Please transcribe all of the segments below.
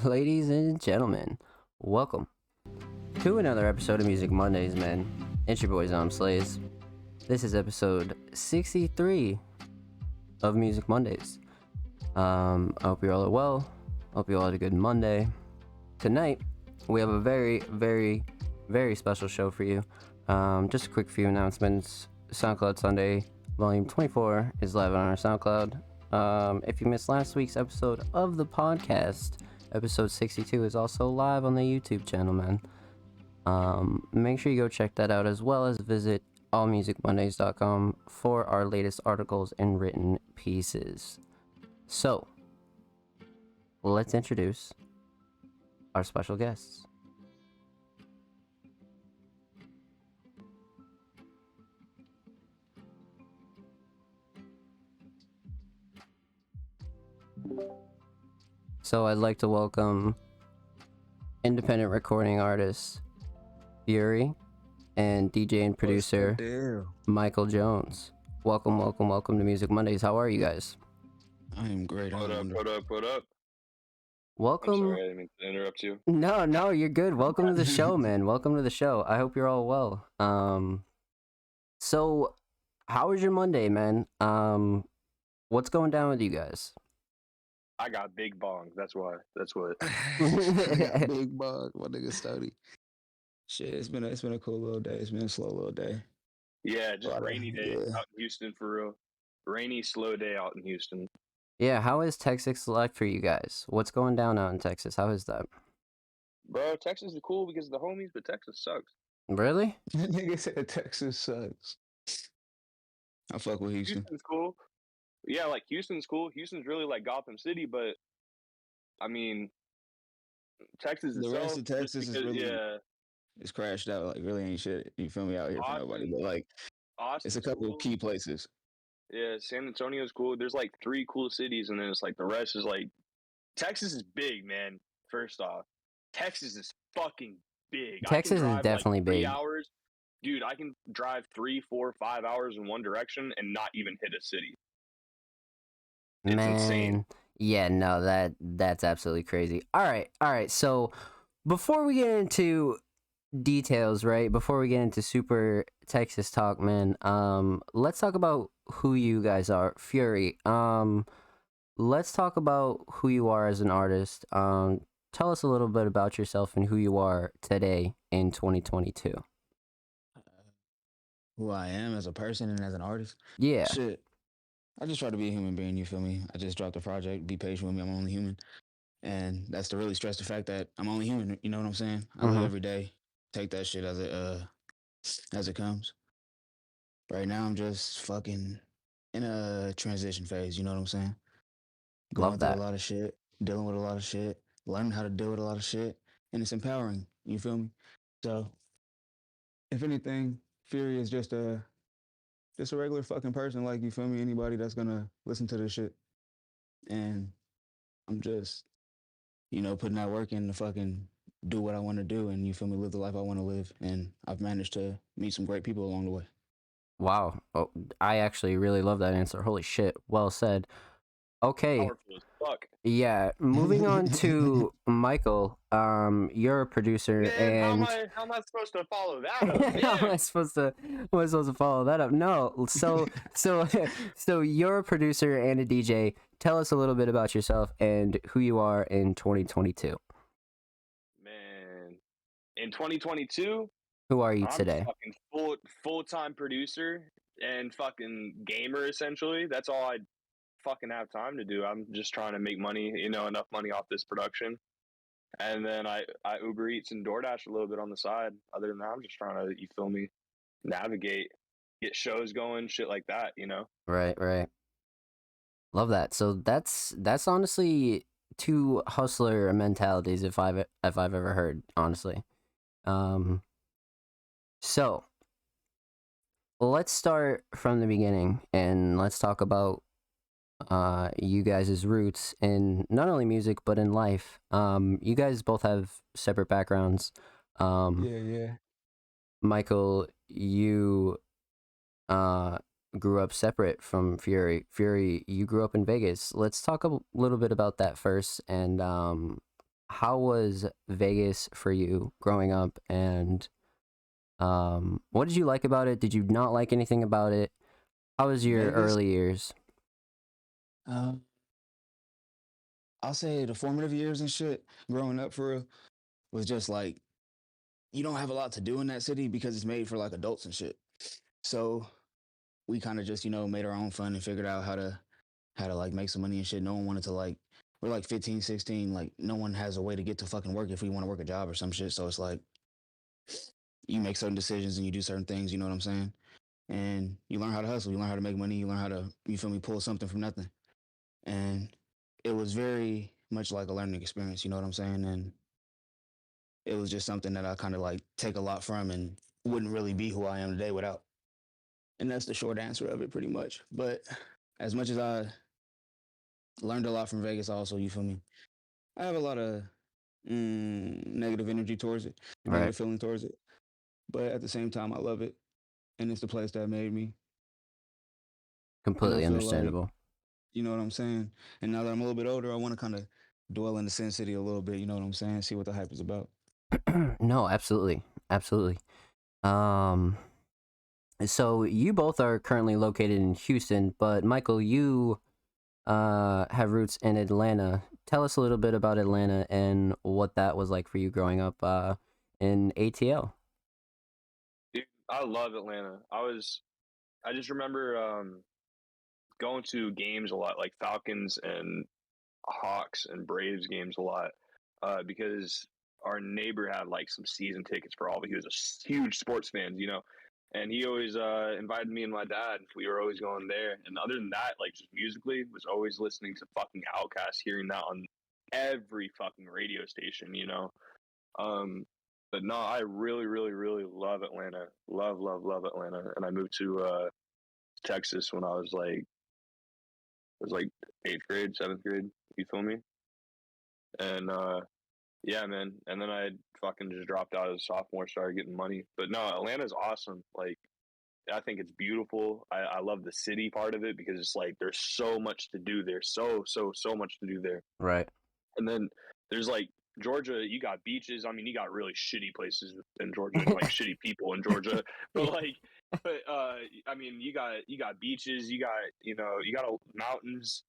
Ladies and gentlemen, welcome to another episode of Music Mondays, man. It's your boy Zom Slays. This is episode 63 of Music Mondays. I hope you all are well. Hope you all had a good Monday. Tonight, we have a very special show for you. Just a quick few announcements. SoundCloud Sunday, Volume 24 is live on our SoundCloud. If you missed last week's episode of the podcast, episode 62 is also live on the YouTube channel, man. Make sure you go check that out, as well as visit allmusicmondays.com for our latest articles and written pieces. So, let's introduce our special guests. So I'd like to welcome independent recording artist Fury and DJ and producer Michael Jones. Welcome to Music Mondays. How are you guys? I am great. What up? Welcome. I'm sorry, I didn't mean to interrupt you. No, you're good. Welcome to the show, man. Welcome to the show. I hope you're all well. So how was your Monday, man? What's going down with you guys? I got big bongs. That's why. That's what. I got big bug, my nigga Stody. Shit, it's been a cool little day. It's been a slow little day. Yeah, just rainy day out in Houston for real. Rainy, slow day out in Houston. Yeah, how is Texas like for you guys? What's going down out in Texas? How is that? Bro, Texas is cool because of the homies, but Texas sucks. Really? That nigga said Texas sucks. I fuck with Houston. Houston's cool. Yeah, like Houston's cool. Houston's really like Gotham City, but I mean, Texas The itself, rest of Texas is really it's crashed out. Like really ain't shit. You feel me out here for nobody, but like Austin's it's a couple cool. key places. Yeah, San Antonio's cool. There's like 3 cool cities, and then it's like the rest is like Texas is big, man. First off, Texas is fucking big. Texas is definitely like 3 big. hours. Dude, I can drive 3, 4, 5 hours in one direction and not even hit a city. It's insane. Yeah, no, that's absolutely crazy. All right. So before we get into details, right? Before we get into super Texas talk, man, let's talk about who you guys are. Fury. Let's talk about who you are as an artist. Tell us a little bit about yourself and who you are today in 2022. Who I am as a person and as an artist. Yeah. Shit. I just try to be a human being, you feel me? I just dropped a project, be patient with me, I'm only human. And that's to really stress the fact that I'm only human, you know what I'm saying? I live every day. Take that shit as it comes. Right now I'm just fucking in a transition phase, you know what I'm saying? Going Love that. through a lot of shit, dealing with a lot of shit, learning how to deal with a lot of shit, and it's empowering, you feel me? So if anything, Fury is just a regular fucking person, like, you feel me? Anybody that's gonna listen to this shit. And I'm just, putting that work in to fucking do what I want to do and, you feel me, live the life I want to live. And I've managed to meet some great people along the way. Wow. Oh, I actually really love that answer. Holy shit. Well said. Okay. Powerful as fuck. Yeah. Moving on to Michael. You're a producer, Man, and how am I supposed to follow that up? how am I supposed to follow that up? No. So you're a producer and a DJ. Tell us a little bit about yourself and who you are in 2022. Man, in 2022, Who are you I'm today? fucking full-time producer and fucking gamer, essentially. That's all I fucking have time to do. I'm just trying to make money, enough money off this production. And then I Uber Eats and DoorDash a little bit on the side. Other than that, I'm just trying to, you feel me, navigate, get shows going, shit like that, Right. Love that. So that's honestly two hustler mentalities if I've ever heard, honestly. So let's start from the beginning and let's talk about you guys' roots in not only music but in life. You guys both have separate backgrounds. Yeah. Michael, you grew up separate from Fury. Fury, you grew up in Vegas. Let's talk a little bit about that first, and how was Vegas for you growing up, and what did you like about it? Did you not like anything about it? How was your Vegas, early years? uh, I'll say the formative years and shit, growing up for real, was just like you don't have a lot to do in that city because it's made for like adults and shit. So we kind of just made our own fun and figured out how to like make some money and shit. No one wanted to like we're like 15, 16. Like no one has a way to get to fucking work if we want to work a job or some shit. So it's like you make certain decisions and you do certain things. You know what I'm saying? And you learn how to hustle. You learn how to make money. You learn how to pull something from nothing. And it was very much like a learning experience. You know what I'm saying? And it was just something that I kind of like take a lot from and wouldn't really be who I am today without. And that's the short answer of it, pretty much. But as much as I learned a lot from Vegas, also, you feel me? I have a lot of negative energy towards it, Right. negative feeling towards it. But at the same time, I love it, and it's the place that made me. And I Completely feel like, understandable. you know what I'm saying. And now that I'm a little bit older, I want to kind of dwell in the Sin City a little bit. You know what I'm saying? See what the hype is about. No, absolutely. Absolutely. Um, so you both are currently located in Houston, but Michael, you have roots in Atlanta. Tell us a little bit about Atlanta and what that was like for you growing up in ATL. Dude, I love Atlanta. I just remember going to games a lot, like Falcons and Hawks and Braves games a lot, because our neighbor had like some season tickets for all. But he was a huge sports fan, and he always invited me and my dad. We were always going there. And other than that, like just musically, was always listening to fucking Outkast, hearing that on every fucking radio station. Um, but no, I really, really, really love Atlanta. Love, love, love Atlanta. And I moved to Texas when I was like eighth grade, seventh grade. You feel me? And yeah, man. And then I fucking just dropped out as a sophomore, started getting money. But no, Atlanta's awesome. Like, I think it's beautiful. I love the city part of it because it's like there's so much to do there. So much to do there. Right. And then there's like Georgia, you got beaches. I mean, you got really shitty places in Georgia and like shitty people in Georgia. But like, I mean, you got beaches, you got mountains,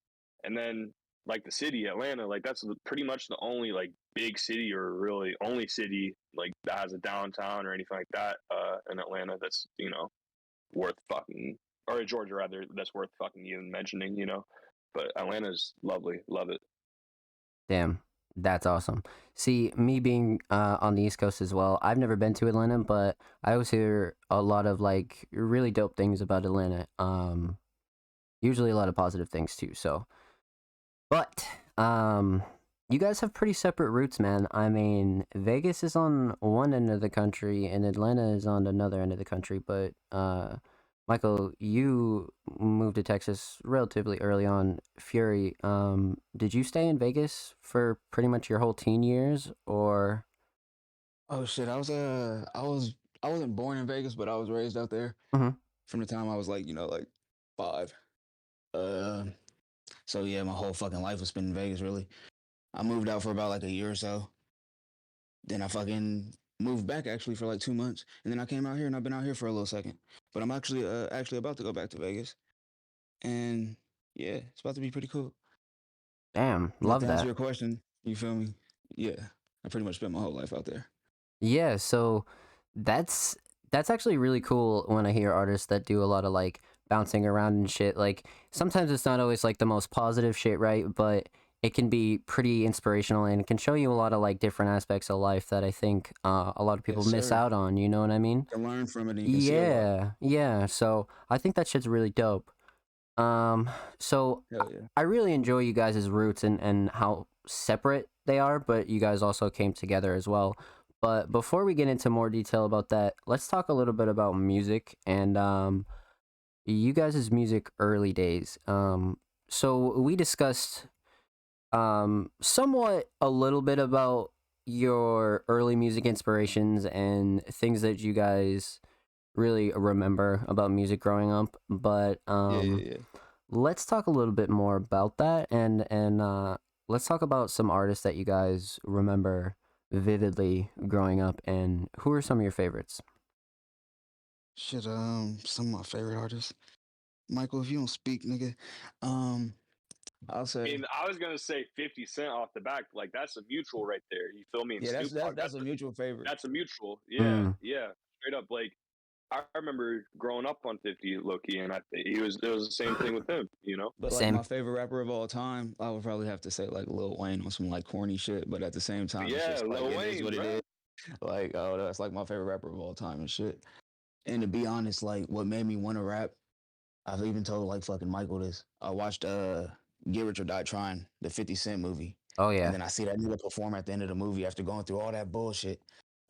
and then like the city, Atlanta, like that's pretty much the only like big city or really only city like that has a downtown or anything like that in Atlanta that's worth fucking or Georgia rather that's worth fucking even mentioning. But Atlanta's lovely, love it. Damn, that's awesome. See, me being on the East Coast as well, I've never been to Atlanta, but I always hear a lot of like really dope things about Atlanta. Usually a lot of positive things too. So, but you guys have pretty separate roots, man. I mean, Vegas is on one end of the country and Atlanta is on another end of the country, but Michael, you moved to Texas relatively early on. Fury, did you stay in Vegas for pretty much your whole teen years, or? Oh shit, I wasn't born in Vegas, but I was raised out there Hmm. from the time I was like like 5. Uh, so yeah, my whole fucking life was spent in Vegas. Really, I moved out for about like a year or so. Then I fucking moved back actually for like 2 months, and then I came out here and I've been out here for a little second. But I'm actually about to go back to Vegas, and yeah, it's about to be pretty cool. Damn, But love to answer that. your question, you feel me? Yeah, I pretty much spent my whole life out there. Yeah, so that's that's actually really cool when I hear artists that do a lot of like bouncing around and shit. Like sometimes it's not always like the most positive shit, right? But it can be pretty inspirational and it can show you a lot of like different aspects of life that I think a lot of people Yes, miss sir. out on. You know what I mean? You can learn from it and you can see a lot. Yeah, yeah. So I think that shit's really dope. Um, so Hell yeah. I really enjoy you guys' roots and how separate they are, but you guys also came together as well. But before we get into more detail about that, let's talk a little bit about music and you guys' music early days. So we discussed somewhat a little bit about your early music inspirations and things that you guys really remember about music growing up, but Yeah, yeah, yeah. let's talk a little bit more about that and let's talk about some artists that you guys remember vividly growing up, and who are some of your favorites? Shit, some of my favorite artists. Michael, if you don't speak, nigga, um, I'll I say, mean, I was gonna say 50 Cent off the back. Like that's a mutual right there. You feel me? And yeah, Snoop Dogg. that's a mutual favorite. That's a mutual. Yeah, Mm, yeah. Straight up. Like I remember growing up on 50 Loki, and I think it was the same thing with him. You know? But like same. my favorite rapper of all time, I would probably have to say like Lil Wayne on some like corny shit. But at the same But time, it's yeah, just like Lil it is Wayne, what it bro. is. Like, oh, that's like my favorite rapper of all time and shit. And to be honest, like what made me want to rap, I've even told like fucking Michael this. I watched Get Rich or Die Trying, the 50 Cent movie. Oh And yeah. then I see that nigga perform at the end of the movie after going through all that bullshit.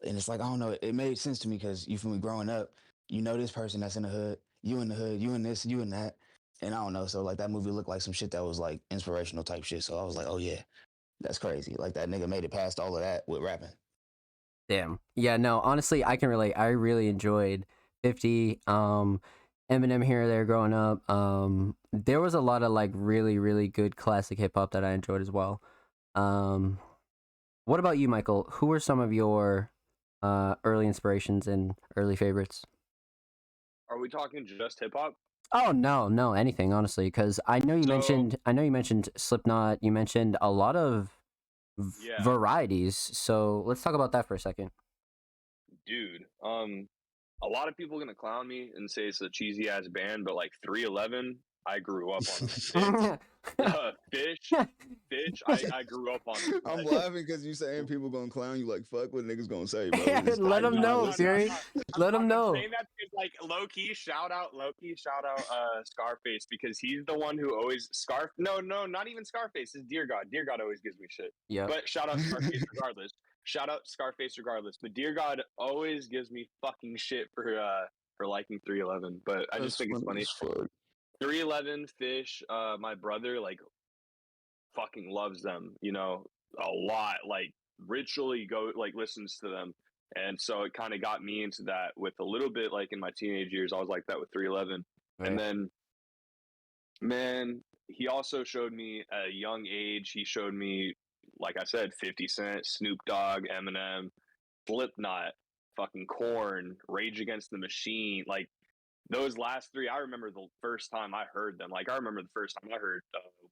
And it's like, I don't know, it made sense to me because you feel me, growing up, you know this person that's in the hood, you in the hood, you in this, you in that. And I don't know. So like that movie looked like some shit that was like inspirational type shit. So I was like, oh yeah, that's crazy. Like that nigga made it past all of that with rapping. Damn. Yeah, no, honestly, I can relate. I really enjoyed 50, Eminem here or there growing up. There was a lot of like really, really good classic hip hop that I enjoyed as well. Um, what about you, Michael? Who were some of your early inspirations and early favorites? Are we talking just hip hop? Oh no, no, anything honestly, because So I know you mentioned Slipknot. You mentioned a lot of yeah, varieties. So let's talk about that for a second. dude. A lot of people gonna clown me and say it's a cheesy ass band, but like 311, I grew up on them. Fish, fish. I grew up on them. I'm Like, laughing because you saying people gonna clown you like fuck what niggas gonna say, bro. It's Let them you're not know, listening. Fury. Let them I'm know. saying that because like low key shout out Scarface because he's the one who always no, not even Scarface, it's Dear God. Dear God always gives me shit. Yep. But shout out Scarface regardless. Shout out Scarface regardless. But Dear God always gives me fucking shit for liking 311. But I just That's think it's funny funny. as fuck. 311 Fish, my brother like fucking loves them, you know, a lot. Like ritually go like listens to them. And so it kind of got me into that with a little bit like in my teenage years. I was like that with 311. And Right. then man, he also showed me at a young age, he showed me like I said 50 Cent, Snoop Dogg, Eminem, Slipknot, fucking Corn, Rage Against the Machine, like those last three, I remember the first time I heard them. Like I remember the first time I heard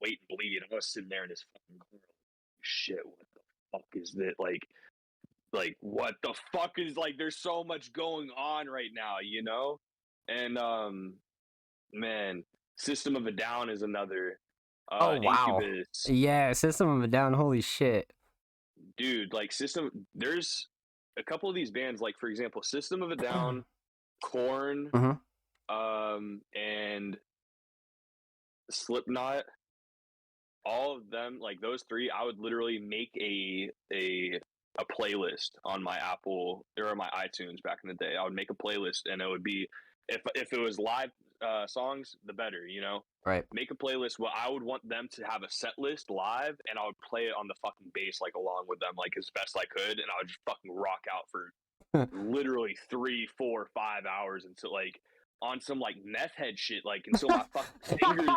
"Wait and Bleed." I was sitting there in this fucking corner, like, shit. What the fuck is that? Like what the fuck is like? There's so much going on right now, you know. And man, System of a Down is another. Oh wow. Incubus, Yeah, System of a Down. Holy shit. dude. Like System. There's a couple of these bands. Like for example, System of a Down, Corn, Hmm. and Slipknot, all of them, like those three, I would literally make a playlist on my Apple or my iTunes back in the day. I would make a playlist, and it would be if it was live songs, the better, you know. Right. Make a playlist. Well, I would want them to have a set list live, and I would play it on the fucking bass like along with them, like as best I could, and I would just fucking rock out for literally 3, 4, 5 hours until like on some like meth head shit, like until my fucking fingers,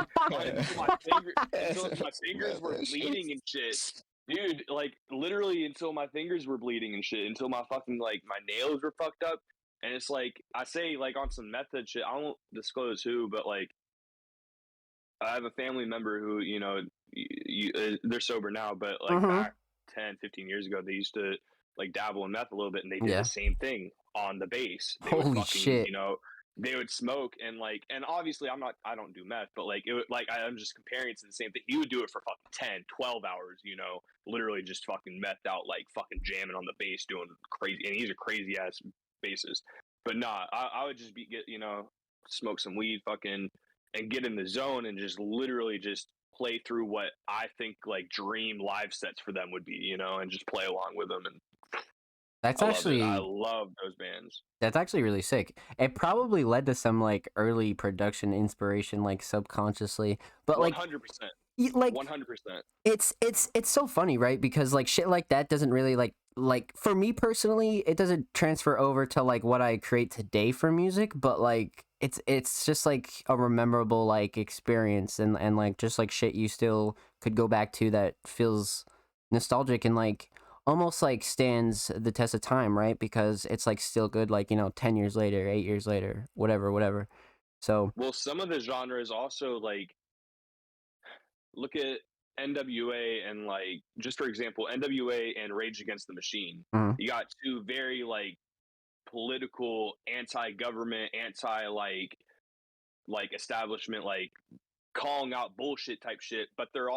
until my fingers were bleeding and shit, dude. Like literally until my fingers were bleeding and shit, until my fucking like my nails were fucked up. And it's like I say, like on some meth head shit. I won't disclose who, but like I have a family member who you know they're sober now, but like Hmm. back 10, 15 years ago, they used to like dabble in meth a little bit, and they did the Yeah. same thing on the base. They would Holy fucking, shit. you know, they would smoke and like, and obviously I don't do meth, but like it would like I'm just comparing it to the same thing. He would do it for fucking 10, 12 hours, you know, literally just fucking methed out, like fucking jamming on the bass, doing crazy, and he's a crazy ass bassist. But nah, I would just get you know, smoke some weed, fucking, and get in the zone and just literally just play through what I think like dream live sets for them would be, you know, and just play along with them. And That's I love it. I actually love those bands. that's actually really sick. It probably led to some like early production inspiration, like subconsciously. But like 100%. like 100%. it's so funny, right? Because like shit like that doesn't really like for me personally, it doesn't transfer over to like what I create today for music, but like it's just like a memorable like experience and like just like shit you still could go back to that feels nostalgic and like almost like stands the test of time, right? Because it's like still good, like, 10 years later, 8 years later, whatever. So, Well, some of the genres also like look at NWA and like just for example, NWA and Rage Against the Machine. mhm, You got two very like political, anti-government, anti like establishment, like calling out bullshit type shit. But they're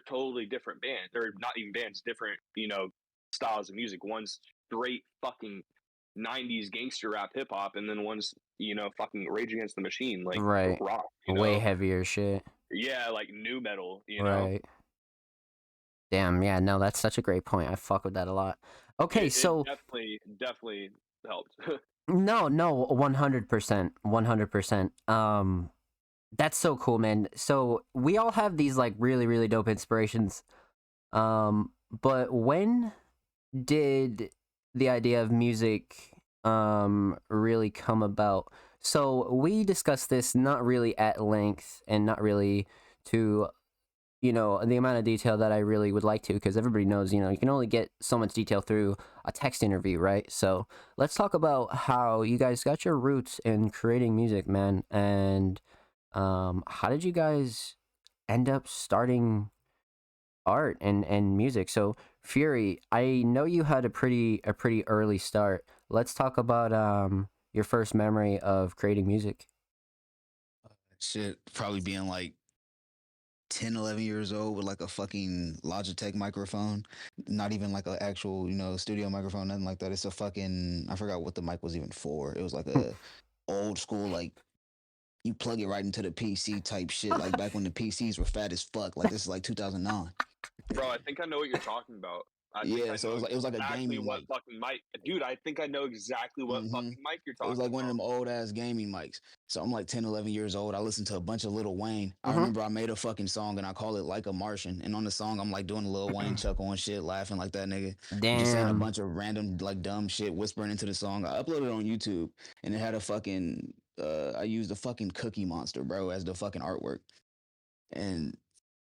totally different bands. They're not even bands, different styles of music. One's straight fucking 90s gangster rap hip hop, and then one's fucking Rage Against the Machine, like right. rock. Way heavier shit. Yeah, like new metal. Right. Damn, yeah, no, that's such a great point. I fuck with that a lot. Okay, It so definitely helped. no, 100%, 100%. That's so cool, man. So we all have these like really, really dope inspirations. But when did the idea of music really come about? So we discussed this not really at length and not really to the amount of detail that I really would like to, because everybody knows, you can only get so much detail through a text interview, right? So let's talk about how you guys got your roots in creating music, man, and how did you guys end up starting art and music? So Fury, I know you had a pretty early start. Let's talk about your first memory of creating music. Shit, probably being like 10, 11 years old with like a fucking Logitech microphone. Not even like an actual, studio microphone, nothing like that. It's a fucking, I forgot what the mic was even for. It was like a old school, like, you plug it right into the PC type shit. Like back when the PCs were fat as fuck. Like this is like 2009. Bro, I think I know what you're talking about. I think Yeah, I so know it was like a exactly gaming what mic. fucking mic. Dude, I think I know exactly what Hmm. fucking mic you're It was talking like one of about. them old ass gaming mics. So I'm like 10, 11 years old. I listened to a bunch of Lil Wayne. I Mm-hmm. remember I made a fucking song and I call it Like a Martian. And on the song, I'm like doing a Lil Wayne chuckle and shit, laughing like that nigga. Just saying a Damn. bunch of random, like dumb shit, whispering into the song. I uploaded it on YouTube and it had a fucking, I used a fucking Cookie Monster, bro, as the fucking artwork. And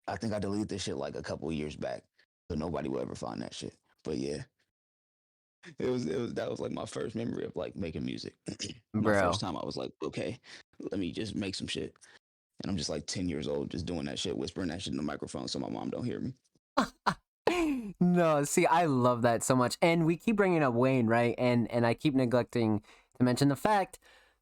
I think I deleted this shit like a couple years back. So nobody will ever find that shit. But yeah. It was that was like my first memory of like making music. My Bro. first time I was like, okay, let me just make some shit. And I'm just like 10 years old, just doing that shit, whispering that shit in the microphone so my mom don't hear me. No, see, I love that so much. And we keep bringing up Wayne, right? And I keep neglecting to mention the fact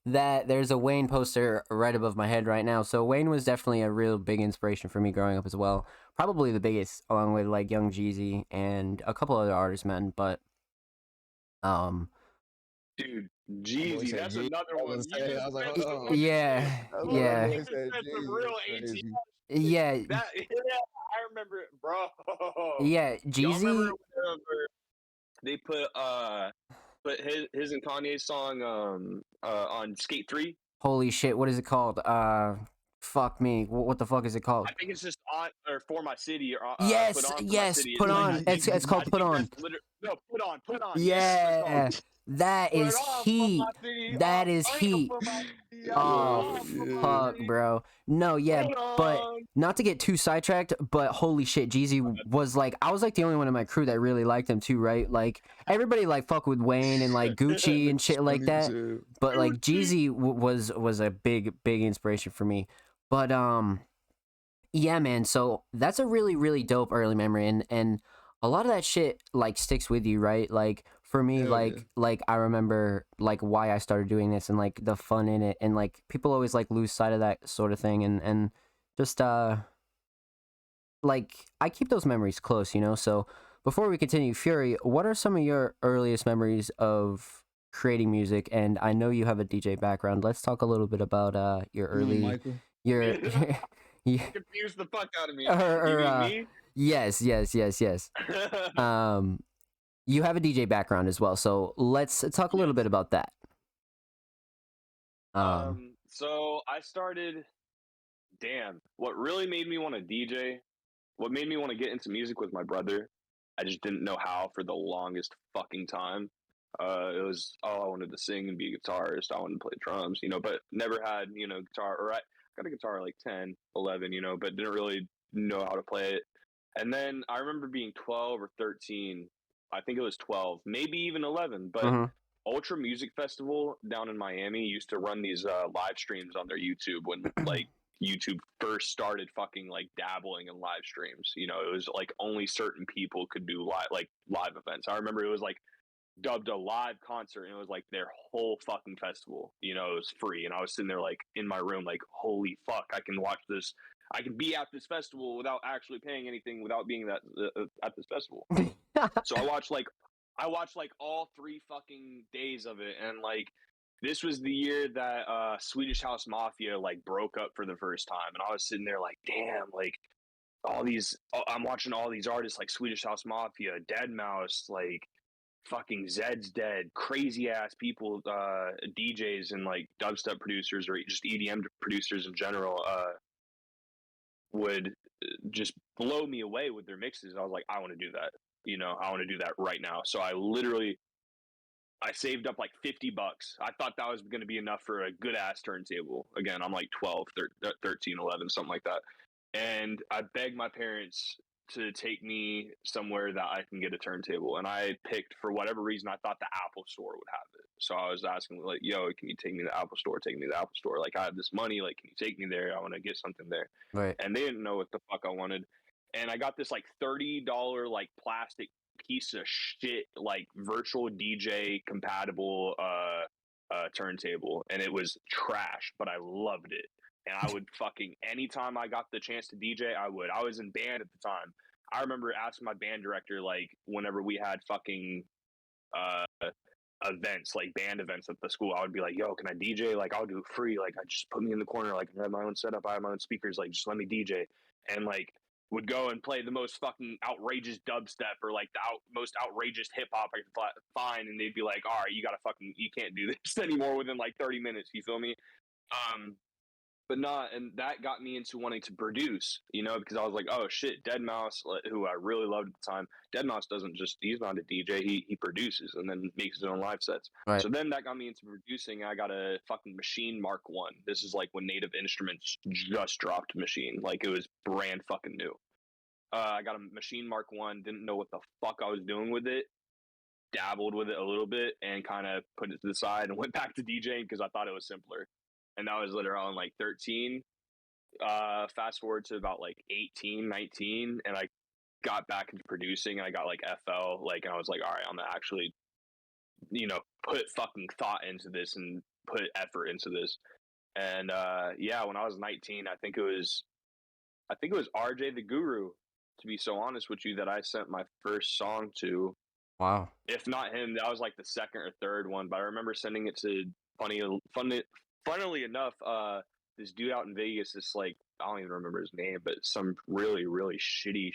that there's a Wayne poster right above my head right now. So Wayne was definitely a real big inspiration for me growing up as well. Probably the biggest, along with like Young Jeezy and a couple other artists, man. But um Dude, My boy Jeezy, said that's G. another I one. was You saying, I just was like, hold mentioned on. some shit. yeah, That's what my Yeah, yeah, you boy just said. said some Jesus, real ATL crazy. shit. yeah, That yeah, I remember it, bro. yeah. Y'all remember Jeezy, whenever they put his and Kanye's song on Skate 3? holy shit, what is it called? Fuck me. What the fuck is it called? I think it's just on or For My City or Put Yes, On For My yes, City. put It's like on. I think It's I called Put think On. that's literally no Put On. Yeah, that's what it's called. Yeah, that Put is on for my heat. city. That is I am heat. for my city. I put Oh Yeah, on for my yeah. fuck, city. bro. No, yeah, Put but on. not to get too sidetracked, but holy shit, Jeezy was like, I was like the only one in my crew that really liked him too, right? Like everybody like fuck with Wayne and like Gucci and It's shit like funny as that, hell. but like Gucci. Jeezy was a big inspiration for me. But yeah, man. So that's a really dope early memory, and a lot of that shit like sticks with you, right? Like for me, Hell yeah. like I remember like why I started doing this and like the fun in it, and like people always like lose sight of that sort of thing, and just like I keep those memories close, you know. So before we continue, Fury, what are some of your earliest memories of creating music? And I know you have a DJ background. Let's talk a little bit about your You mean early Michael? your your Confused the fuck out of me. You or mean me? yes. Um, you have a DJ background as well, so let's talk a little bit Yes. about that. So I started. Damn. What really made me want to DJ? What made me want to get into music was my brother. I just didn't know how for the longest fucking time. It was I wanted to sing and be a guitarist. I wanted to play drums, but never had guitar. Or I got a guitar at like 10, 11, but didn't really know how to play it. And then I remember being 12 or 13. I think it was 12, maybe even 11. But Mm-hmm. Ultra Music Festival down in Miami used to run these live streams on their YouTube when like YouTube first started fucking like dabbling in live streams. You know, it was like only certain people could do live events. I remember it was like dubbed a live concert, and it was like their whole fucking festival. You know, it was free, and I was sitting there like in my room, like, holy fuck, I can watch this. I can be at this festival without actually paying anything, without being at this festival. So I watched like all 3 fucking days of it, and like this was the year that Swedish House Mafia like broke up for the first time, and I was sitting there like, damn, like I'm watching all these artists like Swedish House Mafia, Dead Mouse, like fucking Zed's Dead, crazy ass people, DJs and like dubstep producers or just EDM producers in general, would just blow me away with their mixes. I was like, I want to do that. You know, I want to do that right now. So I saved up like $50. I thought that was going to be enough for a good ass turntable. Again, I'm like 12, 13, 11, something like that. And I begged my parents to take me somewhere that I can get a turntable. And I picked, for whatever reason, I thought the Apple Store would have it. So I was asking, like, yo, can you take me to the Apple Store? Take me to the Apple Store. Like, I have this money. Like, can you take me there? I want to get something there. Right. And they didn't know what the fuck I wanted. And I got this like $30 like plastic piece of shit, like virtual DJ compatible turntable, and it was trash, but I loved it. And I would fucking, anytime I got the chance to DJ, I would. I was in band at the time. I remember asking my band director, like, whenever we had fucking events, like band events at the school, I would be like, yo, can I DJ? Like, I'll do it free. Like, I just put me in the corner. Like, I have my own setup. I have my own speakers. Like, just let me DJ. And like, would go and play the most fucking outrageous dubstep or like the most outrageous hip hop I could find. And they'd be like, all right, you can't do this anymore within like 30 minutes. You feel me? But not, and that got me into wanting to produce, you know, because I was like, oh shit, Dead Mouse, who I really loved at the time. Dead Mouse he's not a DJ, he produces and then makes his own live sets. Right. So then that got me into producing. I got a fucking Machine Mark 1. This is like when Native Instruments just dropped Machine, like it was brand fucking new. I got a Machine Mark 1, didn't know what the fuck I was doing with it, dabbled with it a little bit, and kind of put it to the side and went back to DJing because I thought it was simpler. And that was literally on like 13. Fast forward to about like 18, 19, and I got back into producing, and I got like FL, like, and I was like, all right, I'm gonna actually, you know, put fucking thought into this and put effort into this. And yeah, when I was 19, I think it was RJ the Guru, to be so honest with you, that I sent my first song to. Wow. If not him, that was like the second or third one, but I remember sending it to funnily enough, this dude out in Vegas, this like, I don't even remember his name, but some really, really shitty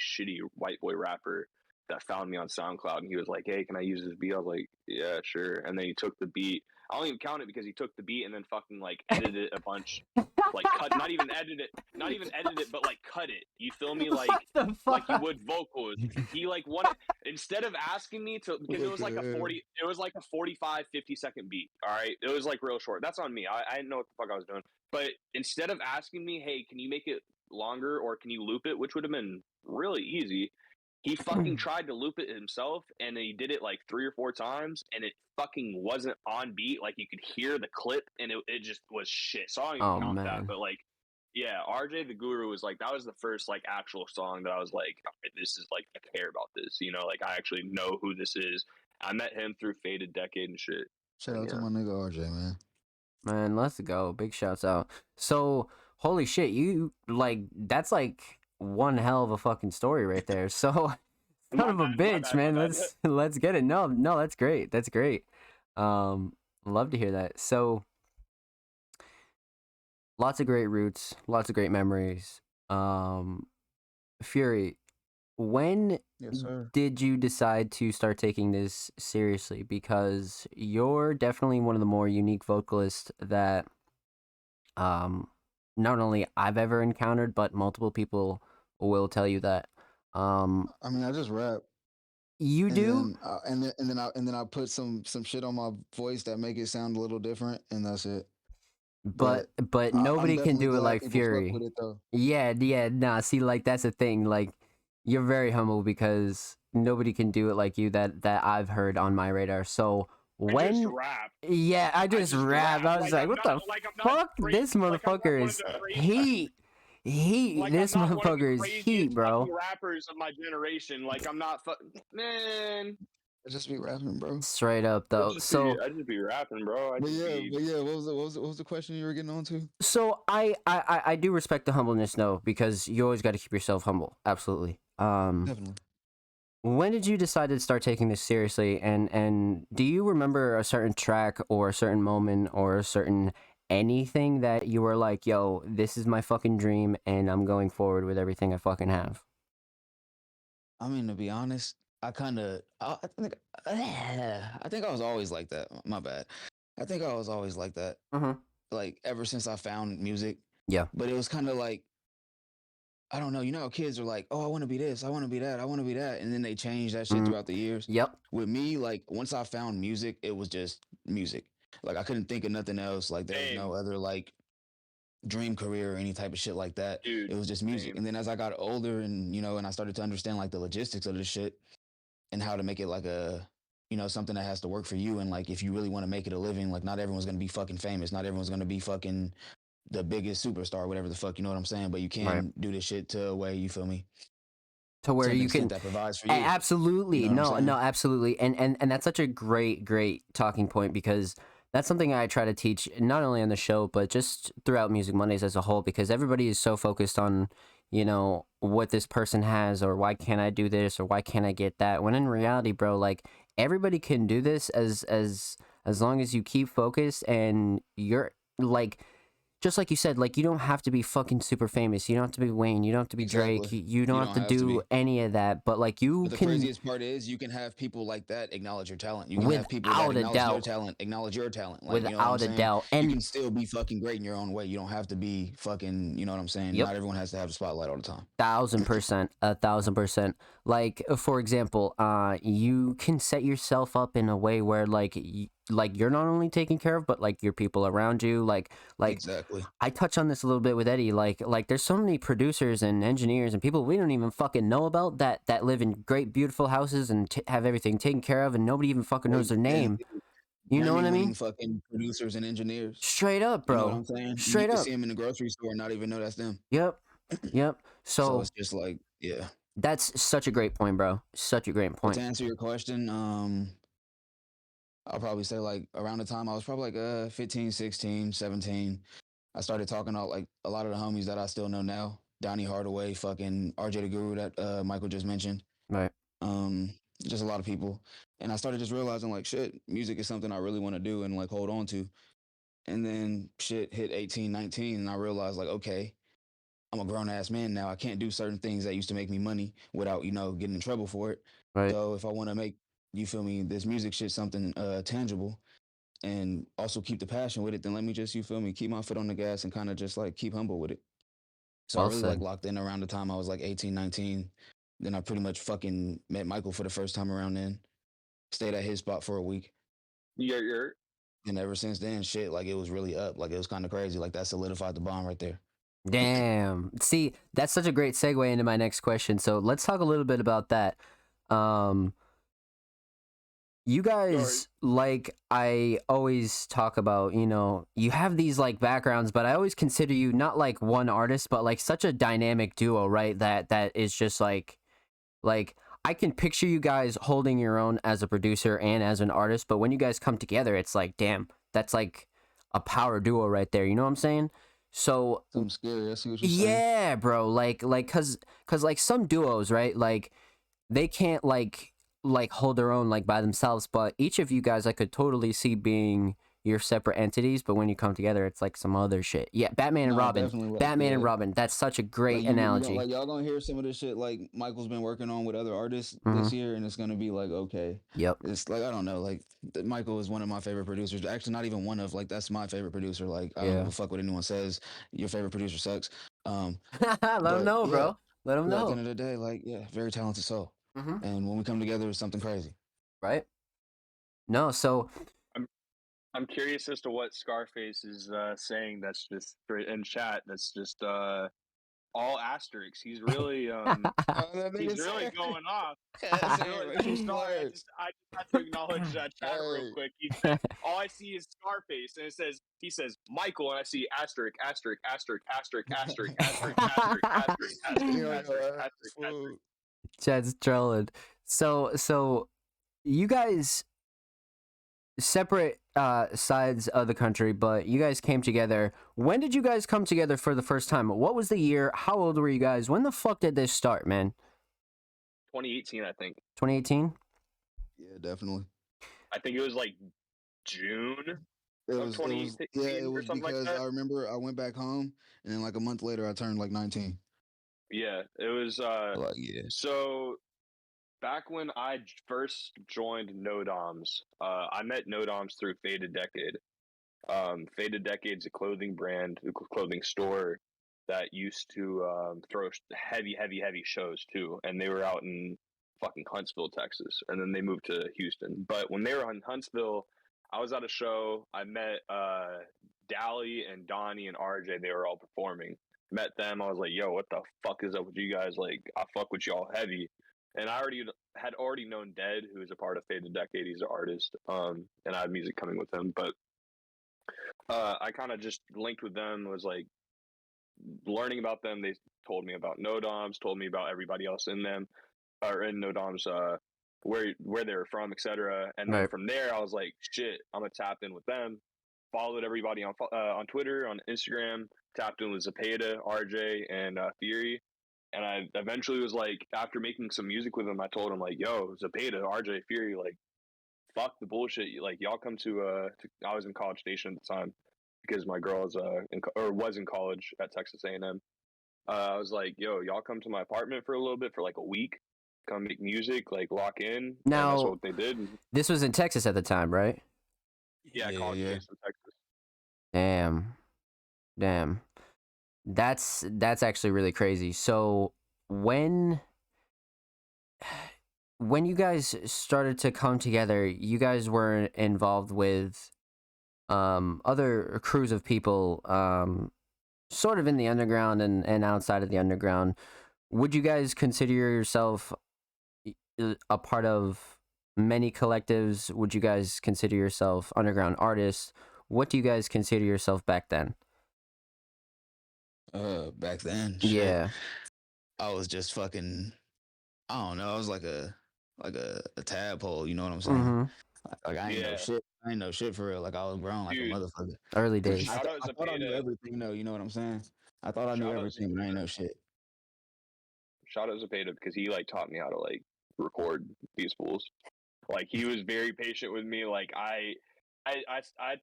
white boy rapper that found me on SoundCloud, and he was like, hey, can I use this beat? I was like, yeah, sure. And then he took the beat. I don't even count it because he took the beat and then fucking like edited it a bunch, like not even edit it, but like cut it. You feel me? Like What the like fuck? he would vocals. He like wanted, instead of asking me to, because it was like a 45, 50-second beat. All right, it was like real short. That's on me. I didn't know what the fuck I was doing. But instead of asking me, hey, can you make it longer or can you loop it, which would have been really easy, he fucking tried to loop it himself, and he did it like 3 or 4 times, and it fucking wasn't on beat. Like, you could hear the clip, and it just was shit. So I don't even count that. But like, yeah, RJ the Guru was like, that was the first like actual song that I was like, all right, this is like, I care about this. You know, like I actually know who this is. I met him through Faded Decade and shit. Shout out to my nigga RJ, man. Man, let's go. Big shouts out. So, holy shit, you like, that's like one hell of a fucking story right there. So, son of a bitch, man. Let's get it. No, that's great. That's great. Love to hear that. So, lots of great roots, lots of great memories. Fury, when Yes, sir. did you decide to start taking this seriously? Because you're definitely one of the more unique vocalists that not only I've ever encountered, but multiple people will tell you that. I mean, I just rap. You do? And then I put some shit on my voice that make it sound a little different, and that's it. But I'm nobody can definitely do it glad like people fuck Fury. with it, though. Yeah, nah, see, like, that's the thing. Like, you're very humble because nobody can do it like you that I've heard on my radar. So I just when rap. yeah, I just rapped. I was like, what the I'm not fuck? crazy. This Like I'm not motherfucker one of is the crazy. heat. Heat. Like I'm This not one of the motherfucker is heat, craziest fucking bro. rappers of my generation. Like I'm not man. I just be rapping, bro. Straight up though. So I just be rapping, bro. But yeah, what was the question you were getting on to? so I do respect the humbleness, no, because you always got to keep yourself humble. Absolutely. Definitely. When did you decide to start taking this seriously? And do you remember a certain track or a certain moment or a certain anything that you were like, yo, this is my fucking dream and I'm going forward with everything I fucking have? I mean, to be honest, I think I was always like that. My bad. I think I was always like that. Mm-hmm. Like ever since I found music. Yeah. But it was kind of like, I don't know. You know how kids are like, oh, I want to be this, I want to be that, I want to be that, and then they change that shit Mm. throughout the years. Yep. With me, like once I found music, it was just music. Like I couldn't think of nothing else. Like there was no other like dream career or any type of shit like that. Dude, it was just music. same. And then as I got older and and I started to understand like the logistics of this shit and how to make it like a something that has to work for you, and like if you really want to make it a living, like not everyone's gonna be fucking famous, not everyone's gonna be fucking the biggest superstar, whatever the fuck, you know what I'm saying? But you can Right. do this shit to a way, you feel me? To where To an you extent can that provides for you. absolutely. You know what I'm No, saying? no, absolutely. And that's such a great talking point because that's something I try to teach not only on the show but just throughout Music Mondays as a whole, because everybody is so focused on, what this person has or why can't I do this or why can't I get that, when in reality, bro, like everybody can do this as long as you keep focused and you're like, just like you said, like you don't have to be fucking super famous. You don't have to be Wayne. You don't have to be Drake. Exactly. You don't You have don't to have to do be. any of that. But like you But the can, craziest part is you can have people like that acknowledge your talent. You can have people that without a acknowledge their doubt, talent, acknowledge your talent. Like, you know what I'm without a saying? doubt, You and can still be fucking great in your own way. You don't have to be fucking, you know what I'm saying? yep, Not everyone has to have the spotlight all the time. 1,000%, 1,000%. Like for example, you can set yourself up in a way where like you're not only taken care of, but like your people around you, like Exactly. I touch on this a little bit with Eddie. Like there's so many producers and engineers and people we don't even fucking know about that live in great, beautiful houses and have everything taken care of, and nobody even fucking knows their name. You know what I Grammy-winning mean? fucking producers and engineers. Straight up, You know what bro. I'm saying? You Straight can up. see them in the grocery store and not even know that's them. Yep. Yep. So So it's just like, yeah. that's such a great point, bro. Such a great But to point. answer your question, I'll probably say like around the time I was probably like 15, 16, 17. I started talking to like a lot of the homies that I still know now. Donnie Hardaway, fucking RJ the Guru that Michael just mentioned. Right. Um, just a lot of people. And I started just realizing like shit, music is something I really want to do and like hold on to. And then shit hit 18, 19, and I realized like, okay, I'm a grown ass man now. I can't do certain things that used to make me money without, getting in trouble for it. Right. So if I want to make, you feel me, this music shit something tangible and also keep the passion with it, then let me just, you feel me, keep my foot on the gas and kind of just like keep humble with it. So I Well really like said. locked in around the time I was like 18, 19. Then I pretty much fucking met Michael for the first time around then. Stayed at his spot for a week. You're And ever since then, shit, like it was really up. Like it was kind of crazy. Like that solidified the bond right there. Damn. See, that's such a great segue into my next question. So let's talk a little bit about that. Um, you guys, like I always talk about, you have these like backgrounds, but I always consider you not like one artist, but like such a dynamic duo, right? That is just like I can picture you guys holding your own as a producer and as an artist, but when you guys come together, it's like, damn, that's like a power duo right there. You know what I'm saying? So Something scary. I see what you're saying. yeah, bro, cause like some duos, right? Like they can't like hold their own like by themselves, but each of you guys I could totally see being your separate entities, but when you come together it's like some other shit. Yeah, Batman and No, Robin. definitely. Like, Batman and yeah. Robin. That's such a Like great you gonna analogy. like y'all gonna hear some of this shit like Michael's been working on with other artists Mhm. this year, and it's gonna be like, okay, Yep. it's like I don't know, like Michael is one of my favorite producers. Actually, not even one of, like that's my favorite producer. Like I don't Yeah. give a fuck what anyone says. Your favorite producer sucks. Let them But know, yeah, bro. Let them at the know. end of the day, like yeah, very talented soul. Mm-hmm. And when we come together, it's something crazy. Right? No, so I'm curious as to what Scarface is saying. That's just in chat. That's just all asterisks. He's really That he's nigga really said- going off. That's He's saying really. racial Sorry, I slurs. just had to acknowledge that chat real Hey. quick. He said all I see is Scarface, and he says Michael, and I see asterisk, asterisk, asterisk, asterisk, asterisk, asterisk, asterisk, asterisk, asterisk, You don't asterisk, know asterisk, asterisk. Chad's trolling. So you guys separate sides of the country, but you guys came together. When did you guys come together for the first time? What was the year? How old were you guys? When the fuck did this start, man? 2018, I think. 2018? Yeah, definitely. I think it was like June It of was 2018 it or was something like because that. I remember I went back home and then like a month later I turned like 19. Yeah, it was. Like yeah. So back when I first joined No Doms, I met No Doms through Faded Decade. Faded Decade's a clothing brand, a clothing store that used to throw heavy shows too, and they were out in fucking Huntsville, Texas, and then they moved to Houston. But when they were in Huntsville, I was at a show. I met Dally and Donnie and RJ. They were all performing. Met them. I was like, "Yo, what the fuck is up with you guys? Like, I fuck with y'all heavy." And I had already known Dead, who is a part of Faded Decade. He's an artist, and I had music coming with him, but I kind of just linked with them, was like learning about them. They told me about No Doms, told me about everybody else in them, or in No Doms, where they were from, etc. And then Right. from there, I was like, shit, I'm gonna tap in with them. Followed everybody on Twitter, on Instagram. Tapped in with Zapata, RJ, and Theory. And I eventually was like, after making some music with them, I told him like, yo, Zapata, RJ, Fury, like, fuck the bullshit. Like, y'all come to I was in College Station at the time because my girl's was in college at Texas A&M. I was like, yo, y'all come to my apartment for a little bit for like a week, come make music, like lock in. And that's Now, what they did. this was in Texas at the time, right? Yeah, Yeah, College yeah. Station, Texas. Damn. That's actually really crazy. So when you guys started to come together, you guys were involved with other crews of people sort of in the underground and outside of the underground. Would you guys consider yourself a part of many collectives? Would you guys consider yourself underground artists? What do you guys consider yourself back then? Back then, shit, Yeah. I was just fucking. I don't know. I was like a tadpole. You know what I'm saying? Mm-hmm. Like I ain't know Yeah. shit. I ain't know shit for real. Like I was grown like Dude. a motherfucker. Early days. Shout out I thought I knew Zapata. everything though. You know what I'm saying? I thought I knew Shout out everything, but I ain't know shit. Shout out Zapata because he like taught me how to like record these fools. Like he was very patient with me. Like I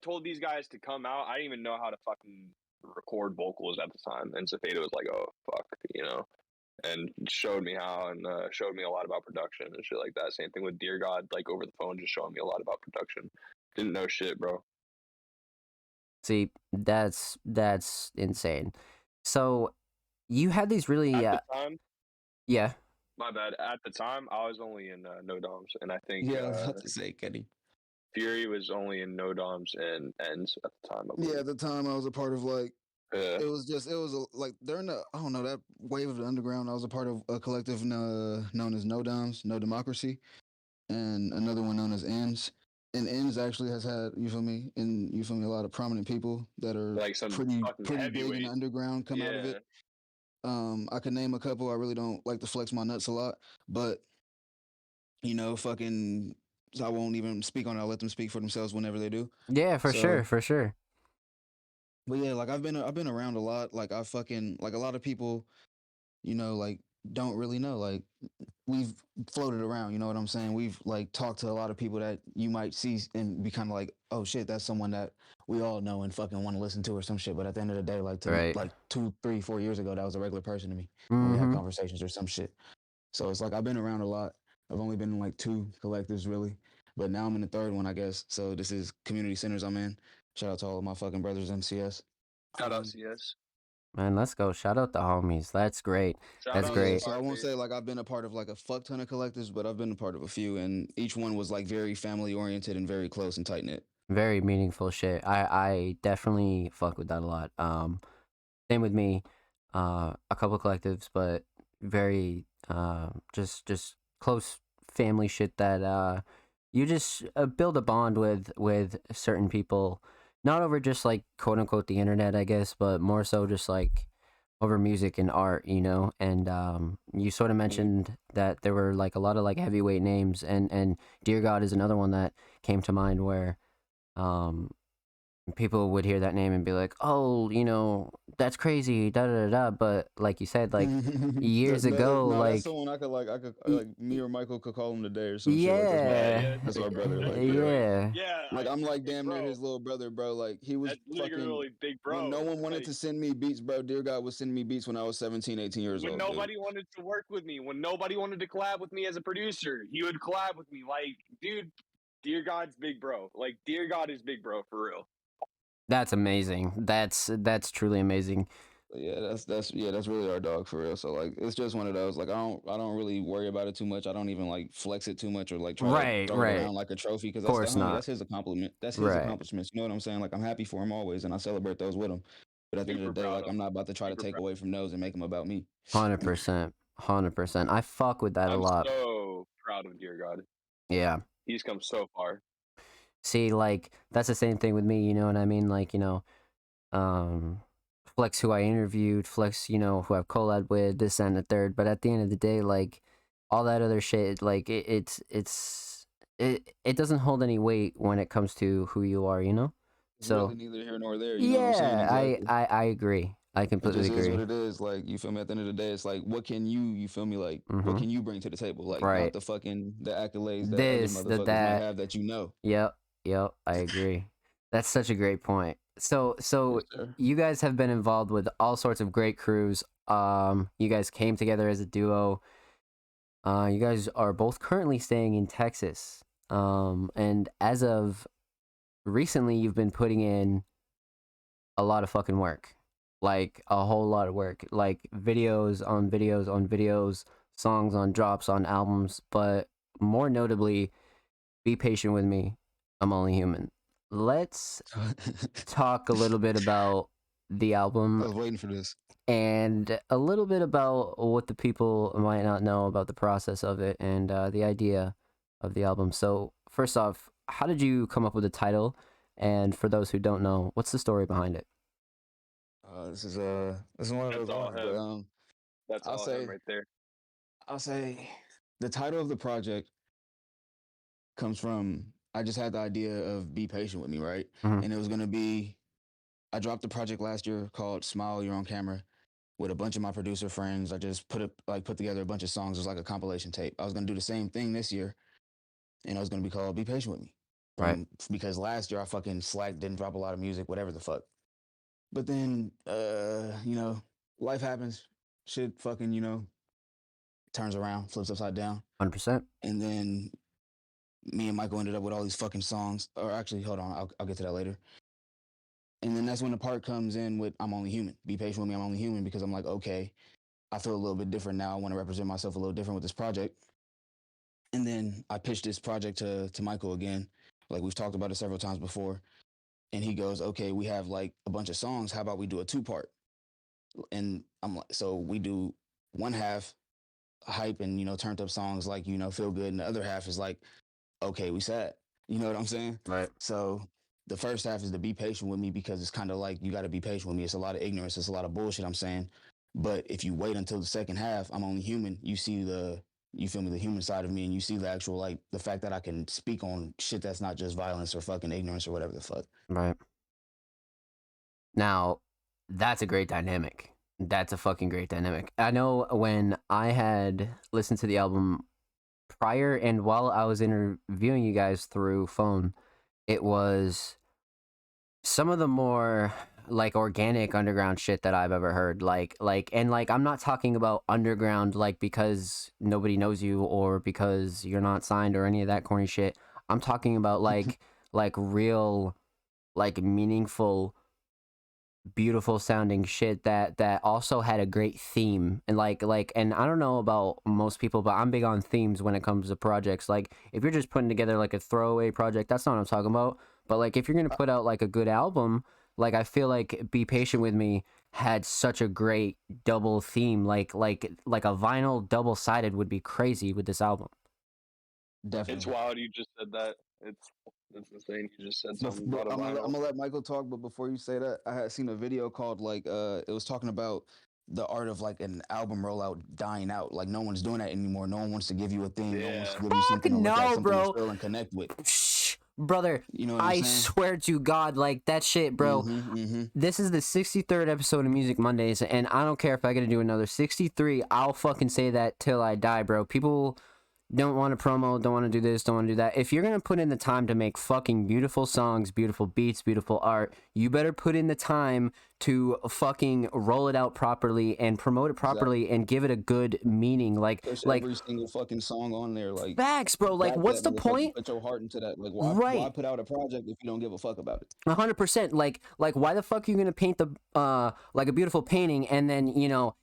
told these guys to come out. I didn't even know how to fucking record vocals at the time, and Zapata was like, "Oh fuck," and showed me how, and showed me a lot about production and shit like that. Same thing with Dear God, like over the phone, just showing me a lot about production. Didn't know shit, bro. See, that's insane. So you had these really At the time, yeah. my bad. At the time, I was only in No Doms, and I think Yeah, I was about to say, Kenny. Fury was only in No Doms and Ends at the time. I Yeah, believe. at the time I was a part of like Yeah. it was like during the I don't know that wave of the underground. I was a part of a collective known as No Doms, No Democracy, and another one known as Ends. And Ends actually has had a lot of prominent people that are Like some pretty fucking big in the heavyweight. underground come out of it. I could name a couple. I really don't like to flex my nuts a lot, but fucking I won't even speak on it. I'll let them speak for themselves whenever they do. Yeah, for So- sure. But yeah, like I've been around a lot. Like I fucking like a lot of people, like don't really know. Like we've floated around, you know what I'm saying? We've like talked to a lot of people that you might see and be kind of like, oh shit, that's someone that we all know and fucking want to listen to or some shit. But at the end of the day, like to Right. like 2, 3, 4 years ago, that was a regular person to me when we had Mm-hmm. conversations or some shit. So it's like I've been around a lot. I've only been in like 2 collectives really, but now I'm in the 3rd one, I guess. So this is Community Centers I'm in. Shout out to all of my fucking brothers MCS. Shout out CS. Man, let's go. Shout out the homies. That's great. Shout That's out great. So I won't Scarface. say like I've been a part of like a fuck ton of collectives, but I've been a part of a few, and each one was like very family oriented and very close and tight knit. Very meaningful shit. I definitely fuck with that a lot. Same with me. a couple collectives, but very just close family shit that you just build a bond with certain people, not over just like quote unquote the internet, I guess, but more so just like over music and art, you know. And you sort of mentioned that there were like a lot of like heavyweight names, and Dear God is another one that came to mind where um people would hear that name and be like, "Oh, you know, that's crazy," da da da. Da. But like you said, like years ago, no, that's like someone I could y- like me or Michael could call him today or some shit. Like Yeah, yeah, yeah, that's Big our Bro. brother. Like yeah. yeah, Yeah, Like I'm like Big damn near Bro. his little brother, bro. Like he was That's fucking literally Big when Bro. no one wanted Like to send me beats, bro. Dear God was sending me beats when I was 17, 18 years when old, dude. nobody wanted to work with me, when nobody wanted to collab with me as a producer, he would collab with me. Like, dude, Dear God's Big Bro. Like, Dear God is Big Bro for real. that's amazing. That's truly amazing. But yeah, that's really our dog for real. So like it's just one of those. Like I don't really worry about it too much. I don't even like flex it too much or like try to Right, throw it right. around like a trophy because Of that's the course homie. not. That's his accomplishment. That's his Right, accomplishments. You know what I'm saying? Like I'm happy for him always, and I celebrate those with him. But at the end Super of the day, proud like of I'm him. not about to try to Super take proud. away from those and make them about me. 100%, 100%. I fuck with that a I'm lot. so proud of Dear God. Yeah. He's come so far. See, like that's the same thing with me. You know what I mean? Like um, flex who I interviewed, flex, who I've collabed with, this and the third. But at the end of the day, like all that other shit, like it doesn't hold any weight when it comes to who you are, you know? It's really So neither here nor there. You know what I'm saying? yeah, I Exactly. I, I agree. I It completely just is what agree. it is. Like you feel me. At the end of the day, it's like what can you feel me? Like what Mm-hmm. can you bring to the table? Like not Right. the fucking the accolades that other This, the motherfuckers might that. have that you know. Yep. Yep. I agree. That's such a great point. So Yes, sir. you guys have been involved with all sorts of great crews. You guys came together as a duo. You guys are both currently staying in Texas. And as of recently, you've been putting in a lot of fucking work, like a whole lot of work, like videos on videos on videos, songs on drops on albums. But more notably, Be Patient with Me. I'm Only Human. Let's talk a little bit about the I album was waiting for this. and a little bit about what the people might not know about the process of it and the idea of the album. So, first off, how did you come up with the title? And for those who don't know, what's the story behind it? This is one of That's those all ones, but him. That's I'll all him say right there. I'll say the title of the project comes from I just had the idea of be patient with me, right? Mhm. And it was gonna be I dropped a project last year called Smile You're on Camera with a bunch of my producer friends. I just put together a bunch of songs. It was like a compilation tape. I was gonna do the same thing this year, and it was gonna be called Be Patient with Me. Right. Because last year I fucking slacked, didn't drop a lot of music, whatever the fuck. But then life happens. Shit fucking, turns around, flips upside down. 100%. And then me and Michael ended up with all these fucking songs. Or actually, hold on, I'll get to that later. And then that's when the part comes in with I'm only human. Be patient with me, I'm only human, because I'm like, okay, I feel a little bit different now. I want to represent myself a little different with this project. And then I pitched this project to Michael again. Like we've talked about it several times before. And he goes, okay, we have like a bunch of songs. How about we do a 2-part? And I'm like, so we do one half hype and, turned up songs like, feel good. And the other half is like, okay, we sad. You know what I'm saying? Right. So the first half is to be patient with me because it's kind of like you got to be patient with me. It's a lot of ignorance. It's a lot of bullshit I'm saying. But if you wait until the second half, I'm only human. You see you feel me, the human side of me, and you see the actual like the fact that I can speak on shit that's not just violence or fucking ignorance or whatever the fuck. Right. Now, that's a great dynamic. That's a fucking great dynamic. I know when I had listened to the album prior and while I was interviewing you guys through phone, it was some of the more like organic underground shit that I've ever heard. Like I'm not talking about underground like because nobody knows you or because you're not signed or any of that corny shit. I'm talking about like real like meaningful beautiful sounding shit that also had a great theme and like and I don't know about most people, but I'm big on themes when it comes to projects. Like if you're just putting together like a throwaway project, that's not what I'm talking about. But like if you're gonna put out like a good album, like I feel like Be Patient with Me had such a great double theme. Like a vinyl double sided would be crazy with this album. It's Definitely. wild you just said that. It's insane. You just said something But about a I'm vinyl. gonna let Michael talk. But before you say that, I had seen a video called like it was talking about the art of like an album rollout dying out. Like no one's doing that anymore. No one wants to give you a thing. No one wants to give you Fuck something to look at, no, something to bro. feel and connect with. Shh, brother. You know what I'm I saying? swear to God, like that shit, bro. This is the 63rd episode of Music Mondays, and I don't care if I gotta do another 63. I'll fucking say that till I die, bro. People don't want to promo, don't want to do this, don't want to do that. If you're gonna put in the time to make fucking beautiful songs, beautiful beats, beautiful art, you better put in the time to fucking roll it out properly and promote it properly and give it a good meaning. Push Like every single fucking song on there. Like facts, bro. Like, back what's that the motherfucker. point? Put your heart into that. Like why Right. put out a project if you don't give a fuck about it? 100%. Like why the fuck are you gonna paint the like a beautiful painting and then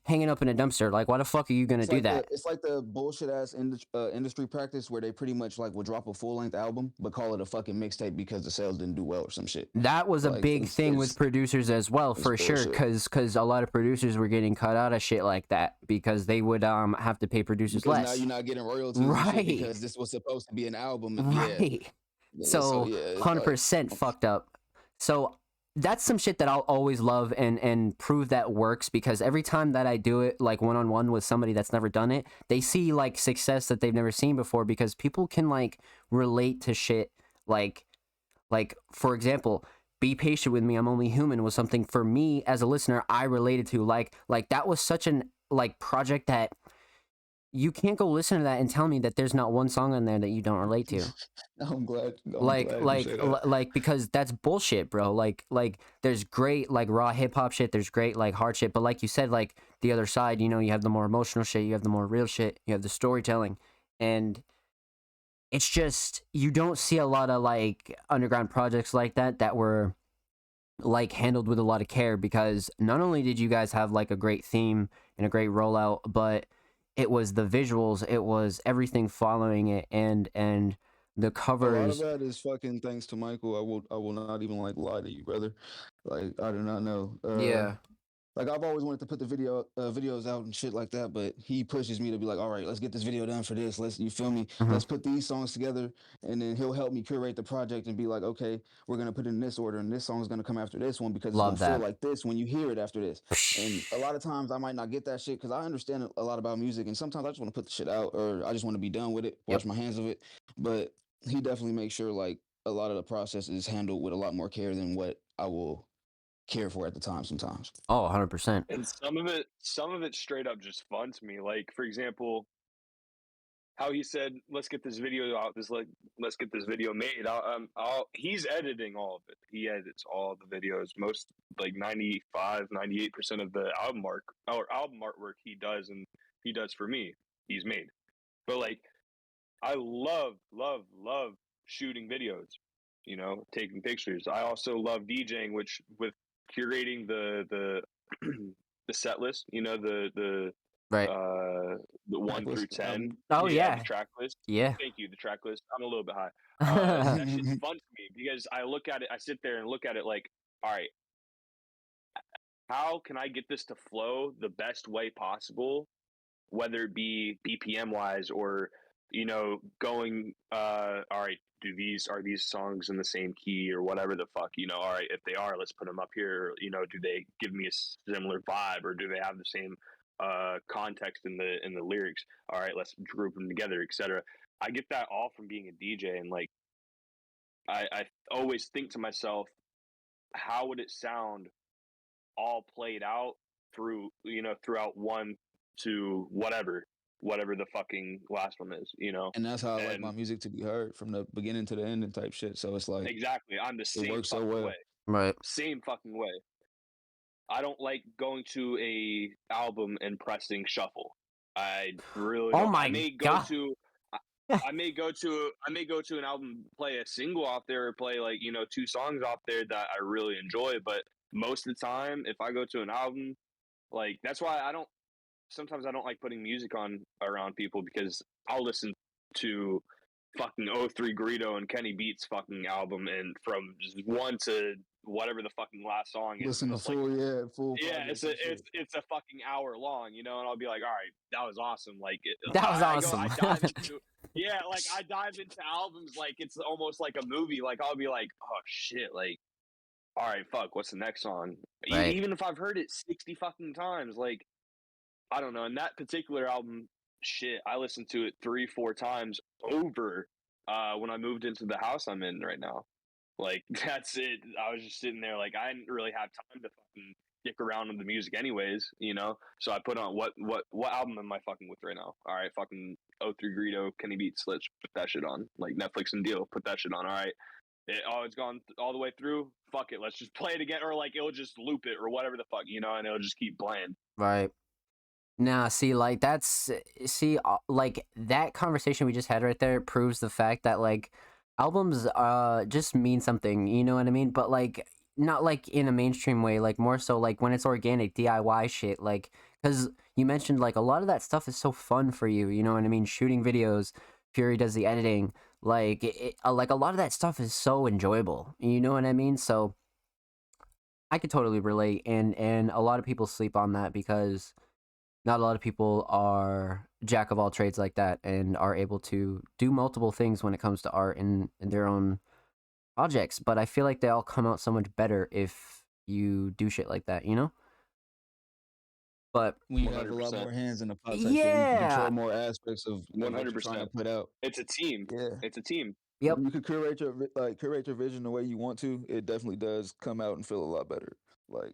hang it up in a dumpster? Like why the fuck are you gonna do that? It's like the bullshit ass industry practice where they pretty much like will drop a full length album but call it a fucking mixtape because the sales didn't do well or some shit. That was a Like, big thing with it's producers as well, for sure, bullshit. because a lot of producers were getting cut out of shit like that because they would have to pay producers Because now less. you're not getting royalties and shit Right. because this was supposed to be an album. Right. Yeah. So Yeah, it's 100% like fucked up. So that's some shit that I'll always love and prove that works, because every time that I do it like one-on-one with somebody that's never done it, they see like success that they've never seen before, because people can like relate to shit like for example, Be Patient With Me, I'm Only Human was something for me as a listener I related to. Like that was such an like project that you can't go listen to that and tell me that there's not one song on there that you don't relate to. I'm glad you say that. Because that's bullshit, bro. Like there's great like raw hip hop shit, there's great like hard shit, but like you said, like the other side, you have the more emotional shit, you have the more real shit, you have the storytelling, and it's just you don't see a lot of like underground projects like that were like handled with a lot of care, because not only did you guys have like a great theme and a great rollout, but it was the visuals, it was everything following it, and the A lot of covers. that is fucking thanks to Michael. I will not even like lie to you, brother. Like I do not know. Yeah. Like I've always wanted to put the videos out and shit like that, but he pushes me to be like, all right, let's get this video done for this. You feel me? Mhm. Let's put these songs together, and then he'll help me curate the project and be like, okay, we're gonna put it in this order, and this song's gonna come after this one because it's Love gonna feel that. like this when you hear it after this. And a lot of times I might not get that shit because I understand a lot about music, and sometimes I just want to put the shit out or I just want to be done with it, Yep. wash my hands of it. But he definitely makes sure like a lot of the process is handled with a lot more care than what I will care for at the time sometimes. Oh, 100%. And some of it straight up just fun to me. Like for example, how he said, "Let's get this video out. Let's get this video made." He's editing all of it. He edits all the videos. Most like 98% of the album artwork he does, and he does for me. He's made. But like, I love shooting videos. Taking pictures. I also love DJing, which with curating the the set list. Right. The 1 through Tracklist, 10. Oh yeah. The track list. Yeah. Thank you. The track list. I'm a little bit high. That shit's fun to me because I look at it. I sit there and look at it like, all right, how can I get this to flow the best way possible, whether it be BPM wise or going. All right, are these songs in the same key or whatever the fuck? All right, if they are, let's put them up here. Do they give me a similar vibe or do they have the same context in the lyrics? All right, let's group them together, etc. I get that all from being a DJ, and like I always think to myself, how would it sound all played out throughout one to whatever the fucking last one is. and that's how I like my And music to be heard from the beginning to the end and type shit. So it's like exactly, I'm the it same works so fucking well. way. Right. Same fucking way. I don't like going to a album and pressing shuffle. I really Oh don't. my I may go God. to I may go to an album, play a single off there, or play like 2 songs off there that I really enjoy. But most of the time, if I go to an album, like that's why I don't. Sometimes I don't like putting music on around people because I'll listen to fucking O3 Greedo and Kenny Beats fucking album, and from just one to whatever the fucking last song is, Listen to it's like, full yeah, projects and shit. it's a fucking hour long, you know, and I'll be like, all right, that was awesome. Like, That was I awesome. dive into, yeah, like I dive into albums like it's almost like a movie. Like I'll be like, oh shit, like, all right, fuck, what's the next song? Right. Even if I've heard it 60 fucking times, like, I don't know. And that particular album, shit, I listened to it 3, 4 times over when I moved into the house I'm in right now. Like that's it. I was just sitting there, like I didn't really have time to fucking dick around with the music, anyways. You know, so I put on what album am I fucking with right now? All right, fucking O3 Greedo, Kenny Beats. Let's put that shit on. Like Netflix and Deal, put that shit on. All right. It's gone all the way through. Fuck it, let's just play it again, or like it'll just loop it, or whatever the fuck, you know, and it'll just keep playing. Right. Nah, see, like like that conversation we just had right there proves the fact that like albums just mean something, you know what I mean? But like not like in a mainstream way, like more so like when it's organic DIY shit, like cuz you mentioned like a lot of that stuff is so fun for you, you know what I mean? Shooting videos, Fury does the editing, like like a lot of that stuff is so enjoyable. You know what I mean? So I could totally relate, and a lot of people sleep on that because not a lot of people are jack of all trades like that and are able to do multiple things when it comes to art in their own projects. But I feel like they all come out so much better if you do shit like that, you know? But When you have a lot 100%. more hands in the pot type shit, when you can yeah, control more aspects of what you're trying to 100%. put out. It's a team. Yeah. It's a team. yep, When you could curate your vision the way you want to, it definitely does come out and feel a lot better. Like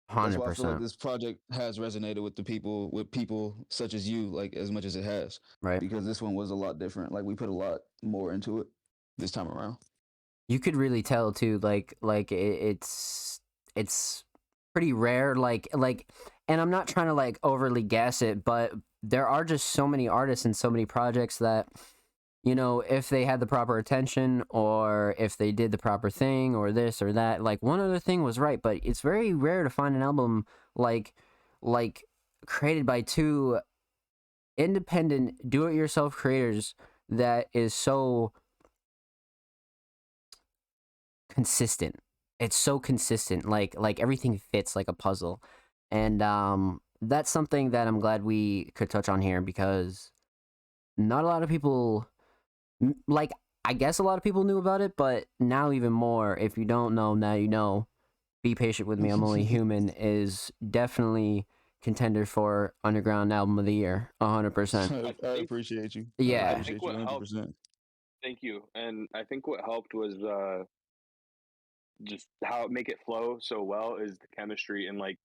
that's why I feel like 100%. this project has resonated with people such as you, like as much as it has. Right. Because this one was a lot different. Like we put a lot more into it this time around. You could really tell too, it's pretty rare, and I'm not trying to like overly gas it, but there are just so many artists and so many projects that, you know, if they had the proper attention or if they did the proper thing or this or that, like one other thing was right, but it's very rare to find an album like created by two independent do-it-yourself creators that is so consistent. It's so consistent, like everything fits like a puzzle. And that's something that I'm glad we could touch on here because not a lot of people like, I guess a lot of people knew about it, but now even more. If you don't know, now you know. Be patient with me. I'm only human is definitely contender for underground album of the year, 100%. I appreciate you. Yeah. I I appreciate think you what helped. 100%. Thank you. And I think what helped was just how it make it flow so well is the chemistry, and like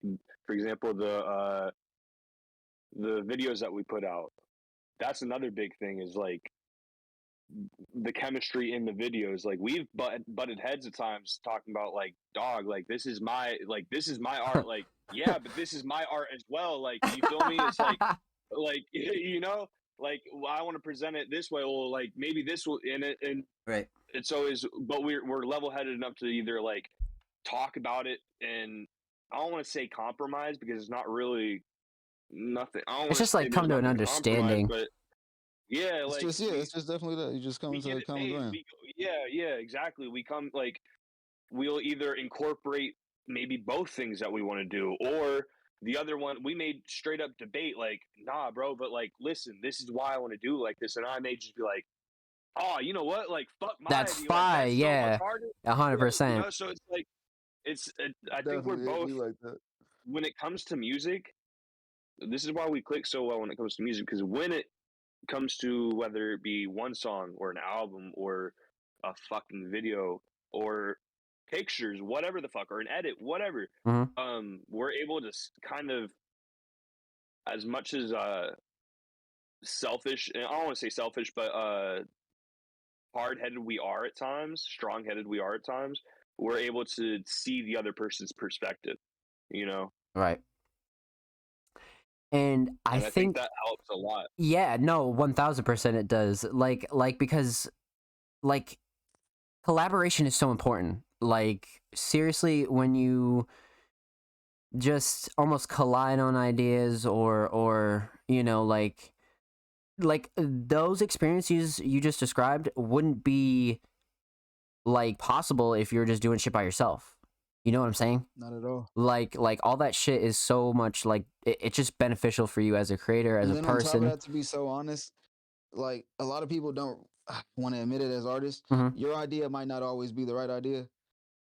for example the videos that we put out. That's another big thing is like the chemistry in the videos. Like we've butted heads at times talking about like, dog, like this is my art. Like yeah, but this is my art as well. Like you feel me? It's like you know, like I want to present it this way. Well, like maybe this will in it, and Right. it's always. But we're level headed enough to either like talk about it, and I don't want to say compromise because it's not really nothing. I don't It's want to just say like there's come to an nothing to compromise, understanding. but yeah, It's like just it's just definitely that. You just come we into get a it common made. ground. Yeah, exactly. We come like we'll either incorporate maybe both things that we want to do, or the other one we made straight up debate. Like, nah, bro, but like, listen, this is why I want to do like this, and I may just be like, oh, you know what? Like, fuck my That's idea. Like, fine. that's so much Yeah. harder. Yeah, you 100%. know. So it's like I think we're Definitely, it'd both be like that. when it comes to music. This is why we click so well when it comes to music, because when it comes to whether it be one song or an album or a fucking video or pictures, whatever the fuck, or an edit, whatever, hmm we're able to kind of, as much as selfish, and I don't want to say selfish, but hard-headed we are at times, strong-headed we are at times, we're able to see the other person's perspective, you know. Right. And I And I think think, that helps a lot. yeah, no, 1000% it does. Because like collaboration is so important. Like seriously, when you just almost collide on ideas or you know, like like those experiences you just described wouldn't be like possible if you're just doing shit by yourself. You know what I'm saying? Not at all. Like all that shit is so much like it's just beneficial for you as a creator, as And a then on top of person. that, to be so honest, like a lot of people don't want to admit it as artists. Mhm. Your idea might not always be the right idea.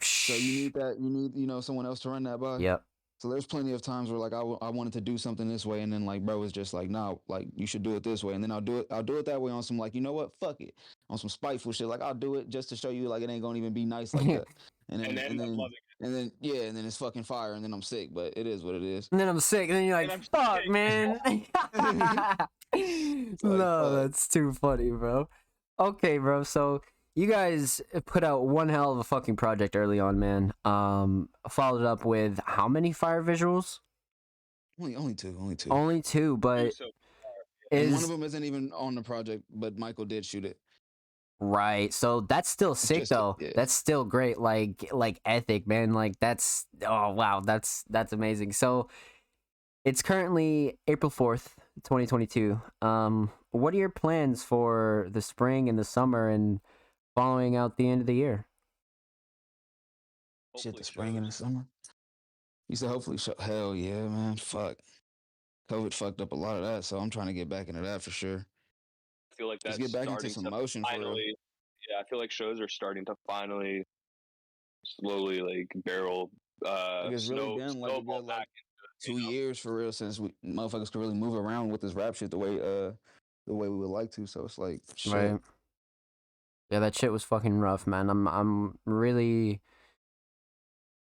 So you need that. You need someone else to run that by. Yep. So there's plenty of times where like I wanted to do something this way, and then like bro was just like, nah, like you should do it this way, and then I'll do it that way on some like, you know what, fuck it, on some spiteful shit. Like I'll do it just to show you like it ain't gonna even be nice like that, and then And and then I'm then loving and then yeah, and then it's fucking fire, and then I'm sick, but it is what it is. And then I'm sick, and then you're And like, I'm fuck, sick. man. Like, No, fuck. that's too funny, bro. Okay, bro. So you guys put out one hell of a fucking project early on, man. Followed up with how many fire visuals? Only two. Only two, it. but So And one of is them isn't even on the project, but Michael did shoot it. right. So that's still sick just though. yeah. That's still great. Like ethic, man. Like that's oh wow, that's amazing. So it's currently April 4th, 2022. What are your plans for the spring and the summer and following out the end of the year? Shit, hopefully the spring and the shows. summer. You said hopefully show. Hell yeah, man. Fuck. COVID fucked up a lot of that, so I'm trying to get back into that for sure. I feel like Just that's get back into starting some to motion for real. finally. Yeah, I feel like shows are starting to finally, slowly like barrel, Like it's really been like a snowball good back like into, 2 years for real since we motherfuckers could really move around with this rap shit the way we would like to. So it's like shit. Right. Yeah, that shit was fucking rough, man. I'm really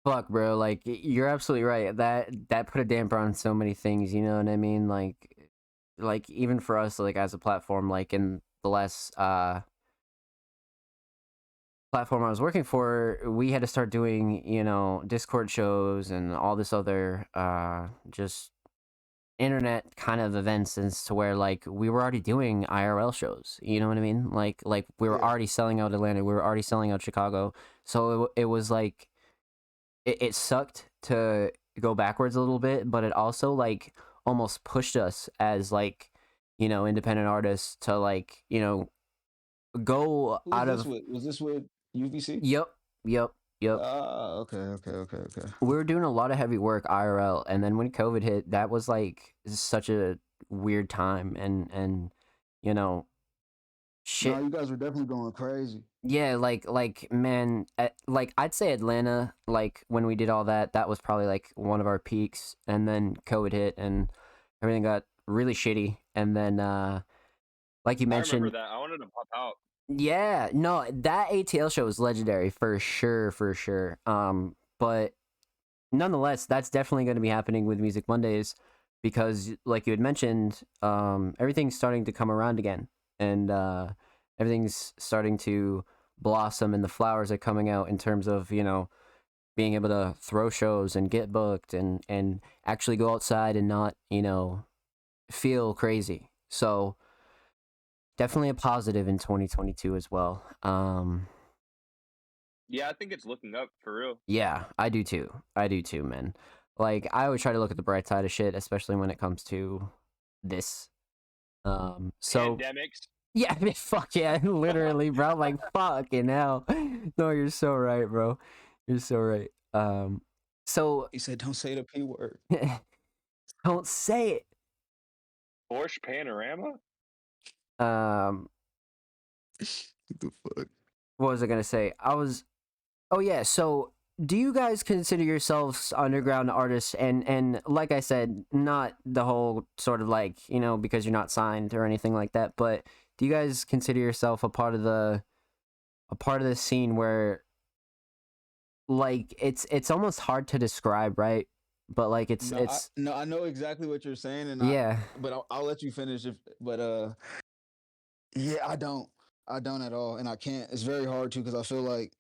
fuck, bro. Like you're absolutely right. That put a damper on so many things. You know what I mean? Like even for us, like as a platform, like in the last platform I was working for, we had to start doing, Discord shows and all this other just internet kind of events, and to where like we were already doing IRL shows. You know what I mean? Like we were Yeah. already selling out Atlanta, we were already selling out Chicago. So it was like it sucked to go backwards a little bit, but it also like almost pushed us as like, independent artists to like, go Who was out this of with? Was this with UVC? yep, yep, yep. Ah, okay. We were doing a lot of heavy work IRL, and then when COVID hit, that was like such a weird time, and you know, shit. No, you guys were definitely going crazy. Yeah, like man, like I'd say Atlanta, like when we did all that, that was probably like one of our peaks, and then COVID hit, and everything got really shitty, and then like you I remember mentioned, that. I wanted to pop out. yeah, no, that ATL show was legendary for sure, for sure. But nonetheless, that's definitely going to be happening with Music Mondays because, like you had mentioned, everything's starting to come around again, and everything's starting to blossom, and the flowers are coming out in terms of being able to throw shows and get booked and actually go outside and not feel crazy. So definitely a positive in 2022 as well. Yeah, I think it's looking up for real. Yeah, I do too. Man. Like I always try to look at the bright side of shit, especially when it comes to this. So Pandemics. yeah, fuck yeah, literally, bro. Like fucking hell. No, you're so right, bro. You're so right. So He said, "Don't say the P word." don't say it. Porsche Panorama. What Um, the fuck? what was I gonna say? Oh yeah, so do you guys consider yourselves underground artists? And like I said, not the whole sort of like, because you're not signed or anything like that, but do you guys consider yourself a part of the scene where like it's almost hard to describe, right? But like it's No, I know exactly what you're saying, and yeah. but I'll let you finish. Yeah, I don't at all, and I can't. It's very hard to because I feel like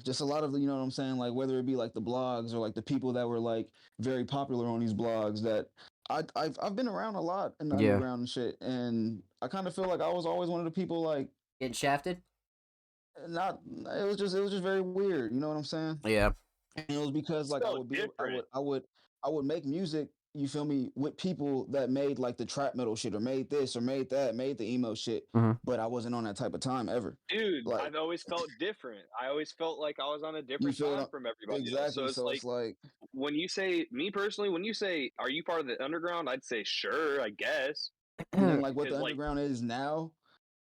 just a lot of the, you know what I'm saying, like whether it be like the blogs or like the people that were like very popular on these blogs that I've been around a lot in the Yeah. underground and shit, and I kind of feel like I was always one of the people like Getting shafted? not. It was just very weird. You know what I'm saying? Yeah. And it was because like So different. I would make music you feel me, with people that made like the trap metal shit or made this or made that, made the emo shit, Mhm. but I wasn't on that type of time ever. Dude, Like, I've always felt different. I always felt like I was on a you different feel time it? from everybody else. So Exactly. it's So like it's like, when you say me personally, when you say are you part of the underground, I'd say sure, I guess. and then like what the Because like underground is now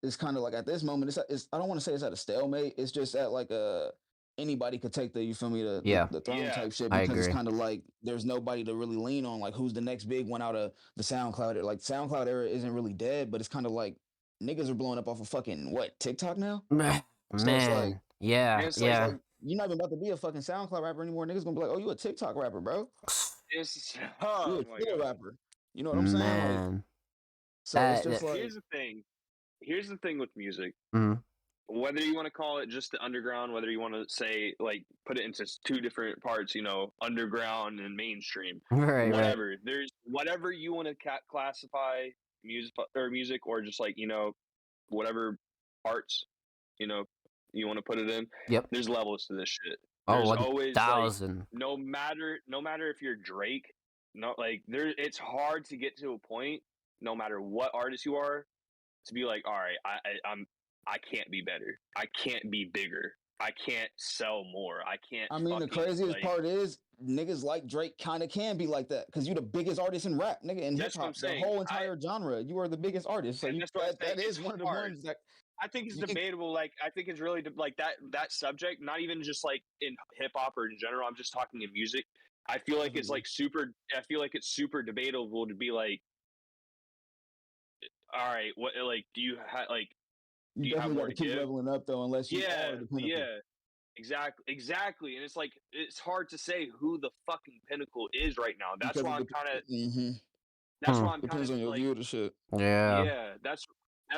is kind of like at this moment, it's I don't want to say it's at a stalemate. It's just at like a anybody could take the, you feel me, Yeah. the throne Yeah. type shit, I because it's agree. kind of like there's nobody to really lean on. Like who's the next big one out of the SoundCloud? Like SoundCloud era isn't really dead, but it's kind of like niggas are blowing up off of fucking what, TikTok now. So it's like, Man, yeah, and it's so it's yeah. like you're not even about to be a fucking SoundCloud rapper anymore. Niggas gonna be like, oh, you a TikTok rapper, bro? it's You oh a my Twitter god. rapper. You know what I'm saying? Like, Man, so it's that, just that like, Here's the thing. Here's the thing with music. mhm. Whether you want to call it just the underground, whether you want to say like put it into two different parts, you know, underground and mainstream, Right, right. whatever. There's whatever you want to classify music or just like, you know, whatever parts, you know, you want to put it in. Yep. There's levels to this shit. Oh, There's always like 1,000. no matter if you're Drake, no, like there it's hard to get to a point, no matter what artist you are, to be like, all right, I can't be better. I can't be bigger. I can't sell more. I can't I mean, the fucking craziest like. part is niggas like Drake kind of can be like that because you the biggest artist in rap, nigga, in hip That's what I'm hop, the saying. whole entire genre. You are the biggest artist, so And you that's what I'm saying. that It's is one of the hard. ones that I think it's you can. debatable. Like I think it's really like that subject. Not even just like in hip hop or in general. I'm just talking in music. I feel like it's Definitely. like super. I feel like it's super debatable to be like, all right, what like do you have like do You you have definitely more got to to keep give? leveling up though, unless you Yeah, are the pinnacle. yeah. Exactly. And it's like it's hard to say who the fucking pinnacle is right now. That's Because why it I'm kind of. mm-hmm. That's why I'm kind Depends of on your like, view of the shit. Yeah. yeah. That's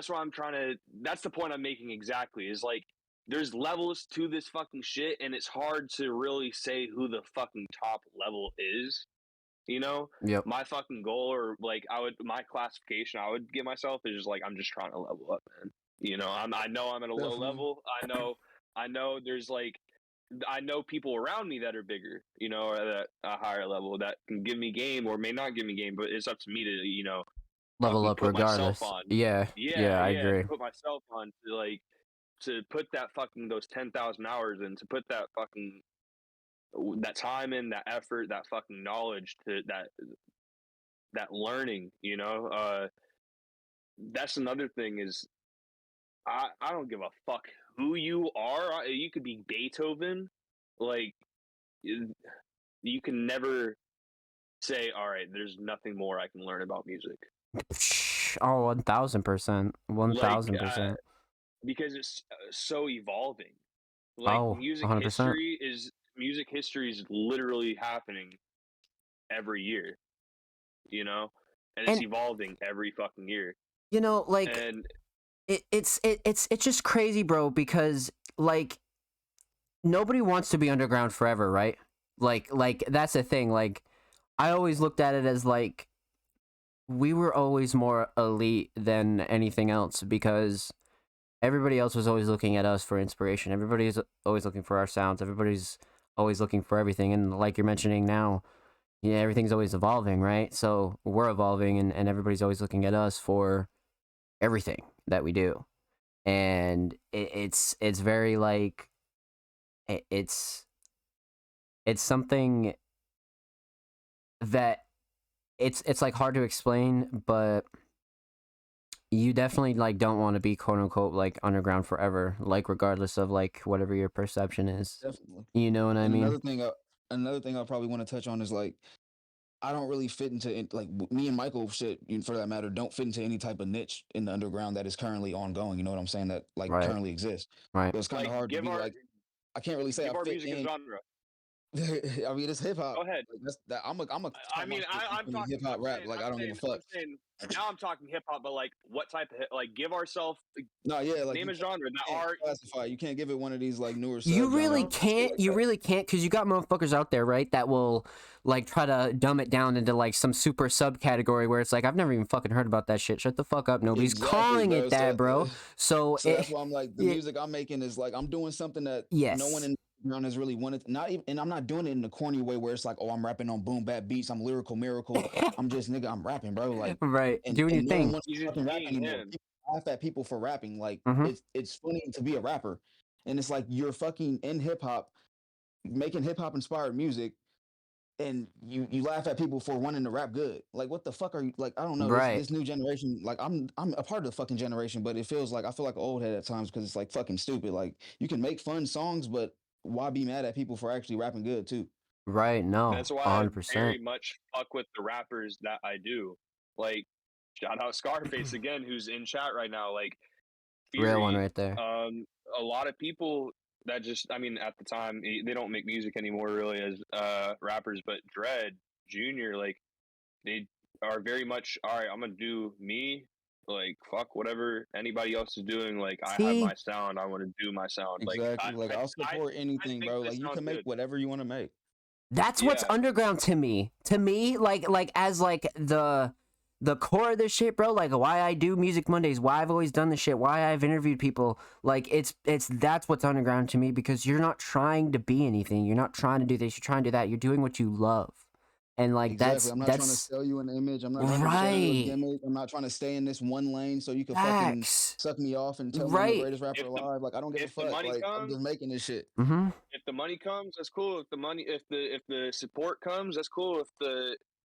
why I'm trying to. That's the point I'm making exactly. Is like there's levels to this fucking shit, and it's hard to really say who the fucking top level is. You know, Yep. my fucking goal or like my classification I would give myself is just like I'm just trying to level up, man. You know, I know I'm at a low Definitely. level. I know there's like I know people around me that are bigger, you know, or at a higher level that can give me game or may not give me game, but it's up to me to, you know, Level fucking up put myself regardless. on. Yeah, I To agree. put myself on to like to put that fucking those 10,000 hours in, to put that fucking that time in, that effort, that fucking knowledge to that learning, you know. That's another thing is I don't give a fuck who you are. You could be Beethoven, like you can never say, all right, there's nothing more I can learn about music. Oh, 1,000%. 1,000%. Because it's so evolving. Like Oh, 100%. music history is literally happening every year, you know, and it's And evolving every fucking year. you know, like And it's just crazy, bro, because like nobody wants to be underground forever, right? Like that's the thing. Like I always looked at it as like we were always more elite than anything else because everybody else was always looking at us for inspiration. Everybody's always looking for our sounds. Everybody's always looking for everything. And like you're mentioning now, yeah, everything's always evolving, right? So we're evolving and everybody's always looking at us for everything that we do. And it's very like it's something that it's like hard to explain, but you definitely like don't want to be quote unquote like underground forever, like regardless of like whatever your perception is. Definitely. You know what I And mean? another thing I probably want to touch on is like I don't really fit into like me and Michael shit for that matter don't fit into any type of niche in the underground that is currently ongoing. You know what I'm saying? That like Right. currently exists. Right. So it's kind of like hard to be like I can't really say I give our fit music a in. genre. I mean, it's hip hop. Go ahead. Like, that's that. I'm a. I mean, I'm talking hip hop rap. Like I don't give a fuck. I'm saying now I'm talking hip hop, but like what type of like give ourselves No, yeah, like name you a genre that can't are classify. You can't give it one of these like newer. You really subgenres, can't. like You that. really can't, because you got motherfuckers out there, right, that will like try to dumb it down into like some super subcategory where it's like I've never even fucking heard about that shit. Shut the fuck up. Nobody's Exactly, calling bro. it that, bro. So So that's why I'm like the yeah, music I'm making is like I'm doing something that no one yes. in underground has really wanted not even, and I'm not doing it in the corny way where it's like, oh, I'm rapping on boom bap beats, I'm lyrical miracle. I'm just nigga, I'm rapping, bro. Like, Right, and doing your no one thing. wants He's to just fucking rap being anymore. him. People laugh at people for rapping. Like, Mhm. it's funny to be a rapper, and it's like you're fucking in hip hop, making hip hop inspired music, and you laugh at people for wanting to rap good. Like, what the fuck are you like? I don't know. This Right. this new generation, like I'm a part of the fucking generation, but it feels like I feel like an old head at times because it's like fucking stupid. Like you can make fun songs, but why be mad at people for actually rapping good too? Right. No. That's why I very 100%. much fuck with the rappers that I do. Like, shout out Scarface again, who's in chat right now. Like, Real one Fury. right there. A lot of people that just, I mean, at the time they don't make music anymore really as rappers, but Dread Junior, like, they are very much all right. I'm gonna do me. Like, fuck whatever anybody else is doing. Like, I have See, my sound. I want to do my sound. Like, Exactly. Like I'll I support anything, think bro. Like this you sounds can make good. whatever you want to make. that's what's Yeah. underground to me. To me, like as like the core of this shit, bro. Like why I do Music Mondays, why I've always done this shit, why I've interviewed people. Like it's that's what's underground to me because you're not trying to be anything. You're not trying to do this. You're trying to do that. You're doing what you love, and like Exactly. I'm not trying to that's sell you an image. I'm not trying to sell you a right. gimmick. I'm not trying to stay in this one lane so you can fucking Facts. suck me off and tell me I'm the Right. greatest rapper If the alive. Like I don't give a if the fuck. money Like I'm comes, just making this shit. Mm-hmm. if the money comes, that's cool. If the support comes, that's cool.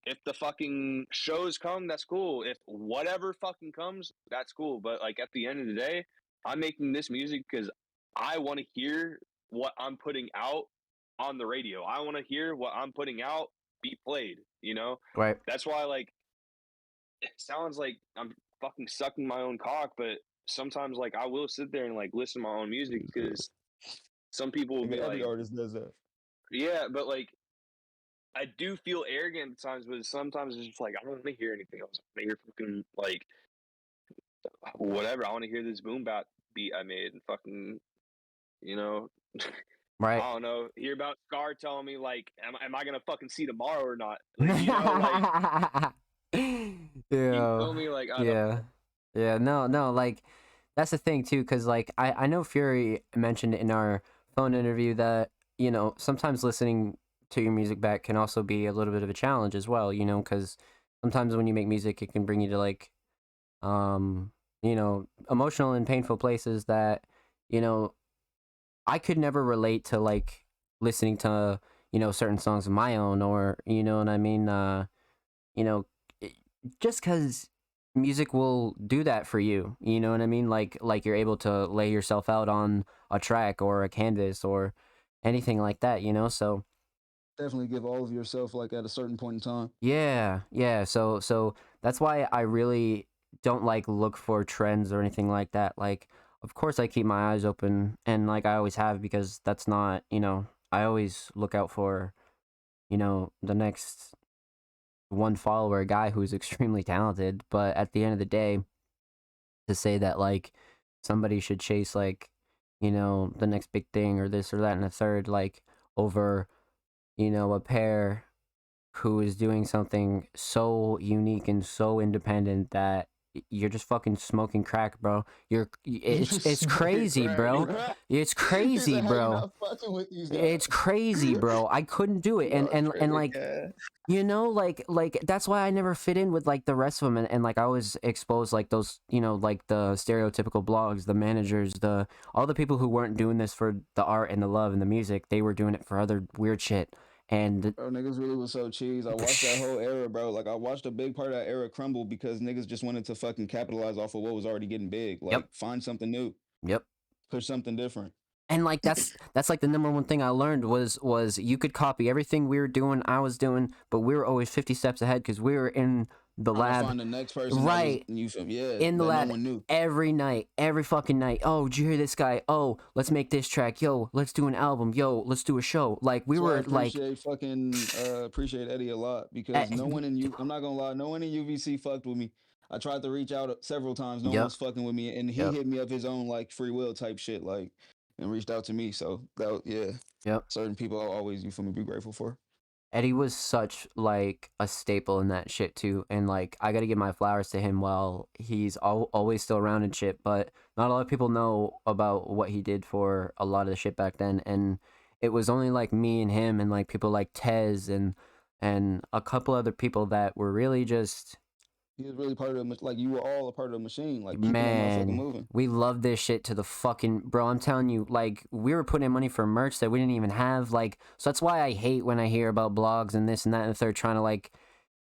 If the fucking shows come, that's cool. If whatever fucking comes, that's cool. But like at the end of the day, I'm making this music because I want to hear what I'm putting out on the radio. I want to hear what I'm putting out be played. You know, Right. that's why like it sounds like I'm fucking sucking my own cock, but sometimes like I will sit there and like listen to my own music because some people will Nigga, be every like, artist does that. yeah, but like I do feel arrogant at times, but sometimes it's just like I don't want to hear anything else. I want to hear fucking like whatever. I want to hear this boom bap beat I made and fucking you know Right. I don't know. Hear about Scar telling me like, am I gonna fucking see tomorrow or not? Like you know, like you Yeah. feel me? Like I don't Yeah. know. Yeah. No, like that's the thing too, because like I know Fury mentioned in our phone interview that, you know, sometimes listening to your music back can also be a little bit of a challenge as well, you know, because sometimes when you make music it can bring you to like um, you know, emotional and painful places that, you know, I could never relate to like listening to, you know, certain songs of my own or, you know what I mean? You know, it- just because music will do that for you, you know what I mean? Like you're able to lay yourself out on a track or a canvas or anything like that, you know? So Definitely give all of yourself like at a certain point in time. yeah. So that's why I really don't like look for trends or anything like that. Like, of course I keep my eyes open and like I always have because that's not, you know, I always look out for, you know, the next one follower guy who's extremely talented. But at the end of the day, to say that like somebody should chase like, you know, the next big thing or this or that and the third, like over, you know, a pair who is doing something so unique and so independent that you're just fucking smoking crack, bro. It's Smoking crazy, crack, bro. bro. It's He crazy, said, "How you bro. not fucking with these It's guys?" crazy, bro. I couldn't do it. And Y'all and tripping, like, yeah. you know, like that's why I never fit in with like the rest of them and like I always expose like those, you know, like the stereotypical blogs, the managers, the all the people who weren't doing this for the art and the love and the music. They were doing it for other weird shit. And Bro, niggas really was so cheese. I watched that whole era, bro. Like I watched a big part of that era crumble because niggas just wanted to fucking capitalize off of what was already getting big. yep, Like find something new, yep. push something different. And like that's like the number one thing I learned was you could copy everything we were doing, I was doing, but we were always 50 steps ahead because we were in the Trying to lab, find the next person that was right, you feel yeah, in the that no lab one knew. every night, every fucking night. Oh, did you hear this guy? Oh, let's make this track. Yo, let's do an album. Yo, let's do a show. Like we That's why I were like, appreciate Eddie a lot because eh, no one in you I'm not gonna lie, no one in UVC fucked with me. I tried to reach out several times, no one yep, was fucking with me, and he yep, hit me up his own like free will type shit, like and reached out to me. So yeah, yep. certain people I'll always you feel me be grateful for. Eddie was such like a staple in that shit too, and like I gotta give my flowers to him while he's always still around and shit. But not a lot of people know about what he did for a lot of the shit back then, and it was only like me and him and like people like Tez and a couple other people that were really just He was really part of the like you were all a part of the machine, like keeping that motherfucker man. moving. We love this shit to the fucking bro. I'm telling you, like we were putting in money for merch that we didn't even have. Like so that's why I hate when I hear about blogs and this and that and the third trying to like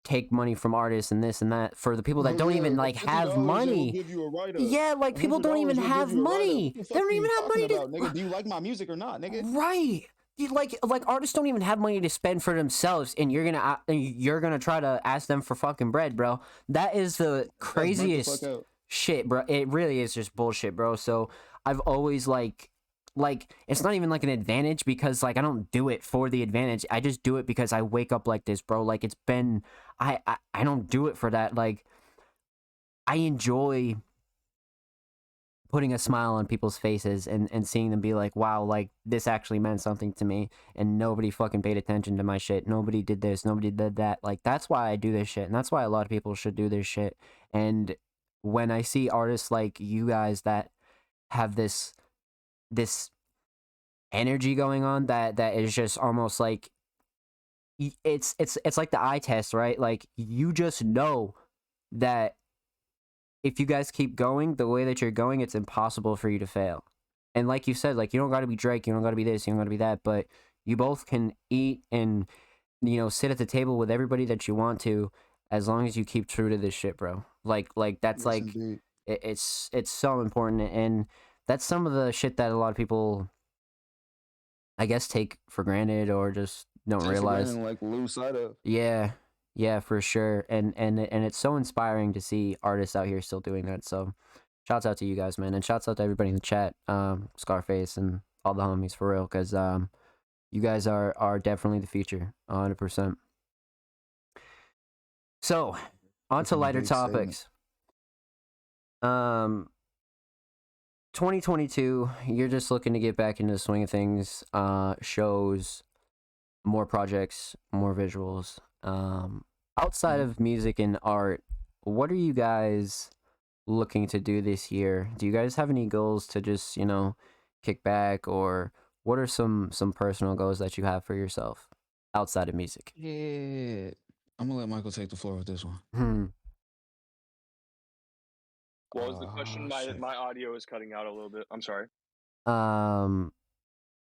take money from artists and this and that for the people that Oh don't yeah, even for like have $50 they will money. give you a write up. Yeah, like people don't even $100 they'll give have you a write up. money. What the They fuck don't are you even have talking money about, to nigga? Do you like my music or not, nigga? right. Like artists don't even have money to spend for themselves, and you're gonna try to ask them for fucking bread, bro. That is the That's burnt the craziest fuck out. shit, bro. It really is just bullshit, bro. So I've always like it's not even like an advantage because like I don't do it for the advantage. I just do it because I wake up like this, bro. Like it's been I don't do it for that. Like I enjoy putting a smile on people's faces and seeing them be like, wow, like this actually meant something to me and nobody fucking paid attention to my shit. Nobody did this, nobody did that. Like that's why I do this shit. And that's why a lot of people should do this shit. And when I see artists like you guys that have this energy going on that is just almost like it's like the eye test, right? Like you just know that if you guys keep going the way that you're going, it's impossible for you to fail. And like you said, like you don't got to be Drake, you don't got to be this, you don't got to be that, but you both can eat and sit at the table with everybody that you want to, as long as you keep true to this shit, bro. Like that's Yes, like indeed. it's so important, and that's some of the shit that a lot of people, I guess, take for granted or just don't Take for realize. granted and, like lose sight of. Yeah, for sure. And it's so inspiring to see artists out here still doing that. So shouts out to you guys, man, and shouts out to everybody in the chat, Scarface and all the homies for real, because you guys are definitely the future, 100%. So on to That's a lighter big statement. topics. 2022, you're just looking to get back into the swing of things, shows, more projects, more visuals. Outside of music and art, what are you guys looking to do this year? Do you guys have any goals to just, kick back, or what are some personal goals that you have for yourself outside of music? Yeah. I'm gonna let Michael take the floor with this one. What was the question? My Shit. my audio is cutting out a little bit. I'm sorry.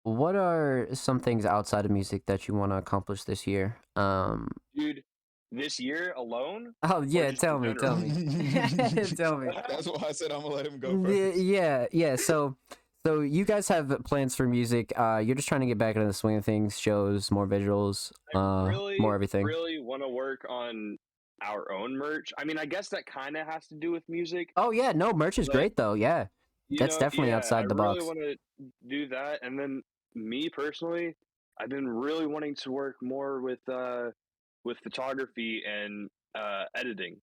What are some things outside of music that you want to accomplish this year? Dude, this year alone? Oh Or yeah, just in tell me. general? Tell me. That's why I said I'm gonna let him go first. Yeah. So you guys have plans for music. You're just trying to get back into the swing of things, shows, more visuals, really, more everything. really want to work on our own merch. I mean, I guess that kind of has to do with music. Oh yeah, no, merch is Like, great though. Yeah, that's definitely I outside the really box. want to do that. And then me personally, I've been really wanting to work more with photography and editing,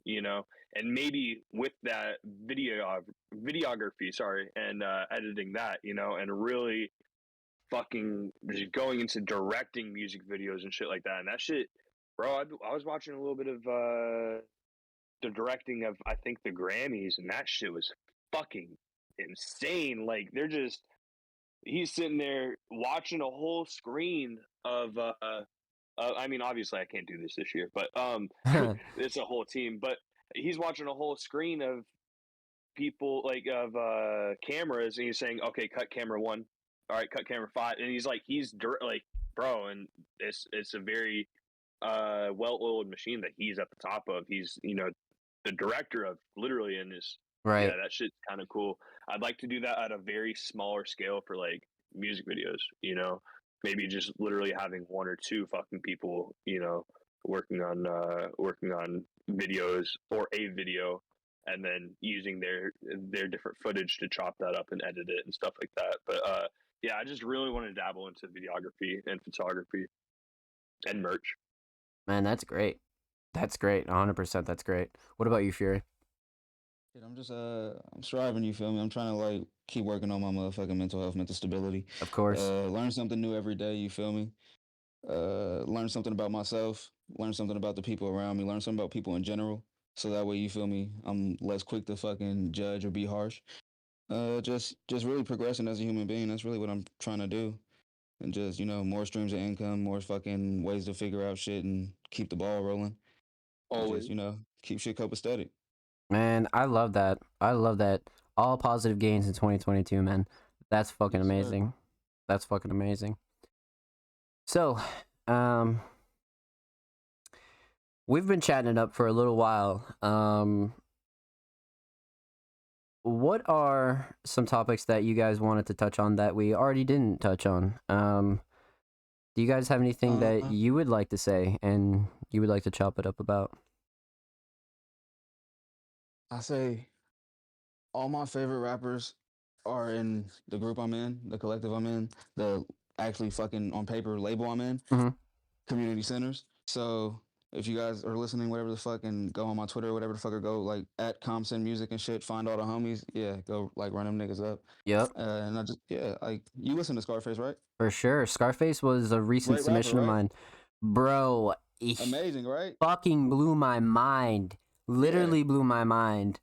and maybe with that videography, sorry, and editing that, and really fucking just going into directing music videos and shit like that. And that shit, bro, I was watching a little bit of the directing of, I think, the Grammys, and that shit was fucking insane. Like he's sitting there watching a whole screen of I mean, obviously I can't do this year, but it's a whole team. But he's watching a whole screen of people, like of cameras, and he's saying, "Okay, cut camera 1. All right, cut camera 5." And he's like, like, bro, and it's a very well-oiled machine that he's at the top of. He's the director of, literally, in this. Right. Yeah, that shit's kind of cool. I'd like to do that at a very smaller scale for like music videos. Maybe just literally having 1 or 2 fucking people, working on videos or a video, and then using their different footage to chop that up and edit it and stuff like that. But yeah, I just really want to dabble into videography and photography and merch. Man, that's great. That's great. 100%. That's great. What about you, Fury? Shit, I'm just I'm striving, you feel me? I'm trying to like keep working on my motherfucking mental health, mental stability. Of course. Learn something new every day, you feel me? Learn something about myself, learn something about the people around me, learn something about people in general. So that way, you feel me, I'm less quick to fucking judge or be harsh. Just really progressing as a human being. That's really what I'm trying to do. and just more streams of income, more fucking ways to figure out shit and keep the ball rolling, and Always. just keep shit copacetic. Man, I love that. I love that. All positive gains in 2022, man. That's fucking Yes, sir. amazing. That's fucking amazing. So, um, we've been chatting it up for a little while. What are some topics that you guys wanted to touch on that we already didn't touch on? Do you guys have anything that Uh, you would like to say and you would like to chop it up about? I say all my favorite rappers are in the group I'm in, the collective I'm in, the actually fucking on paper label I'm in, Mhm. community centers. So if you guys are listening, whatever the fuck, and go on my Twitter or whatever the fuck, or go like at Comsen Music and shit, find all the homies. Yeah, go like run them niggas up. Yep, And I just like you listen to Scarface, right? for sure. Scarface was a recent Great rapper, submission of right? mine. Bro, he Amazing, right? fucking blew my mind. Yeah. Literally blew my mind.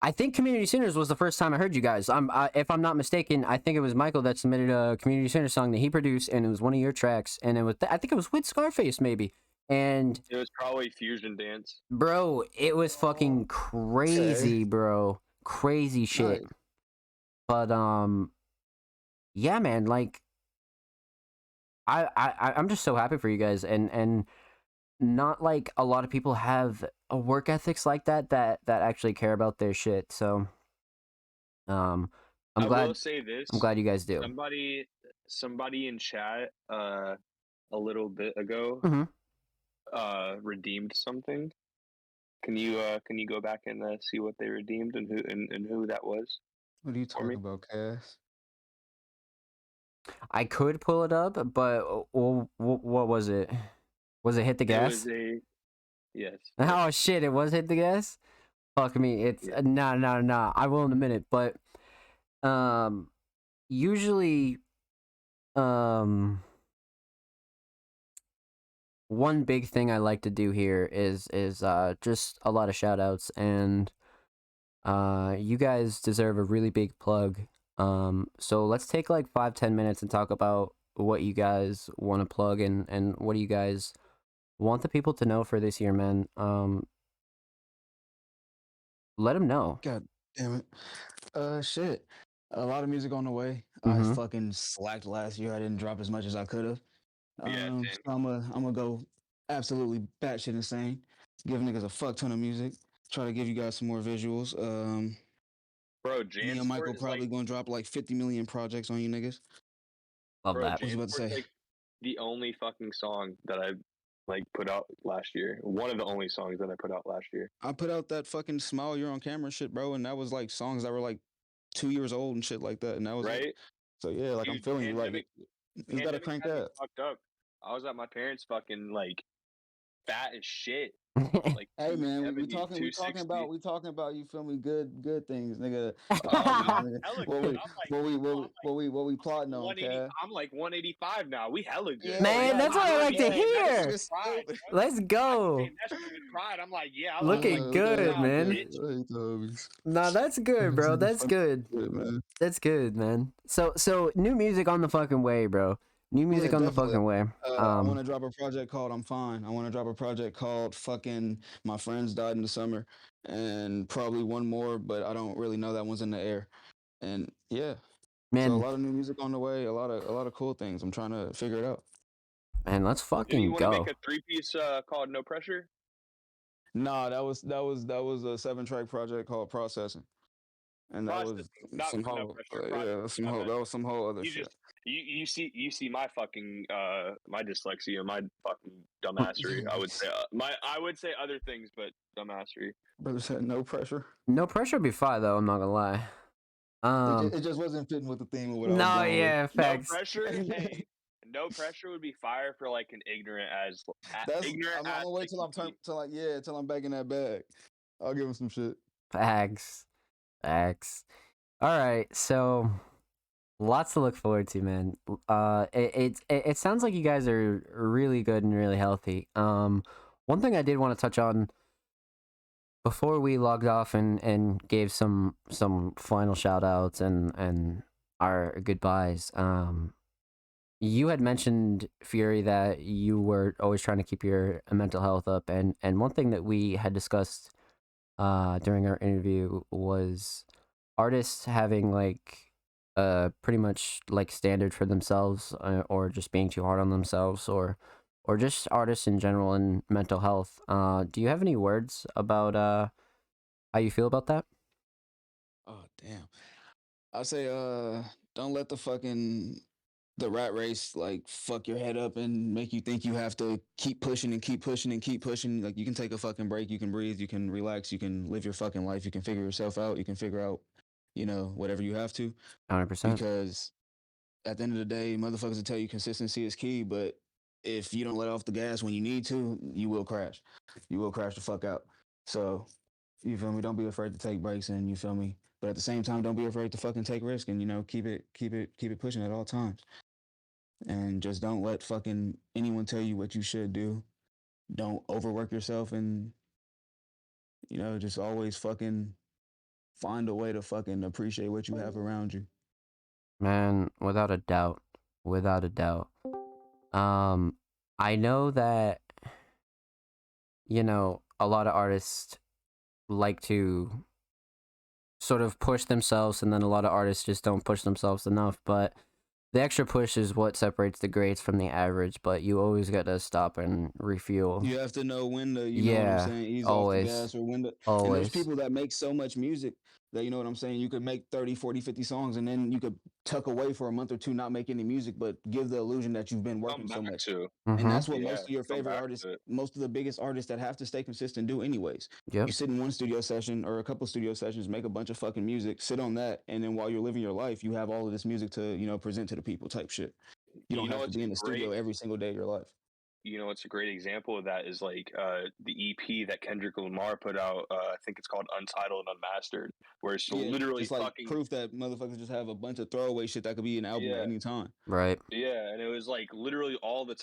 I think Community Sinners was the first time I heard you guys. If I'm not mistaken, I think it was Michael that submitted a Community Sinners song that he produced, and it was one of your tracks, and it was I think it was with Scarface maybe. And It was probably Fusion Dance. bro, it was fucking crazy, bro, crazy shit. Nice. But yeah, man, like I'm just so happy for you guys, and not like a lot of people have a work ethics like that actually care about their shit. So I'm I glad will say this. I'm glad you guys do. Somebody in chat a little bit ago Mhm. redeemed something. Can you go back and see what they redeemed and who that was? What are you For me? talking about, Cass? I could pull it up, but what was it? Was it Hit the It Gas? was a yes. Oh shit! It was Hit the Gas. Fuck me. It's Yeah. nah. I will in a minute, but usually one big thing I like to do here is just a lot of shout outs, and you guys deserve a really big plug. So let's take like 5-10 minutes and talk about what you guys want to plug, and what do you guys want the people to know for this year, man. Let them know. God damn it. Shit. A lot of music on the way. I Mm-hmm. fucking slacked last year. I didn't drop as much as I could have. Yeah, same. So I'm gonna go absolutely batshit insane. Give niggas a fuck ton of music. Try to give you guys some more visuals. Bro, Me and Michael Jansport is probably like, gonna drop like 50 million projects on you niggas. Love bro, that. What you about to Jansport's say? like the only fucking song that I like put out last year. One of the only songs that I put out last year. I put out that fucking Smile You're on Camera shit, bro, and that was like songs that were like 2 years old and shit like that, and that was it. Right? So yeah, like I'm Dude, feeling you. Like you gotta pandemic crank had me that. fucked up. I was at my parents' fucking like fat as shit. Like Hey man, 270, we 260. talking about you feel me good things, nigga. Oh, dude, I'm Nigga. hella What good. we plotting on, 180. Cass? I'm like 185 now. We hella good. Yeah, Man, Like, that's what I like to that hear. shit pride, bro. Let's go. Saying that shit with pride. I'm like, yeah, I Looking like good, proud, man. bitch. Nah, that's good, bro. That's good. man. That's good, man. So new music on the fucking way, bro. New music on the definitely. fucking way. I want to drop a project called I'm Fine. I want to drop a project called fucking My Friends Died in the Summer, and probably one more, but I don't really know. That one's in the air. And yeah, so a man, lot of new music on the way. A lot of cool things. I'm trying to figure it out. man, let's Do you fucking want to make go. a 3-piece called No Pressure? Nah, that was a 7-track project called Processing, and that was Processing, not some No whole Pressure. that was some whole other You shit. just you see my fucking my dyslexia, my fucking dumbassery. I would say other things, but dumbassery. Brother said no pressure. No pressure would be fine though. I'm not gonna lie. It just wasn't fitting with the theme of what I was No, going with. yeah, No facts. pressure. Hey, no pressure would be fire for like an ignorant as ignorant. I'm gonna wait till I'm back in that bag. I'll give him some shit. Facts. All right, so lots to look forward to, man. It sounds like you guys are really good and really healthy. One thing I did want to touch on before we logged off and gave some final shout outs and our goodbyes. you had mentioned, Fury, that you were always trying to keep your mental health up, and one thing that we had discussed during our interview was artists having like pretty much like standard for themselves, or just being too hard on themselves, or just artists in general and mental health. Do you have any words about how you feel about that? Oh damn. I say don't let the rat race like fuck your head up and make you think you have to keep pushing and keep pushing and keep pushing. Like you can take a fucking break, you can breathe, you can relax, you can live your fucking life, you can figure yourself out, you can figure out, whatever you have to. 100%. Because at the end of the day, motherfuckers will tell you consistency is key, but if you don't let off the gas when you need to, you will crash. You will crash the fuck out. So, you feel me? Don't be afraid to take breaks, and you feel me? But at the same time, don't be afraid to fucking take risk, and keep it pushing at all times. And just don't let fucking anyone tell you what you should do. Don't overwork yourself, and just always fucking find a way to fucking appreciate what you have around you. Man, without a doubt. Without a doubt. Um, I know that, a lot of artists like to sort of push themselves, and then a lot of artists just don't push themselves enough. But the extra push is what separates the greats from the average. But you always got to stop and refuel. You have to know when to, you know what I'm Yeah, saying, ease off the always, gas or when to. And there's always. people that make so much music that, you know what I'm saying, you could make 30, 40, 50 songs and then you could tuck away for a month or two, not make any music, but give the illusion that you've been Come working so back much. to. And Mm-hmm. that's what Yeah, most of your come favorite back artists, to it. most of the biggest artists that have to stay consistent do anyways. You Yep. sit in one studio session or a couple studio sessions, make a bunch of fucking music, sit on that, and then while you're living your life, you have all of this music to, present to the people type shit. You don't You know have to what's be in a the great studio every single day of your life. it's a great example of that is like the EP that Kendrick Lamar put out. I think it's called Untitled Unmastered, where it's Yeah, literally just like fucking proof that motherfuckers just have a bunch of throwaway shit that could be an album at yeah, any time. Right. yeah, and it was like literally all the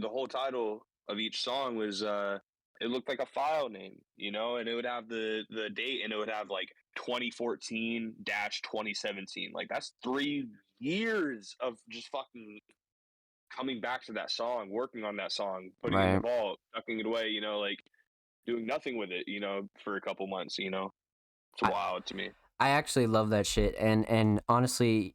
whole title of each song was it looked like a file name, and it would have the date, and it would have like 2014-2017. Like that's 3 years of just fucking coming back to that song, working on that song, putting it in the Right. vault, tucking it away, like doing nothing with it, for a couple months. It's I wild to me. I actually love that shit, and honestly,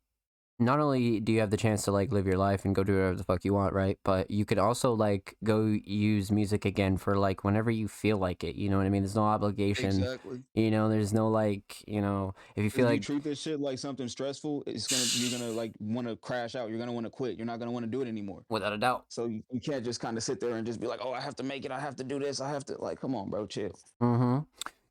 not only do you have the chance to like live your life and go do whatever the fuck you want, right? But you could also like go use music again for like whenever you feel like it. You know what I mean? There's no obligation. Exactly. There's no like, if you feel If you like treat this shit like something stressful, you're gonna like want to crash out. You're gonna want to quit. You're not gonna want to do it anymore. without a doubt. So you can't just kind of sit there and just be like, oh, I have to make it. I have to do this. I have to like, come on, bro, chill. Mm-hmm.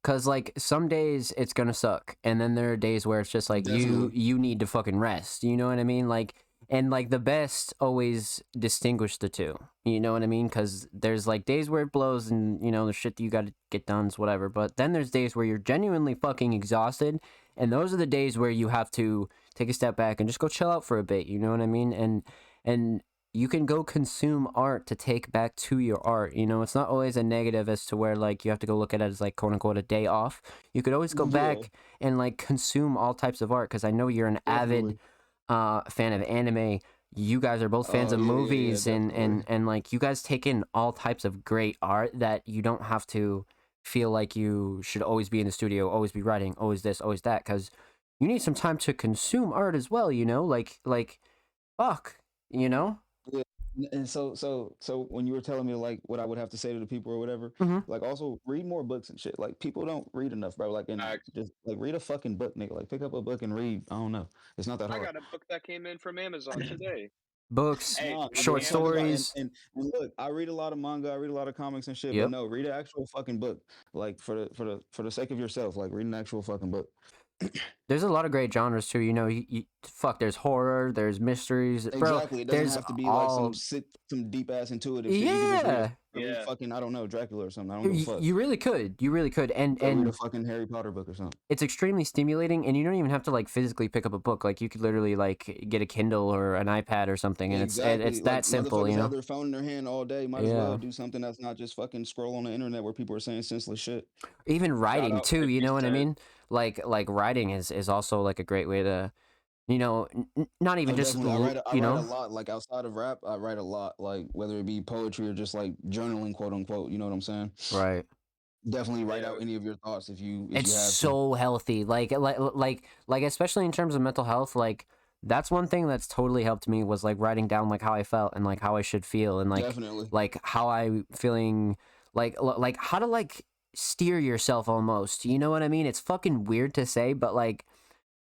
Cause like some days it's gonna suck, and then there are days where it's just like you Definitely. you need to fucking rest. You know what I mean? Like, and like the best always distinguish the two. You know what I mean? Cause there's like days where it blows, and the shit that you got to get done is whatever. But then there's days where you're genuinely fucking exhausted, and those are the days where you have to take a step back and just go chill out for a bit. You know what I mean? And you can go consume art to take back to your art. It's not always a negative as to where like you have to go look at it as like quote unquote a day off. You could always go Yeah, back and like consume all types of art, because I know you're an avid definitely. fan of anime. You guys are both fans Oh of yeah, movies, and definitely. like you guys take in all types of great art that you don't have to feel like you should always be in the studio, always be writing, always this, always that, because you need some time to consume art as well. Like fuck, you know. Yeah. And so when you were telling me like what I would have to say to the people or whatever, Mm-hmm. like also read more books and shit. Like people don't read enough, bro. Like and Fact. just like read a fucking book, nigga. Like pick up a book and read. I don't know. It's not that I hard. got a book that came in from Amazon today. Books, Hey, Nah, with but short I'm talking about stories. and look, I read a lot of manga, I read a lot of comics and shit, but Yep. no, read an actual fucking book. Like for the sake of yourself, like read an actual fucking book. There's a lot of great genres too. Fuck. There's horror. There's mysteries, bro. Exactly. It doesn't There's have to be like all. some deep ass intuitive shit. You could just Yeah. read yeah, fucking I don't know Dracula or something. I don't give a You, fuck. you really could. You really could. And Or read a and fucking Harry Potter book or something. it's extremely stimulating. And you don't even have to like physically pick up a book. Like you could literally like get a Kindle or an iPad or something, and it's Exactly. Like that simple. motherfuckers have their phone in their hand all day. Might as well Yeah. do something that's not just fucking scroll on the internet where people are saying senseless shit. Even shout writing out too. You 50 know what I Cent. mean? Like writing is also like a great way to You know, not even Oh, just definitely. I you write a know. lot. Like outside of rap, I write a lot. Like whether it be poetry or just like journaling, quote unquote. You know what I'm saying? Right. Definitely write Yeah, out any of your thoughts if It's you have to. so healthy. Like especially in terms of mental health, like that's one thing that's totally helped me was like writing down like how I felt and like how I should feel and Definitely. like how I feeling like how to like steer yourself almost. You know what I mean? It's fucking weird to say, but like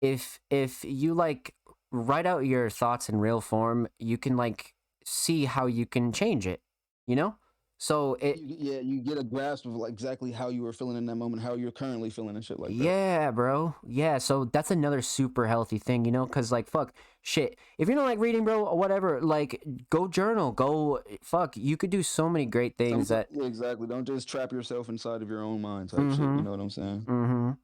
if you like write out your thoughts in real form, you can like see how you can change it, you know? So it You get a grasp of like exactly how you were feeling in that moment, how you're currently feeling and shit like that. yeah, bro. Yeah, so that's another super healthy thing, you know, cuz like fuck shit. If you don't like reading, bro, or whatever, like go journal, go fuck, you could do so many great things that Yeah, exactly. Don't just trap yourself inside of your own mind type shit. You mhm. know what I'm saying? Mhm.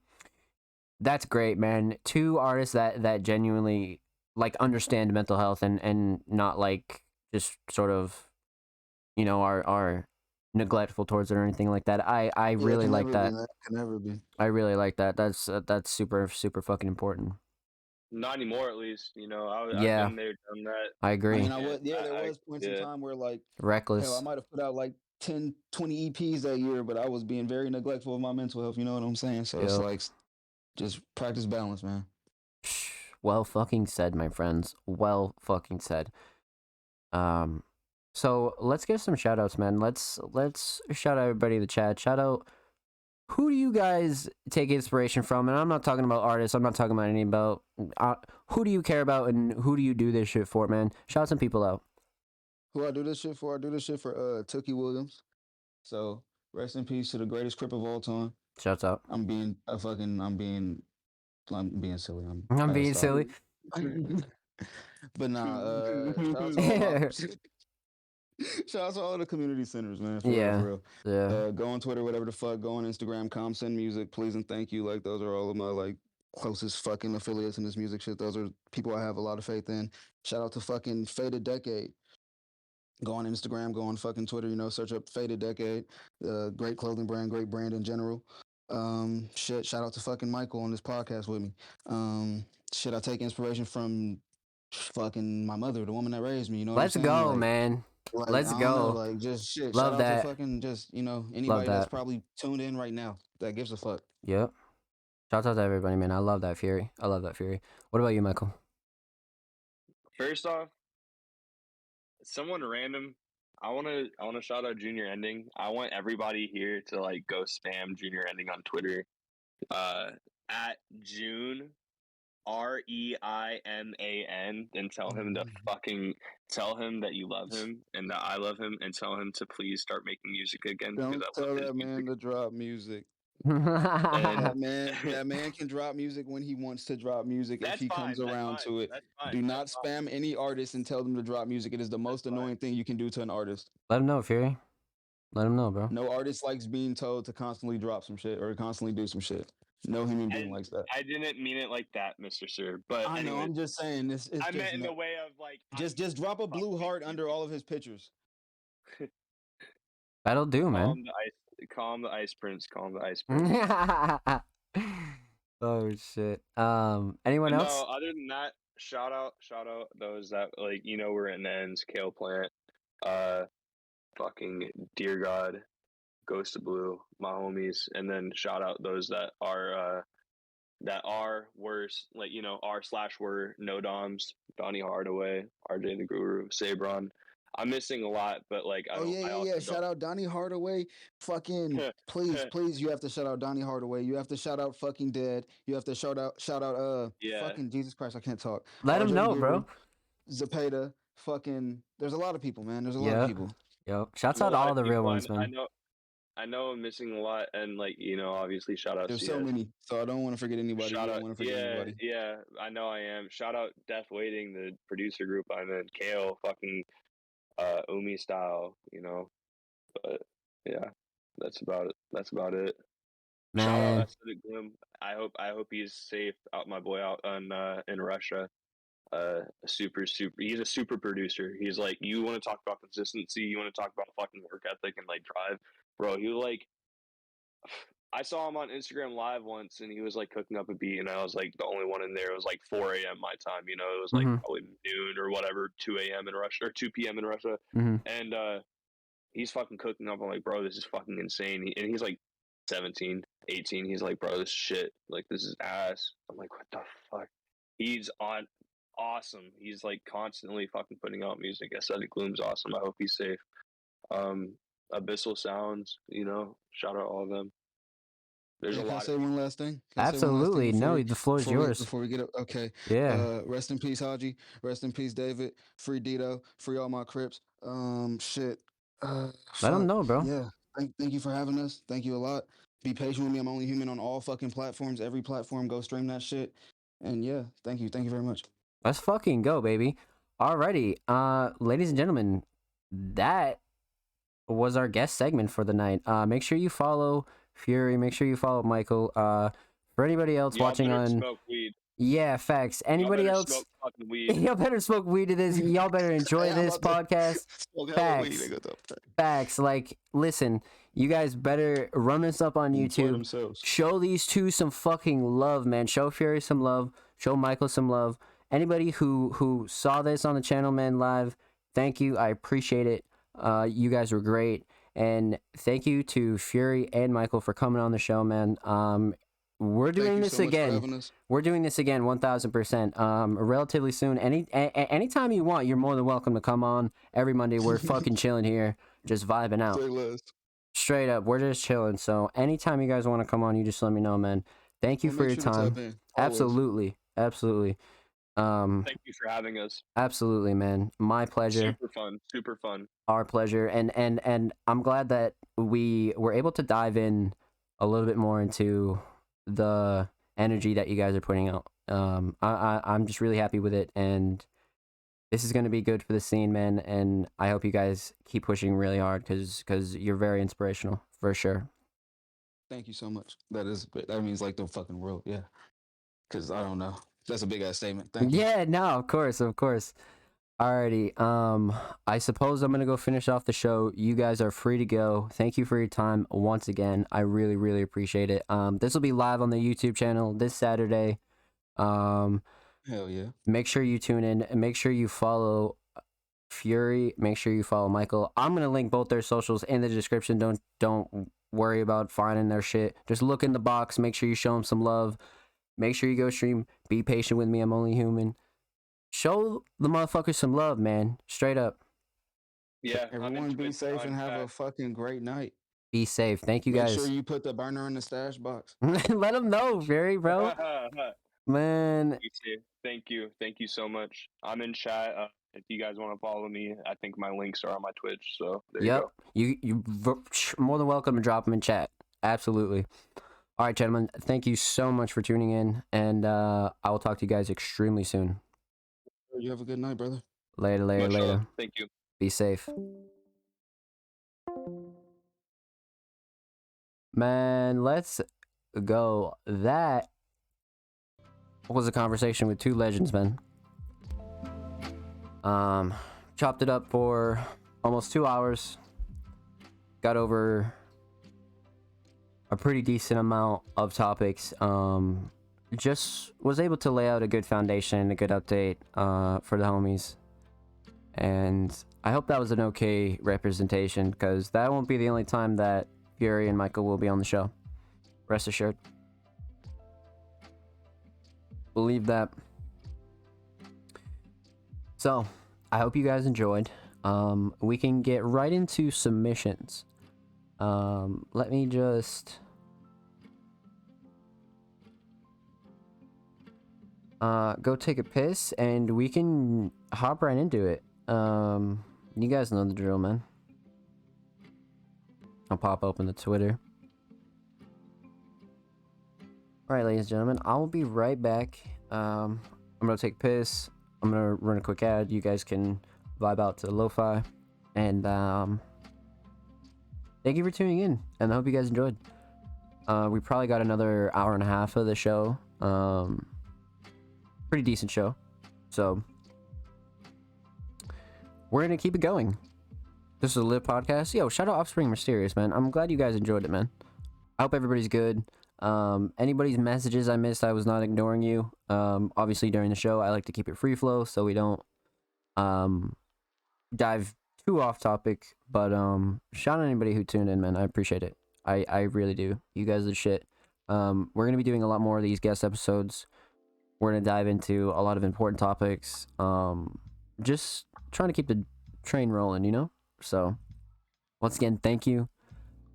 That's great, man. Two artists that genuinely like understand mental health and not like just sort of are neglectful towards it or anything like that. I Yeah, it really can like never be. that. That can never be. I really like that. That's super super fucking important. not anymore at least. You know, I've Yeah, been there, done that. I I agree. mean, I was yeah, there was points in Yeah. time where like hell, I Reckless. might have put out like 10, 20 EPs that year, but I was being very neglectful of my mental health. You know what I'm saying? So it's Yep. like just practice balance, man. Well fucking said, my friends. Well fucking said. Um so let's give some shout outs, man. Let's shout out everybody in the chat. Shout out who do you guys take inspiration from? And I'm not talking about artists. I'm not talking about any about who do you care about and who do you do this shit for, man? Shout some people out. Who I do this shit for? I do this shit for Tookie Williams. So rest in peace to the greatest crip of all time. Shouts out. I'm being silly. I'm I gotta being stop. silly. But nah, shout out to all my Yeah. shout out to all the community centers, man. For real, Yeah. for real. Yeah. Go on Twitter, whatever the fuck. Go on Instagram, send music, please and thank you. Like those are all of my like closest fucking affiliates in this music shit. Those are people I have a lot of faith in. Shout out to fucking Faded Decade. Go on Instagram, go on fucking Twitter, search up Faded Decade. Great clothing brand, great brand in general. Shout out to fucking Michael on this podcast with me. I take inspiration from fucking my mother, the woman that raised me, you know what I'm Let's saying? go, man. Like Let's I don't know, go. like just shit. Shout Love out to that. fucking just, Love anybody that's that. probably tuned in right now that gives a fuck. Yep. Shout out to everybody, man. I love that Fury. I love that Fury. What about you, Michael? First off, someone random. I wanna shout out Junior Ending. I want everybody here to like go spam Junior Ending on Twitter. Uh, at June REIMAN, and tell him that you love him and that I love him, and tell him to please start making music again because Don't I love tell his that man music. to drop music. And That man can drop music when he wants to drop music if that's he comes fine. That's around fine. to it. That's fine. Do not That's fine. spam any artist and tell them to drop music. It is the That's most fine. annoying thing you can do to an artist. Let him know, Fury. Let him know, bro. No artist likes being told to constantly drop some shit or constantly do some shit. No human being And likes that. I didn't mean it like that, Mr. Sir. But I know. anyways, I'm just saying. It's I just meant in the no. way of like Just drop a blue heart under all of his pictures. That'll do, man. calm the ice, calm the ice prince, calm the ice prince. Oh shit. Anyone But else? no, other than that, shout out those that like were in the ends, Kale Plant, uh, fucking Dear God, Ghost of Blue, my homies, and then shout out those that are worse, like are slash were no doms, Donny Hardaway, RJ the Guru, Sabron. I'm missing a lot, but like I Oh don't. yeah, I yeah, also yeah. Shout out Donnie Hardaway. Fucking please, please, you have to shout out Donnie Hardaway. You have to shout out fucking Dead. You have to shout out yeah. fucking Jesus Christ, I can't talk. Let him RJ the know, Guru, bro. Zapata, fucking there's a lot of people, man. There's a lot of Yeah. people. Yep. Shouts A out lot all of the real people. ones, man. I know I'm missing a lot, and like obviously shout out There's so CS. many. So I don't want to forget anybody. We Shout don't out, want to forget yeah, anybody. yeah. I know I am. Shout out Death Waiting, the producer group I'm in. Kale, fucking Umi style, But yeah, that's about it. That's about it. Shout out Man. Acidic Gloom. I hope he's safe. Out my boy out in Russia. Super. He's a super producer. He's like, you want to talk about consistency. You want to talk about fucking work ethic and like drive, bro. He like, I saw him on Instagram Live once, and he was like cooking up a beat, and I was like the only one in there. It was like 4 a.m. my time. You know, it was like Mhm. probably noon or whatever, 2 a.m. in Russia or 2 p.m. in Russia, Mhm. and he's fucking cooking up. I'm like, bro, this is fucking insane. And he's like 17, 18. He's like, bro, this shit, like this is ass. I'm like, what the fuck? He's on awesome. He's like constantly fucking putting out music. Aesthetic Gloom's awesome. I hope he's safe. Abyssal Sounds, you know, shout out all of them. There's Yeah, a can I lot say of one last thing? Can I say one last thing Absolutely. before No, we the floor is before we yours. before we get up? Okay. Yeah. Rest in peace, Haji. Rest in peace, David. Free Dito. Free all my Crips. Shit. Let them Fuck. know, bro. Yeah. Thank you for having us. Thank you a lot. Be patient with me. I'm only human on all fucking platforms. Every platform, go stream that shit. And yeah, thank you. Thank you very much. Let's fucking go, baby. Alrighty. Ladies and gentlemen, that was our guest segment for the night. Make sure you follow Fury. Make sure you follow Michael. For anybody else y'all watching better on, smoke weed. yeah, facts. Y'all Anybody better else, smoke fucking weed. y'all better smoke weed to this. Y'all better enjoy Hey, I'm this about to podcast. smoke hella weed, Facts. nigga. What the fuck? Facts. Like, listen, you guys better run this up on Enjoy YouTube. themselves. Show these two some fucking love, man. Show Fury some love. Show Michael some love. Anybody who saw this on the channel, man, live, thank you. I appreciate it. You guys were great, and thank you to Fury and Michael for coming on the show, man. We're Thank doing you this so much for again. having us. We're doing this again, 1000%. Relatively soon. Anytime you want, you're more than welcome to come on. Every Monday, we're fucking chilling here, just vibing out. Say less. Straight up, we're just chilling. So anytime you guys want to come on, you just let me know, man. Thank you We'll for make your sure to tap time. in, always. Absolutely, absolutely. Thank you for having us. Absolutely, man. My pleasure. Super fun. Super fun. Our pleasure. And I'm glad that we were able to dive in a little bit more into the energy that you guys are putting out. I'm just really happy with it, and this is going to be good for the scene, man. And I hope you guys keep pushing really hard because you're very inspirational for sure. Thank you so much. That means like the fucking world, yeah. Because I don't know. That's a big ass statement. Thank you. Yeah, no, of course. Alrighty. I suppose I'm gonna go finish off the show. You guys are free to go. Thank you for your time once again. I really, really appreciate it. This will be live on the YouTube channel this Saturday. Hell yeah. Make sure you tune in and make sure you follow Fury. Make sure you follow Michael. I'm gonna link both their socials in the description. Don't worry about finding their shit. Just look in the box. Make sure you show them some love. Make sure you go stream. Be patient with me. I'm only human. Show the motherfuckers some love, man. Straight up. Yeah. I'm Everyone into be it. safe and have a Back. fucking great night. Be safe. Thank you Make guys. sure you put the burner in the stash box. Let them know, Fury, bro. Man. Thank you. Thank you so much. I'm in chat. If you guys want to follow me, I think my links are on my Twitch. So there Yep. you go. You more than welcome to drop them in chat. Absolutely. All right, gentlemen. Thank you so much for tuning in, and I will talk to you guys extremely soon. You have a good night, brother. Later. Much love. Thank you. Be safe. Man, let's go. That was a conversation with two legends, man. Chopped it up for almost 2 hours. Got over a pretty decent amount of topics. Just was able to lay out a good foundation, a good update for the homies. And I hope that was an okay representation, because that won't be the only time that Fury and Michael will be on the show. Rest assured. Believe that. So, I hope you guys enjoyed. We can get right into submissions. Let me just... go take a piss, and we can hop right into it. You guys know the drill, man. I'll pop open the Twitter. Alright, ladies and gentlemen, I will be right back. I'm gonna take a piss. I'm gonna run a quick ad. You guys can vibe out to the lo-fi. And thank you for tuning in, and I hope you guys enjoyed. We probably got another hour and a half of the show. Pretty decent show. So we're gonna keep it going. This is a live podcast. Yo, shout out Offspring Mysterious, man. I'm glad you guys enjoyed it, man. I hope everybody's good. Anybody's messages I missed, I was not ignoring you. Obviously during the show, I like to keep it free flow so we don't dive too off topic. But shout out anybody who tuned in, man. I appreciate it. I really do. You guys are the shit. We're gonna be doing a lot more of these guest episodes. We're gonna dive into a lot of important topics. Just trying to keep the train rolling, you know. So once again, thank you.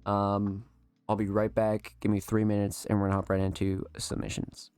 I'll be right back. Give me 3 minutes, and we're gonna hop right into submissions.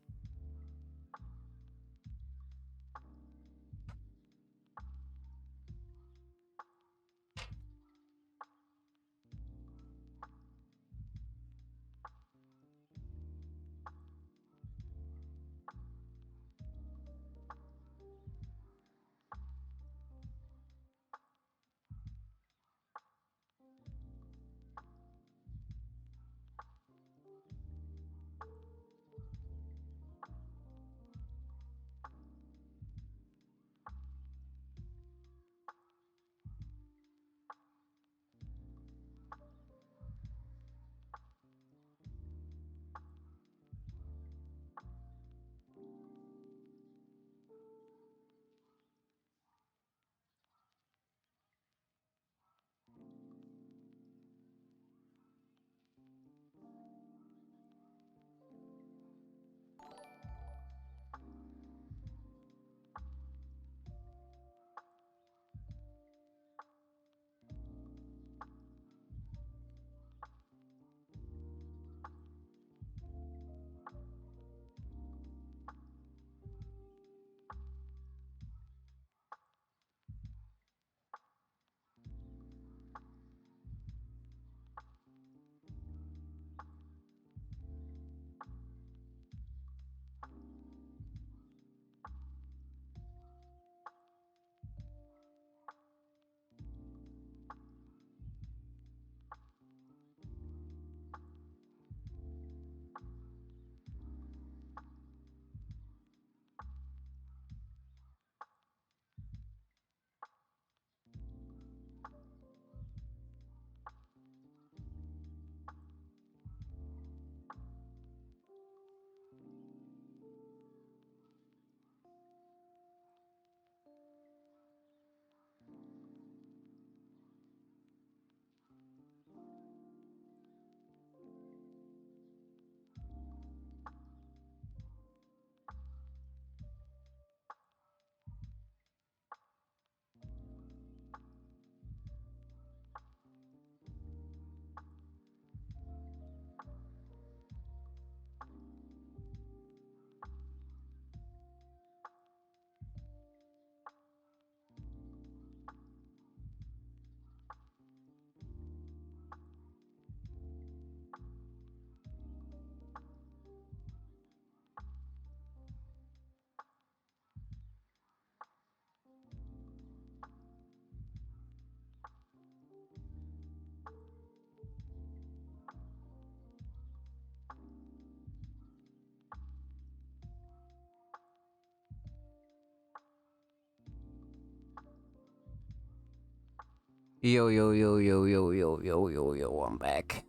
Yo, yo, yo, yo, yo, yo, yo, yo, yo, I'm back.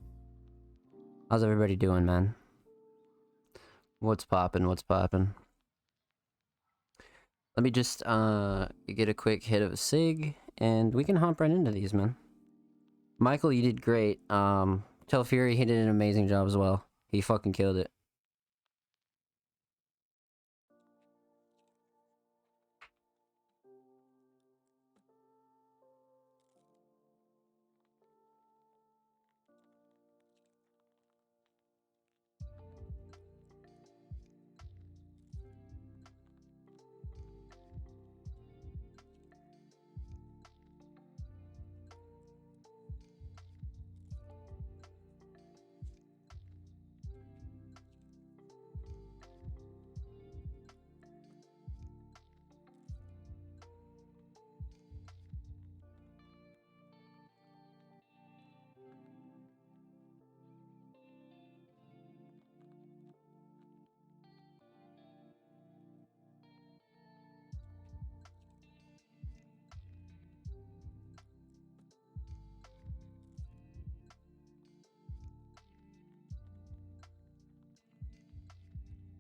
How's everybody doing, man? What's poppin'? What's poppin'? Let me just get a quick hit of a cig, and we can hop right into these, man. Michael, you did great. Tell Fury he did an amazing job as well. He fucking killed it.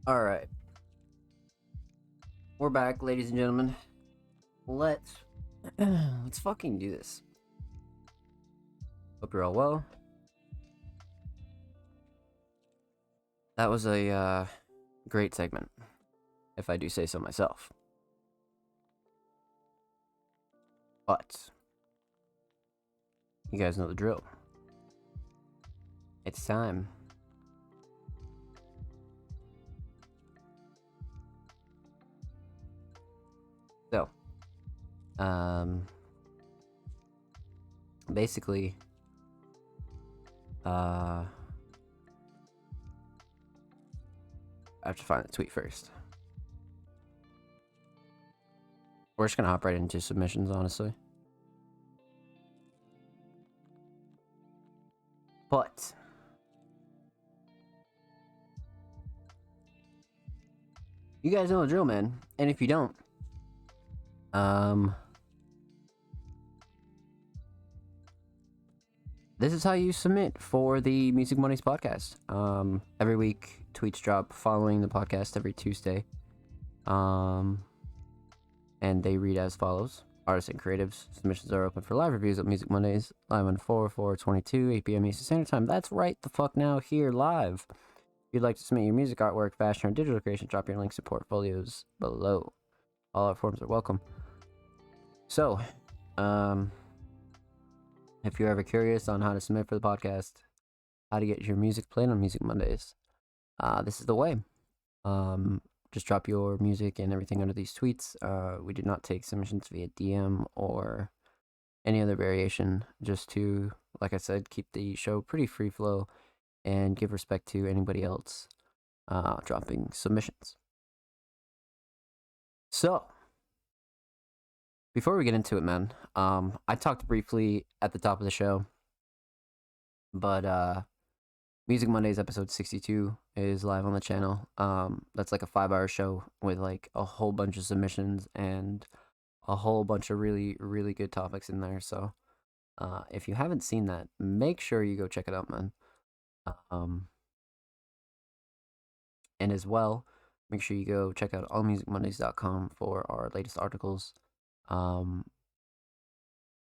All right. We're back, ladies and gentlemen. Let's fucking do this. Hope you're all well. That was a great segment, if I do say so myself. But you guys know the drill. It's time. So, basically, I have to find the tweet first. We're just gonna hop right into submissions, honestly. But you guys know the drill, man. And if you don't, this is how you submit for the Music Mondays podcast. Every week, tweets drop following the podcast every Tuesday. And they read as follows. Artists and creatives, submissions are open for live reviews at Music Mondays, live on 4/4/22, 8 p.m. Eastern Standard Time. That's right the fuck now, here live. If you'd like to submit your music, artwork, fashion, or digital creation, drop your links to portfolios below. All our forms are welcome. So, if you're ever curious on how to submit for the podcast, how to get your music played on Music Mondays, this is the way. Just drop your music and everything under these tweets. We do not take submissions via DM or any other variation, just to, like I said, keep the show pretty free flow and give respect to anybody else dropping submissions. So, before we get into it, man, I talked briefly at the top of the show, but Music Mondays episode 62 is live on the channel. That's like a 5-hour show with like a whole bunch of submissions and a whole bunch of really, really good topics in there. So if you haven't seen that, make sure you go check it out, man. And as well, make sure you go check out allmusicmondays.com for our latest articles.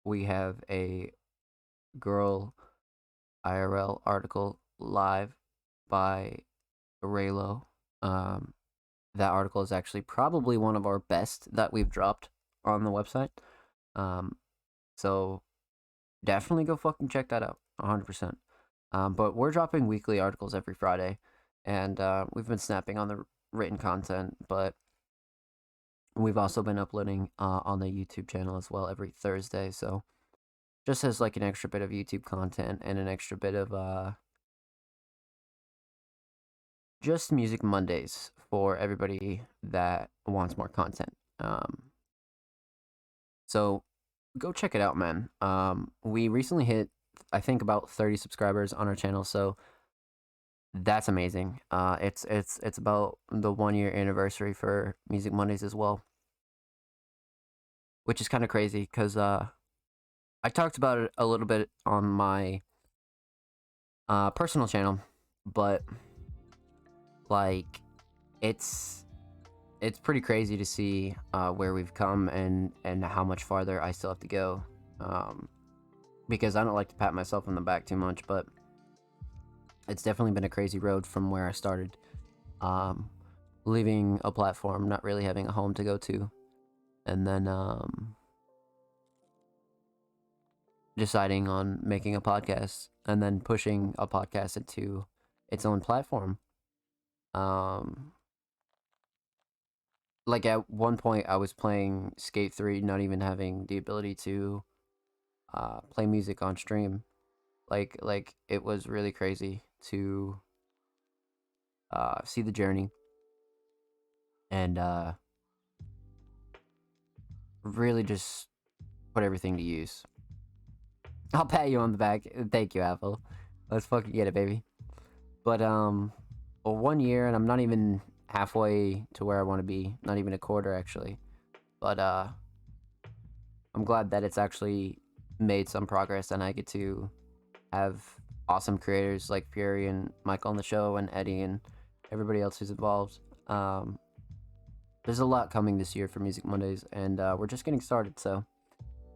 We have a girl IRL article live by Raylo. That article is actually probably one of our best that we've dropped on the website. So definitely go fucking check that out, 100%. But we're dropping weekly articles every Friday, and we've been snapping on the written content, but we've also been uploading on the YouTube channel as well every Thursday. So just as like an extra bit of YouTube content and an extra bit of just Music Mondays for everybody that wants more content. So go check it out, man. We recently hit, I think, about 30 subscribers on our channel, so that's amazing. It's about the 1-year anniversary for Music Mondays as well, which is kind of crazy because I talked about it a little bit on my personal channel, but like it's pretty crazy to see where we've come and how much farther I still have to go. Because I don't like to pat myself on the back too much, but it's definitely been a crazy road from where I started. Leaving a platform, not really having a home to go to, and then deciding on making a podcast, and then pushing a podcast into its own platform. Like at one point I was playing Skate 3, not even having the ability to play music on stream. Like it was really crazy to see the journey and really just put everything to use. I'll pat you on the back. Thank you, Apple. Let's fucking get it, baby. But 1 year, and I'm not even halfway to where I want to be. Not even a quarter, actually. But I'm glad that it's actually made some progress, and I get to have awesome creators like Fury and Michael on the show, and Eddie, and everybody else who's involved. There's a lot coming this year for Music Mondays, and we're just getting started, so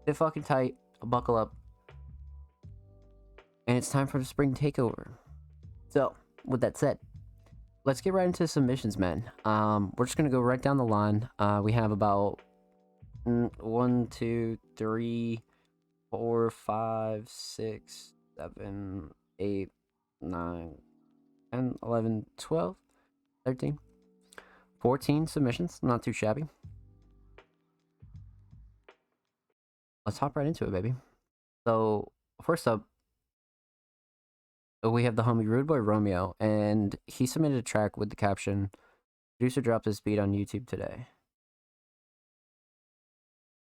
sit fucking tight, buckle up, and it's time for the spring takeover. So, with that said, let's get right into submissions, man. We're just gonna go right down the line. We have about 1, 2, 3, 4, 5, 6, 7, 8, 9, 10, 11, 12, 13, 14 submissions. Not too shabby. Let's hop right into it, baby. So, first up, we have the homie Rude Boy Romeo, and he submitted a track with the caption, "Producer dropped his beat on YouTube today."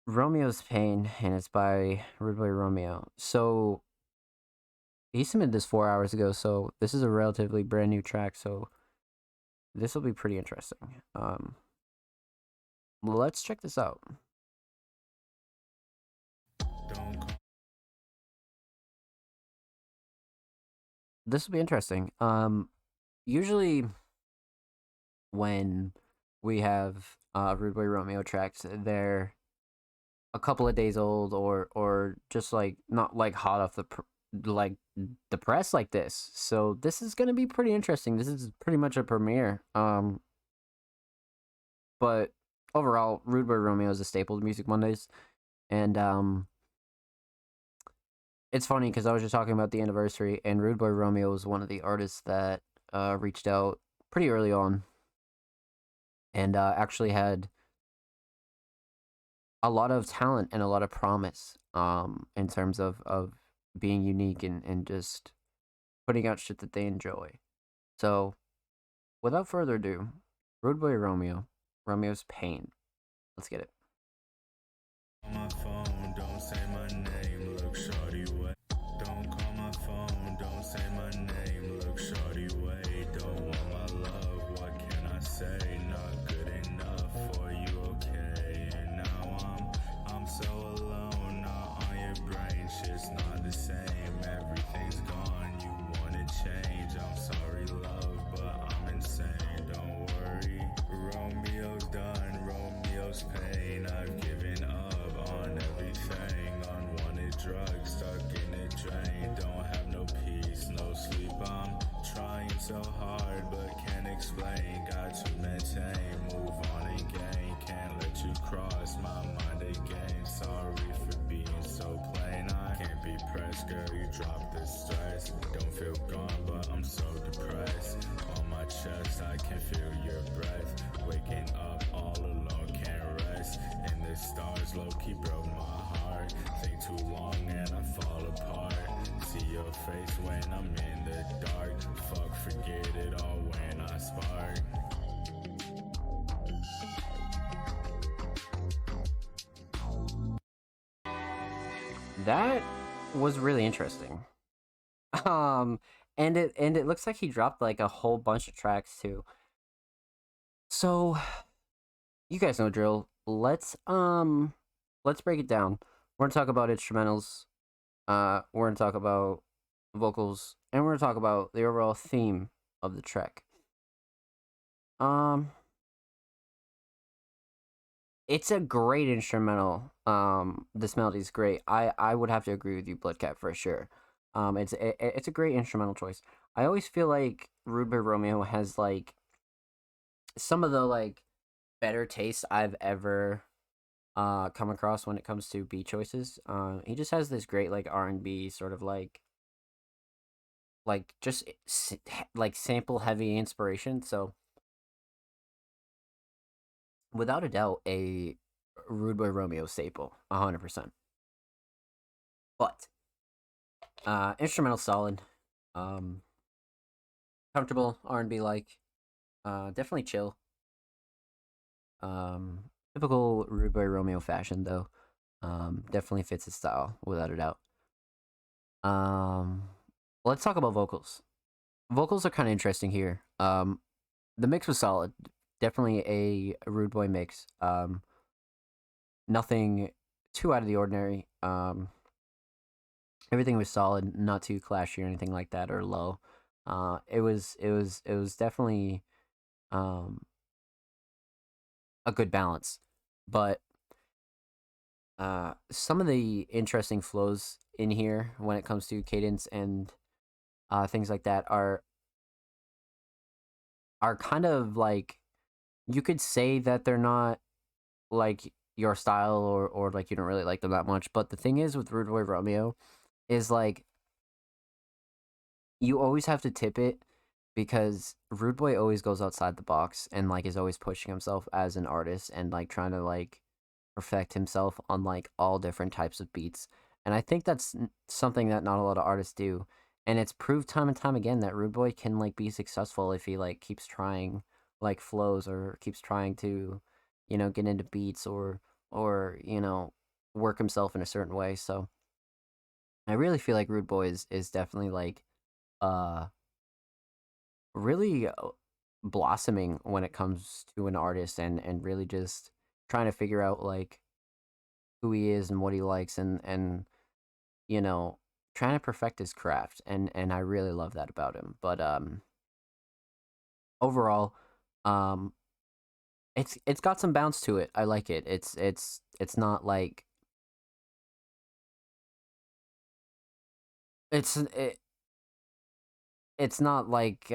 Romeo's Pain, and it's by Rude Boy Romeo. So, he submitted this 4 hours ago, so this is a relatively brand new track, so this will be pretty interesting. Let's check this out. This will be interesting. Usually when we have Rude Boy Romeo tracks, they're a couple of days old, or just like not like hot off the the press like this. So this is gonna be pretty interesting. This is pretty much a premiere. But overall, Rude Boy Romeo is a staple of Music Mondays, and it's funny because I was just talking about the anniversary, and Rude Boy Romeo was one of the artists that reached out pretty early on, and actually had a lot of talent and a lot of promise in terms of being unique and just putting out shit that they enjoy. So, without further ado, Rude Boy Romeo, Romeo's Pain. Let's get it. On my phone, don't say my name, look shorty way. Don't call my phone, don't say my name, look shorty way. Don't want my love, what can I say? Not good enough for you, okay? And now I'm so alone, not on your brain, shit's not the same. Everything's gone, you wanna change. I'm sorry, love, but I'm insane. Don't worry, Romeo's done, Romeo's pain. I've given up on everything, unwanted drugs stuck in a drain. Don't have no peace, no sleep. I'm trying so hard, but can't explain. Got to maintain, move on again. Can't let you cross my mind again. Sorry for being so plain. I can't be pressed, girl. You dropped the stress. Don't feel gone, but I'm so depressed. On my chest, I can feel your breath. Waking up all alone, can't rest. And the stars low-key broke my heart. Think too long and I fall apart. See your face when I'm in the dark. Fuck, forget it all when I spark. That was really interesting. And it looks like he dropped like a whole bunch of tracks too. So, you guys know the drill. Let's break it down. We're gonna talk about instrumentals. We're gonna talk about vocals, and we're gonna talk about the overall theme of the track. It's a great instrumental. This melody is great. I would have to agree with you, Bloodcat, for sure. It's a great instrumental choice. I always feel like Rude Boy Romeo has like some of the like better taste I've ever come across when it comes to beat choices. He just has this great like R&B sort of like just like sample heavy inspiration. So without a doubt, a Rude Boy Romeo staple, 100%. But instrumental solid, comfortable R&B like, definitely chill. Typical Rude Boy Romeo fashion though. Definitely fits his style without a doubt. Let's talk about vocals. Vocals are kind of interesting here. The mix was solid. Definitely a Rude Boy mix. Nothing too out of the ordinary. Everything was solid, not too clashy or anything like that or low. It was definitely um a good balance. But some of the interesting flows in here when it comes to cadence and things like that are kind of like, you could say that they're not like your style, or like you don't really like them that much. But the thing is with Rude Boy Romeo is like, you always have to tip it, because Rude Boy always goes outside the box and like is always pushing himself as an artist and like trying to like perfect himself on like all different types of beats. And I think that's something that not a lot of artists do. And it's proved time and time again that Rude Boy can like be successful if he like keeps trying like flows, or keeps trying to, get into beats, or work himself in a certain way. So I really feel like Rude Boy is definitely like uh really blossoming when it comes to an artist, and really just trying to figure out like who he is and what he likes, and you know trying to perfect his craft, and I really love that about him. But overall, um it's got some bounce to it. I like it. It's not like it, it's not like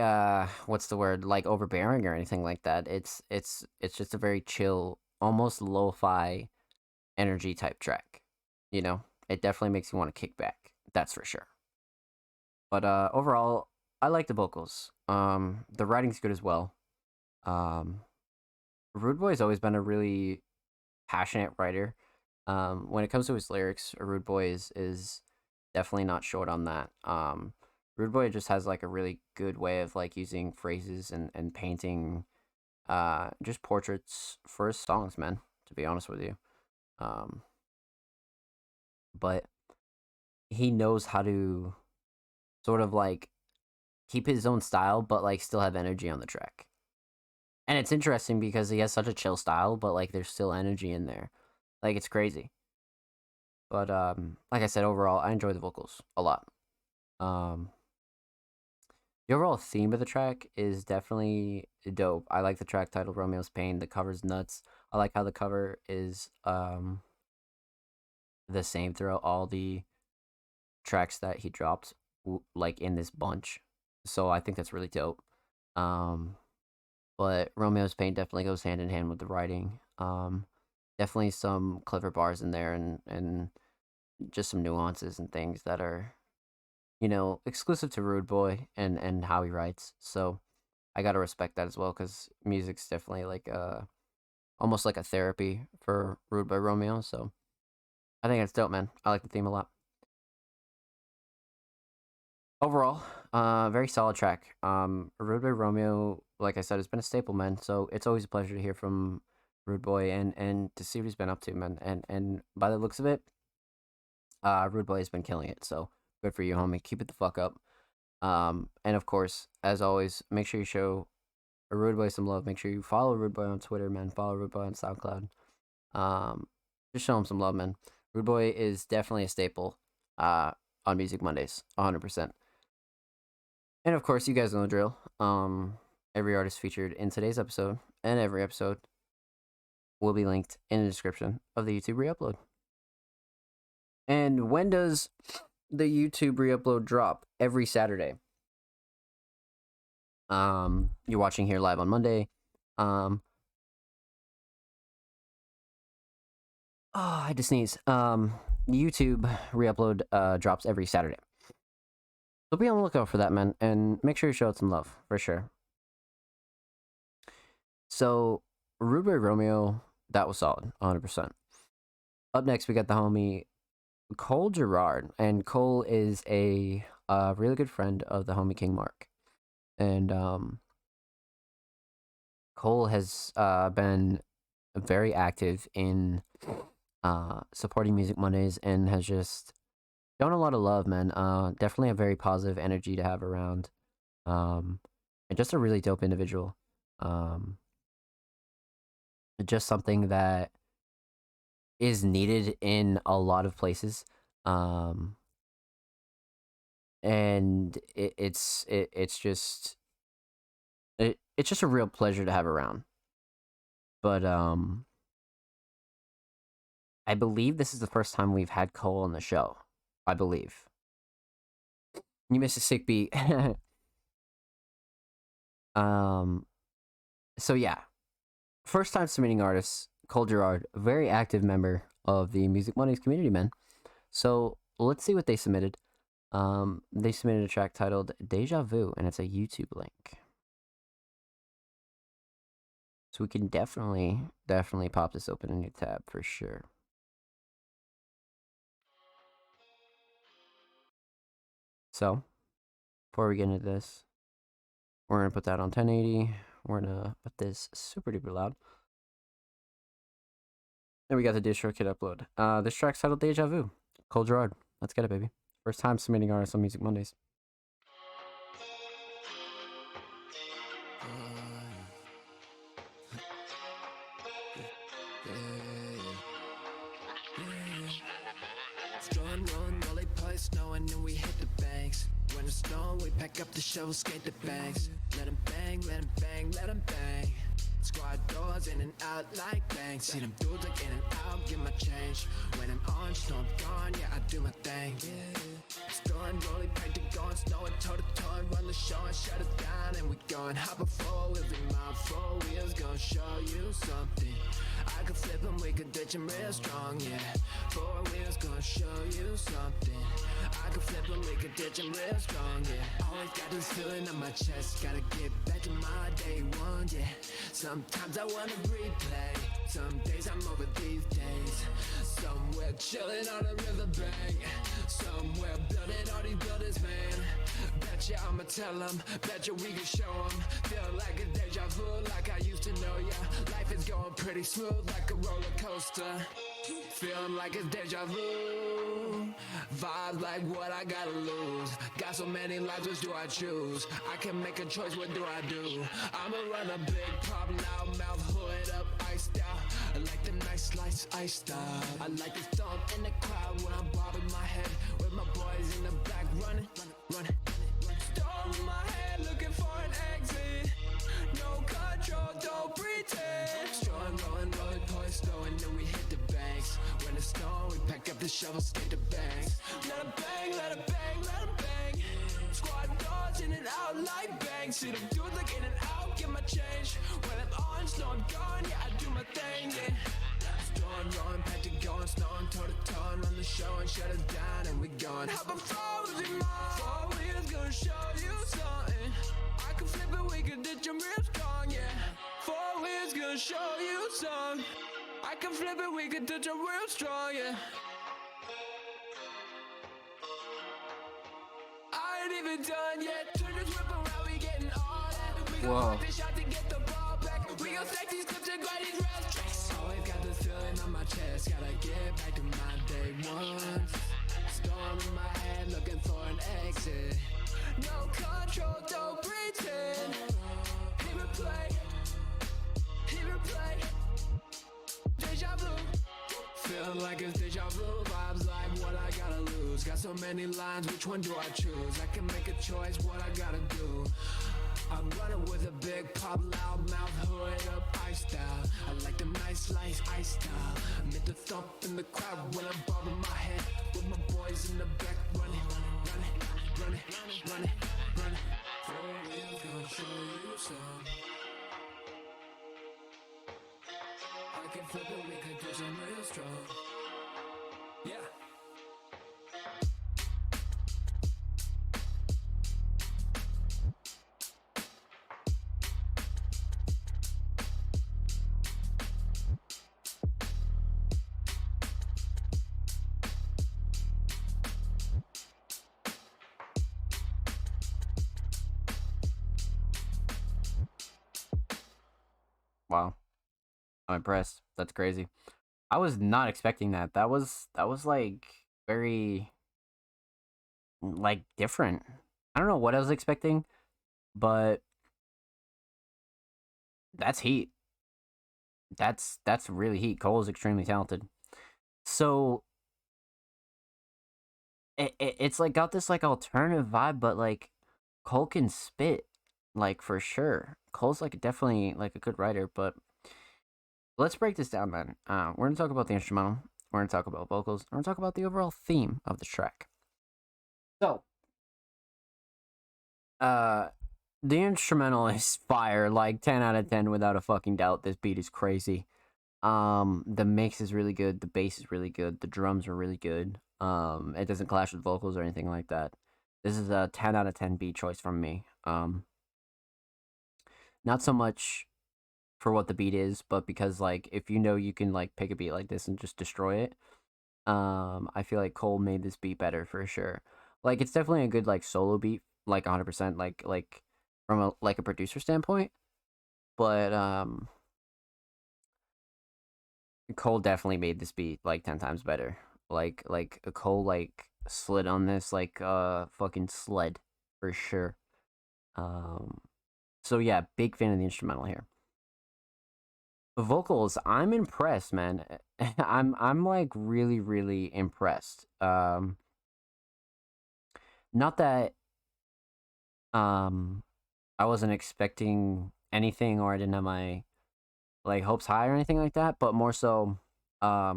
what's the word, like overbearing or anything like that. It's just a very chill, almost lo-fi energy type track. It definitely makes you want to kick back. That's for sure. But overall, I like the vocals. The writing's good as well. Um, Rude Boy's always been a really passionate writer. When it comes to his lyrics, Rude Boy is definitely not short on that. Rude Boy just has like a really good way of like using phrases and painting just portraits for his songs, man, to be honest with you. Um, but he knows how to sort of like keep his own style, but like still have energy on the track. And it's interesting because he has such a chill style, but like there's still energy in there. Like it's crazy. But like I said, overall, I enjoy the vocals a lot. Um, the overall theme of the track is definitely dope. I like the track titled Romeo's Pain. The cover's nuts. I like how the cover is the same throughout all the tracks that he dropped, like in this bunch. So I think that's really dope. Um, but Romeo's Pain definitely goes hand in hand with the writing. Definitely some clever bars in there, and just some nuances and things that are, exclusive to Rude Boy and how he writes. So I gotta respect that as well, because music's definitely like almost like a therapy for Rude Boy Romeo. So I think it's dope, man. I like the theme a lot. Overall, very solid track. Rude Boy Romeo, like I said, has been a staple, man. So it's always a pleasure to hear from Rude Boy, and to see what he's been up to, man. And by the looks of it, Rude Boy has been killing it. So good for you, homie. Keep it the fuck up. And of course, as always, make sure you show a Rude Boy some love. Make sure you follow Rude Boy on Twitter, man. Follow Rude Boy on SoundCloud. Um, just show him some love, man. Rude Boy is definitely a staple on Music Mondays, 100%. And of course, you guys know the drill. Every artist featured in today's episode and every episode will be linked in the description of the YouTube re-upload. And when does the YouTube re-upload drop? Every Saturday. You're watching here live on Monday. I had to sneeze. YouTube re-upload drops every Saturday. So be on the lookout for that, man, and make sure you show it some love, for sure. So, Rude Boy Romeo, that was solid, 100%. Up next, we got the homie Cole Gerard, and Cole is a really good friend of the homie King Mark. And Cole has been very active in supporting Music Mondays, and has just shown a lot of love, man. Definitely a very positive energy to have around. And just a really dope individual. Just something that is needed in a lot of places. And it's just it's just a real pleasure to have around. But I believe this is the first time we've had Cole on the show. I believe. You missed a sick beat. So yeah, first time submitting artist, Cole Gerard, a very active member of the Music Mondays community, man. So let's see what they submitted. They submitted a track titled Deja Vu, and it's a YouTube link. So we can definitely pop this open in a new tab for sure. So, before we get into this, we're going to put that on 1080. We're going to put this super duper loud. And we got the DistroKid upload. This track's titled Deja Vu. Cole Gerard. Let's get it, baby. First time submitting artists on Music Mondays. Strong rolling, rolling place, snowing, and we hit the banks. When it's snow, we pack up the shovel, skate the banks. Let 'em bang, let 'em bang, let 'em bang. Squad doors in and out like bangs. See them dudes like in and out, get my change. When I'm on, snow, I'm gone, yeah, I do my thing. Storm, rolling, pack the gun, snowing, toe to toe, run the show and shut it down. And we going hop a 4 wheels in my 4 wheels, gonna show you something. I could flip 'em, we could ditch 'em real strong, yeah. 4 wheels gonna show you something. I could flip 'em, we could ditch 'em real strong, yeah. Always got this feeling on my chest, gotta get back to my day one, yeah. Sometimes I wanna replay, some days I'm over these days. Somewhere chilling on a riverbank, somewhere building all these buildings, man. Betcha I'ma tell 'em, betcha we can show 'em. Feel like a deja vu, like I used to know ya. Life is going pretty smooth like a roller coaster. Feeling like it's deja vu. Vibes like what I gotta lose. Got so many lives, which do I choose? I can make a choice, what do I do? I'ma run a big pop, loud mouth, hood up, iced out. I like the nice slice, iced out. I like the thump in the crowd when I'm bobbing my head. With my boys in the back running. Storm in my head, looking for an exit. No control, don't pretend. Strong, rolling, poise, snowing, then we hit the banks. When it's snow, we pack up the shovel, skate the banks. Let 'em bang, let 'em bang, let 'em bang. Squad doors in and out like bangs. See them dudes like in and out, get my change. When I'm on, snow, I'm gone, yeah, I do my thing, yeah. Storm, rolling, pack to going, snowing, toe to toe, run the show and shut it down, and we going. Hop a 4 wheels in my 4 wheels, gonna show you something. I can flip it, we can ditch 'em real strong, yeah. 4 wheels, gonna show you something. I can flip it, we can ditch 'em real strong, yeah. I ain't even done yet. Turn this whip around, we getting all that. We Whoa. gon' this shot to get the ball back. We gon' stack these clips and grind these raps tracks. Always got this feeling on my chest. Gotta get back to my day one. Storm in my head, looking for an exit. No control, don't pretend. Hit replay, hit replay. Deja vu. Feel like it's deja vu, vibes like what I gotta lose. Got so many lines, which one do I choose? I can make a choice, what I gotta do. I'm running with a big pop, loud mouth, hood up, iced out. I like the nice slice, iced out. Meant to thump in the crowd when I'm bobbing my head. With my boys in the back running. 4 wheels gonna show you some. I can flip it, we can do some real strong. Yeah. Wow. I'm impressed. That's crazy. I was not expecting that. That was like very like different. I don't know what I was expecting, but that's heat. That's really heat. Cole is extremely talented. So it's like got this like alternative vibe, but like Cole can spit. like for sure. Cole's like definitely like a good writer, but let's break this down, man. We're gonna talk about the instrumental. We're gonna talk about vocals. We're gonna talk about the overall theme of the track. So, the instrumental is fire, like 10 out of 10 without a fucking doubt. This beat is crazy. The mix is really good. The bass is really good. The drums are really good. It doesn't clash with vocals or anything like that. This is a 10 out of 10 beat choice from me. Not so much for what the beat is, but because like if you know you can like pick a beat like this and just destroy it, I feel like Cole made this beat better for sure. Like it's definitely a good like solo beat, like 100%, like from a like a producer standpoint, but Cole definitely made this beat like 10 times better. Like Cole like slid on this like fucking sled for sure. So yeah, big fan of the instrumental here. Vocals, I'm impressed, man. I'm like really impressed. Not that I wasn't expecting anything or I didn't have my like hopes high or anything like that, but more so I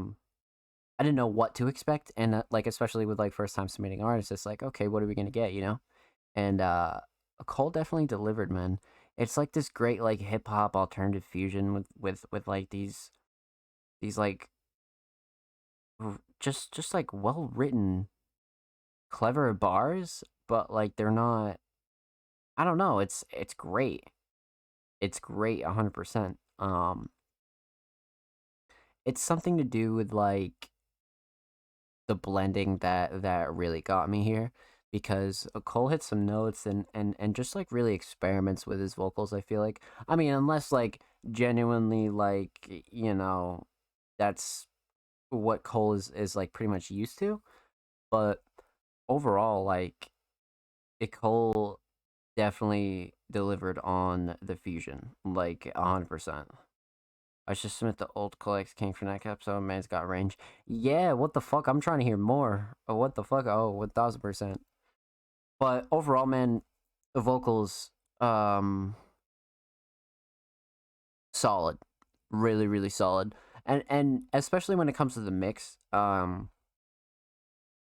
didn't know what to expect, and like especially with like first time submitting artists, it's like okay, what are we gonna get, you know? And Cole definitely delivered, man. It's like this great like hip hop alternative fusion with like these like just like well written, clever bars, but like they're not. I don't know. It's great. It's great, 100%. It's something to do with like the blending that really got me here because Cole hits some notes and just like really experiments with his vocals. I feel like I mean unless like genuinely like you know that's what Cole is like pretty much used to, but overall like Cole definitely delivered on the fusion like 100%. I should submit the old Colex King for next episode. Man's got range. Yeah, what the fuck? I'm trying to hear more. Oh, what the fuck? Oh, 1000%. But overall, man, the vocals, solid, really solid, and especially when it comes to the mix, if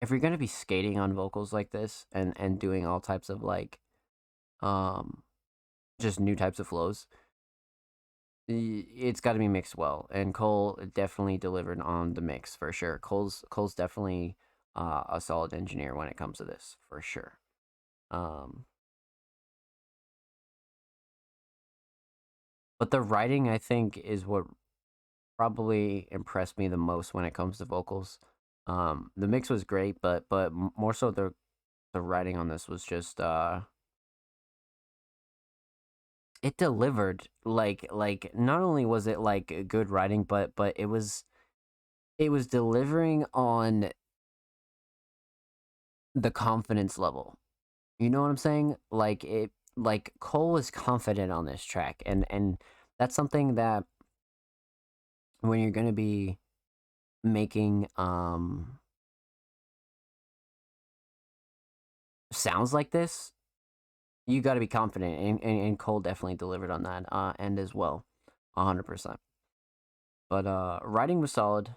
you're gonna be skating on vocals like this and doing all types of like, um, just new types of flows, it's got to be mixed well, and Cole definitely delivered on the mix for sure. Cole's definitely a solid engineer when it comes to this for sure. But the writing I think is what probably impressed me the most when it comes to vocals. The mix was great, but more so the writing on this was just it delivered like not only was it like good writing, but it was delivering on the confidence level. You know what I'm saying? Like it like Cole was confident on this track, and that's something that when you're going to be making sounds like this, you got to be confident, and Cole definitely delivered on that end as well, 100%. But writing was solid,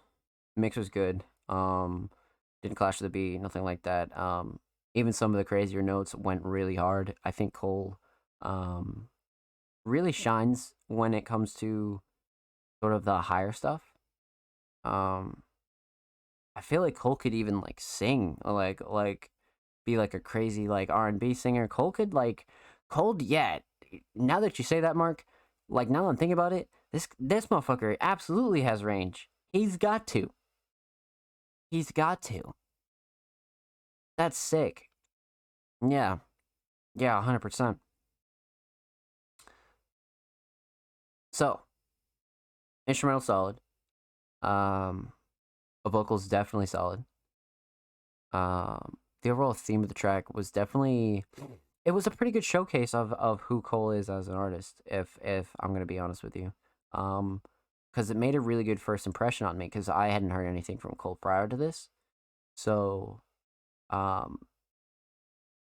mix was good. Didn't clash with the beat, nothing like that. Even some of the crazier notes went really hard. I think Cole really shines when it comes to sort of the higher stuff. Um, I feel like Cole could even like sing, like be like a crazy like R&B singer. Cole could like Cole, yeah. Now that you say that, Mark, like now that I'm thinking about it, this motherfucker absolutely has range. He's got to. He's got to. That's sick. Yeah. Yeah, 100%. So, instrumental solid. The vocals definitely solid. The overall theme of the track was definitely it was a pretty good showcase of who Cole is as an artist, if I'm gonna be honest with you. Because it made a really good first impression on me because I hadn't heard anything from Cole prior to this. So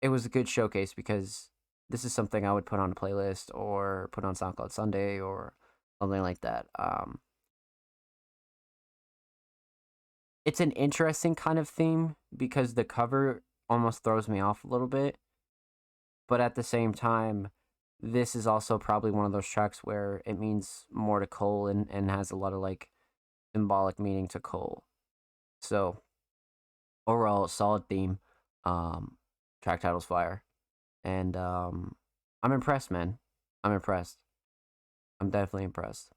it was a good showcase because this is something I would put on a playlist or put on SoundCloud Sunday or something like that. It's an interesting kind of theme because the cover almost throws me off a little bit, but at the same time, this is also probably one of those tracks where it means more to Cole and has a lot of like symbolic meaning to Cole. So overall, solid theme. Track title's fire. And I'm impressed, man. I'm impressed. I'm definitely impressed.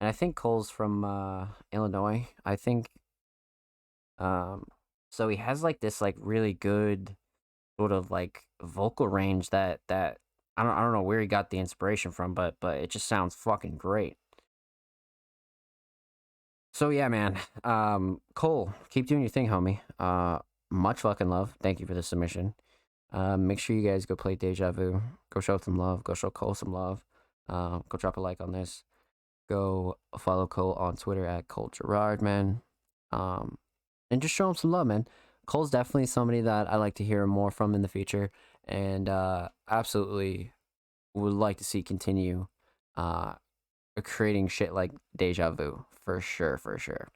And I think Cole's from Illinois. I think so he has like this like really good sort of like vocal range that I don't know where he got the inspiration from, but it just sounds fucking great. So yeah, man. Cole, keep doing your thing, homie. Much fucking love. Thank you for the submission. Make sure you guys go play Deja Vu. Go show some love. Go show Cole some love. Go drop a like on this. Go follow Cole on Twitter at Cole Gerard, man. And just show him some love, man. Cole's definitely somebody that I like to hear more from in the future, and absolutely would like to see continue creating shit like Deja Vu, for sure, for sure.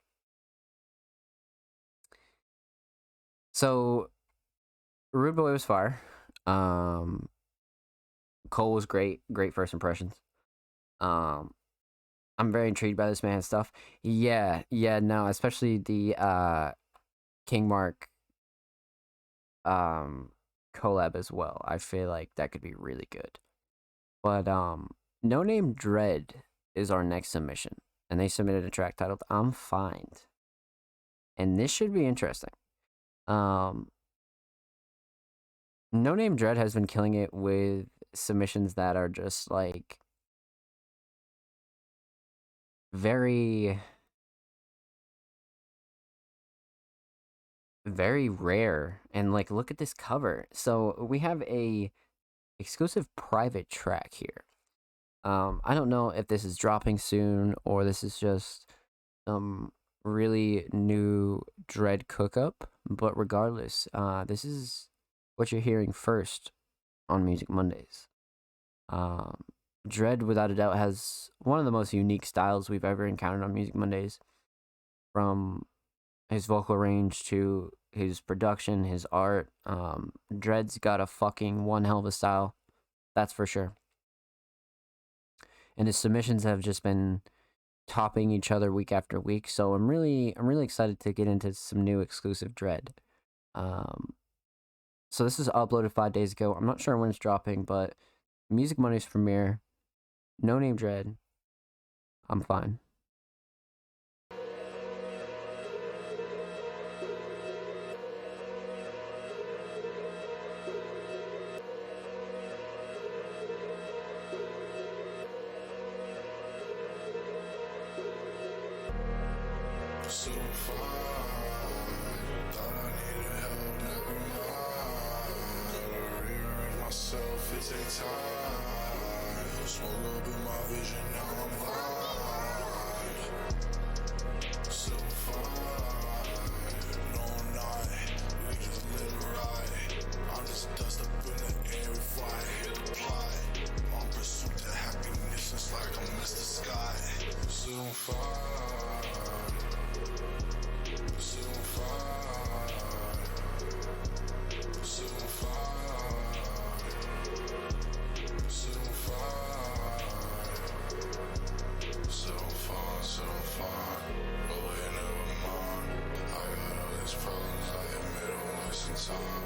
So, Rude Boy was fire. Cole was great first impressions. I'm very intrigued by this man's stuff. Yeah, no, especially the King Mark collab as well. I feel like that could be really good. But No Name Dread is our next submission, and they submitted a track titled I'm Fine. And this should be interesting. No Name Dread has been killing it with submissions that are just like very rare. And like, look at this cover. So we have a exclusive private track here. I don't know if this is dropping soon or this is just some really new Dread cook-up, but regardless, this is what you're hearing first on Music Mondays. Dread, without a doubt, has one of the most unique styles we've ever encountered on Music Mondays. From his vocal range to his production, his art. Dread's got a fucking one hell of a style, that's for sure. And his submissions have just been topping each other week after week. So I'm really excited to get into some new exclusive Dread. So this is uploaded 5 days ago. I'm not sure when it's dropping, but Music Mondays premiere, No Name Dread, I'm Fine. So far, thought I needed help, never mind. Gotta rearrange myself, it takes time. Smoke up in my vision, now I'm blind. So far, no I'm not, we just live it right. I'm just dust up in the air before I hit the plot. On pursuit to happiness, it's like I missed the sky. So far. So far, so far, so far, so far, so far. But wait, never mind. I got all these problems, I admit I'm wasting time.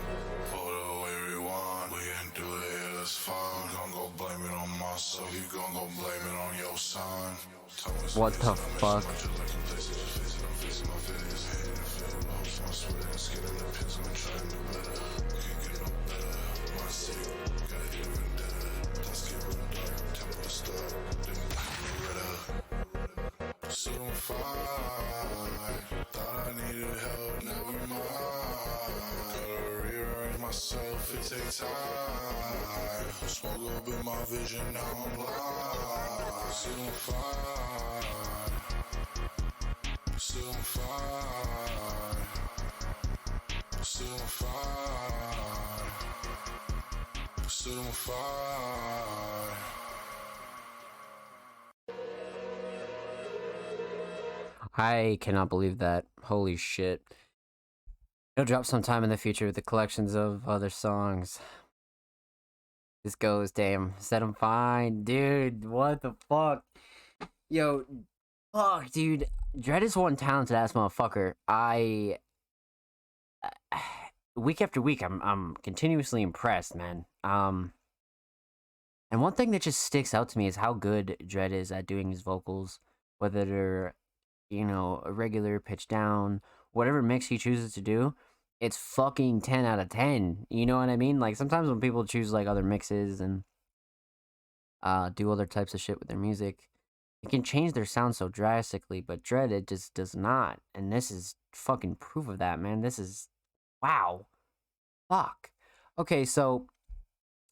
Hold away, rewind. We ain't do it, yeah, that's fine. Gon' go blame it on myself, you gon' go blame it on your son. What the fuck? So far, thought I needed help, never mind. Gotta rearrange myself, it takes time. Smoke up in my vision, now I'm blind. So far, so far, so far, Set 'em fire. I cannot believe that. Holy shit. It'll drop sometime in the future with the collections of other songs. This goes, damn. Set 'em fine. Dude, what the fuck? Yo, fuck, dude. Dredd is one talented ass motherfucker. Week after week, I'm continuously impressed, man. And one thing that just sticks out to me is how good Dredd is at doing his vocals, whether they're, a regular pitch down, whatever mix he chooses to do, it's fucking 10 out of 10. You know what I mean? Like, sometimes when people choose, like, other mixes and do other types of shit with their music, it can change their sound so drastically, but Dredd, it just does not. And this is fucking proof of that, man. This is, wow. Fuck. Okay, so,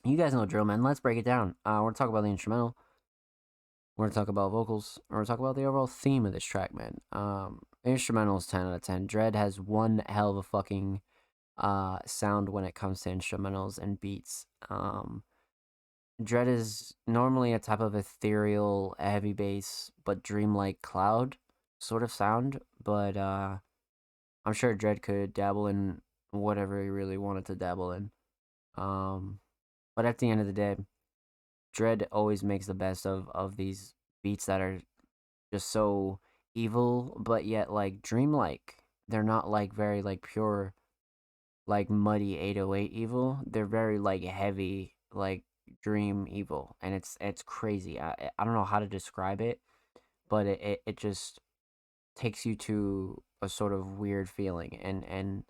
you guys know the drill, man. Let's break it down. We're gonna talk about the instrumental. We're gonna talk about vocals. We're gonna talk about the overall theme of this track, man. Instrumental is 10 out of 10. Dredd has one hell of a fucking sound when it comes to instrumentals and beats. Dredd is normally a type of ethereal, heavy bass, but dreamlike cloud sort of sound. But I'm sure Dredd could dabble in whatever he really wanted to dabble in. But at the end of the day, Dredd always makes the best of these beats that are just so evil, but yet like dreamlike. They're not like very like pure, like muddy 808 evil. They're very like heavy, like dream evil, and it's crazy. I don't know how to describe it, but it just takes you to a sort of weird feeling, and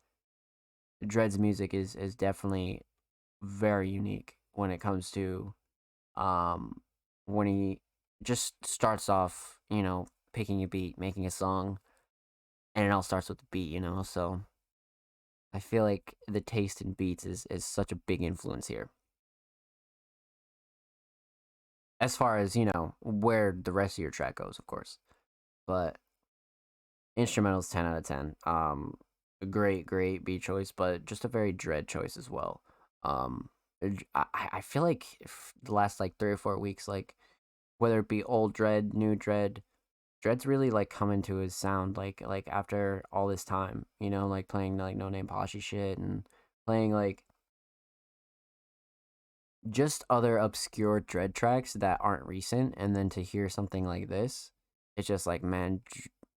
Dredd's music is definitely very unique when it comes to when he just starts off, picking a beat, making a song, and it all starts with the beat, so I feel like the taste in beats is such a big influence here. As far as, where the rest of your track goes, of course. But instrumentals 10 out of 10. Great beat choice, but just a very Dredd choice as well. I feel like the last like 3 or 4 weeks, like whether it be old Dredd, new Dredd, Dredd's really like come into his sound like after all this time, like playing like No Name Poshy shit and playing like just other obscure Dredd tracks that aren't recent, and then to hear something like this, it's just like, man,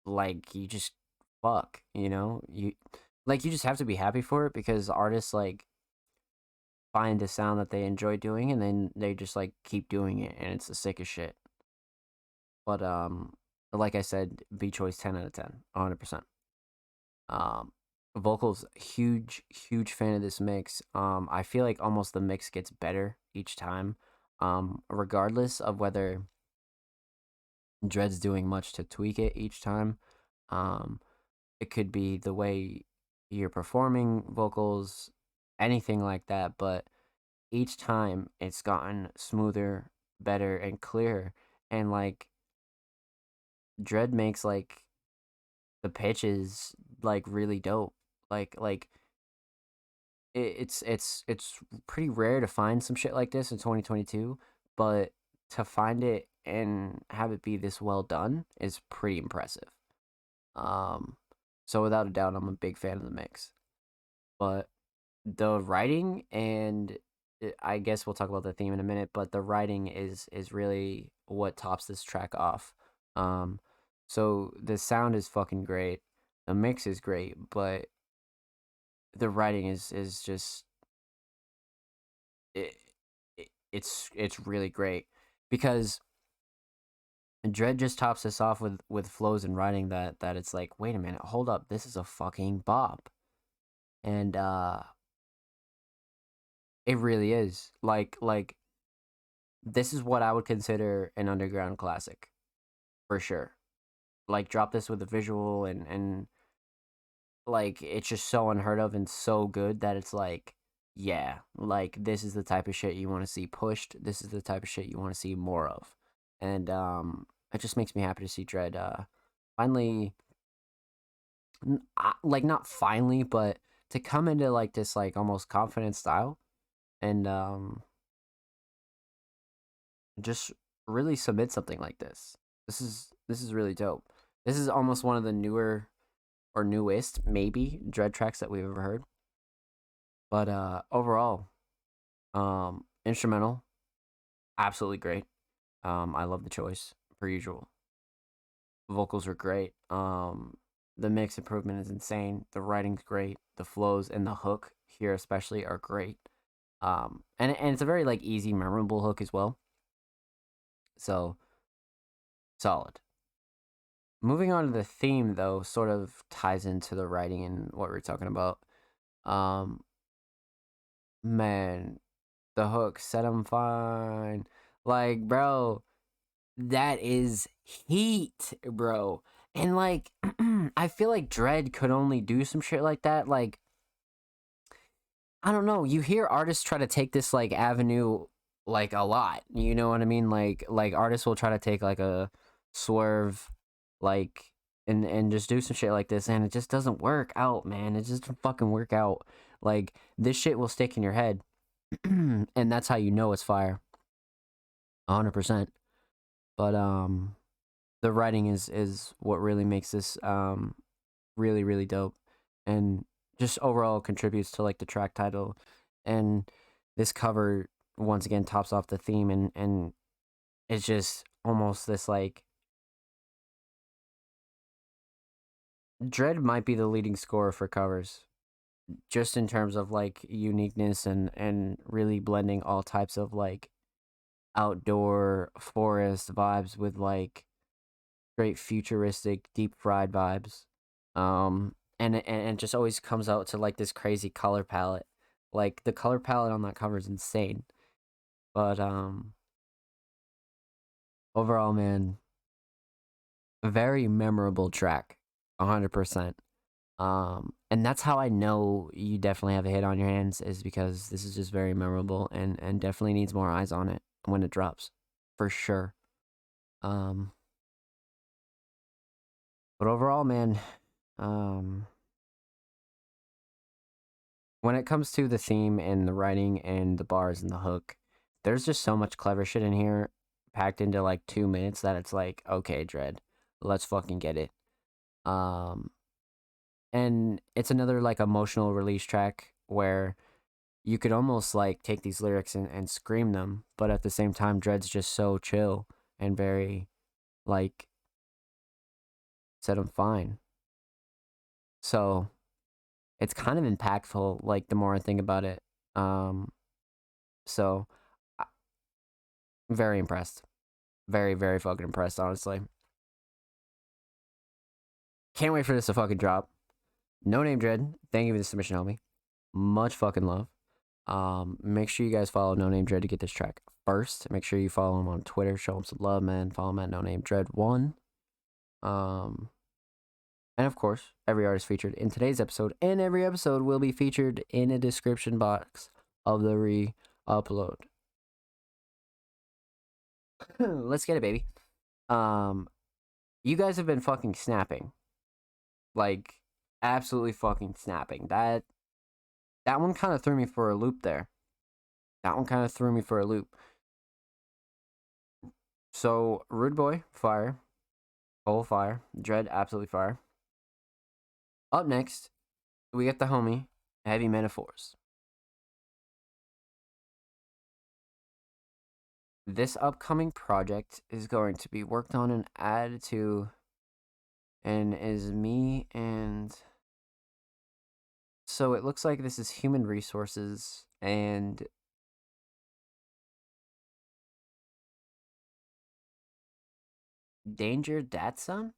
like you just fuck, you just have to be happy for it, because artists like find a sound that they enjoy doing, and then they just like keep doing it, and it's the sickest shit. But like I said, beat choice 10 out of 10, 100%. Vocals, huge fan of this mix. I feel like almost the mix gets better each time, regardless of whether Dredd's doing much to tweak it each time. It could be the way you're performing vocals, anything like that, but each time it's gotten smoother, better, and clearer. And like Dredd makes like the pitches like really dope. Like it's pretty rare to find some shit like this in 2022, but to find it and have it be this well done is pretty impressive. So without a doubt, I'm a big fan of the mix. But the writing, and I guess we'll talk about the theme in a minute, but the writing is really what tops this track off. So the sound is fucking great, the mix is great, but the writing is just it's really great, because Dredd just tops this off with flows and writing that it's like, wait a minute, hold up, this is a fucking bop. And it really is. Like this is what I would consider an underground classic, for sure. Like, drop this with a visual, and like it's just so unheard of and so good that it's like, yeah, like this is the type of shit you want to see pushed. This is the type of shit you want to see more of. And it just makes me happy to see Dredd finally, like, not finally, but to come into like this like almost confident style, and just really submit something like this. This is really dope. This is almost one of the newer or newest maybe dread tracks that we've ever heard. But overall, instrumental, absolutely great. I love the choice per usual. Vocals are great. The mix improvement is insane. The writing's great. The flows and the hook here especially are great. And it's a very like easy, memorable hook as well. So solid. Moving on to the theme though, sort of ties into the writing and what we're talking about. Um, man, the hook set 'em fine. Like, bro, that is heat, bro. And like, I feel like Dread could only do some shit like that. Like, I don't know. You hear artists try to take this like avenue like a lot. You know what I mean? Like artists will try to take like a Swerve, like and just do some shit like this, and it just doesn't work out, man. It just doesn't fucking work out. Like this shit will stick in your head, and that's how you know it's fire. 100%. But the writing is what really makes this really really dope, and just overall contributes to like the track title, and this cover once again tops off the theme, and it's just almost this like Dread might be the leading scorer for covers, just in terms of like uniqueness and really blending all types of like outdoor forest vibes with like great futuristic deep fried vibes. And it just always comes out to like this crazy color palette. Like the color palette on that cover is insane. But overall, man, a very memorable track. 100%. And that's how I know you definitely have a hit on your hands, is because this is just very memorable and definitely needs more eyes on it when it drops. For sure. Um but overall, man, when it comes to the theme and the writing and the bars and the hook, there's just so much clever shit in here packed into like 2 minutes that it's like, okay, Dread, let's fucking get it. Um, and it's another like emotional release track where you could almost like take these lyrics and scream them, but at the same time, Dread's just so chill and very like said I'm fine. So it's kind of impactful, like the more I think about it. So I- very impressed. Very, very fucking impressed, honestly. Can't wait for this to fucking drop. No Name Dread, thank you for the submission, homie. Much fucking love. Make sure you guys follow No Name Dread to get this track first. Make sure you follow him on Twitter. Show him some love, man. Follow him at No Name Dread 1. And of course, every artist featured in today's episode and every episode will be featured in a description box of the re-upload. Let's get it, baby. You guys have been fucking snapping. Like, absolutely fucking snapping. That one kind of threw me for a loop there. So, Rude Boy, fire. Whole fire. Dread, absolutely fire. Up next, we got the homie, Heavy Metaphors. This upcoming project is going to be worked on and added to, and is me and... So it looks like this is Human Resources and Danger Datsun?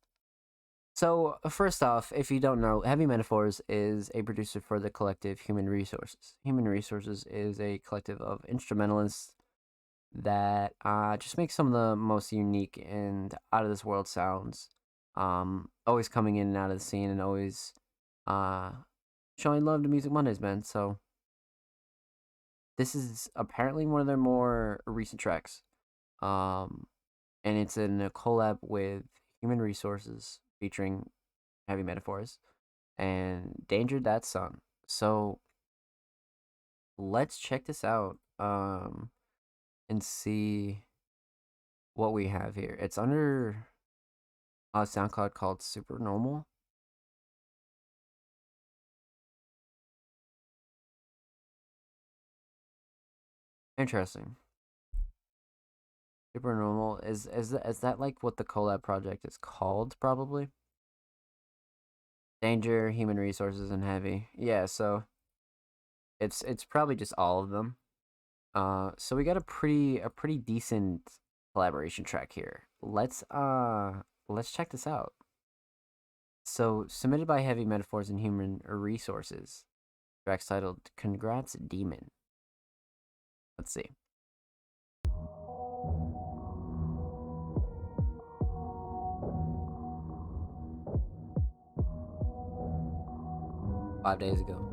So, first off, if you don't know, Heavy Metaphors is a producer for the collective Human Resources. Human Resources is a collective of instrumentalists that just make some of the most unique and out of this world sounds. Always coming in and out of the scene and always showing love to Music Mondays, man. So, this is apparently one of their more recent tracks. And it's in a collab with Human Resources featuring Heavy Metaphors and Danger That Sun. So let's check this out and see what we have here. It's under a SoundCloud called Supernormal. Interesting. Supernormal is that like what the collab project is called? Probably. Danger, Human Resources, and Heavy. Yeah, so it's probably just all of them. So we got a pretty decent collaboration track here. Let's check this out. So submitted by Heavy Metaphors and Human Resources. Track's titled "Congrats, Demon." Let's see. Five days ago.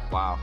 Wow.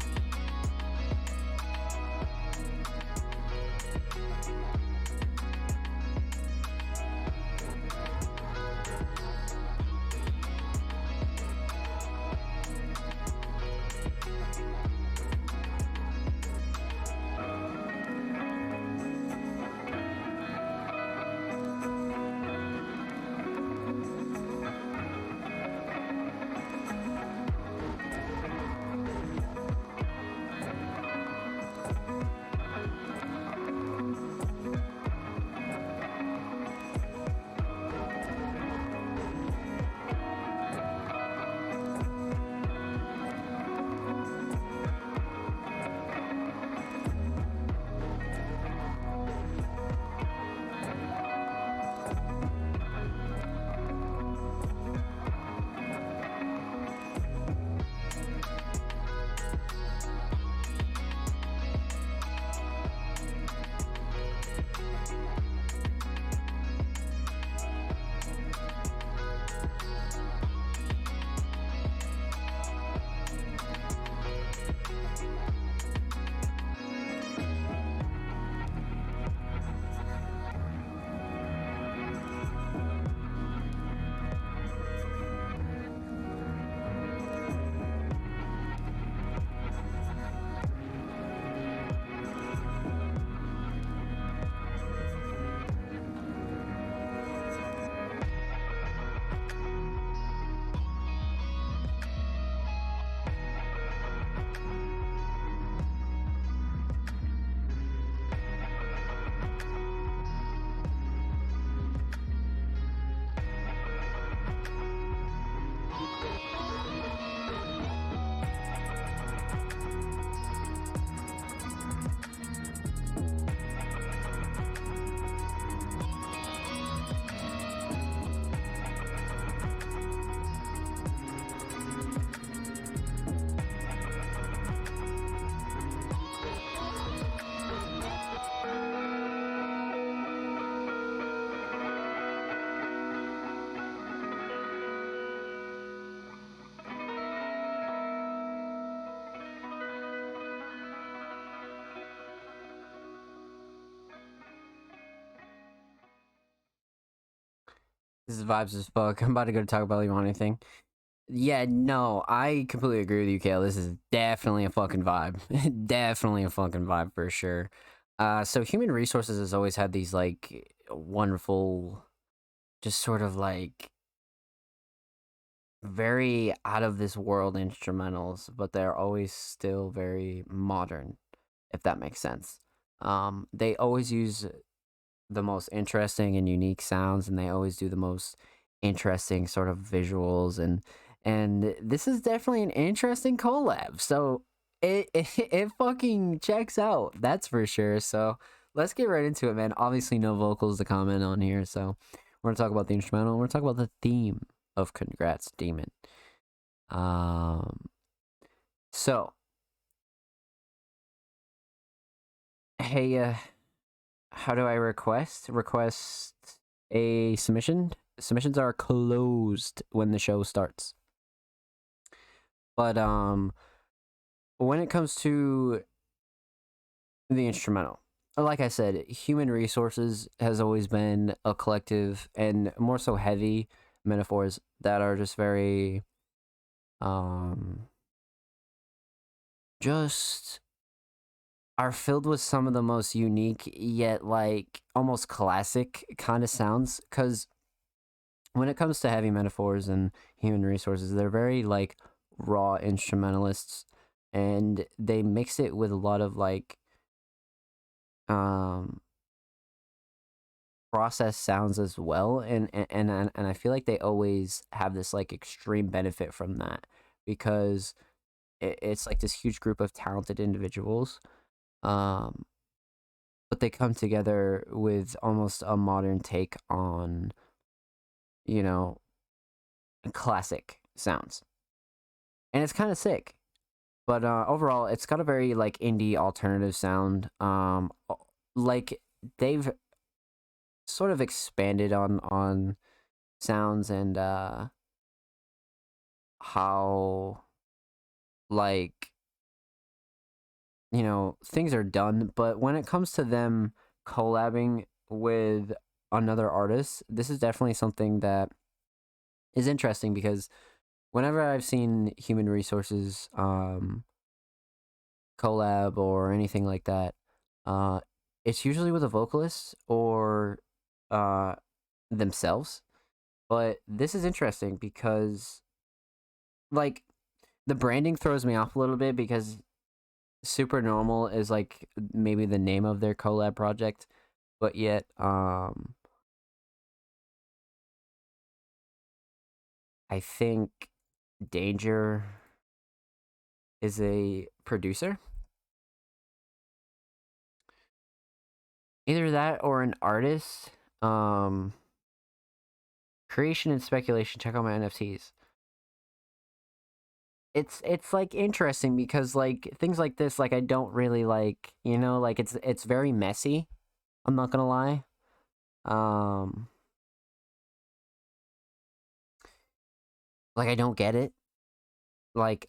This is vibes as fuck. I'm about to go to Taco Bell. You want anything? Yeah, no, I completely agree with you, Kale. This is definitely a fucking vibe. Definitely a fucking vibe for sure. So Human Resources has always had these like wonderful, just sort of like very out of this world instrumentals, but they're always still very modern, if that makes sense. They always use the most interesting and unique sounds, and they always do the most interesting sort of visuals, and this is definitely an interesting collab. So it fucking checks out, that's for sure. So let's get right into it, man. Obviously no vocals to comment on here, so we're gonna talk about the instrumental. We're gonna talk about the theme of Congrats, Demon. Um So, hey, how do I request a submission? Submissions are closed when the show starts. But when it comes to the instrumental, like I said, Human Resources has always been a collective and more so heavy metaphors that are just very just are filled with some of the most unique yet like almost classic kind of sounds, because when it comes to heavy metaphors and Human Resources, they're very like raw instrumentalists, and they mix it with a lot of like um process sounds as well, and I feel like they always have this like extreme benefit from that, because it's like this huge group of talented individuals, um but they come together with almost a modern take on, you know, classic sounds, and it's kind of sick. But overall, it's got a very like indie alternative sound. Like they've sort of expanded on sounds and how like, you know, things are done. But when it comes to them collabing with another artist, this is definitely something that is interesting, because whenever I've seen Human Resources collab or anything like that, uh, it's usually with a vocalist or uh, themselves. But this is interesting because, like, the branding throws me off a little bit, because Super Normal is like maybe the name of their collab project, but yet I think Danger is a producer. Either that or an artist. Creation and speculation. Check out my NFTs. It's like interesting because like things like this, like I don't really like, you know, like it's very messy. I'm not gonna lie. Um like I don't get it. Like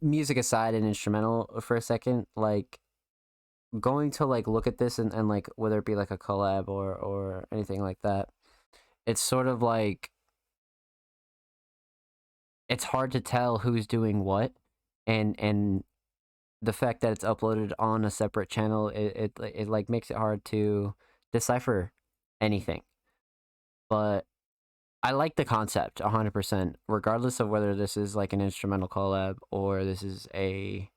music aside and instrumental for a second, like going to like look at this and like whether it be like a collab or anything like that, it's sort of like it's hard to tell who's doing what, and the fact that it's uploaded on a separate channel, it like makes it hard to decipher anything. But I like the concept 100%, regardless of whether this is like an instrumental collab or this is a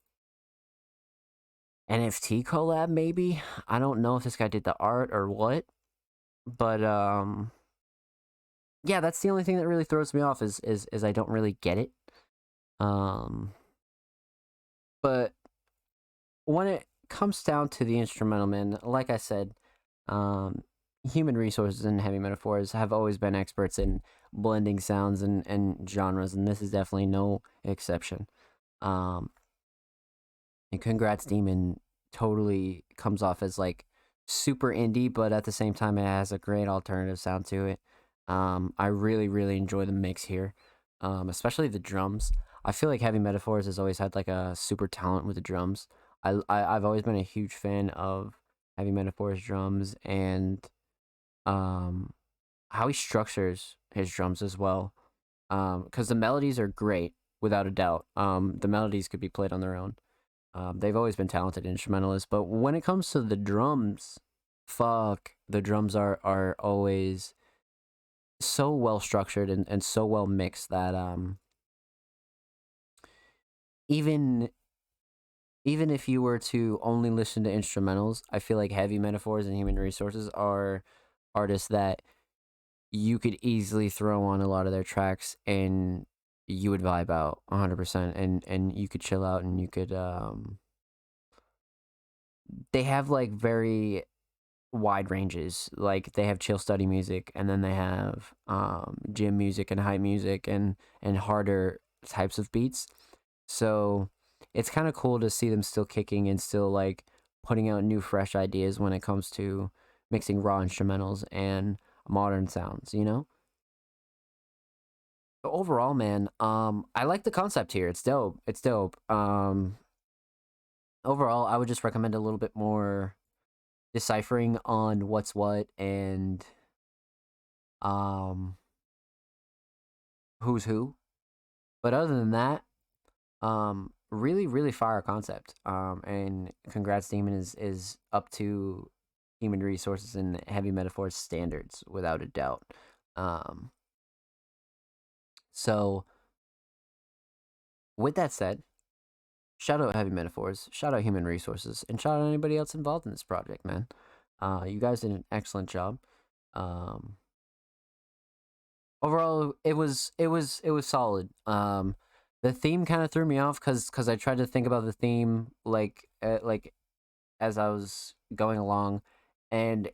NFT collab. Maybe I don't know if this guy did the art or what, but yeah, that's the only thing that really throws me off is I don't really get it. Um, but when it comes down to the instrumental, man, like I said, um, Human Resources and Heavy Metaphors have always been experts in blending sounds and genres, and this is definitely no exception. Um, and Congrats Demon totally comes off as like super indie, but at the same time, it has a great alternative sound to it. I really, really enjoy the mix here, especially the drums. I feel like Heavy Metaphors has always had like a super talent with the drums. I've always been a huge fan of Heavy Metaphors drums, and um how he structures his drums as well. Because the melodies are great without a doubt. The melodies could be played on their own. They've always been talented instrumentalists, but when it comes to the drums, fuck, the drums are always so well structured and so well mixed that even even if you were to only listen to instrumentals, I feel like Heavy Metaphors and Human Resources are artists that you could easily throw on a lot of their tracks and you would vibe out 100%, and you could chill out, and you could they have like very wide ranges. Like they have chill study music, and then they have gym music and hype music and harder types of beats. So it's kind of cool to see them still kicking and still like putting out new fresh ideas when it comes to mixing raw instrumentals and modern sounds, you know? But overall, man, I like the concept here. It's dope. It's dope. Overall, I would just recommend a little bit more deciphering on what's what and um who's who. But other than that, really, really fire concept. And congrats, Demon is up to human resources and heavy metaphors standards without a doubt. Um, so with that said, shout out heavy metaphors, shout out human resources, and shout out anybody else involved in this project, man. You guys did an excellent job. Um, Overall, it was solid. The theme kind of threw me off because I tried to think about the theme like as I was going along, and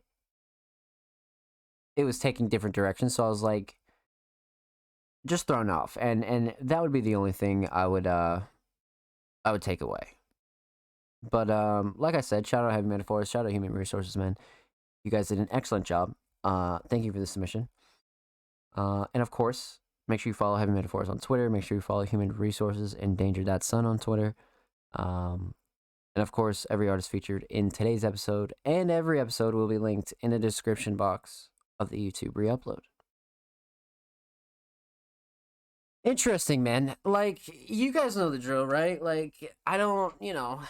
it was taking different directions. So I was like just thrown off, and that would be the only thing I would take away. But like I said, shout out Heavy Metaphors, shout out Human Resources, man. You guys did an excellent job. Thank you for the submission. And of course, make sure you follow Heavy Metaphors on Twitter. Make sure you follow Human Resources and Danger That Son on Twitter. And of course, every artist featured in today's episode and every episode will be linked in the description box of the YouTube re-upload. Interesting, man. Like, you guys know the drill, right? Like, I don't, you don't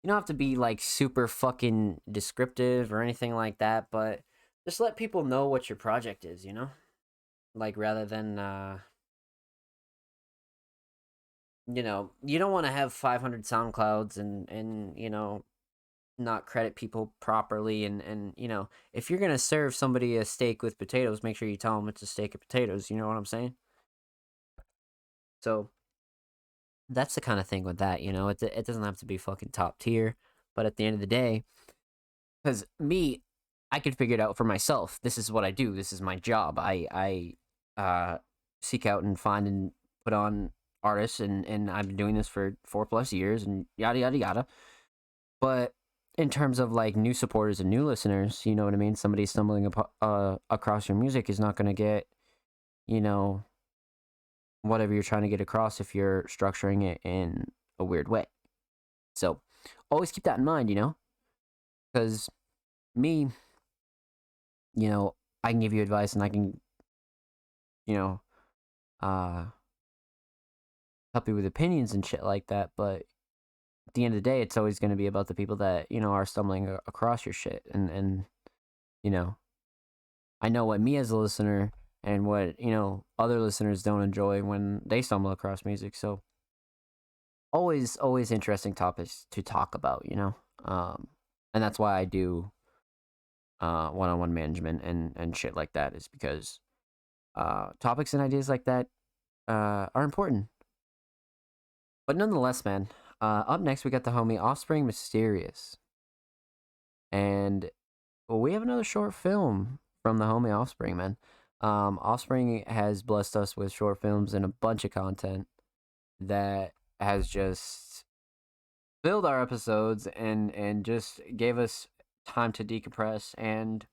have to be like super fucking descriptive or anything like that, but just let people know what your project is, you know? Like, rather than you don't want to have 500 SoundClouds and not credit people properly, and if you're going to serve somebody a steak with potatoes, make sure you tell them it's a steak of potatoes, you know what I'm saying? So that's the kind of thing with that, it doesn't have to be fucking top tier, but at the end of the day, because me, I could figure it out for myself. This is what I do. This is my job. I seek out and find and put on artists, and I've been doing this for 4+ years and yada yada yada. But in terms of like new supporters and new listeners, you know what I mean? Somebody stumbling across your music is not going to get, whatever you're trying to get across if you're structuring it in a weird way. So always keep that in mind, because me, I can give you advice and I can, uh, help you with opinions and shit like that. But at the end of the day, it's always going to be about the people that, are stumbling across your shit. And, I know what me as a listener and what, other listeners don't enjoy when they stumble across music. So always interesting topics to talk about, and that's why I do one-on-one management and shit like that, is because topics and ideas like that are important. But nonetheless, man, up next we got the homie Offspring Mysterious, and we have another short film from the homie Offspring, man. Offspring has blessed us with short films and a bunch of content that has just filled our episodes and just gave us time to decompress and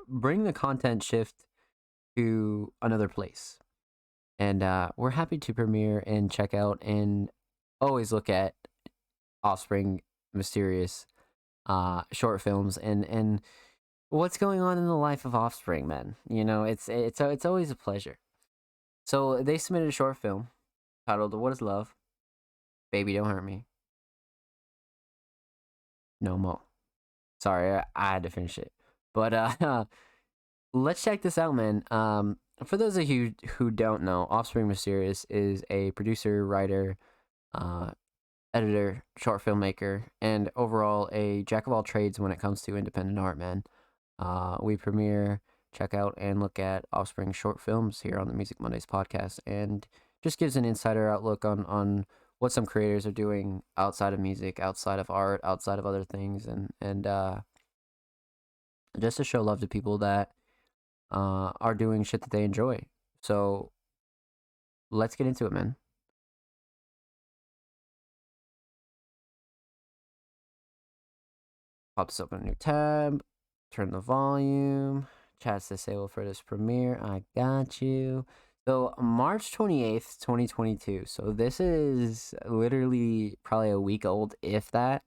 bring the content shift to another place. And we're happy to premiere and check out and always look at Offspring Mysterious short films and what's going on in the life of Offspring, man. It's always a pleasure. So they submitted a short film titled "What Is Love? Baby Don't Hurt Me No More." Sorry, I had to finish it. But let's check this out, man. For those of you who don't know, Offspring Mysterious is a producer, writer, editor, short filmmaker, and overall a jack of all trades when it comes to independent art, man. We premiere, check out, and look at Offspring short films here on the Music Mondays podcast, and just gives an insider outlook on what some creators are doing outside of music, outside of art, outside of other things, and just to show love to people that are doing shit that they enjoy. So let's get into it, man. Pop this open a new tab. Turn the volume. Chat's disabled for this premiere. I got you. So March 28th, 2022. So this is literally probably a week old, if that.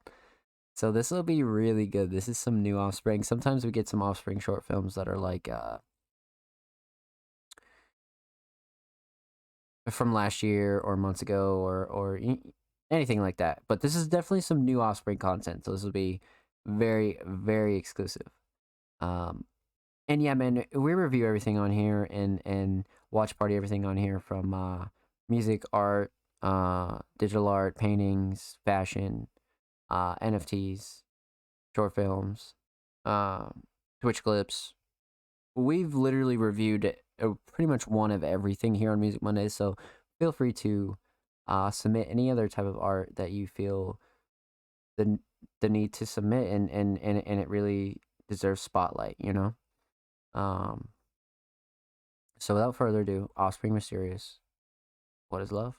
So this will be really good. This is some new Offspring. Sometimes we get some Offspring short films that are like from last year or months ago or anything like that. But this is definitely some new Offspring content. So this will be very, very exclusive. And yeah, man, we review everything on here and watch party everything on here from music, art, digital art, paintings, fashion, NFTs, short films, Twitch clips. We've literally reviewed pretty much one of everything here on Music Mondays, so feel free to submit any other type of art that you feel the need to submit, and it really deserves spotlight, you know. So without further ado, Offspring Mysterious. What is love?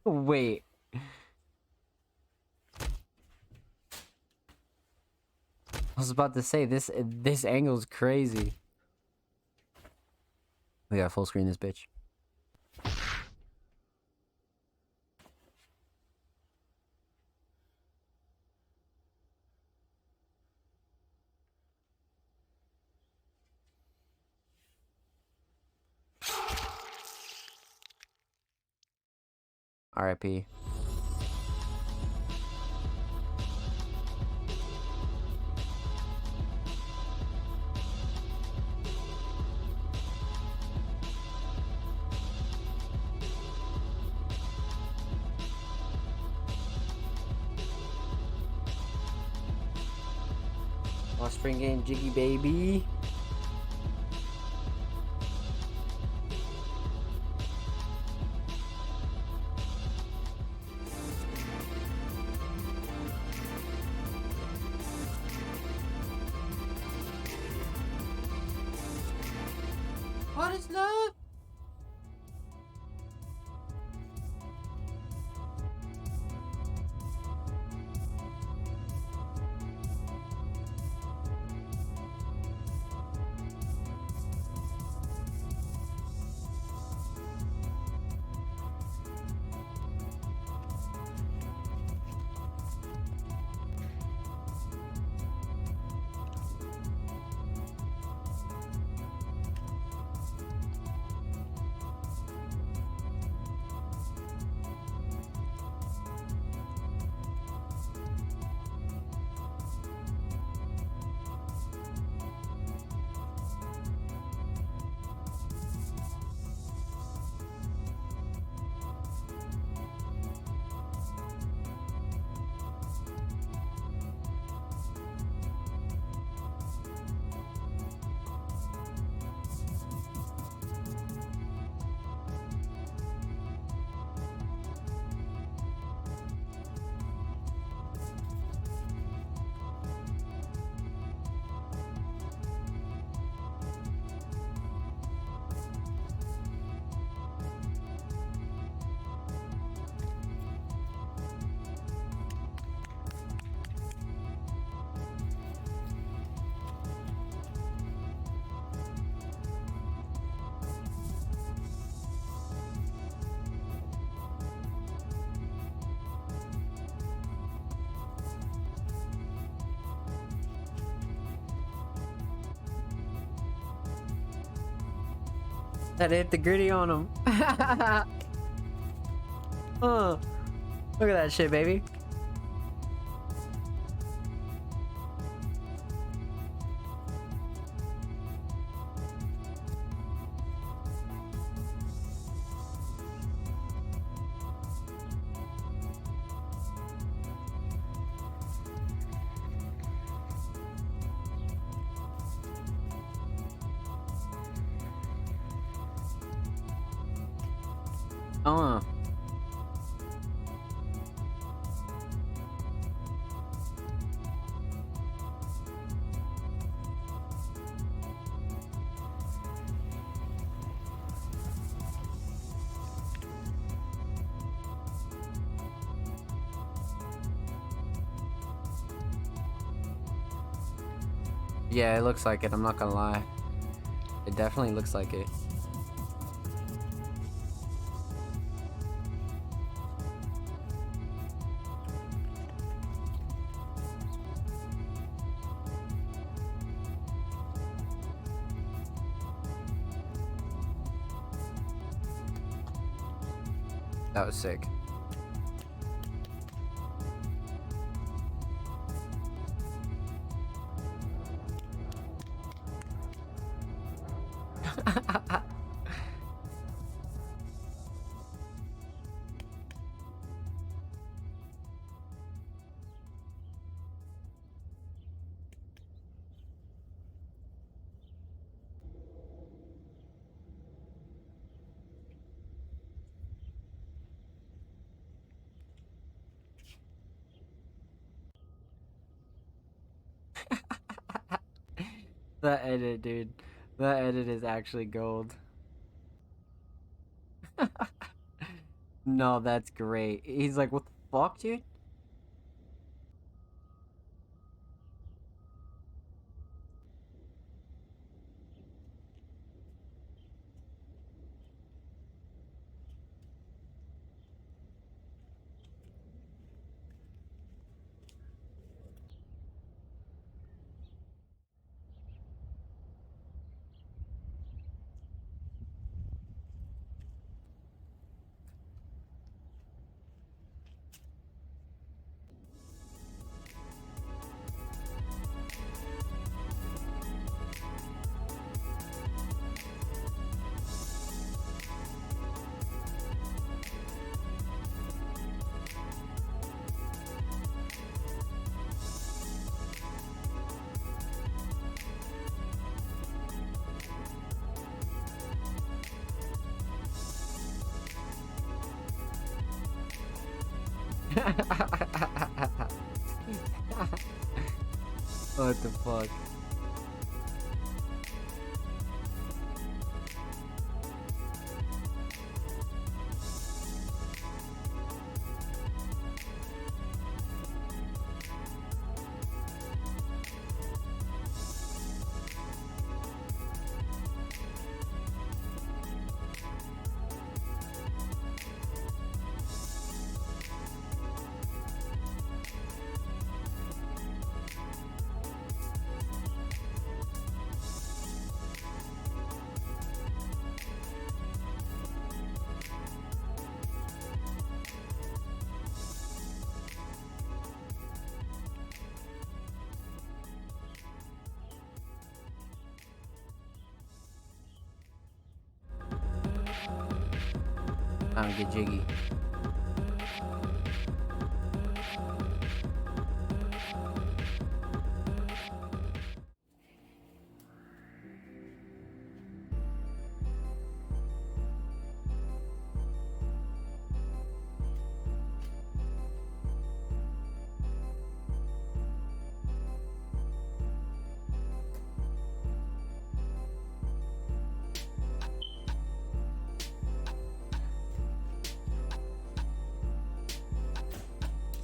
Wait. I was about to say this angle's crazy. We gotta full screen this bitch. R.I.P. Offspring getting jiggy, baby. What is love? That hit the gritty on him. Oh, look at that shit, baby. Uh. Yeah, it looks like it, I'm not gonna lie. It definitely looks like it. That was sick. That edit, dude. That edit is actually gold. No, that's great. He's like, what the fuck, dude? What the fuck? Time to get jiggy.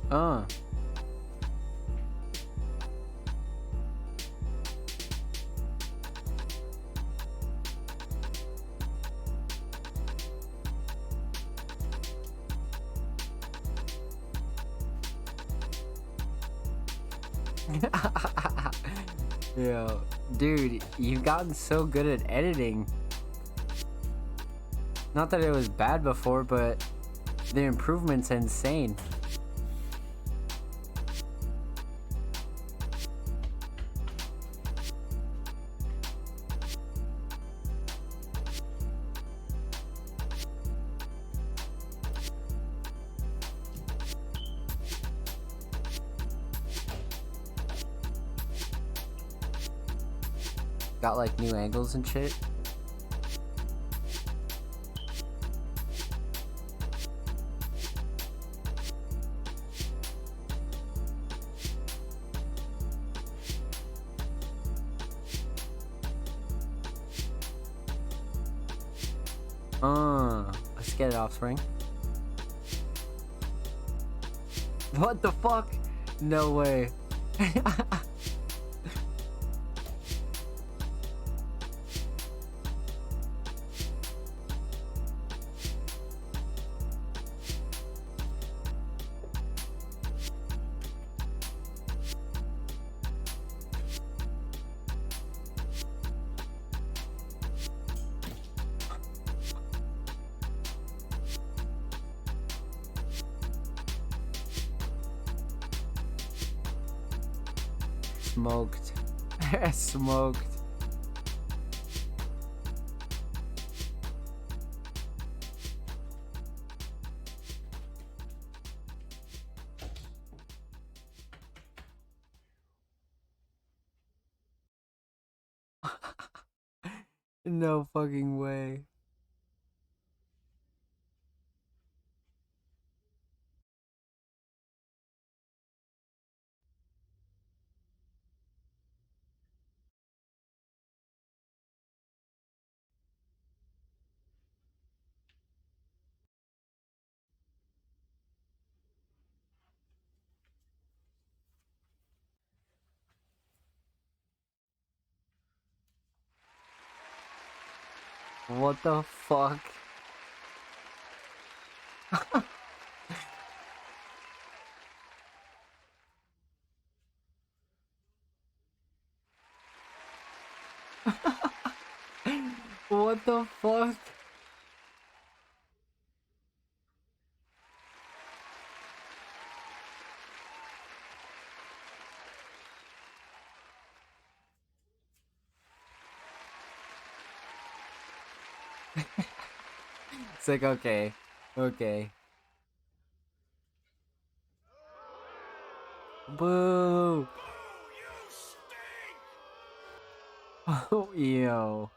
Uh. Yo, dude, you've gotten so good at editing. Not that it was bad before, but the improvement's insane. Got like new angles and shit. Let's get it, Offspring. What the fuck? No way. Smoked. Smoked. No fucking way. What the fuck? What the fuck? It's like, okay. Okay. Boo! Oh, yo.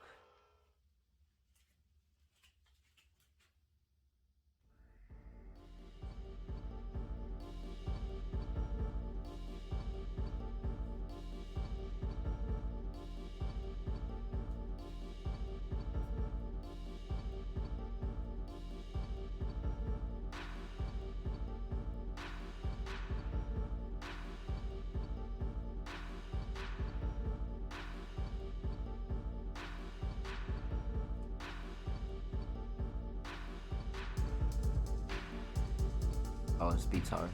Oh, this beat's hard.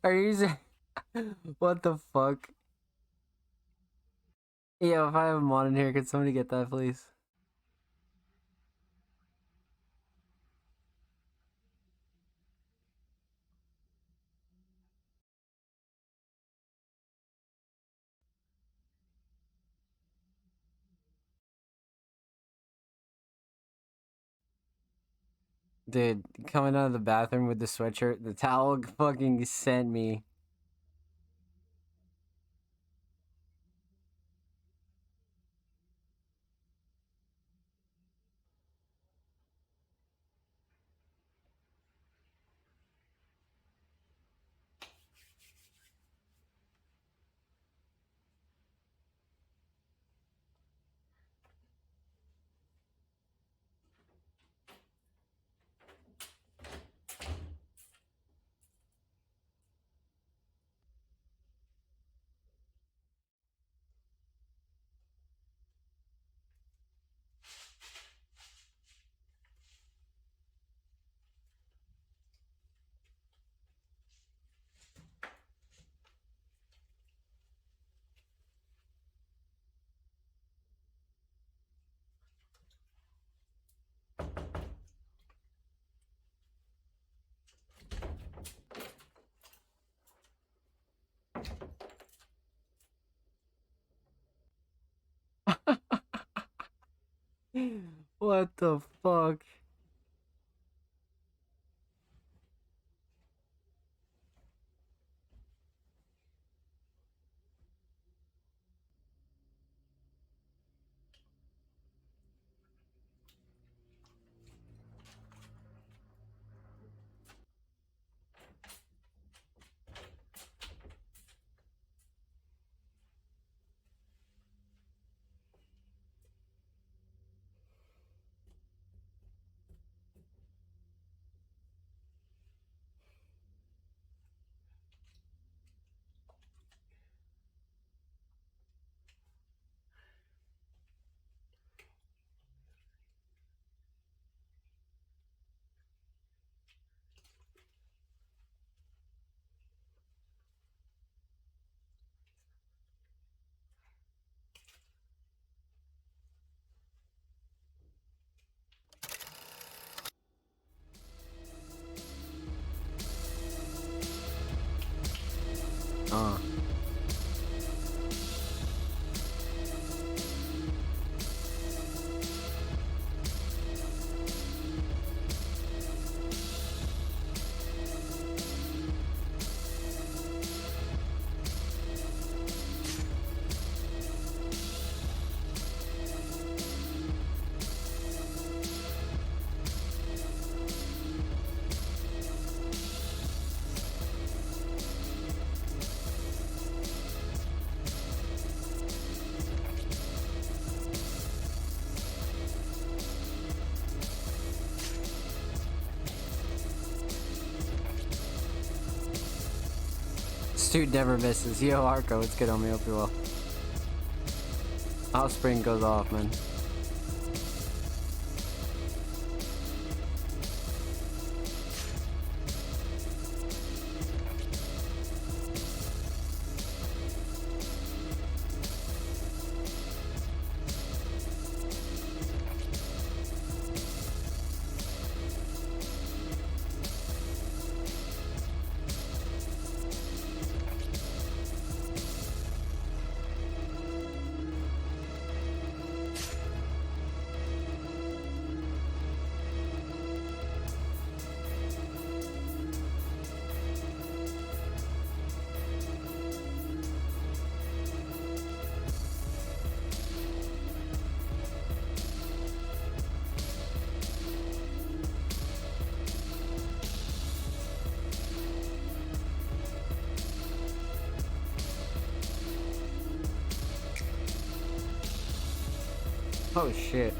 Are you saying... What the fuck? Yeah, if I have a mod in here, could somebody get that, please? Dude, coming out of the bathroom with the sweatshirt, the towel fucking sent me. What the fuck? Uh. This dude never misses. Yo, Arco, it's good on me. Hope you're well. Offspring goes off, man. Oh shit.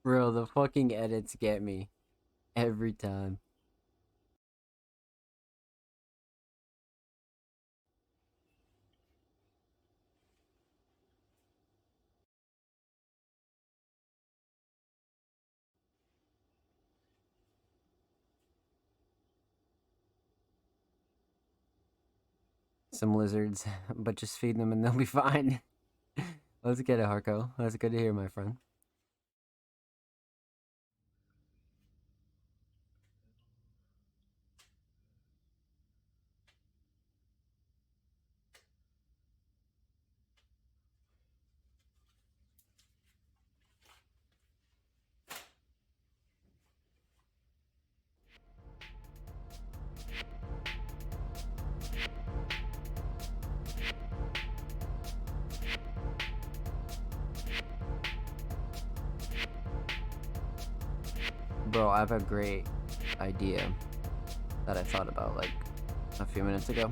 Bro, the fucking edits get me every time. Some lizards, but just feed them and they'll be fine. Let's get it, Harko. That's good to hear, my friend. Bro, I have a great idea that I thought about like a few minutes ago.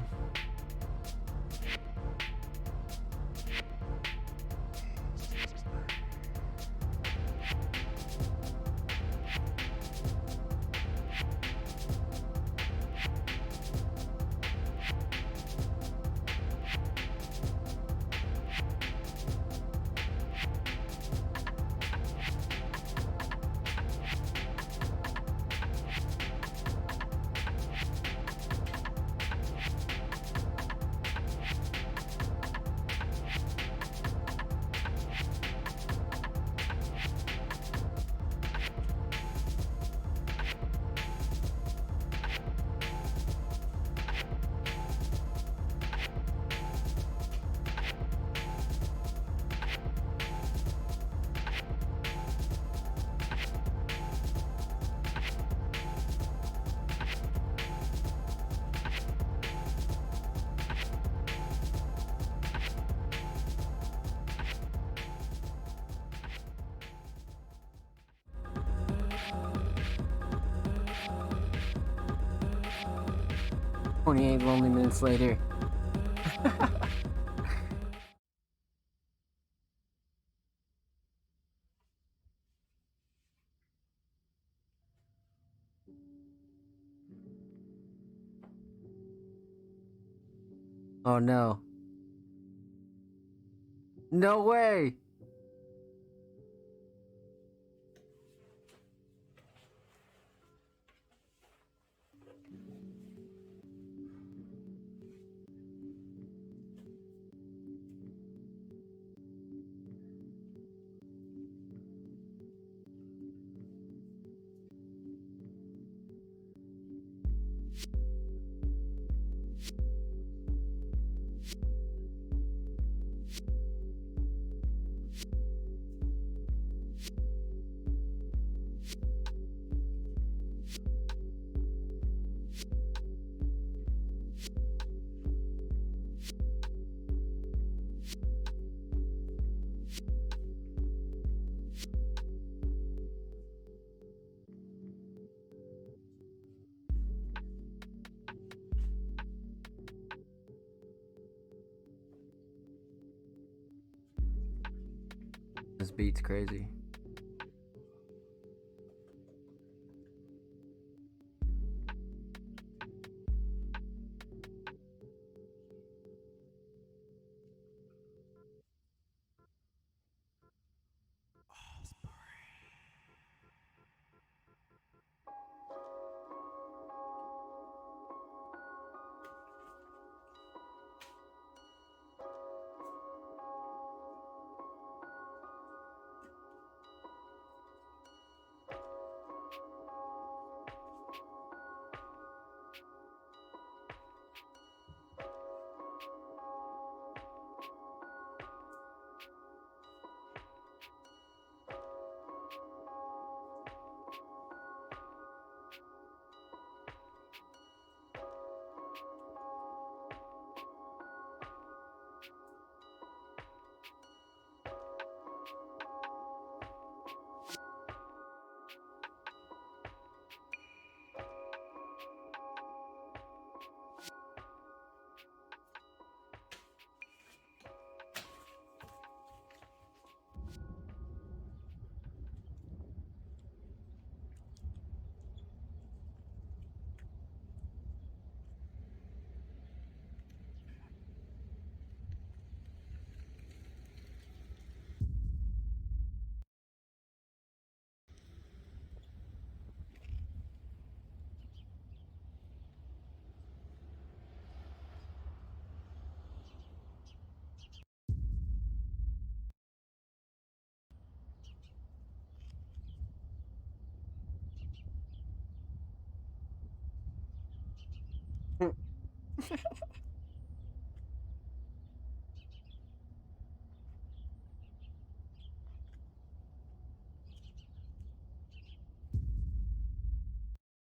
"28 lonely minutes later." Oh no. No way! This beat's crazy.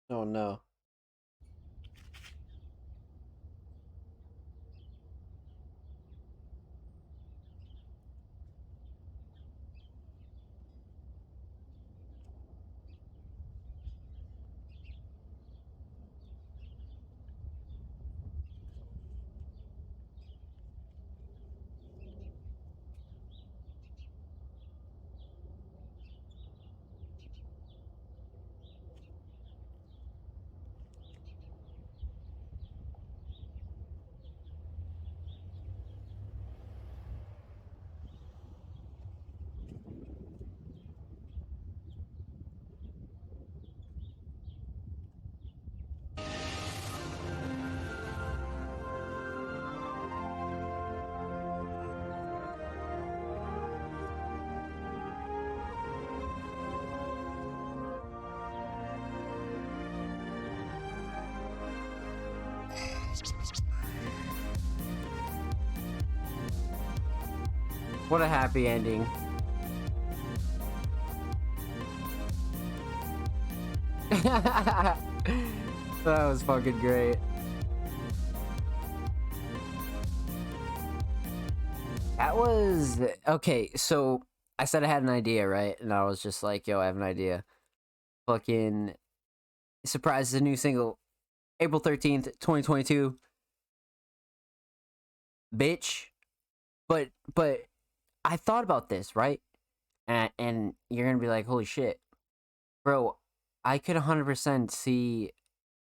Oh no. What a happy ending. That was fucking great. That was okay. So I said I had an idea, right? And I was just like, "Yo, I have an idea." Fucking surprise! Is a new single, April 13th, 2022. Bitch. But I thought about this, right? And you're gonna be like, "Holy shit, bro!" I could 100% see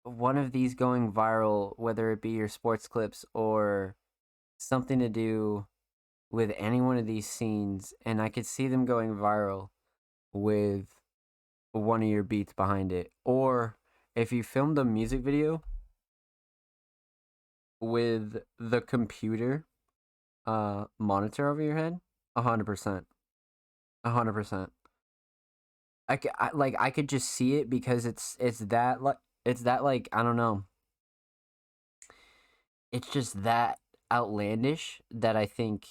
one of these going viral, whether it be your sports clips or something to do with any one of these scenes, and I could see them going viral with one of your beats behind it. Or if you filmed a music video with the computer monitor over your head, 100%. 100%. I could just see it because it's that like I don't know. It's just that outlandish that I think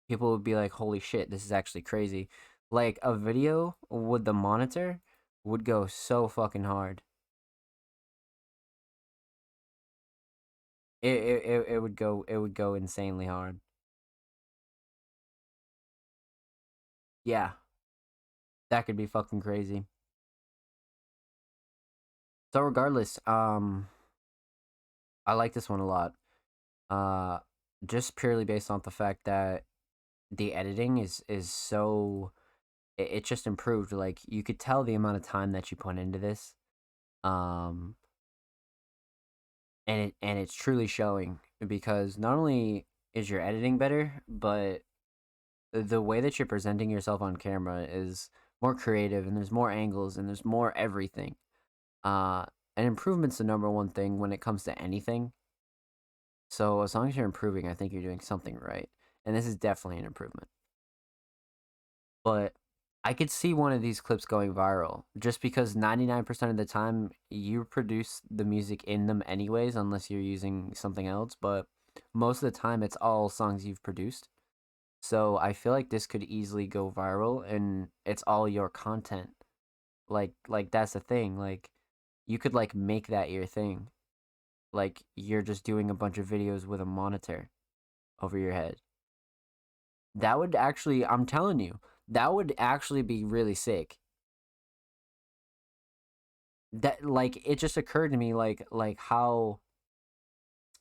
people would be like, "Holy shit, this is actually crazy." Like a video with the monitor would go so fucking hard. It would go insanely hard. Yeah, that could be fucking crazy. So regardless, I like this one a lot. Uh, just purely based on the fact that the editing is so it just improved. Like you could tell the amount of time that you put into this. Um, and it's truly showing because not only is your editing better, but the way that you're presenting yourself on camera is more creative and there's more angles and there's more everything. Uh, and improvement's the number one thing when it comes to anything. So as long as you're improving, I think you're doing something right. And this is definitely an improvement. But I could see one of these clips going viral just because 99% of the time you produce the music in them anyways, unless you're using something else. But most of the time, it's all songs you've produced. So I feel like this could easily go viral and it's all your content. Like that's the thing. Like you could like make that your thing. Like you're just doing a bunch of videos with a monitor over your head. That would actually, I'm telling you, that would actually be really sick. That like it just occurred to me like how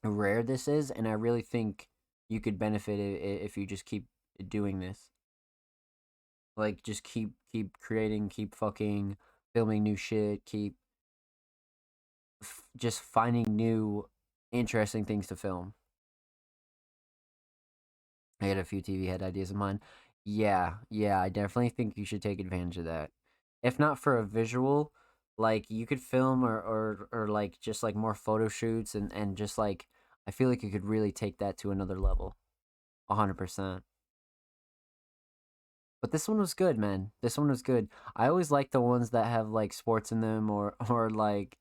rare this is, and I really think you could benefit if you just keep doing this. Like just keep creating, keep fucking filming new shit, keep just finding new interesting things to film. I had a few TV head ideas of mine. Yeah, I definitely think you should take advantage of that. If not for a visual, like you could film or like just like more photo shoots and just like I feel like you could really take that to another level. 100%. But this one was good, man. This one was good. I always like the ones that have like sports in them or like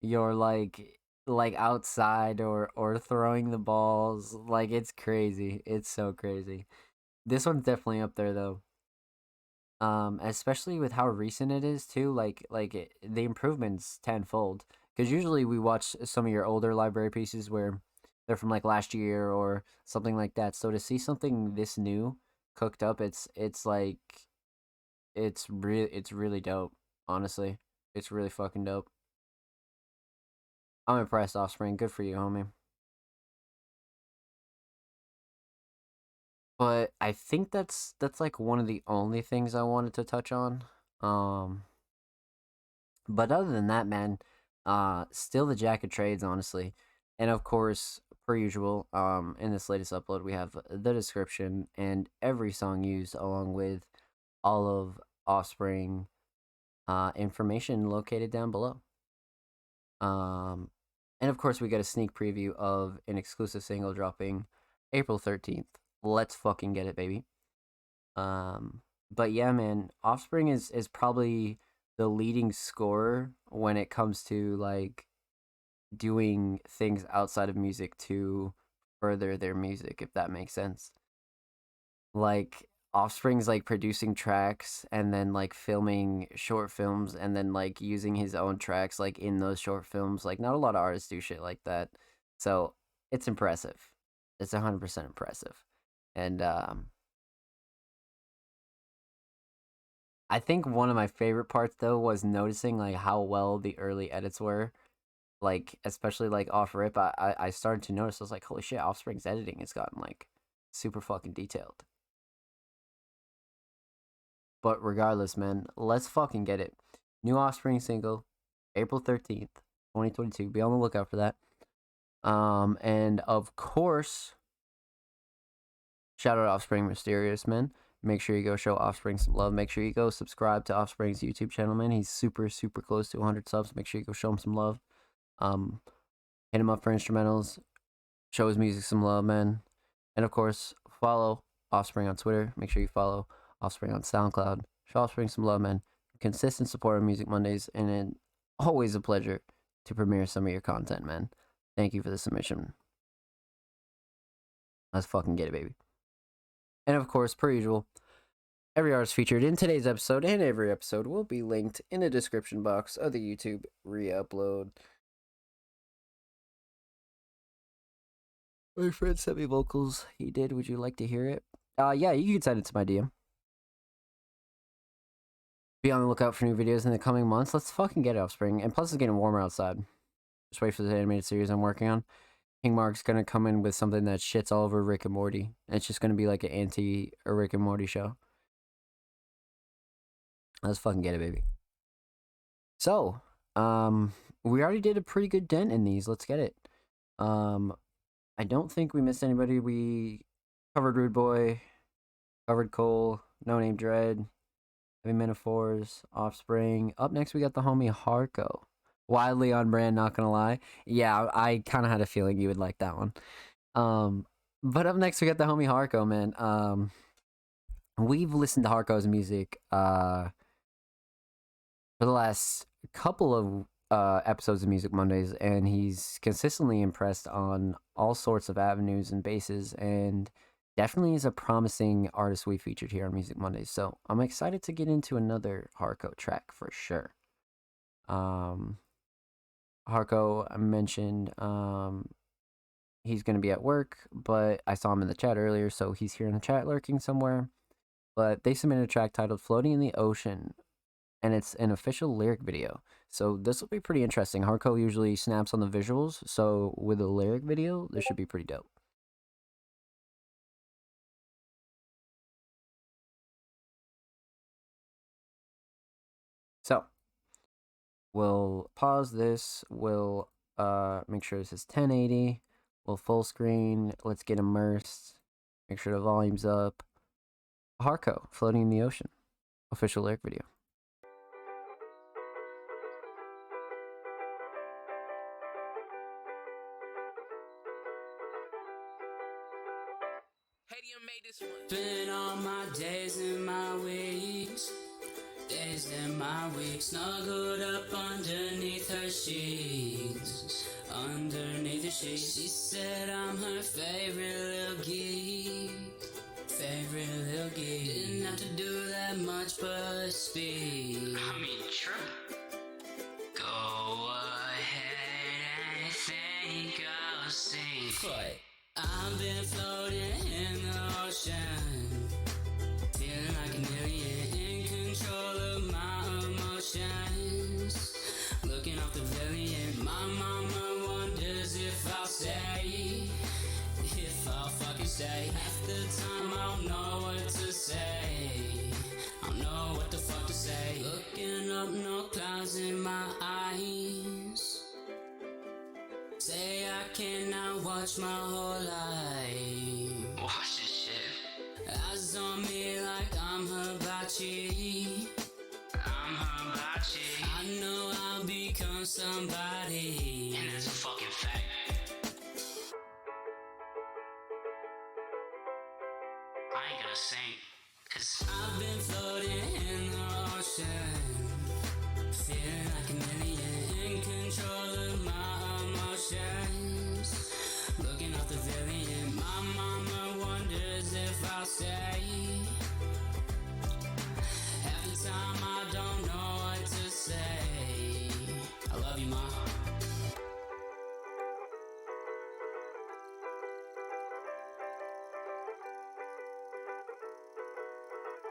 you're like outside or throwing the balls. Like it's crazy. It's so crazy. This one's definitely up there though. Especially with how recent it is too. The improvements tenfold. Because usually we watch some of your older library pieces where they're from like last year or something like that. So to see something this new cooked up, it's like it's really dope. Honestly, it's really fucking dope. I'm impressed, Offspring. Good for you, homie. But I think that's like one of the only things I wanted to touch on. Um, but other than that, man, still the Jack of Trades, honestly, and of course, per usual, in this latest upload, we have the description and every song used, along with all of Offspring, information located down below. Um, and of course, we got a sneak preview of an exclusive single dropping April 13th. Let's fucking get it, baby. Um, but yeah, man, Offspring is probably the leading scorer when it comes to like doing things outside of music to further their music, if that makes sense. Like Offspring's like producing tracks and then like filming short films and then like using his own tracks like in those short films. Like not a lot of artists do shit like that. So it's impressive. It's 100% impressive. And I think one of my favorite parts though was noticing like how well the early edits were. Like especially like off rip, I started to notice. I was like, holy shit, Offspring's editing has gotten like super fucking detailed. But regardless, man, let's fucking get it. New Offspring single, April 13th, 2022. Be on the lookout for that. And of course, shout out Offspring Mysterious, man. Make sure you go show Offspring some love. Make sure you go subscribe to Offspring's YouTube channel, man. He's super, super close to 100 subs. Make sure you go show him some love. Hit him up for instrumentals. Show his music some love, man. And of course, follow Offspring on Twitter. Make sure you follow Offspring on SoundCloud. Show Offspring some love, man. Consistent support of Music Mondays, and it's always a pleasure to premiere some of your content, man. Thank you for the submission. Let's fucking get it, baby. And of course, per usual, every artist featured in today's episode and every episode will be linked in the description box of the YouTube re-upload. My friend sent me vocals. He did. Would you like to hear it? Yeah, you can send it to my DM. Be on the lookout for new videos in the coming months. Let's fucking get it, Offspring. And plus, it's getting warmer outside. Just wait for the animated series I'm working on. King Mark's gonna come in with something that shits all over Rick and Morty. It's just gonna be like an anti-Rick and Morty show. Let's fucking get it, baby. So, we already did a pretty good dent in these. Let's get it. I don't think we missed anybody. We covered Rude Boy, covered Cole, No Name Dread, Heavy Metaphors, Offspring. Up next, we got the homie Harco. Wildly on brand, not gonna lie. Yeah, I kind of had a feeling you would like that one. But up next, we got the homie Harco, man. We've listened to Harco's music for the last couple of episodes of Music Mondays, and he's consistently impressed on all sorts of avenues and bases, and definitely is a promising artist we featured here on Music Mondays. So I'm excited to get into another Harco track for sure. Harco, I mentioned he's going to be at work, but I saw him in the chat earlier, so he's here in the chat lurking somewhere. But they submitted a track titled Floating in the Ocean, and it's an official lyric video. So this will be pretty interesting. Harco usually snaps on the visuals, so with a lyric video, this should be pretty dope. So, we'll pause this, we'll make sure this is 1080, we'll full screen, let's get immersed, make sure the volume's up. Harco, Floating in the Ocean, official lyric video. Spend all my days and my weeks, snuggled up underneath her sheets, underneath the sheets. She said I'm her favorite little geek, Didn't have to do that much but speak. I mean, true. Go ahead and think I'll sing. But I've been floating in the ocean, feeling like a million, in control of my emotions, looking off the pavilion. My mama wonders if I'll stay, if I'll fucking stay. Half the time I don't know what to say, I don't know what the fuck to say. Looking up, no clouds in my eyes, say I cannot watch my whole life. Watch this shit. Eyes on me like I'm hibachi, I know I'll become somebody, and that's a fucking fact. I ain't gonna sing, cause I've been floating in the ocean, feeling like a million, in control of my emotions, looking off the pavilion. My mama wonders if I'll stay,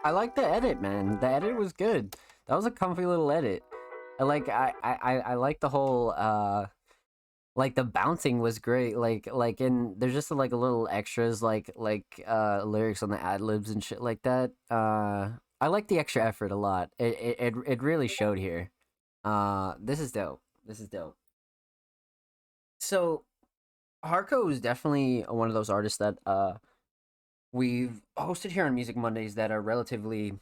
I like the edit, man. The edit was good. That was a comfy little edit. I like the whole like the bouncing was great. And there's just like a little extras lyrics on the ad libs and shit like that. I like the extra effort a lot. It really showed here. This is dope. This is dope. So Harco is definitely one of those artists that we've hosted here on Music Mondays that are relatively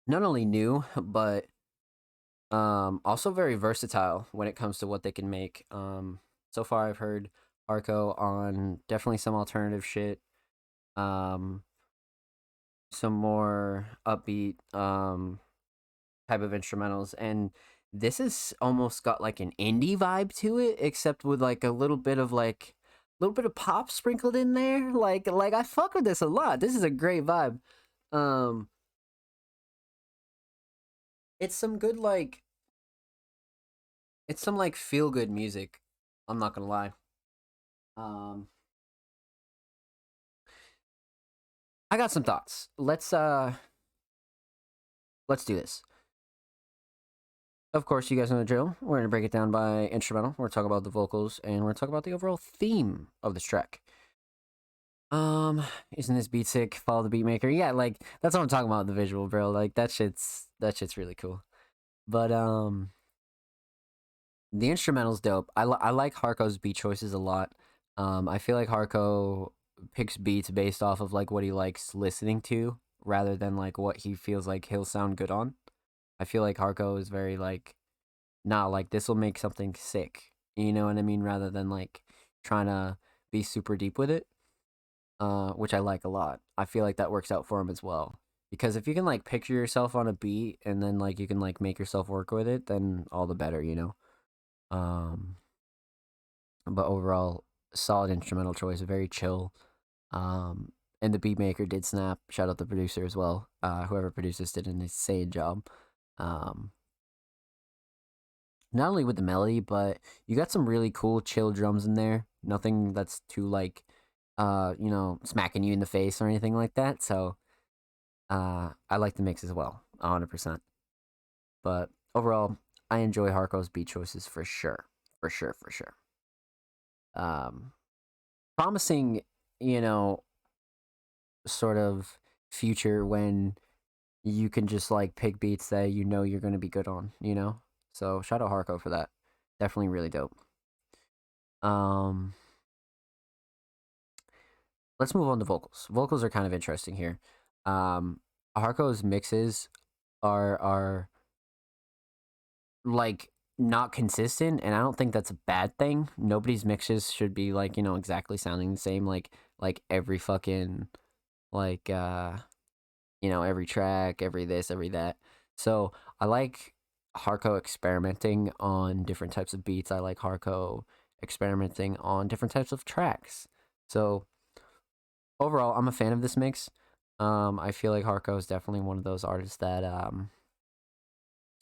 not only new but also very versatile when it comes to what they can make. So far I've heard Harco on definitely some alternative shit, um, some more upbeat type of instrumentals, and this is almost got like an indie vibe to it, except with like a little bit of pop sprinkled in there. Like I fuck with this a lot. This is a great vibe. Um, it's some good it's some like feel good music. I'm not gonna lie. Um, I got some thoughts. Let's do this. Of course, you guys know the drill. We're gonna break it down by instrumental. We're gonna talk about the vocals, and we're gonna talk about the overall theme of this track. Isn't this beat sick? Follow the beat maker. Yeah, like that's what I'm talking about. The visual, bro. Like that shit's really cool. But the instrumental's dope. I like Harco's beat choices a lot. I feel like Harco picks beats based off of like what he likes listening to, rather than like what he feels like he'll sound good on. I feel like Harco is very like, nah, like this will make something sick. You know what I mean? Rather than like trying to be super deep with it, which I like a lot. I feel like that works out for him as well. Because if you can like picture yourself on a beat and then like you can like make yourself work with it, then all the better, you know? Um, but overall, solid instrumental choice, very chill. And the beat maker did snap. Shout out the producer as well. Whoever produced this did an insane job. Um, not only with the melody, but you got some really cool chill drums in there. Nothing that's too like, smacking you in the face or anything like that. So, I like the mix as well, 100%. But overall, I enjoy Harco's beat choices for sure, for sure, for sure. Um, Promising, you know, sort of future when you can just like pick beats that you know you're gonna be good on, you know? So shout out Harco for that. Definitely really dope. Um let's move on to vocals. Vocals are kind of interesting here. Um Harco's mixes are like not consistent, and I don't think that's a bad thing. Nobody's mixes should be like, exactly sounding the same like every fucking like every track, every this, every that. So I like Harco experimenting on different types of beats. I like Harco experimenting on different types of tracks. So overall, I'm a fan of this mix. I feel like Harco is definitely one of those artists that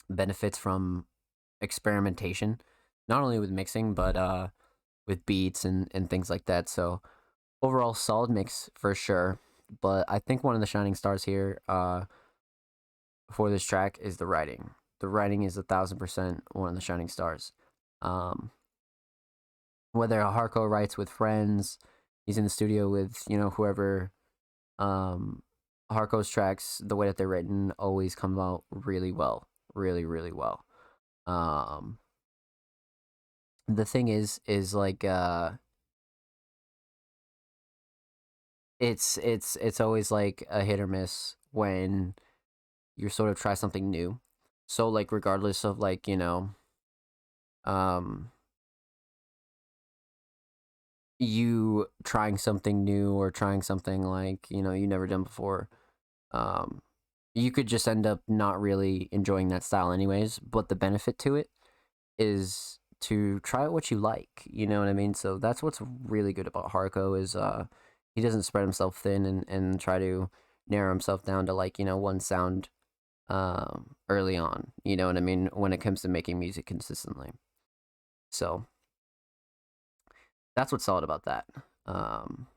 benefits from experimentation, not only with mixing but with beats and things like that. So overall, solid mix for sure. But I think one of the shining stars here for this track is the writing. The writing is 1,000% one of the shining stars. Um, Whether Harco writes with friends, he's in the studio with whoever. Harco's tracks, the way that they're written, always come out really well, really really well. Um, the thing is like it's always like a hit or miss when you sort of try something new. So like regardless of like, um you trying something new or trying something like, you never done before, um you could just end up not really enjoying that style anyways, but the benefit to it is to try out what you like, you know what I mean? So that's what's really good about Harco is he doesn't spread himself thin and try to narrow himself down to like, one sound early on, you know what I mean, when it comes to making music consistently. So that's what's solid about that. Um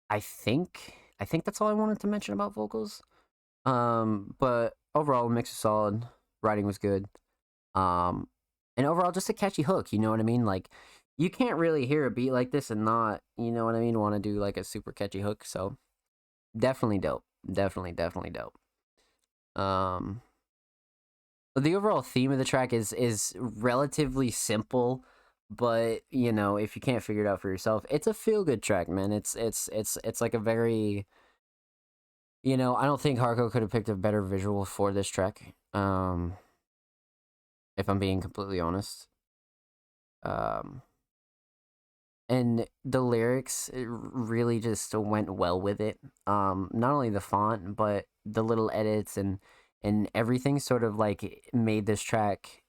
I think that's all I wanted to mention about vocals. But overall, mix was solid. Writing was good. And overall, just a catchy hook. You know what I mean? Like, you can't really hear a beat like this and not, you know what I mean, want to do like a super catchy hook. So definitely dope. Definitely dope. The overall theme of the track is relatively simple, but you know, if you can't figure it out for yourself, it's a feel good track, man. It's like a very, you know, I don't think Harco could have picked a better visual for this track. If I'm being completely honest. And the lyrics really just went well with it. Not only the font, but the little edits and everything sort of like made this track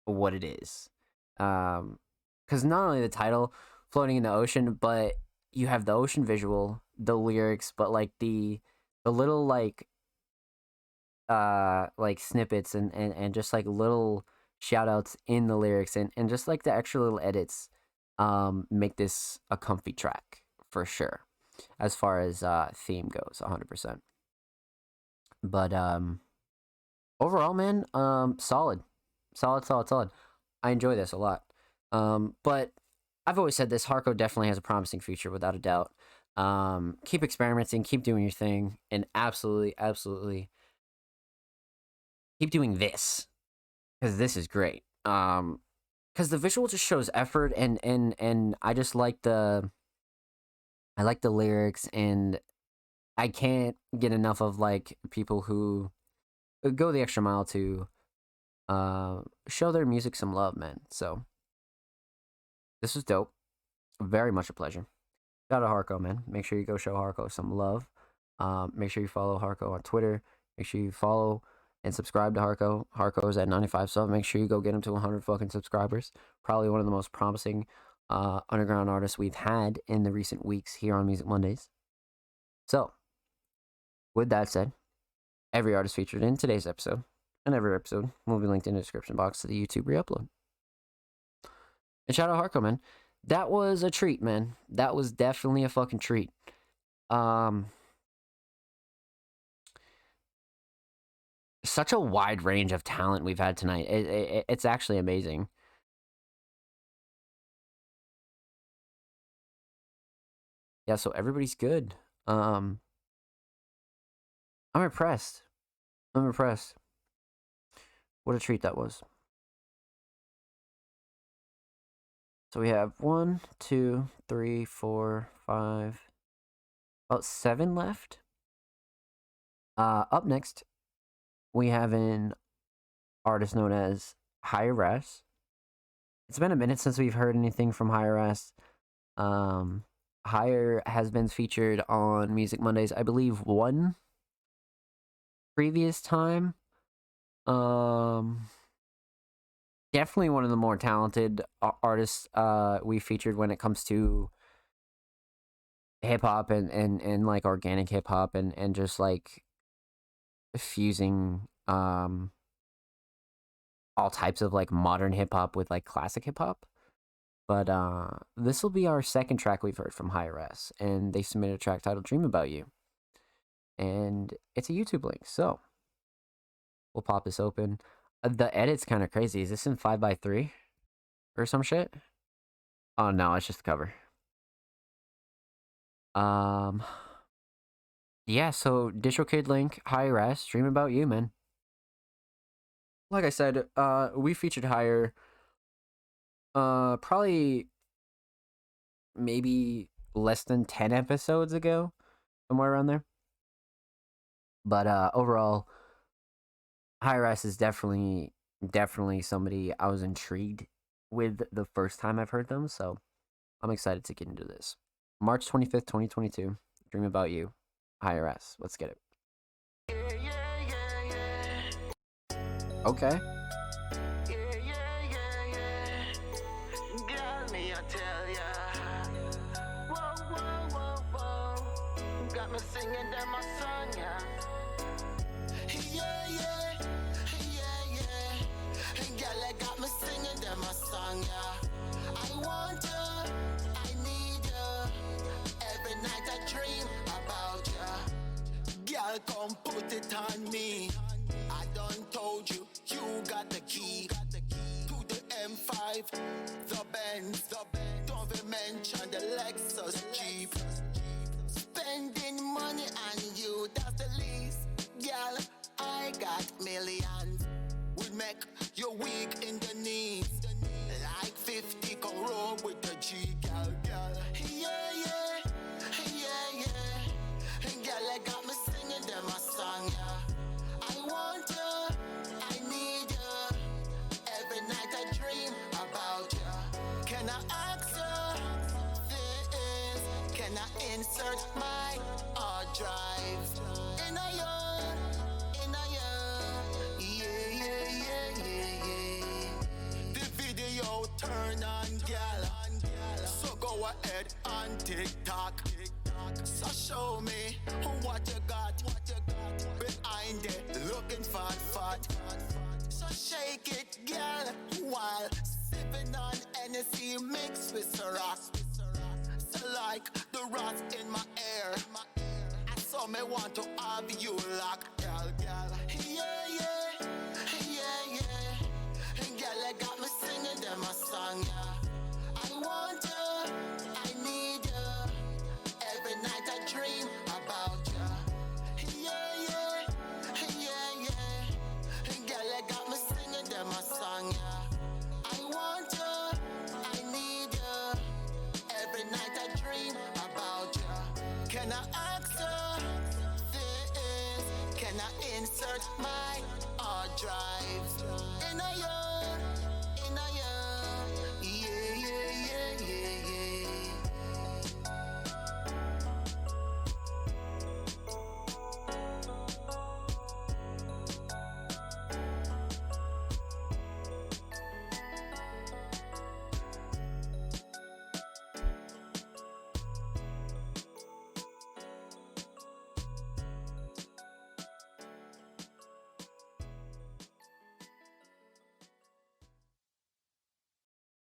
what it is. Because not only the title, floating in the ocean, but you have the ocean visual, the lyrics, but like the little like snippets and just like little shout outs in the lyrics and just like the extra little edits make this a comfy track for sure as far as theme goes. 100%. But overall, man, solid. I enjoy this a lot. But I've always said this, Harco definitely has a promising future without a doubt. Keep experimenting, keep doing your thing, and absolutely keep doing this, because this is great. Because the visual just shows effort, and I just like the lyrics, and I can't get enough of like people who go the extra mile to show their music some love, man. So this was dope. Very much a pleasure. Shout out Harco, man. Make sure you go show Harco some love. Make sure you follow Harco on Twitter. Make sure you follow and subscribe to Harco. Harco is at 95 subs. Make sure you go get him to 100 fucking subscribers. Probably one of the most promising underground artists we've had in the recent weeks here on Music Mondays. So, with that said, every artist featured in today's episode and every episode will be linked in the description box to the YouTube re-upload. And shout out Harco, man. That was a treat, man. That was definitely a fucking treat. Such a wide range of talent we've had tonight. It's actually amazing. Yeah, so everybody's good. I'm impressed. What a treat that was. So we have 1, 2, 3, 4, 5, about 7 left. Up next, we have an artist known as Hi-Res. It's been a minute since we've heard anything from Hi-Res. Higher has been featured on Music Mondays, I believe, one previous time. Definitely one of the more talented artists we featured when it comes to hip hop and like organic hip hop and just like fusing all types of like modern hip hop with like classic hip hop. But this will be our second track we've heard from Hi-Res, and they submitted a track titled Dream About You. And it's a YouTube link, so we'll pop this open. The edit's kind of crazy. Is this in 5x3 or some shit? Oh no, it's just the cover. Yeah, so DistroKid link, Hi-Res, Dream About You, man. Like I said, we featured Higher probably maybe less than 10 episodes ago, somewhere around there. But overall, Hi-Res is definitely somebody I was intrigued with the first time I've heard them, so I'm excited to get into this. March 25th, 2022, Dream About You, Hi-Res. Let's get it. Okay. I want you, I need you. Every night I come put it on me. I done told you, you got the key to the M5, the Benz. Don't even mention the Lexus Jeep. Spending money on you, that's the least. Girl, I got millions. Would make you weak in the knees. Like 50 crore with the G, girl. Yeah. Girl, I got me singing them a song, yeah. I want you, I need you. Every night I dream about you. Can I ask you this? Can I insert my hard drive in a yeah. The video turn on, gal. So go ahead and TikTok. So show me what you got behind it, looking fat. So shake it, girl, while sipping on Hennessy mixed with Ciroc. So like the rocks in my ear, I saw me want to have you locked, girl. Yeah. Girl, I got me singing them a song, yeah. I want you, I need you. Every night I dream about you. Yeah. Girl, I got me singing them a song, yeah. I want you, I need you. Every night I dream about you. Can I ask you this? Can I insert my hard drive in a yeah.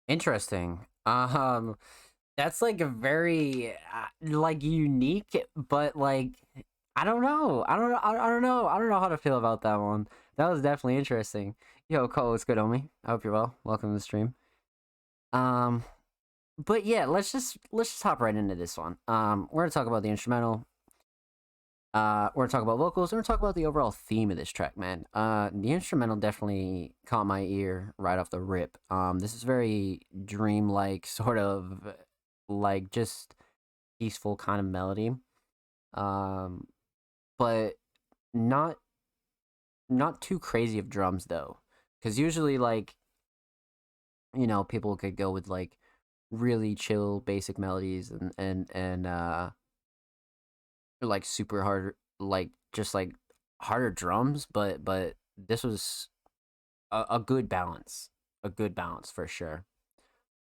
Interesting. That's like a very like unique, but like I don't know. I don't know how to feel about that one. That was definitely interesting. Yo, Cole, what's good, homie? I hope you're well. Welcome to the stream. But yeah, let's just hop right into this one. We're gonna talk about the instrumental. We're gonna talk about vocals. We're gonna talk about the overall theme of this track, man. The instrumental definitely caught my ear right off the rip. This is very dreamlike, sort of like just peaceful kind of melody. But not too crazy of drums though, because usually like people could go with like really chill basic melodies and like super hard, like just like harder drums, but this was a good balance, for sure.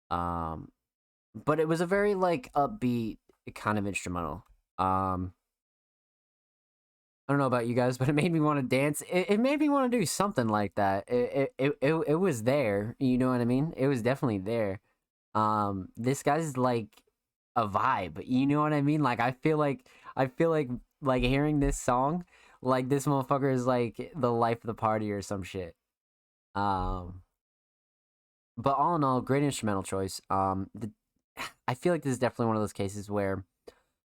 But it was a very like upbeat kind of instrumental. I don't know about you guys, but it made me want to dance. It made me want to do something like that. It was there, you know what I mean? It was definitely there. This guy's like a vibe, you know what I mean? Like I feel like hearing this song, like this motherfucker is like the life of the party or some shit. But all in all, great instrumental choice. I feel like this is definitely one of those cases where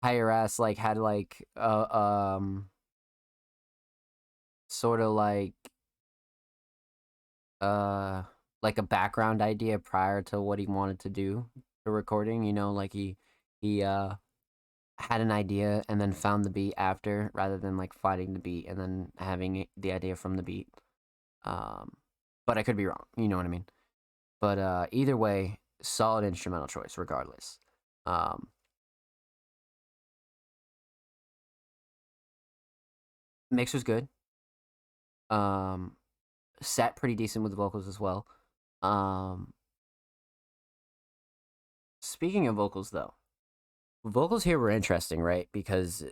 Higher Ass like had like sort of like a background idea prior to what he wanted to do for recording, like he had an idea and then found the beat after, rather than like finding the beat and then having the idea from the beat. But I could be wrong, you know what I mean? But either way, solid instrumental choice regardless. Mix was good. Sat pretty decent with the vocals as well. Speaking of vocals though, vocals here were interesting, right? Because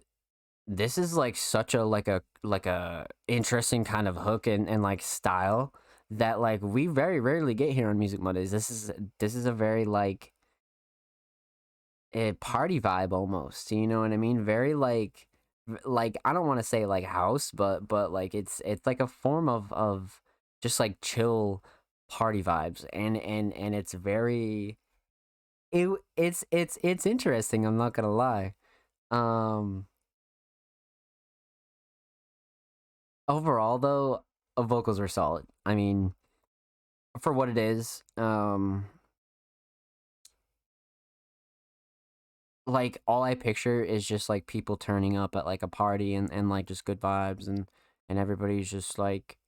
this is like such a like a interesting kind of hook and like style that like we very rarely get here on Music Mondays. This is a very like a party vibe almost, you know what I mean? Very like like, I don't want to say like house, but like it's like a form of just like chill party vibes, and it's very it's interesting. I'm not gonna lie. Um, Overall though, vocals are solid. I mean, for what it is, like all I picture is just like people turning up at like a party and like just good vibes and everybody's just like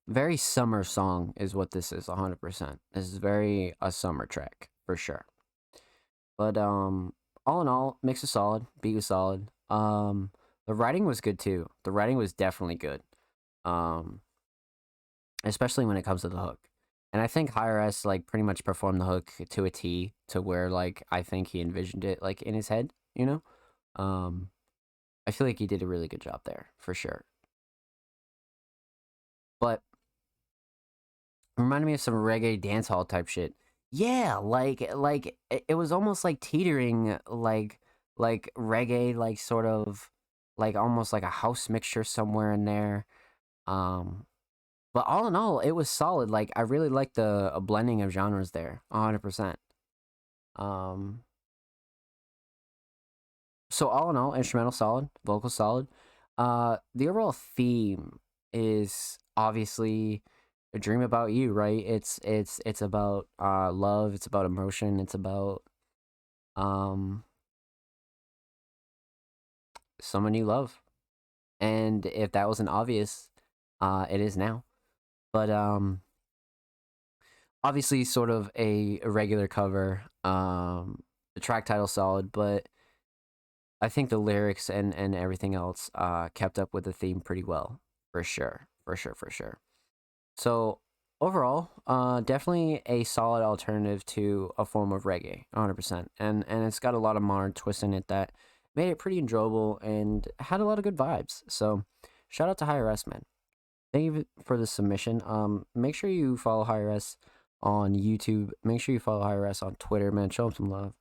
very summer song is what this is 100%. This is very a summer track for sure. But all in all, mix was solid, beat was solid. The writing was good too. The writing was definitely good. Um especially when it comes to the hook. And I think Higher S like pretty much performed the hook to a T to where like I think he envisioned it like in his head, you know? Um I feel like he did a really good job there for sure. But reminded me of some reggae dancehall type shit. Yeah, like it was almost like teetering like reggae like sort of like almost like a house mixture somewhere in there. Um but all in all, it was solid. Like I really liked the blending of genres there, 100%. Um, so all in all, instrumental solid, vocal solid. The overall theme is obviously a dream about you, right? It's about love. It's about emotion. It's about um someone you love. And if that wasn't obvious, it is now. But obviously sort of a regular cover. The track title solid, but I think the lyrics and everything else kept up with the theme pretty well, for sure, for sure, for sure. So overall, definitely a solid alternative to a form of reggae, 100%. And it's got a lot of modern twists in it that made it pretty enjoyable and had a lot of good vibes. So shout out to Higher S, man. Thank you for the submission. Make sure you follow Higher S on YouTube. Make sure you follow Higher S on Twitter, man. Show him some love.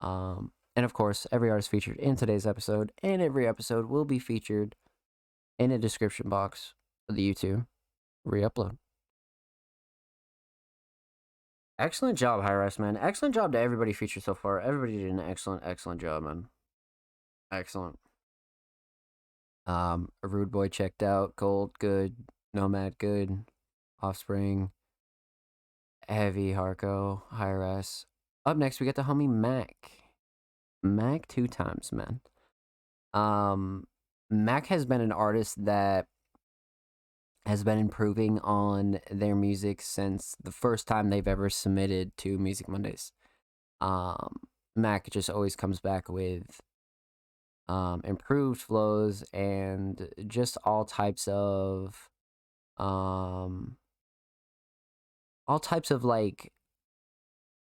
And of course, every artist featured in today's episode and every episode will be featured in a description box of the YouTube re-upload. Excellent job, Higher S, man. Excellent job to everybody featured so far. Everybody did an excellent job, man. Excellent. Rude Boy checked out. Gold, good. Nomad, good. Offspring. Heavy, Harco, Higher S. Up next, we got the homie Mac. Mac 2 times, man. Mac has been an artist that has been improving on their music since the first time they've ever submitted to Music Mondays. Mac just always comes back with improved flows and just all types of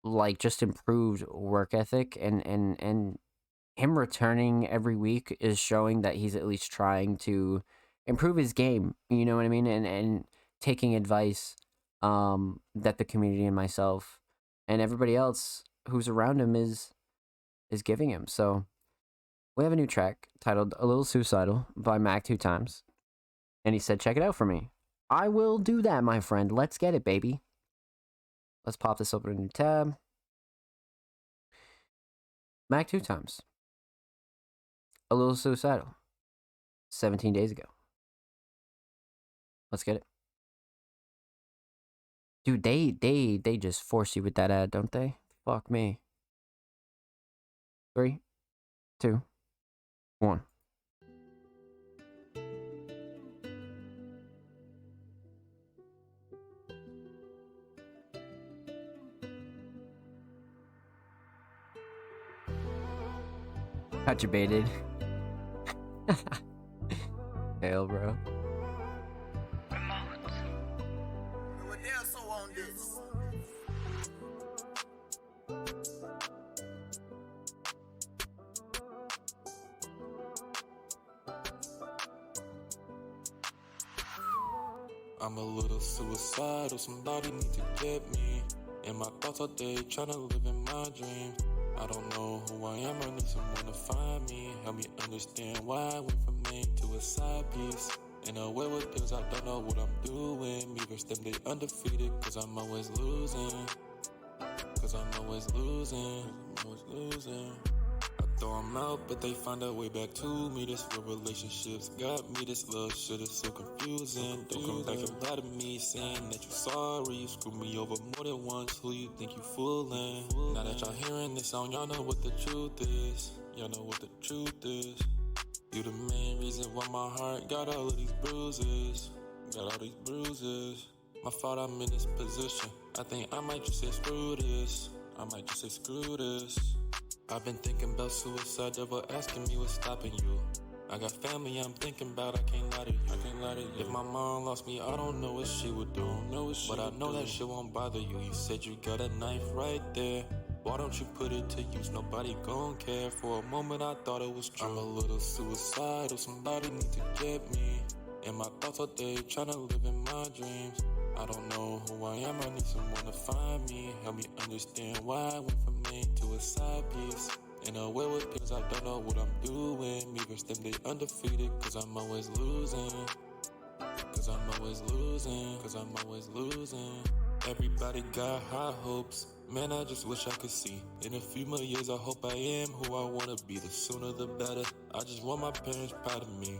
like just improved work ethic, and him returning every week is showing that he's at least trying to improve his game, you know what I mean, and taking advice that the community and myself and everybody else who's around him is giving him. So we have a new track titled A Little Suicidal by Mac 2 times, and he said check it out for me. I will do that, my friend. Let's get it, baby. Let's pop this open in a new tab. Mac 2 times. A Little Suicidal. 17 days ago. Let's get it. Dude, they just force you with that ad, don't they? Fuck me. 3, 2, 1. Got you baited. Hell, bro. I'm a little suicidal, somebody need to get me. In my thoughts all day, tryna live in my dream. I don't know who I am, I need someone to find me. Help me understand why I went from main to a side piece. In a way with deals, I don't know what I'm doing. Me versus them, they undefeated, cause I'm always losing. Cause I'm always losing. I'm always losing. I throw them out, but they find a way back to me. This real relationships got me. This love shit is so confusing. Don't come back and lie to me, saying that you're sorry. You screwed me over more than once. Who you think you fooling? Now that y'all hearing this song, y'all know what the truth is. Y'all know what the truth is. You the main reason why my heart got all of these bruises. Got all these bruises. My fault I'm in this position. I think I might just say screw this. I might just say screw this. I've been thinking about suicide, devil asking me what's stopping you. I got family I'm thinking about, I can't lie to you. I can't lie to you. If my mom lost me, I don't know what she would do. But I know that shit won't bother you. You said you got a knife right there. Why don't you put it to use? Nobody gon' care. For a moment I thought it was true. I'm a little suicidal, somebody need to get me. In my thoughts all day, tryna live in my dreams. I don't know who I am, I need someone to find me. Help me understand why I went from main to a side piece. In a way with deals, I don't know what I'm doing. Me versus them, they undefeated, cause I'm always losing. Cause I'm always losing. Cause I'm always losing. Everybody got high hopes. Man, I just wish I could see. In a few more years, I hope I am who I wanna be. The sooner the better. I just want my parents proud of me.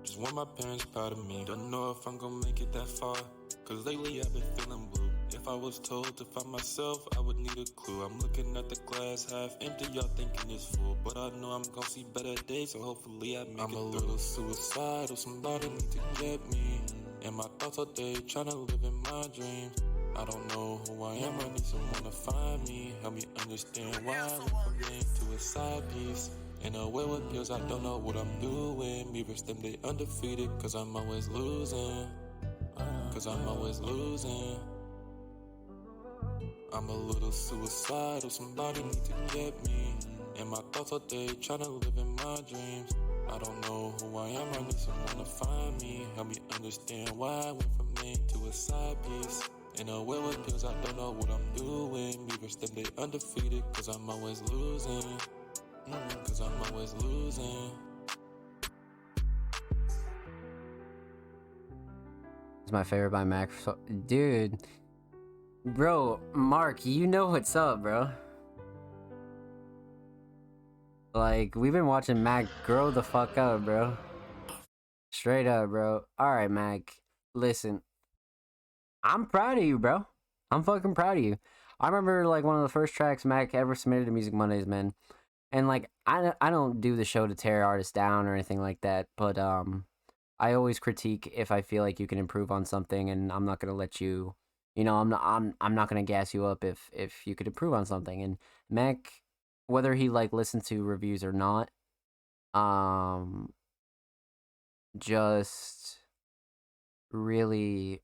Just want my parents proud of me. Don't know if I'm gonna make it that far, cause lately I've been feeling blue. If I was told to find myself, I would need a clue. I'm looking at the glass half empty, y'all thinking it's full. But I know I'm gonna see better days, so hopefully I make it through. I'm a little suicidal, somebody need to get me. In my thoughts all day, tryna live in my dreams. I don't know who I am, I need someone to find me. Help me understand why I went from main to a side piece. In a way with pills, I don't know what I'm doing. Me versus them, they undefeated, cause I'm always losing. Cause I'm always losing. I'm a little suicidal, somebody need to get me. In my thoughts all day, tryna live in my dreams. I don't know who I am, I need someone to find me. Help me understand why I went from main to a side piece. In a way with pills, I don't know what I'm doing. Me versus them, they undefeated, cause I'm always losing. Cause I'm always losing. It's my favorite by Mac. Dude. Bro, Mark, you know what's up, bro. Like, we've been watching Mac grow the fuck up, bro. Straight up, bro. Alright, Mac. Listen. I'm proud of you, bro. I'm fucking proud of you. I remember, like, one of the first tracks Mac ever submitted to Music Mondays, man. And, like, I don't do the show to tear artists down or anything like that, but, I always critique if I feel like you can improve on something, and I'm not gonna let you, you know, I'm not gonna gas you up if you could improve on something. And Mac, whether he, like, listens to reviews or not, just really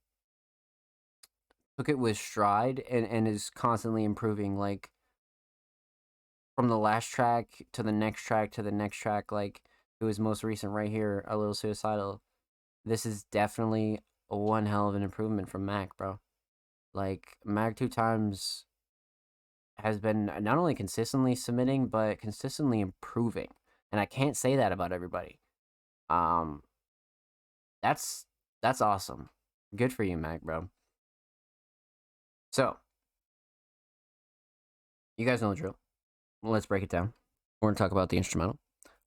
took it with stride and is constantly improving, like, from the last track to the next track to the next track, like, it was most recent right here, A Little Suicidal. This is definitely one hell of an improvement from Mac, bro. Like, Mac 2 times has been not only consistently submitting, but consistently improving. And I can't say that about everybody. That's awesome. Good for you, Mac, bro. So, you guys know the drill. Let's break it down. We're going to talk about the instrumental.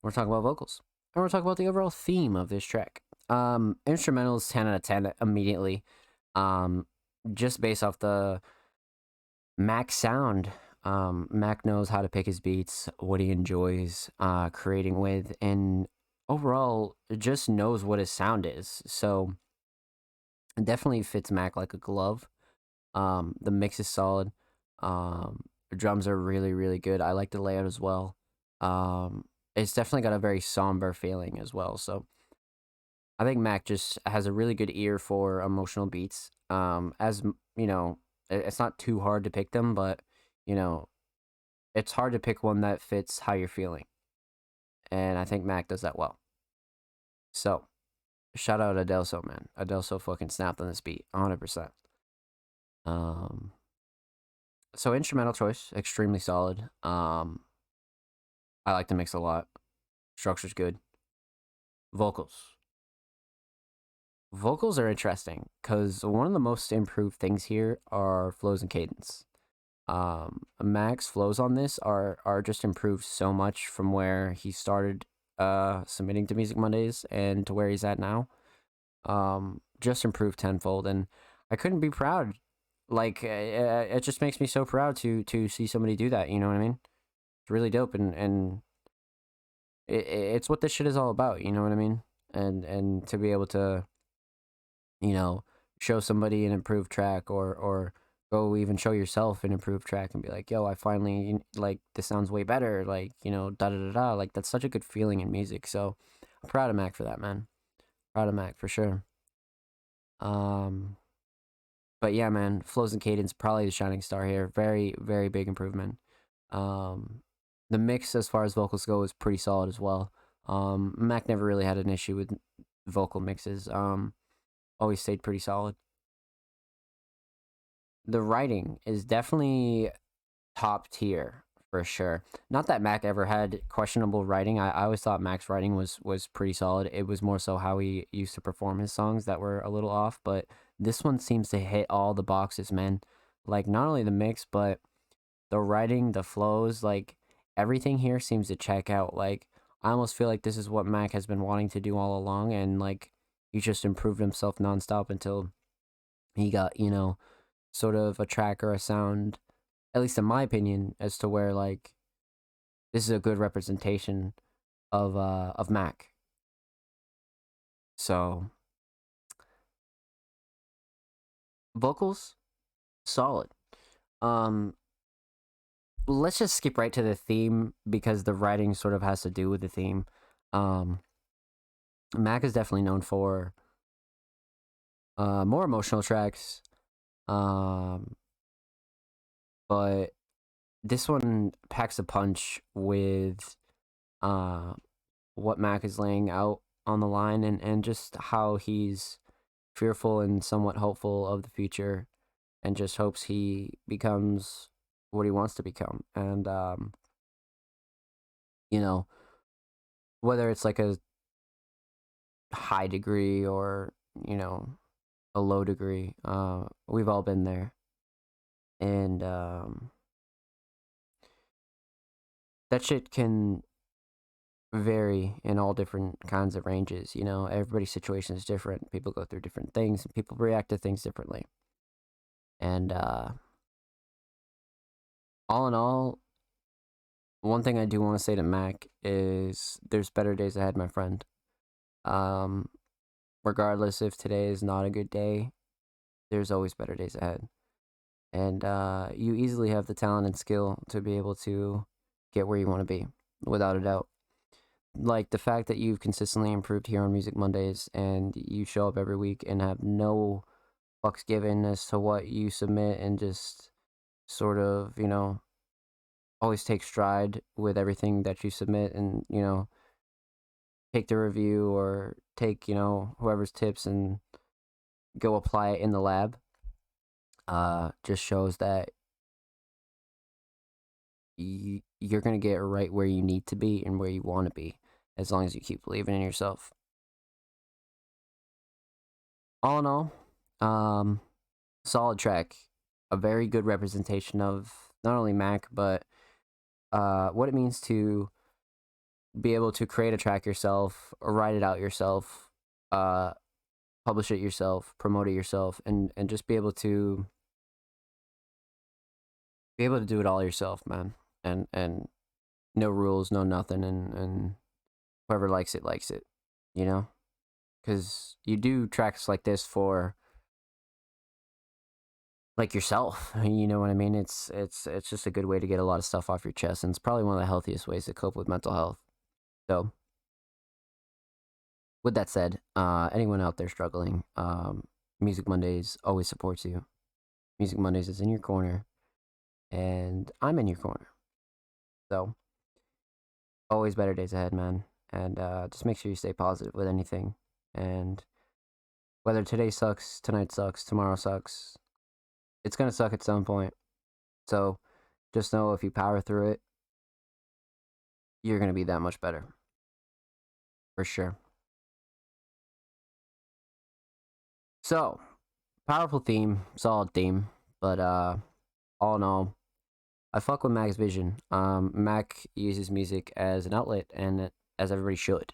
We're going to talk about vocals. And we're going to talk about the overall theme of this track. Instrumentals 10 out of 10 immediately. Just based off the Mac sound. Mac knows how to pick his beats, what he enjoys creating with, and overall just knows what his sound is. So it definitely fits Mac like a glove. The mix is solid. The drums are really, really good. I like the layout as well. It's definitely got a very somber feeling as well. So I think Mac just has a really good ear for emotional beats. As you know, it's not too hard to pick them, but you know, it's hard to pick one that fits how you're feeling. And I think Mac does that well. So, shout out Adelso, man. Adelso fucking snapped on this beat, 100%. So instrumental choice, extremely solid. I like the mix a lot. Structure's good. Vocals. Vocals are interesting because one of the most improved things here are flows and cadence. Mac's flows on this are just improved so much from where he started submitting to Music Mondays and to where he's at now. Just improved tenfold, and I couldn't be proud. Like it just makes me so proud to see somebody do that. You know what I mean? It's really dope, and it's what this shit is all about. You know what I mean? And to be able to, you know, show somebody an improved track, or go even show yourself an improved track and be like, yo, I finally, like, this sounds way better, like, you know, da da da da. Like, that's such a good feeling in music. So I'm proud of Mac for that, man. Proud of Mac for sure. But yeah, man, flows and cadence probably the shining star here. Very, very big improvement. The mix as far as vocals go is pretty solid as well. Mac never really had an issue with vocal mixes. Always stayed pretty solid. The writing is definitely top tier for sure. Not that Mac ever had questionable writing. I always thought Mac's writing was pretty solid. It was more so how he used to perform his songs that were a little off, but this one seems to hit all the boxes, man. Like, not only the mix, but the writing, the flows, like, everything here seems to check out. Like, I almost feel like this is what Mac has been wanting to do all along, and, like, he just improved himself nonstop until he got, you know, sort of a track or a sound, at least in my opinion, as to where, like, this is a good representation of Mac. So vocals, solid. Let's just skip right to the theme because the writing sort of has to do with the theme. Mac is definitely known for more emotional tracks. But this one packs a punch with what Mac is laying out on the line, and just how he's fearful and somewhat hopeful of the future, and just hopes he becomes what he wants to become. And you know, whether it's like a high degree or, you know, a low degree, we've all been there. And that shit can vary in all different kinds of ranges. You know, everybody's situation is different. People go through different things, and people react to things differently. And all in all, one thing I do want to say to Mac is there's better days ahead, my friend. Regardless if today is not a good day, there's always better days ahead. And you easily have the talent and skill to be able to get where you want to be, without a doubt. Like, the fact that you've consistently improved here on Music Mondays, and you show up every week and have no fucks given as to what you submit, and just sort of, you know, always take stride with everything that you submit, and, you know, take the review or take, you know, whoever's tips and go apply it in the lab. Just shows that you're going to get right where you need to be and where you want to be, as long as you keep believing in yourself. All in all, solid track. A very good representation of not only Mac, but what it means to be able to create a track yourself, or write it out yourself, publish it yourself, promote it yourself, and just be able to do it all yourself, man. And no rules, no nothing, and whoever likes it, you know? Because you do tracks like this for, like, yourself, you know what I mean? It's just a good way to get a lot of stuff off your chest, and it's probably one of the healthiest ways to cope with mental health. So, with that said, anyone out there struggling, Music Mondays always supports you. Music Mondays is in your corner, and I'm in your corner. So, always better days ahead, man. And just make sure you stay positive with anything. And whether today sucks, tonight sucks, tomorrow sucks, it's going to suck at some point. So just know if you power through it, you're going to be that much better. For sure. So, powerful theme, solid theme, but all in all, I fuck with Mac's vision. Mac uses music as an outlet, and as everybody should.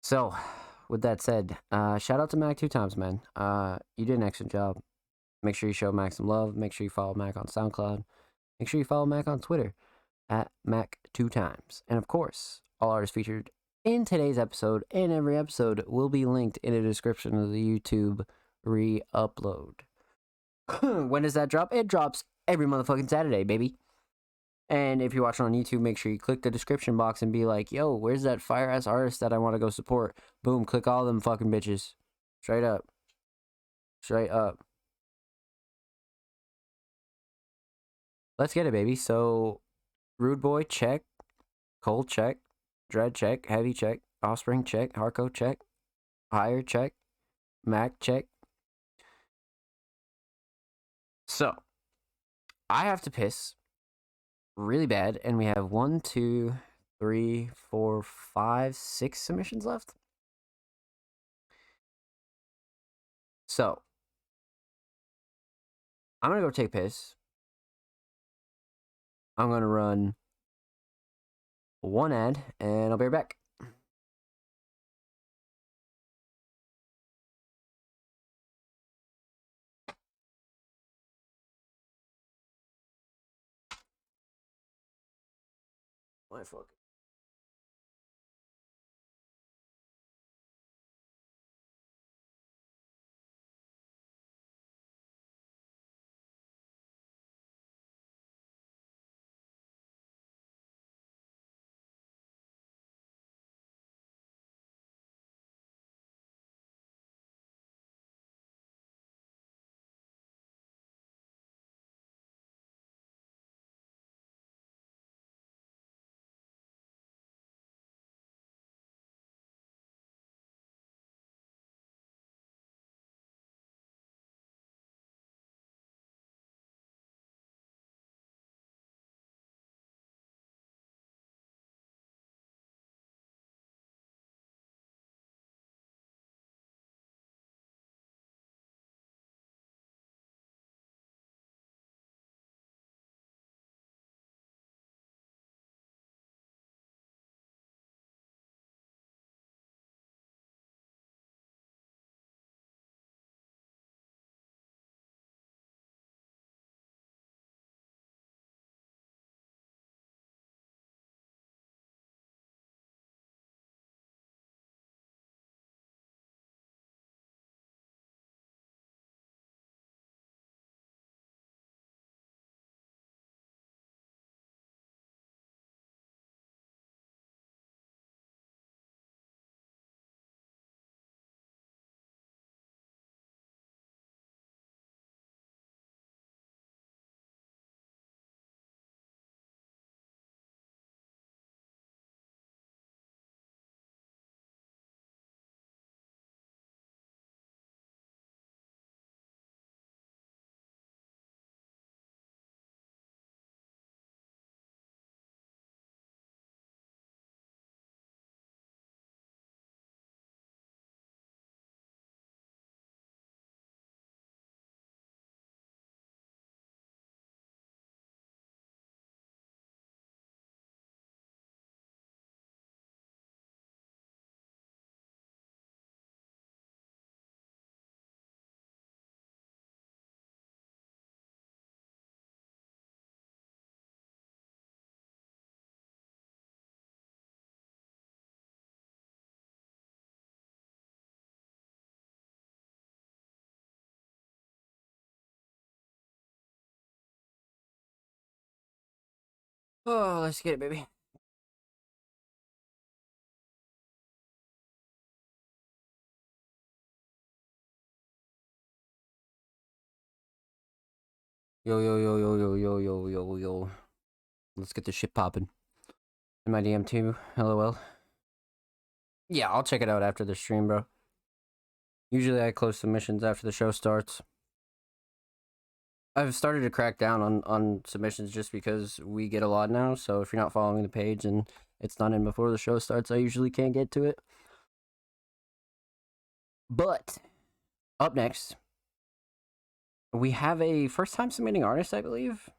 So, with that said, shout out to Mac 2 times, man. You did an excellent job. Make sure you show Mac some love. Make sure you follow Mac on SoundCloud. Make sure you follow Mac on Twitter at Mac 2 times. And of course, all artists featured in today's episode and every episode will be linked in the description of the YouTube re-upload. When does that drop? It drops every motherfucking Saturday, baby. And if you're watching on YouTube, make sure you click the description box and be like, yo, where's that fire-ass artist that I want to go support? Boom, click all them fucking bitches. Straight up. Straight up. Let's get it, baby. So, Rude Boy, check. Cold, check. Dread, check. Heavy, check. Offspring, check. Hardcore, check. Higher, check. Mac, check. So, I have to piss really bad, and we have 1, 2, 3, 4, 5, 6 submissions left. So, I'm gonna go take a piss. I'm gonna run one ad, and I'll be right back. My fuck. Oh, let's get it, baby. Yo, yo, yo, yo, yo, yo, yo, yo, yo. Let's get this shit popping. In my DM too, LOL. Yeah, I'll check it out after the stream, bro. Usually I close submissions after the show starts. I've started to crack down on submissions just because we get a lot now. So if you're not following the page and it's not in before the show starts, I usually can't get to it. But up next, we have a first-time submitting artist, I believe.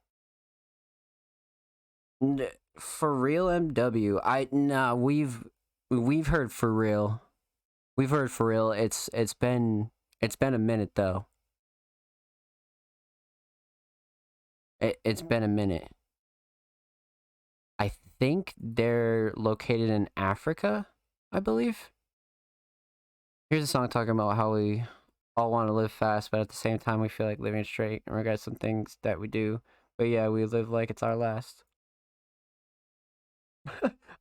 For real, MW. We've heard for real. We've heard for real. It's been a minute though. It's been a minute. I think they're located in Africa, I believe. Here's a song talking about how we all want to live fast, but at the same time we feel like living straight and regret some things that we do. But yeah, we live like it's our last.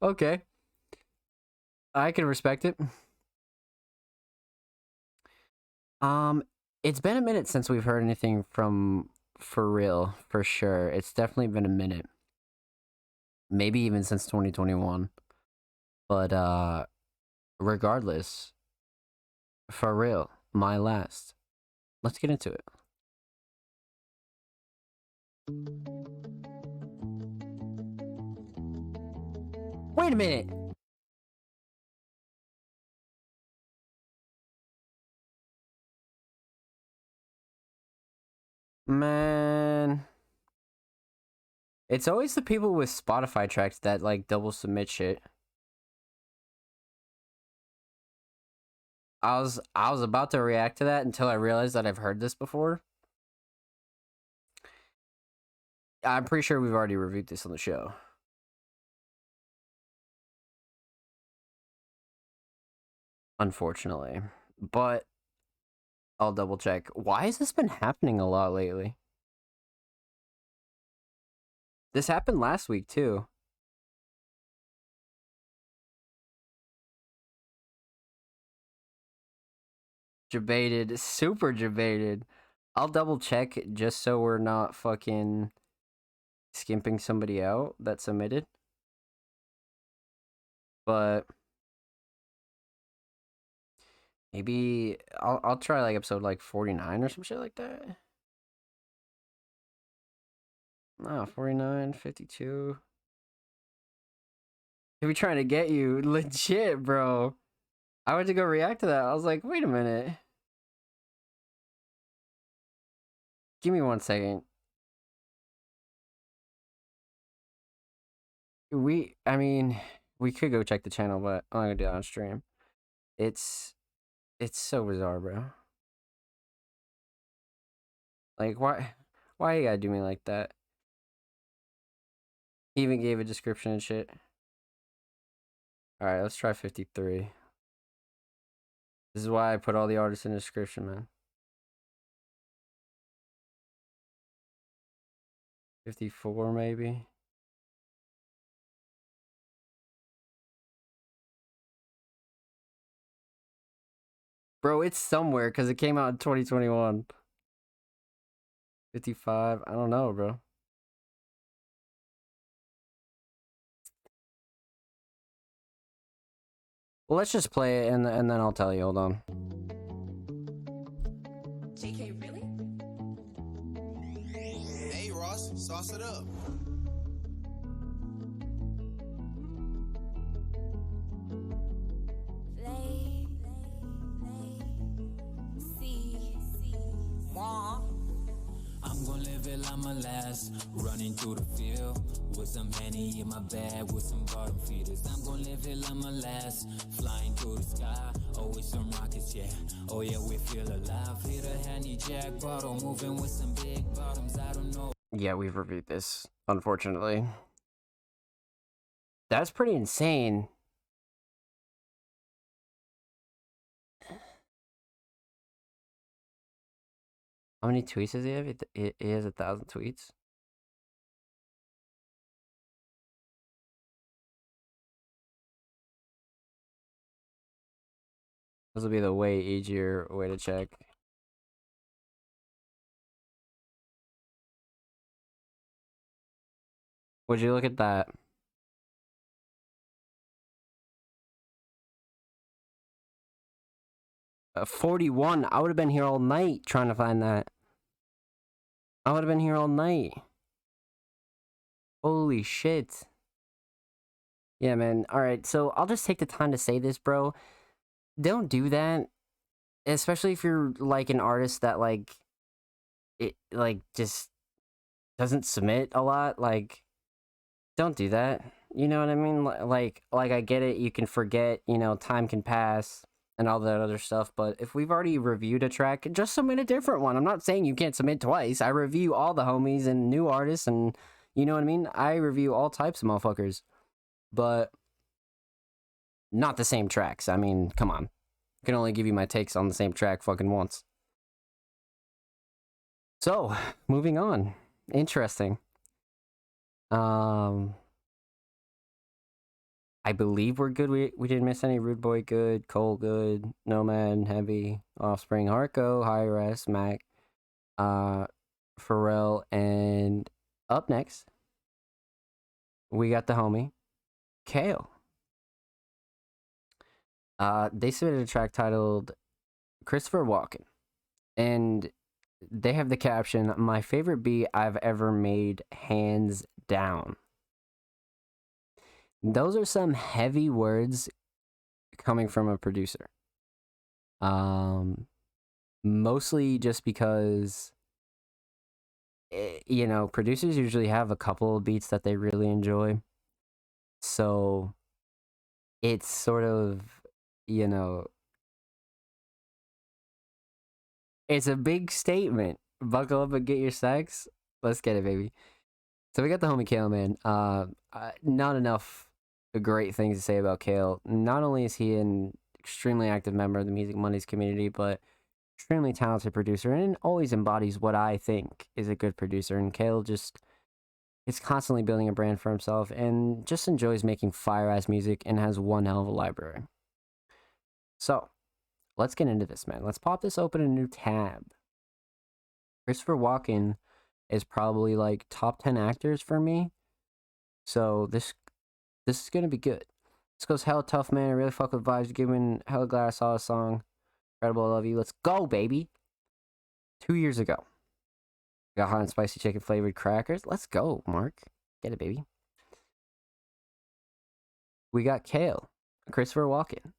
Okay. I can respect it. It's been a minute since we've heard anything from For Real, for sure. It's definitely been a minute. Maybe even since 2021. But regardless, For Real, my last. Let's get into it. Wait a minute. Man. It's always the people with Spotify tracks that like double submit shit. I was about to react to that until I realized that I've heard this before. I'm pretty sure we've already reviewed this on the show. Unfortunately. But I'll double check. Why has this been happening a lot lately? This happened last week too. Debated, super debated. I'll double check just so we're not fucking skimping somebody out that submitted. But maybe I'll try like episode like 49 or some shit like that. No, 49, 52. They be trying to get you legit, bro. I went to go react to that. I was like, wait a minute. Give me 1 second. I mean, we could go check the channel, but I'm not gonna do that on stream. It's so bizarre, bro. Like, why you gotta do me like that? He even gave a description and shit. Alright, let's try 53. This is why I put all the artists in the description, man. 54, maybe. Bro, it's somewhere because it came out in 2021. 55, I don't know, bro. Well, let's just play it and then I'll tell you. Hold on. JK, really? Hey, Ross, sauce it up. I'm gonna live it like my last. Running through the field with some Henny in my bag with some bottom feeders. I'm gonna live it like my last. Flying through the sky, always some rockets, yeah. Oh yeah, we feel alive. Hit a Henny Jack bottle, moving with some big bottoms. I don't know. Yeah, we've reviewed this, unfortunately. That's pretty insane. How many tweets does he have? He has 1,000 tweets. This will be the way easier way to check. Would you look at that? 41. I would have been here all night trying to find that. I would have been here all night. Holy shit. Yeah, man. Alright, so I'll just take the time to say this, bro. Don't do that. Especially if you're like an artist that like it like just doesn't submit a lot. Like, don't do that. You know what I mean? Like I get it, you can forget, you know, time can pass and all that other stuff, but if we've already reviewed a track, just submit a different one. I'm not saying you can't submit twice. I review all the homies and new artists, and you know what I mean? I review all types of motherfuckers, but not the same tracks. I mean, come on. I can only give you my takes on the same track fucking once. So, moving on. Interesting. I believe we're good. We didn't miss any. Rude Boy good, Cole good, Nomad, Heavy, Offspring, Harco, High Res, Mac, Pharrell, and up next, we got the homie, Kale. They submitted a track titled Christopher Walken, and they have the caption, "My favorite beat I've ever made, hands down." Those are some heavy words coming from a producer. Mostly just because, you know, producers usually have a couple of beats that they really enjoy. So it's sort of, you know, it's a big statement. Buckle up and get your sex. Let's get it, baby. So we got the homie Kale, man. Not enough great things to say about Kale. Not only is he an extremely active member of the Music Mondays community, but extremely talented producer and always embodies what I think is a good producer. And Kale just is constantly building a brand for himself and just enjoys making fire-ass music and has one hell of a library. So, let's get into this, man. Let's pop this open a new tab. Christopher Walken is probably like top 10 actors for me. So this is gonna be good. This goes hella tough, man. I really fuck with vibes. Giving hella glad I saw a song. Incredible, I love you. Let's go, baby. 2 years ago, got hot and spicy chicken flavored crackers. Let's go, Mark. Get it, baby. We got Kale, Christopher Walken.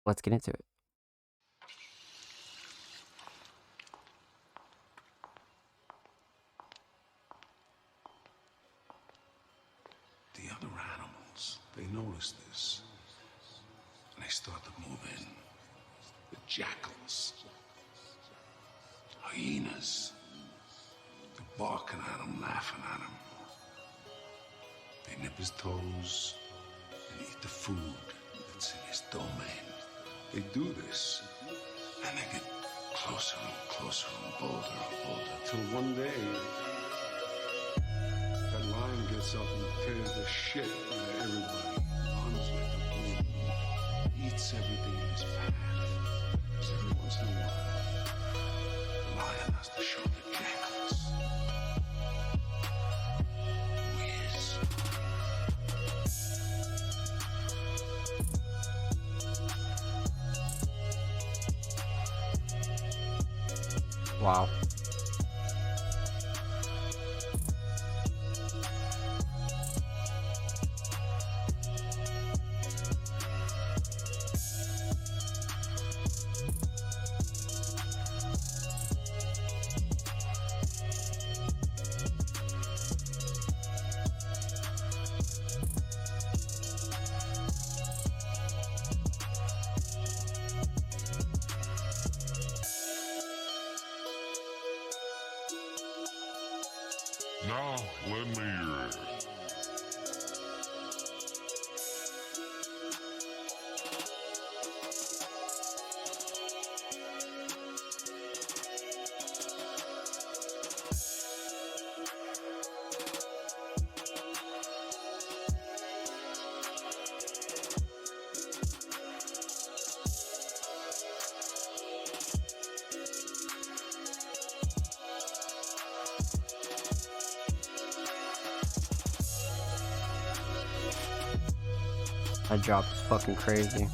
Let's get into it. The other animals, they notice this, and they start to move in. The jackals, hyenas, they're barking at him, laughing at him. They nip his toes and eat the food that's in his domain. They do this, and they get closer and closer and bolder, till one day, that lion gets up and tears the shit out of everybody. Runs like a bull. Eats everything in his path. Because every once in a while, the lion has to show the jackals who he is. Wow. Now, let me hear it. That drop is fucking crazy.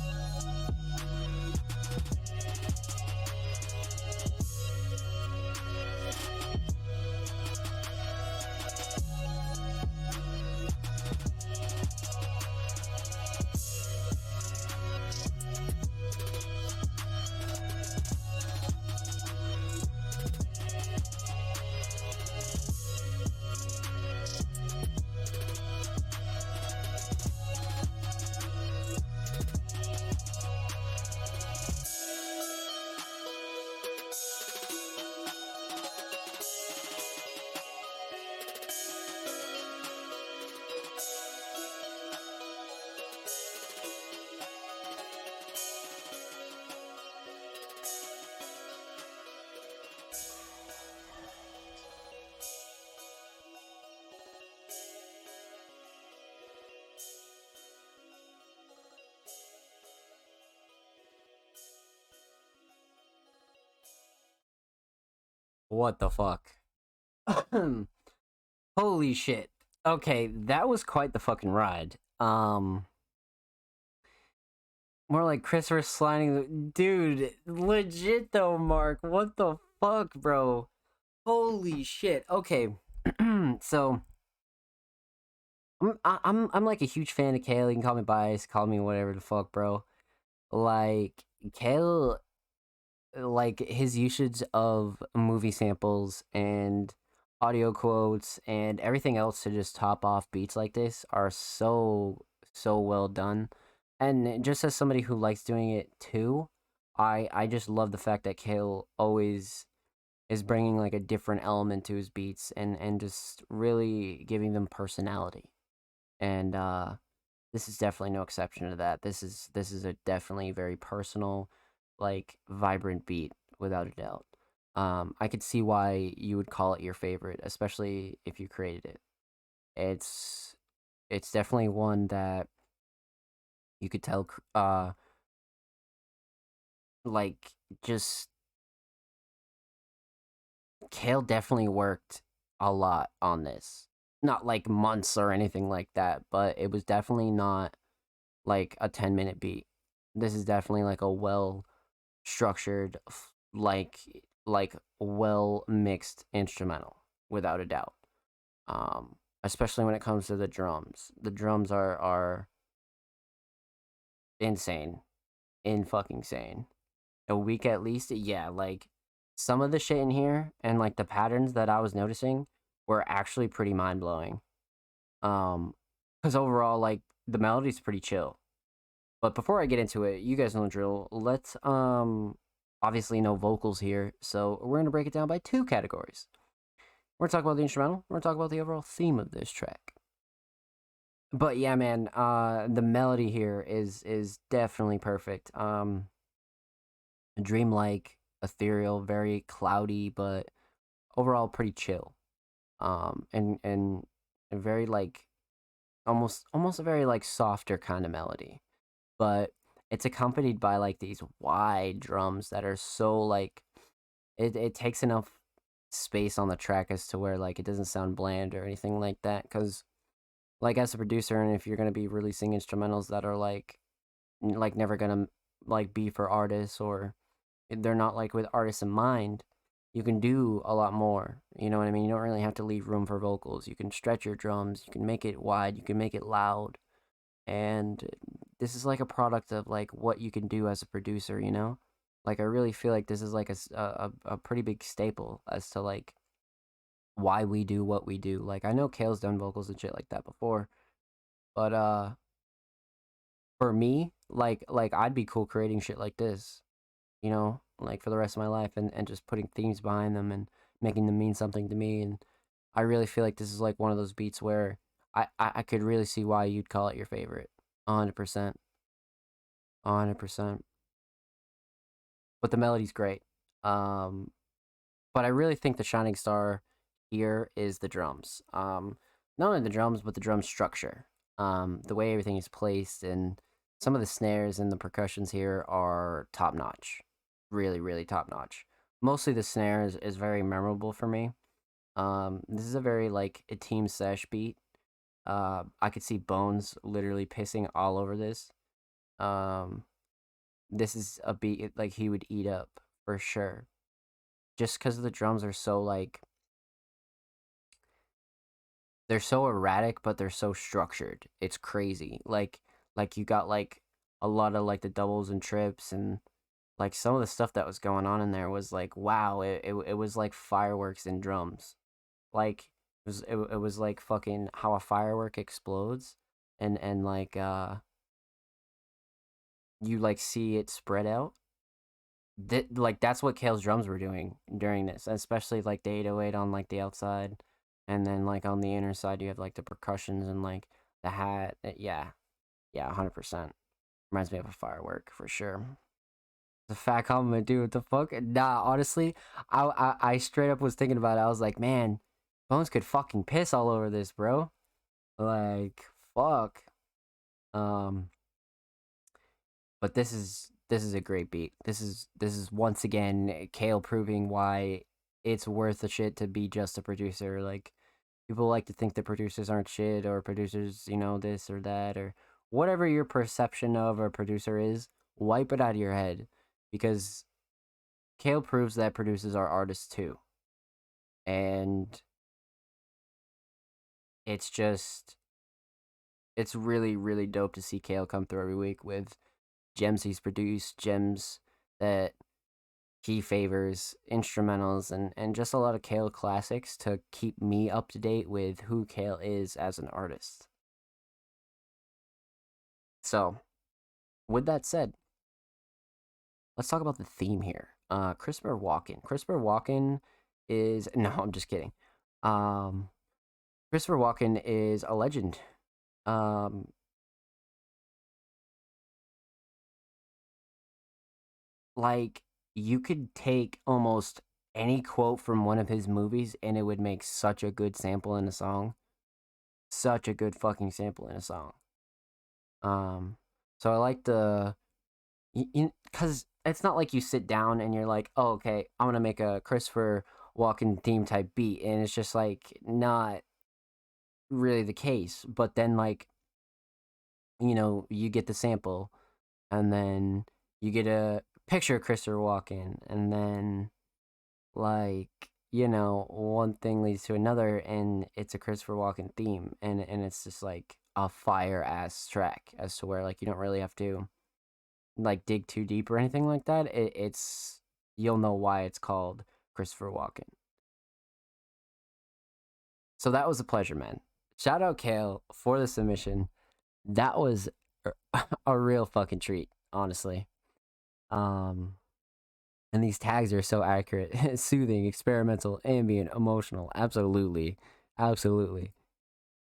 What the fuck? Holy shit. Okay, that was quite the fucking ride. More like Christopher sliding. Dude, legit though, Mark. What the fuck, bro? Holy shit. Okay, so I'm like a huge fan of Kale. You can call me biased, call me whatever the fuck, bro. Like Kale, like his usage of movie samples and audio quotes and everything else to just top off beats like this are so well done. And just as somebody who likes doing it too, I just love the fact that Kale always is bringing like a different element to his beats and just really giving them personality. And this is definitely no exception to that. This is a definitely very personal, like vibrant beat without a doubt. I could see why you would call it your favorite, especially if you created it. It's definitely one that you could tell like just Kale definitely worked a lot on this. Not like months or anything like that, but it was definitely not like a 10-minute beat. This is definitely like a well structured like well mixed instrumental without a doubt. Especially when it comes to the drums. The drums are insane. In fucking sane. A week at least, yeah, like some of the shit in here and like the patterns that I was noticing were actually pretty mind-blowing. Because overall, like the melody's pretty chill. But before I get into it, you guys know the drill. Let's obviously no vocals here, so we're gonna break it down by two categories. We're gonna talk about the instrumental, we're gonna talk about the overall theme of this track. But yeah, man, the melody here is definitely perfect. Dreamlike, ethereal, very cloudy, but overall pretty chill. And very like almost a very like softer kind of melody. But it's accompanied by like these wide drums that are so like it takes enough space on the track as to where like it doesn't sound bland or anything like that, because like as a producer, and if you're going to be releasing instrumentals that are like never going to like be for artists, or they're not like with artists in mind, you can do a lot more. You know what I mean? You don't really have to leave room for vocals. You can stretch your drums, you can make it wide, you can make it loud. And this is like a product of like what you can do as a producer, you know? Like I really feel like this is like a pretty big staple as to like why we do what we do. Like I know Kale's done vocals and shit like that before, but for me, like I'd be cool creating shit like this, you know, like for the rest of my life, and just putting themes behind them and making them mean something to me. And I really feel like this is like one of those beats where I could really see why you'd call it your favorite. 100%. 100%. But the melody's great. But I really think the shining star here is the drums. Not only the drums, but the drum structure. The way everything is placed, and some of the snares and the percussions here are top notch. Really, really top notch. Mostly the snares is very memorable for me. This is a very like a team sesh beat. I could see Bones literally pissing all over this. This is a beat like he would eat up for sure. Just because the drums are so like they're so erratic, but they're so structured. It's crazy. Like you got like a lot of like the doubles and trips, and like some of the stuff that was going on in there was like wow. It was like fireworks in drums. Like it was like fucking how a firework explodes, and like you like see it spread out. Like that's what Kale's drums were doing during this, especially like the 808 on like the outside, and then like on the inner side you have like the percussions and like the hat. Yeah, 100%. Reminds me of a firework for sure. The fat compliment, dude. What the fuck? Nah, honestly, I straight up was thinking about it. I was like, man, Bones could fucking piss all over this, bro. Like, fuck. But this is a great beat. This is once again Kale proving why it's worth the shit to be just a producer. Like, people like to think that producers aren't shit, or producers, this or that, or whatever your perception of a producer is. Wipe it out of your head, because Kale proves that producers are artists too. And it's really, really dope to see Kale come through every week with gems he's produced, gems that he favors, instrumentals, and just a lot of Kale classics to keep me up to date with who Kale is as an artist. So, with that said, let's talk about the theme here. Christopher Walken. Christopher Walken is... No, I'm just kidding. Christopher Walken is a legend. Like, you could take almost any quote from one of his movies and it would make such a good sample in a song. Such a good fucking sample in a song. So I like the... Because it's not like you sit down and you're like, oh, okay, I'm going to make a Christopher Walken theme type beat. And it's just, like, not really the case. But then, like, you get the sample, and then you get a picture of Christopher Walken, and then, like, one thing leads to another, and it's a Christopher Walken theme, and it's just, like, a fire-ass track, as to where, like, you don't really have to, like, dig too deep or anything like that. It's you'll know why it's called Christopher Walken. So that was a pleasure, man. Shout out Kale for the submission. That was a real fucking treat, honestly. And these tags are so accurate. Soothing, experimental, ambient, emotional. Absolutely. Absolutely.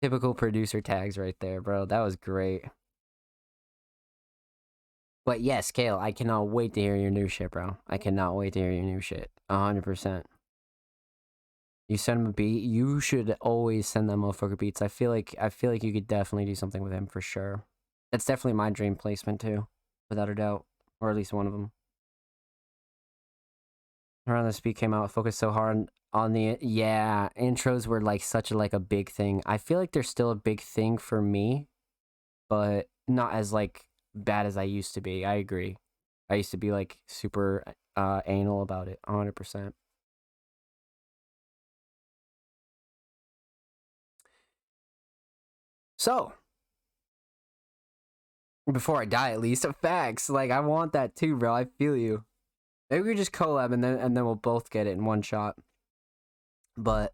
Typical producer tags right there, bro. That was great. But yes, Kale, I cannot wait to hear your new shit, bro. I cannot wait to hear your new shit. 100%. You send him a beat, you should always send that motherfucker beats. I feel like you could definitely do something with him for sure. That's definitely my dream placement too, without a doubt, or at least one of them. Around this beat came out, focused so hard on the intros were like such a big thing. I feel like they're still a big thing for me, but not as like bad as I used to be. I agree. I used to be like super anal about it, 100%. So, before I die, at least, facts. Like, I want that too, bro. I feel you. Maybe we just collab and then we'll both get it in one shot. But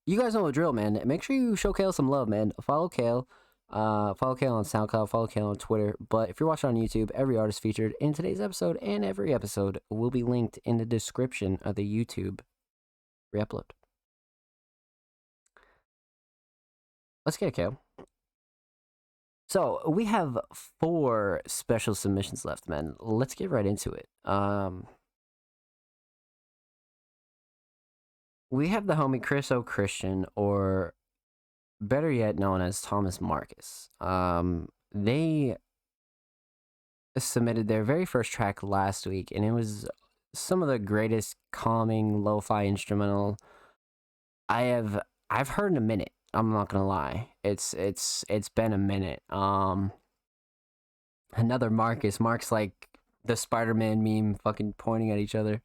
you guys know the drill, man. Make sure you show Kale some love, man. Follow Kale. Follow Kale on SoundCloud. Follow Kale on Twitter. But if you're watching on YouTube, every artist featured in today's episode and every episode will be linked in the description of the YouTube re-upload. Let's get it, Kale. So, we have 4 special submissions left, man. Let's get right into it. We have the homie Chris O'Christian, or better yet known as Thomas Marcus. They submitted their very first track last week, and it was some of the greatest calming lo-fi instrumental I've heard in a minute. I'm not gonna lie. It's been a minute. Another Marcus. Mark's like the Spider-Man meme, fucking pointing at each other.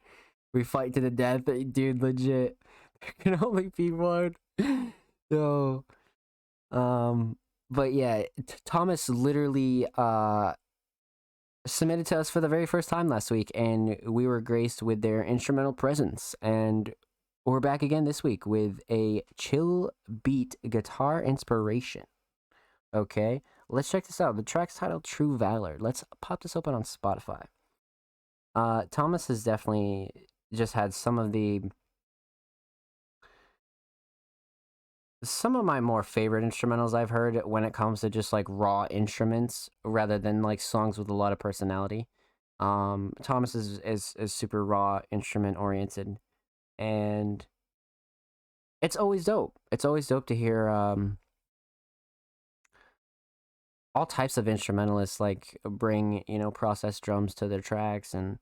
We fight to the death, dude. Legit. There can only be one. So, but yeah, Thomas literally submitted to us for the very first time last week, and we were graced with their instrumental presence. And we're back again this week with a chill beat guitar inspiration. Okay, let's check this out. The track's titled True Valor. Let's pop this open on Spotify. Thomas has definitely just had some of my more favorite instrumentals I've heard when it comes to just like raw instruments rather than like songs with a lot of personality. Thomas is super raw instrument oriented, and it's always dope. It's always dope to hear all types of instrumentalists like bring, processed drums to their tracks, and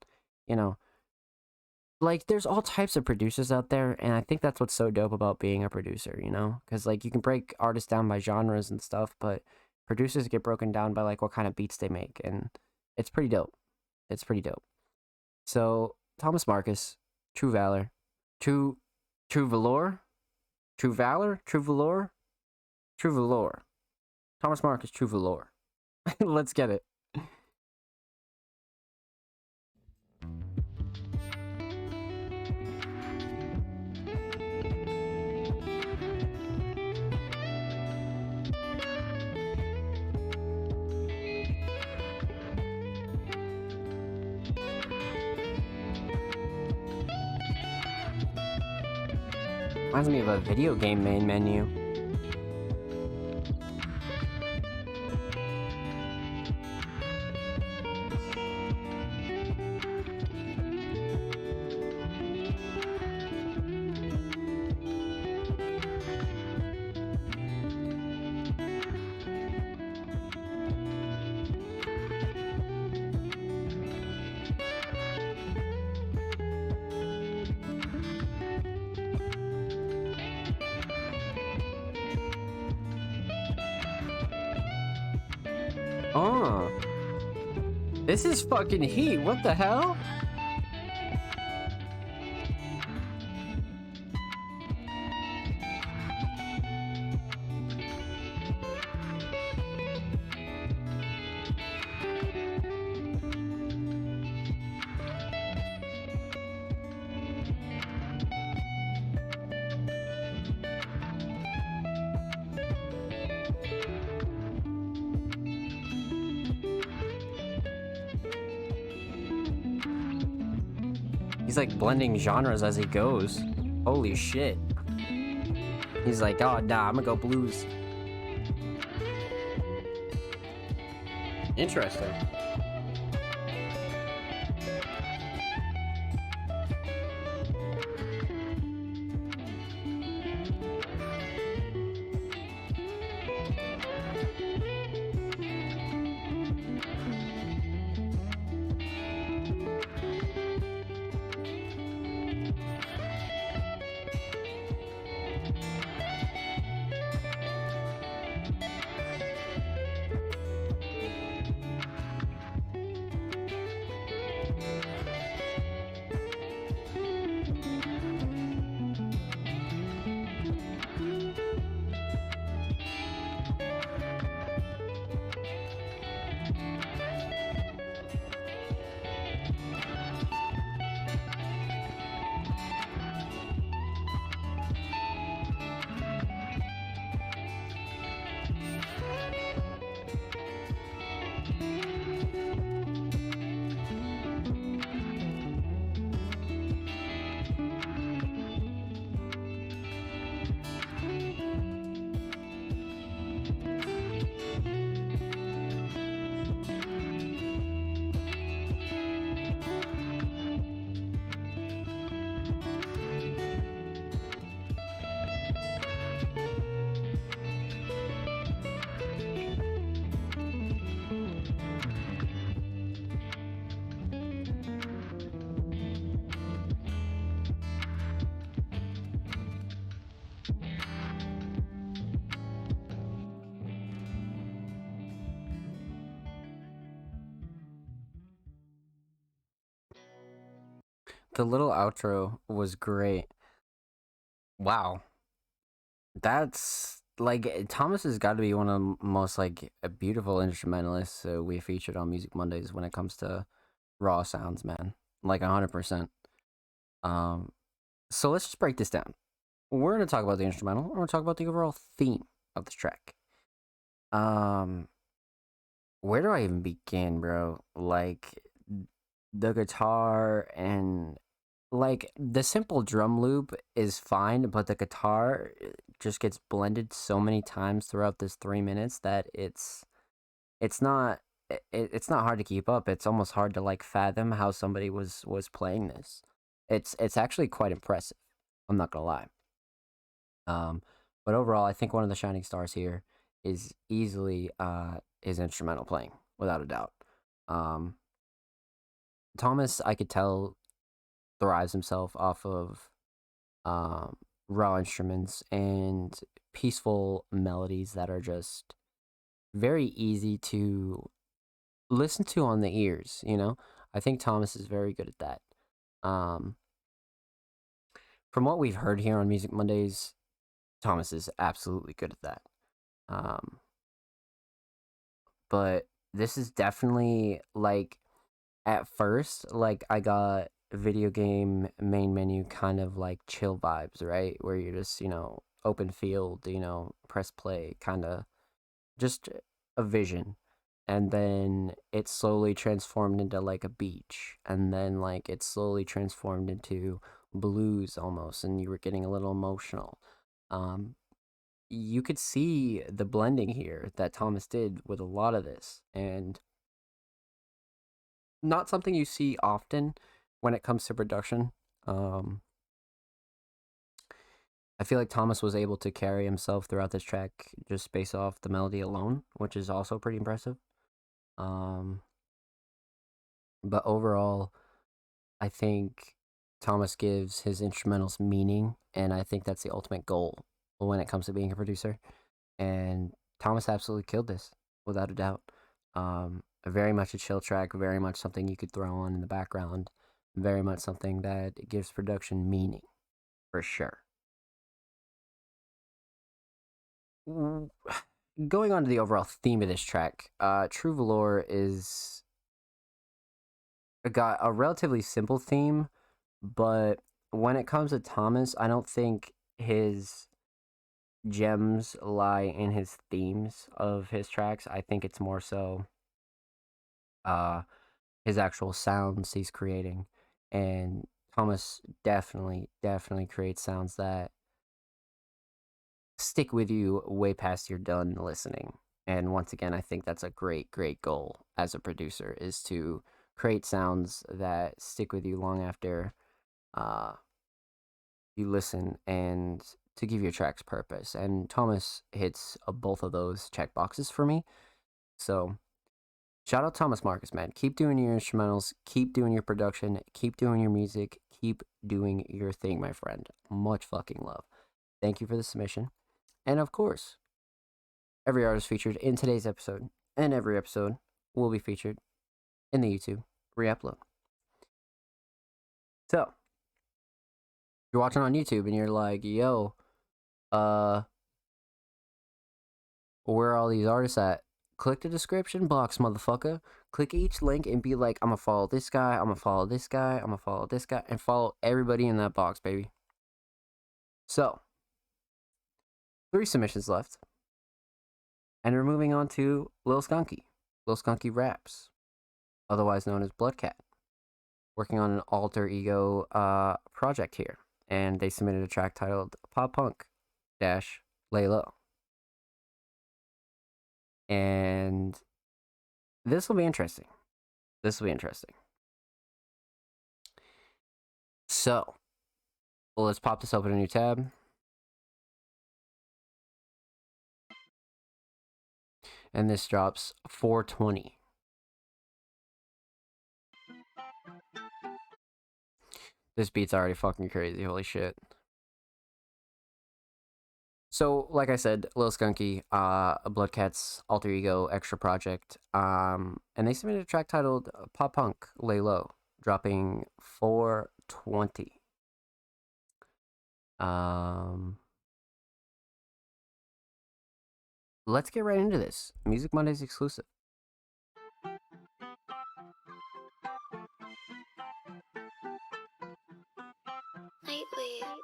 like there's all types of producers out there, and I think that's what's so dope about being a producer, you know? Because like you can break artists down by genres and stuff, but producers get broken down by like what kind of beats they make, and it's pretty dope. It's pretty dope. So Thomas Marcus, True Valor, True Valor, True Valor, True Valor, True Valor. Thomas Marcus, True Valor. Let's get it. Reminds me of a video game main menu. Oh, this is fucking heat. What the hell? He's like blending genres as he goes. Holy shit. He's like, oh nah, I'm gonna go blues. Interesting. The little outro was great. Wow. That's like Thomas has got to be one of the most like beautiful instrumentalists we featured on Music Mondays when it comes to raw sounds, man. Like 100%. So let's just break this down. We're gonna talk about the instrumental. We're gonna talk about the overall theme of this track. Where do I even begin, bro? Like the guitar and like the simple drum loop is fine, but the guitar just gets blended so many times throughout this 3 minutes that it's not it's not hard to keep up. It's almost hard to like fathom how somebody was playing this. It's actually quite impressive. I'm not gonna lie. But overall, I think one of the shining stars here is easily his instrumental playing, without a doubt. Thomas, I could tell thrives himself off of raw instruments and peaceful melodies that are just very easy to listen to on the ears, you know? I think Thomas is very good at that. From what we've heard here on Music Mondays, Thomas is absolutely good at that. But this is definitely, like, at first, like, I got video game main menu kind of like chill vibes, right? Where you're just, you know, open field, you know, press play, kind of just a vision. And then it slowly transformed into like a beach. And then like it slowly transformed into blues almost. And you were getting a little emotional. You could see the blending here that Thomas did with a lot of this. And not something you see often when it comes to production. I feel like Thomas was able to carry himself throughout this track just based off the melody alone, which is also pretty impressive. But overall, I think Thomas gives his instrumentals meaning, and I think that's the ultimate goal when it comes to being a producer. And Thomas absolutely killed this, without a doubt. Very much a chill track, very much something you could throw on in the background, very much something that gives production meaning, for sure. Going on to the overall theme of this track, True Valor is got a relatively simple theme, but when it comes to Thomas, I don't think his gems lie in his themes of his tracks. I think it's more so his actual sounds he's creating. And Thomas definitely creates sounds that stick with you way past you're done listening. And once again, I think that's a great goal as a producer, is to create sounds that stick with you long after you listen, and to give your tracks purpose. And Thomas hits both of those check boxes for me. So shout out Thomas Marcus, man. Keep doing your instrumentals, keep doing your production, keep doing your music, keep doing your thing, my friend. Much fucking love. Thank you for the submission. And of course, every artist featured in today's episode and every episode will be featured in the YouTube re-upload. So, you're watching on YouTube and you're like, yo, where are all these artists at? Click the description box, motherfucker. Click each link and be like, I'm gonna follow this guy, I'm gonna follow this guy, I'm gonna follow this guy, and follow everybody in that box, baby. So, 3 submissions left. And we're moving on to Lil Skunky. Lil Skunky Raps, otherwise known as Bloodcat, working on an alter ego project here. And they submitted a track titled Pop Punk - Lay Low. And this will be interesting. So, well, let's pop this open a new tab. And this drops 420. This beat's already fucking crazy, holy shit. So, like I said, Lil Skunky, Bloodcat's alter ego extra project, and they submitted a track titled Pop Punk - Lay Low, dropping 420. Let's get right into this. Music Mondays exclusive. Lately.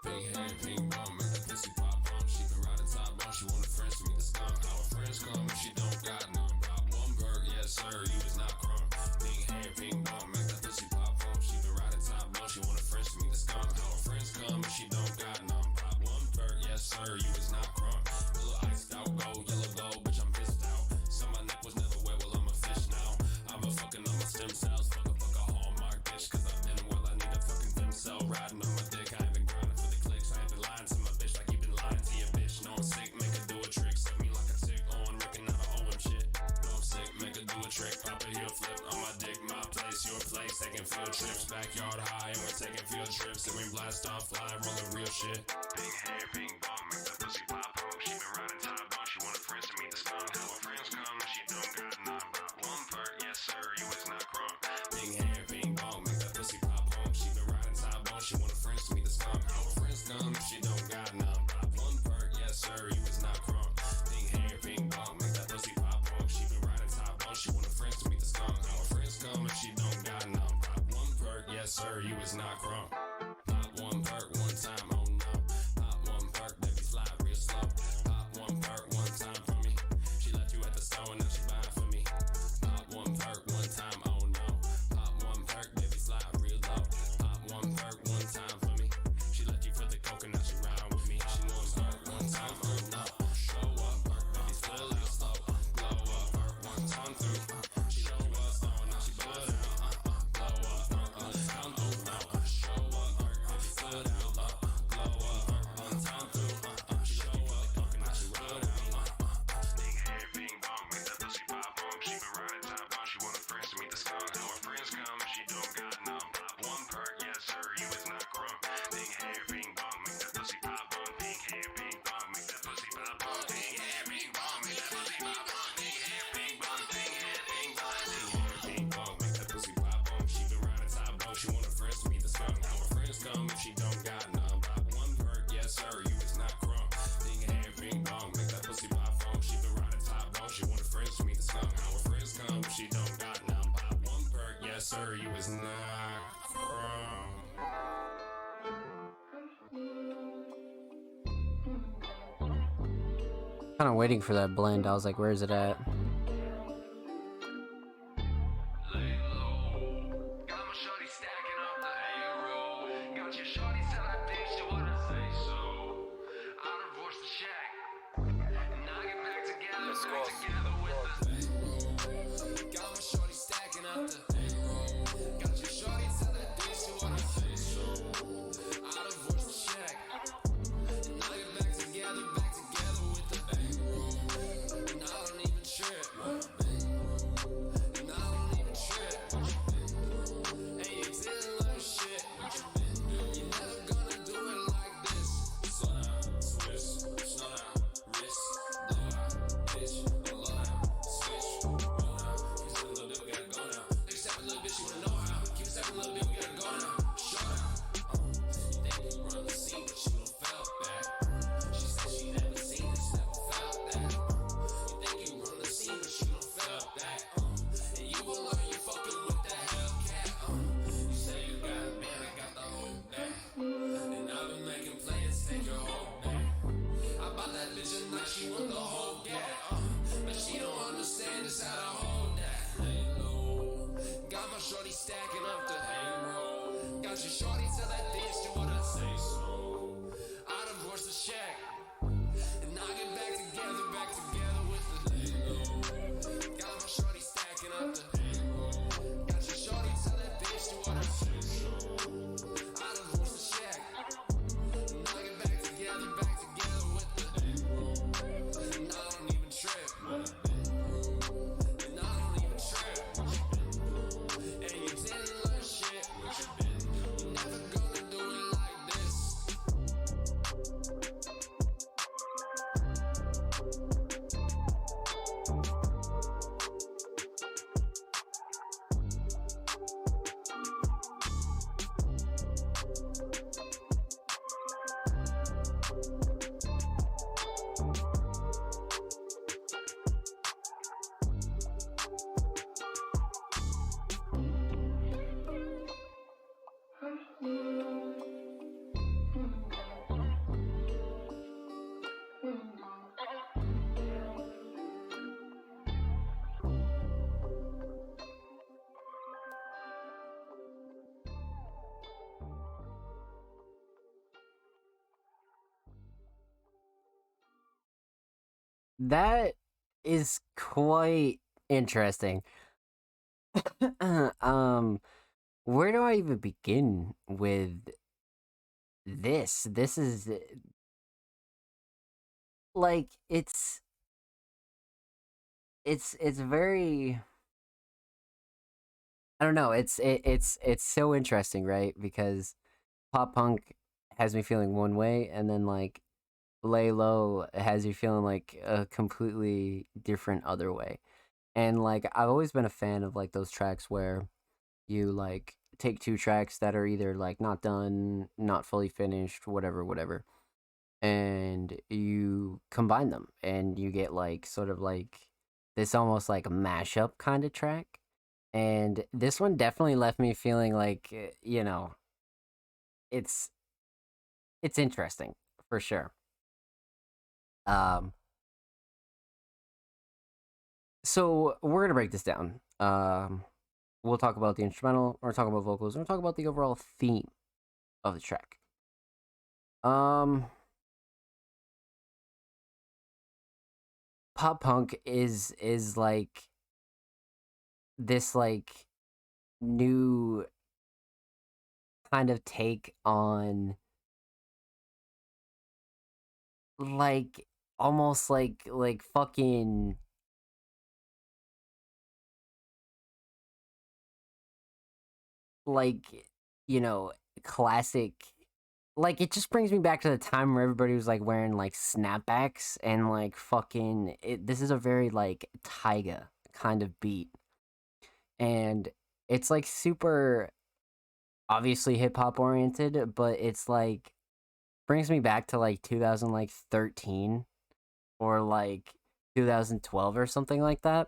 Pink hair, pink bum, make that pussy pop pump. She been riding top bump, she want a friends to meet the skunk. How her friends come if she don't got none. Pop one bird, yes sir, you is not crumb. Pink hair, pink bum, make that pussy pop pump. She been riding top bump, she want a friends to meet the skunk. How her friends come if she don't got none. Pop one bird, yes sir, you is not crumb. Little iced out, gold, yellow gold, bitch I'm pissed out. So my neck was never wet, well I'm a fish now. I'm a fucking on my stem cells, fuck a hallmark bitch. Cause I've been well, I need a fucking stem cell riding on my dick. I ain't been grinding for the clicks, I ain't been lying to my bitch like you been lying to your bitch. No I'm sick, make her do a trick, suck me like a tick on Rick and I don't owe him shit. No I'm sick, make her do a trick, pop a heel flip on my dick, my place. nice, your place, taking field trips, backyard high, and we're taking field trips, and we blast off, fly, rolling real shit. Pink hair, pink bong, make that pussy pop home. She been riding top bone, she wanted friends to meet the skunk. How her friends come, she don't got none but one perk, yes sir, you is not crunk. Pink hair, pink bong, make that pussy pop home. She been riding top bone, she wanted friends to meet the skunk. How her friends come, she don't got none but one perk, yes sir, you is not crunk. Pink hair, pink bong, make that pussy pop home. She been riding top bone, she wanted friends to meet the skunk. How her friends come if she don't got none but one perk, yes sir, you is not crunk. Pop one perk one time, oh no. Pop one perk, baby slide real slow. Pop one perk one time for me. She left you at the store and now she buying for me. Pop one perk one time, oh no. Pop one perk, baby slide real low. Pop one perk one time for me. She left you for the coke and now she riding with me. She one perk one time, oh no. Show up perk, baby slide real slow. Blow up perk one time through. Show us on, now she blood out. Blow up perk one time through. Show up perk, baby slide out. Blow up perk one time through. Show up perk and now she blood out. Pink hair, pink bong, make that pussy pop home. She been riding top bone, she wanted friends to meet the skunk. How her friends come, she don't got none. Pop one perk, yes sir, you is not crunk. Pink hair, pink bong, make that pussy pop home. Pink hair, pink bong, make that pussy pop home. Pink hair, pink bong, make that pussy pop home. Pink hair, pink bong, pink hair, pink bong. Pink hair, pink bong, make that pussy pop home. She been riding top bone, she wanted friends to meet the skunk. How her friends come if she don't got none. Pop one perk, yes sir, you is not crunk. Pink hair, pink bong, make that pussy pop home. She been riding top bone, she wanted friends to meet the skunk. How her friends come if she don't got none. Pop one perk, yes sir, you is not crunk. Kind of waiting for that blend. I was like, where is it at? That is quite interesting. Where do I even begin with this? This is like it's very, I don't know. It's so interesting, right? Because pop punk has me feeling one way, and then like lay low has you feeling like a completely different other way. And like I've always been a fan of like those tracks where you like take two tracks that are either like not done, not fully finished, whatever, and you combine them and you get like sort of like this almost like mashup kind of track. And this one definitely left me feeling like it's it's interesting for sure. Um so we're gonna break this down. We'll talk about the instrumental, we're talk about vocals, and we'll talk about the overall theme of the track. Um Pop punk is like this like new kind of take on like almost like fucking like classic. Like it just brings me back to the time where everybody was like wearing like snapbacks and like fucking this is a very like taiga kind of beat. And it's like super obviously hip hop oriented, but it's like brings me back to like 2013 or like 2012 or something like that,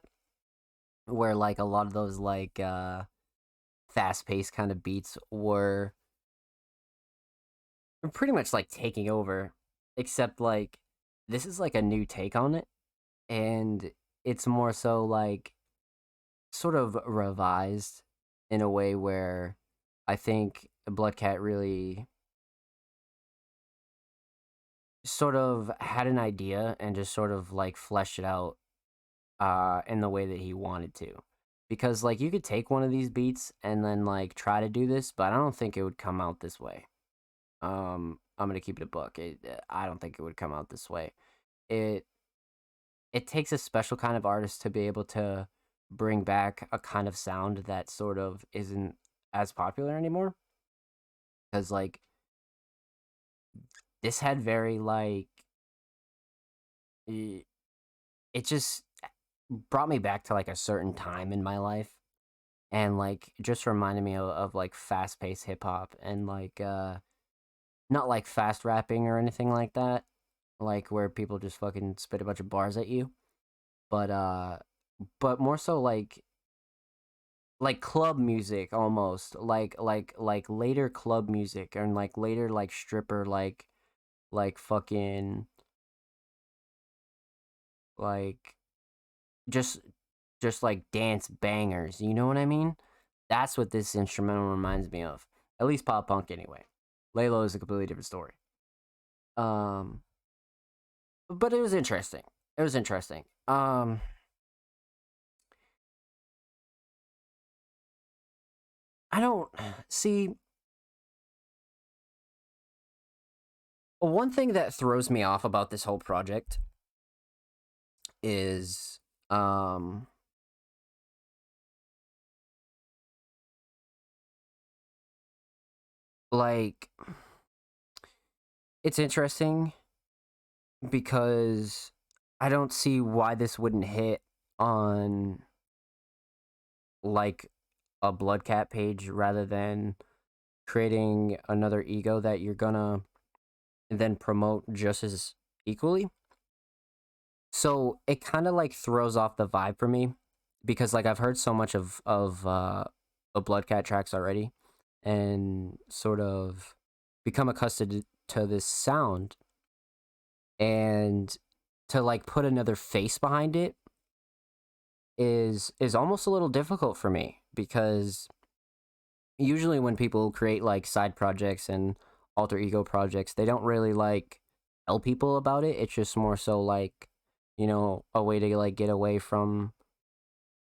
where like a lot of those like fast paced kind of beats were pretty much like taking over, except like this is like a new take on it, and it's more so like sort of revised in a way where I think Bloodcat really sort of had an idea and just sort of like fleshed it out in the way that he wanted to. Because like you could take one of these beats and then like try to do this, but I don't think it would come out this way. I'm gonna keep it a book. I don't think it would come out this way. It it takes a special kind of artist to be able to bring back a kind of sound that sort of isn't as popular anymore. Because like this had very like it just brought me back to like a certain time in my life, and like just reminded me of like fast paced hip hop and like not like fast rapping or anything like that, like where people just fucking spit a bunch of bars at you, but more so like club music almost, like later club music and like later like stripper like fucking like just like dance bangers, you know what I mean? That's what this instrumental reminds me of. At least pop punk anyway. Laylo is a completely different story. But it was interesting. It was interesting. I don't see one thing that throws me off about this whole project is like it's interesting because I don't see why this wouldn't hit on like a Bloodcat page rather than creating another ego that you're gonna then promote just as equally. So it kind of like throws off the vibe for me because like I've heard so much of the Bloodcat tracks already and sort of become accustomed to this sound, and to like put another face behind it is almost a little difficult for me, because usually when people create like side projects and alter ego projects, they don't really like tell people about it. It's just more so like, a way to like get away from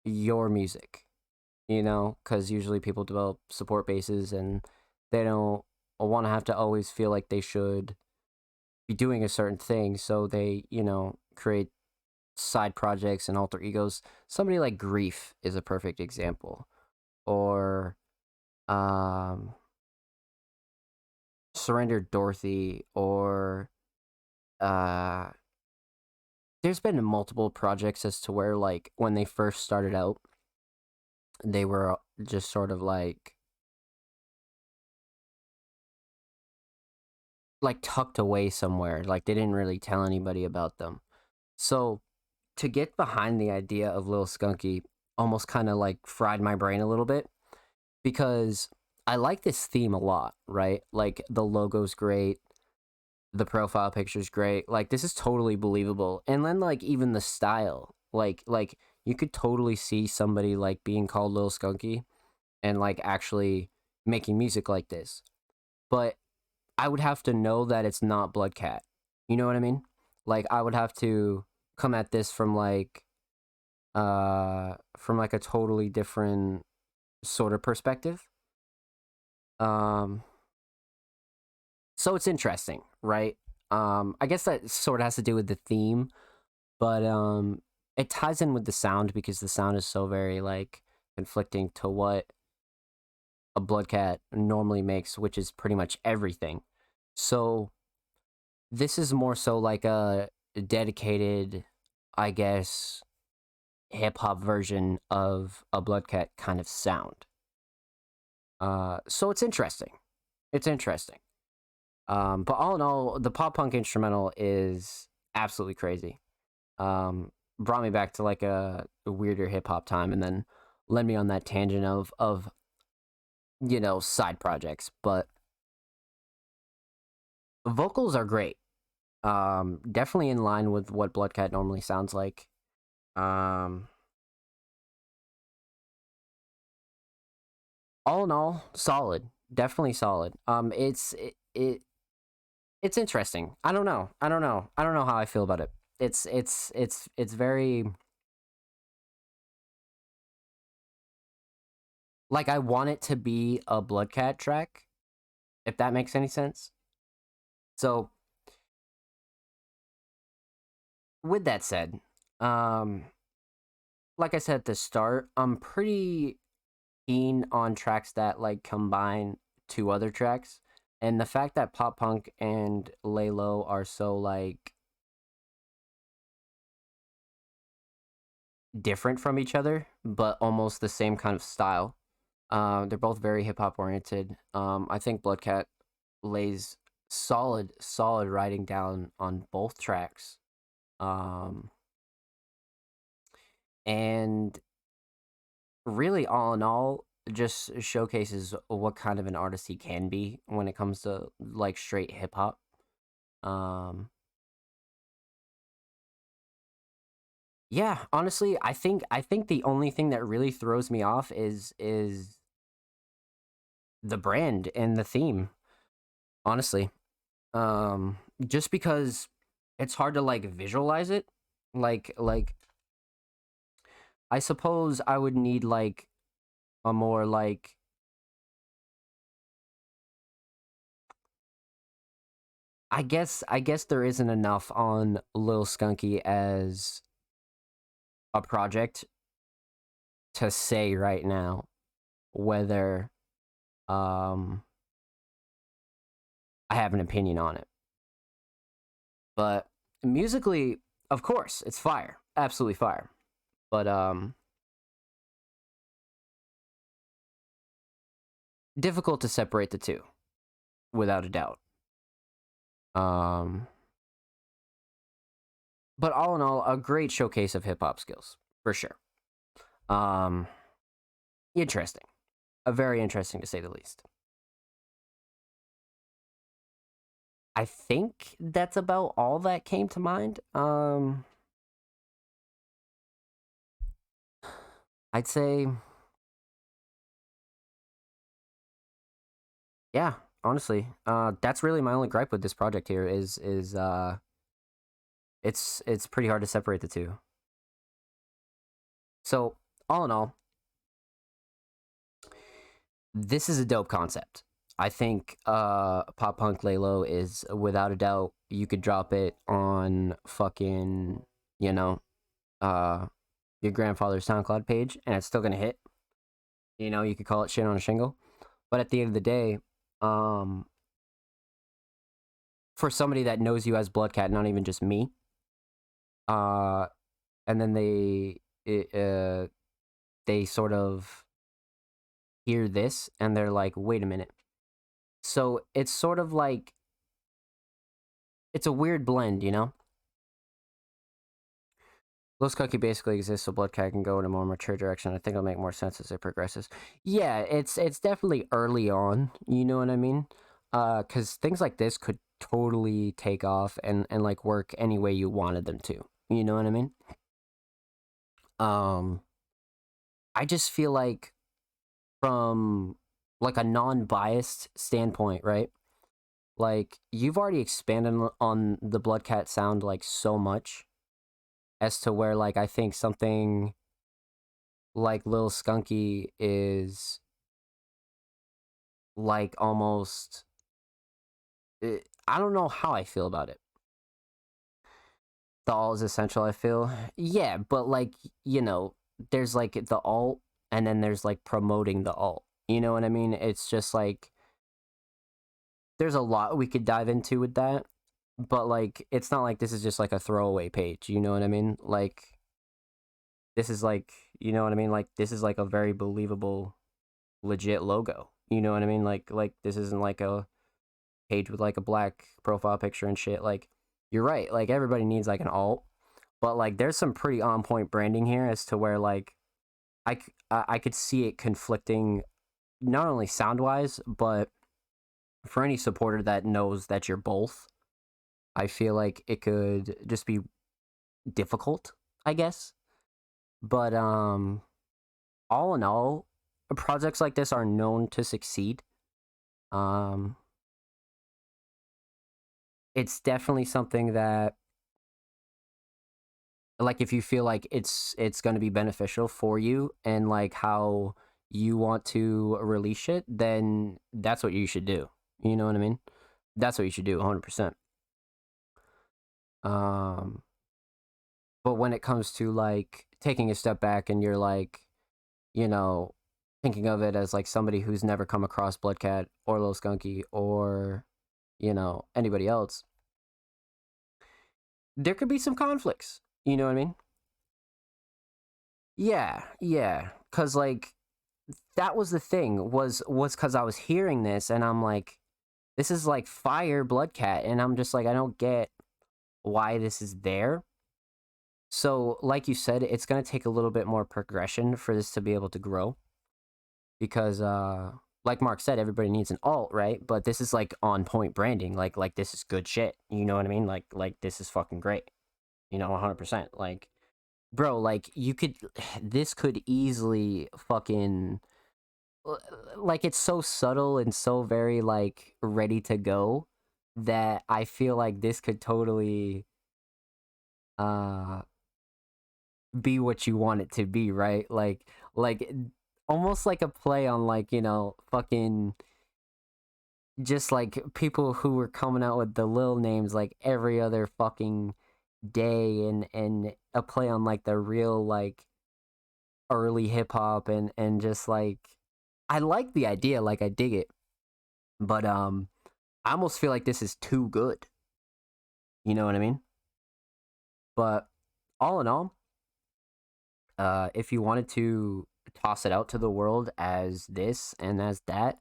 your music, because usually people develop support bases and they don't want to have to always feel like they should be doing a certain thing. So they, create side projects and alter egos. Somebody like Grief is a perfect example. or Surrender Dorothy, or there's been multiple projects as to where, like, when they first started out, they were just sort of like tucked away somewhere, like they didn't really tell anybody about them. So to get behind the idea of Lil Skunky almost kind of like fried my brain a little bit, because I like this theme a lot, right? Like the logo's great, the profile picture's great. Like this is totally believable. And then like even the style, like you could totally see somebody like being called Lil Skunky and like actually making music like this. But I would have to know that it's not Bloodcat. You know what I mean? Like I would have to come at this from like a totally different sort of perspective. So it's interesting, right? I guess that sort of has to do with the theme, but it ties in with the sound because the sound is so very like conflicting to what a Bloodcat normally makes, which is pretty much everything. So this is more so like a dedicated, I guess, hip hop version of a Bloodcat kind of sound. So it's interesting. It's interesting. But all in all, the pop punk instrumental is absolutely crazy. Brought me back to like a weirder hip hop time, and then led me on that tangent of you know, side projects. But vocals are great. Definitely in line with what Bloodcat normally sounds like. All in all, solid. Definitely solid. It's interesting. I don't know how I feel about it. It's very like I want it to be a Bloodcat track, if that makes any sense. So with that said, like I said at the start, I'm pretty keen on tracks that like combine two other tracks. And the fact that Pop Punk and Lay Low are so like different from each other, but almost the same kind of style. They're both very hip hop oriented. I think Bloodcat lays solid writing down on both tracks. And really, all in all, just showcases what kind of an artist he can be when it comes to like straight hip hop. Yeah, honestly, I think the only thing that really throws me off is the brand and the theme. Honestly, just because it's hard to like visualize it. Like I suppose I would need like a more like I guess there isn't enough on Lil Skunky as a project to say right now whether I have an opinion on it. But musically, of course, it's fire. Absolutely fire. But difficult to separate the two, without a doubt. But all in all, a great showcase of hip hop skills, for sure. Interesting. Very interesting to say the least. I think that's about all that came to mind. I'd say, yeah, honestly, that's really my only gripe with this project here is it's pretty hard to separate the two. So, all in all, this is a dope concept. I think Pop Punk Lay Low is, without a doubt, you could drop it on fucking, you know, your grandfather's SoundCloud page and it's still gonna hit. You know, you could call it shit on a shingle. But at the end of the day, for somebody that knows you as Bloodcat, not even just me, and then they sort of hear this and they're like, wait a minute. So it's sort of like, it's a weird blend, you know? Lil Skunky basically exists so Bloodcat can go in a more mature direction. I think it'll make more sense as it progresses. Yeah, it's definitely early on, you know what I mean? Because things like this could totally take off and like work any way you wanted them to. You know what I mean? I just feel like from like a non-biased standpoint, right? Like you've already expanded on the Bloodcat sound like so much as to where like I think something like Lil Skunky is like almost I don't know how I feel about it. The alt is essential, I feel. Yeah, but like, you know, there's like the alt and then there's like promoting the alt. You know what I mean? It's just like there's a lot we could dive into with that. But like it's not like this is just like a throwaway page, you know what I mean? Like this is like, you know what I mean? Like this is like a very believable legit logo. You know what I mean? Like this isn't like a page with like a black profile picture and shit. Like you're right. Like everybody needs like an alt, but like there's some pretty on point branding here as to where like I could see it conflicting not only sound wise, but for any supporter that knows that you're both, I feel like it could just be difficult, I guess. But all in all, projects like this are known to succeed. It's definitely something that, like, if you feel like it's going to be beneficial for you and like how you want to release it, then that's what you should do. You know what I mean? That's what you should do 100%. But when it comes to like taking a step back and you're like, you know, thinking of it as like somebody who's never come across Bloodcat or Lil Skunky or, you know, anybody else, there could be some conflicts. You know what I mean? Yeah. Cause like that was the thing was cause I was hearing this and I'm like, this is like fire Bloodcat, and I'm just like, I don't get why this is there. So, like you said, it's gonna take a little bit more progression for this to be able to grow. Because like Mark said, everybody needs an alt, right? But this is like on point branding. Like this is good shit. You know what I mean? Like this is fucking great. You know, 100%. Like, bro, like you could, this could easily fucking, like it's so subtle and so very like ready to go that I feel like this could totally be what you want it to be, right? Like almost like a play on like, you know, fucking just like people who were coming out with the Lil names like every other fucking day, and a play on like the real like early hip hop and just like I like the idea, like I dig it, but I almost feel like this is too good. You know what I mean? But all in all, if you wanted to toss it out to the world as this and as that,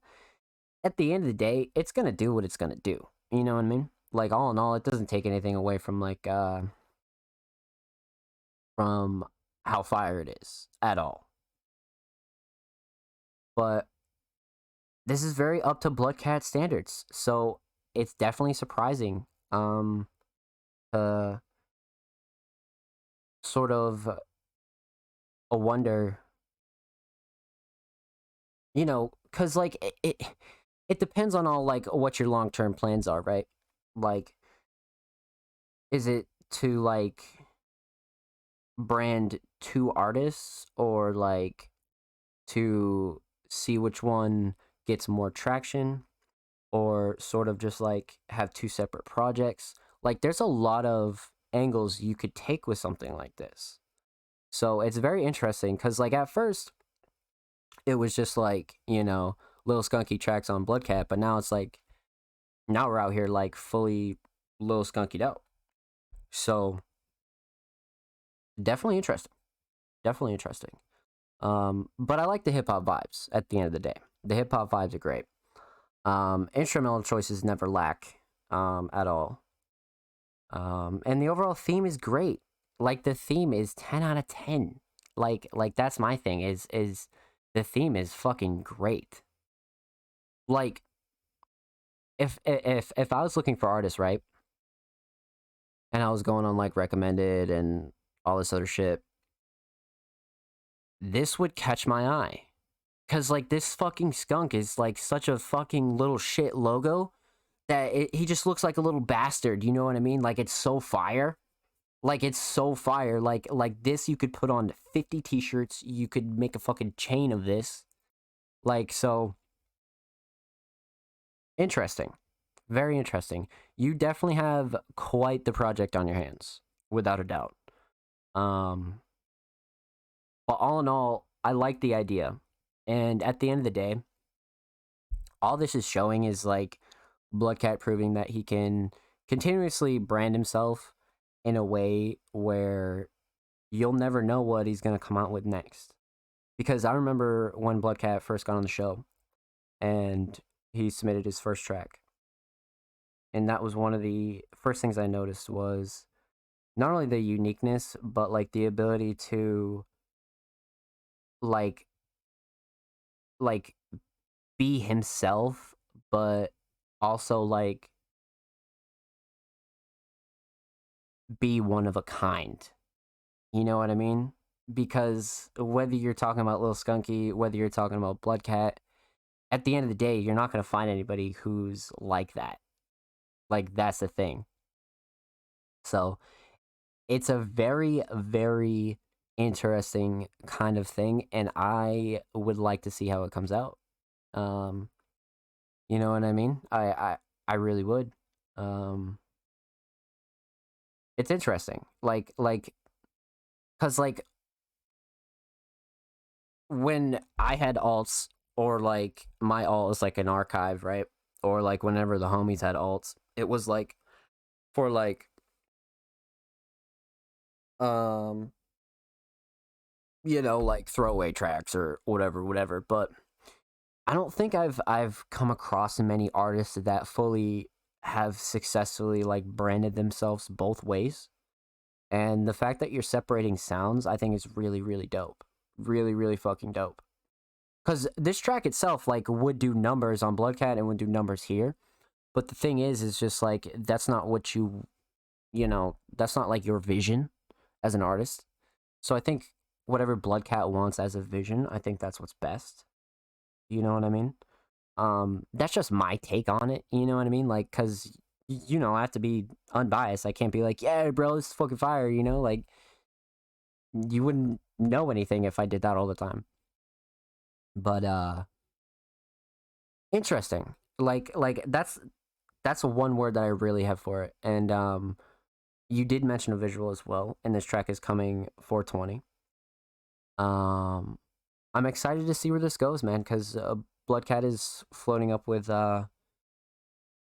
at the end of the day, it's gonna do what it's gonna do. You know what I mean? Like all in all, it doesn't take anything away from like from how fire it is at all. But this is very up to Bloodcat standards, so it's definitely surprising. Sort of a wonder, you know, because like it depends on all like what your long-term plans are, right? Like, is it to like brand two artists, or like to see which one gets more traction, or sort of just like have two separate projects? Like there's a lot of angles you could take with something like this. So it's very interesting because like at first it was just like, you know, Lil Skunky tracks on Bloodcat, but now it's like, now we're out here like fully Lil Skunkied out. So definitely interesting. Definitely interesting. But I like the hip hop vibes at the end of the day. The hip hop vibes are great. Instrumental choices never lack at all. And the overall theme is great. Like the theme is 10 out of 10. Like that's my thing is the theme is fucking great. Like if I was looking for artists, right? And I was going on like recommended and all this other shit, this would catch my eye. Cause like this fucking skunk is like such a fucking little shit logo that he just looks like a little bastard. You know what I mean? Like it's so fire. Like it's so fire. Like this you could put on 50 t-shirts. You could make a fucking chain of this. Like, so interesting. Very interesting. You definitely have quite the project on your hands, without a doubt. But all in all, I like the idea. And at the end of the day, all this is showing is like Bloodcat proving that he can continuously brand himself in a way where you'll never know what he's going to come out with next. Because I remember when Bloodcat first got on the show and he submitted his first track. And that was one of the first things I noticed was not only the uniqueness, but like the ability to like be himself, but also like be one of a kind. You know what I mean? Because whether you're talking about Lil Skunky, whether you're talking about Bloodcat, at the end of the day, you're not going to find anybody who's like that. Like, that's the thing. So, it's a very, very interesting kind of thing, and I would like to see how it comes out. You know what I mean? I really would. It's interesting. Like, cause like when I had alts, or like my alt is like an archive, right? Or like whenever the homies had alts, it was like for like you know, like throwaway tracks or whatever. But I don't think I've come across many artists that fully have successfully like branded themselves both ways. And the fact that you're separating sounds, I think is really, really dope. Really, really fucking dope. Because this track itself, like, would do numbers on Bloodcat and would do numbers here. But the thing is just like, that's not what you know, that's not like your vision as an artist. So I think whatever Bloodcat wants as a vision, I think that's what's best. You know what I mean? That's just my take on it. You know what I mean? Like, cause you know, I have to be unbiased. I can't be like, yeah, bro, this is fucking fire. You know, like you wouldn't know anything if I did that all the time. But interesting. Like that's one word that I really have for it. And you did mention a visual as well, and this track is coming 420. I'm excited to see where this goes, man, because Bloodcat is floating up with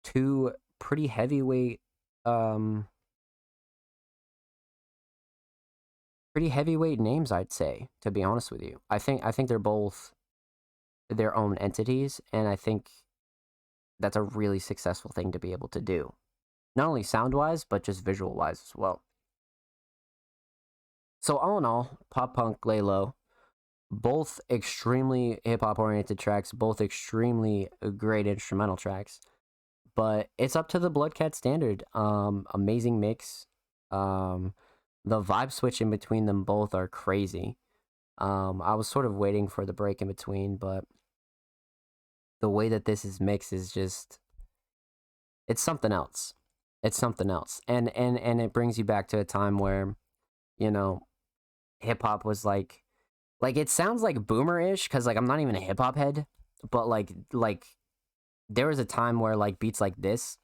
two pretty heavyweight names, I'd say, to be honest with you. I think they're both their own entities, and I think that's a really successful thing to be able to do. Not only sound-wise, but just visual-wise as well. So all in all, Pop Punk, Lay Low, both extremely hip-hop oriented tracks, both extremely great instrumental tracks. But it's up to the Bloodcat standard. Amazing mix. The vibe switch in between them both are crazy. I was sort of waiting for the break in between, but the way that this is mixed is just, it's something else. It's something else. And it brings you back to a time where, you know, hip hop was like it sounds like boomer-ish, because like I'm not even a hip hop head, but like there was a time where like beats like this,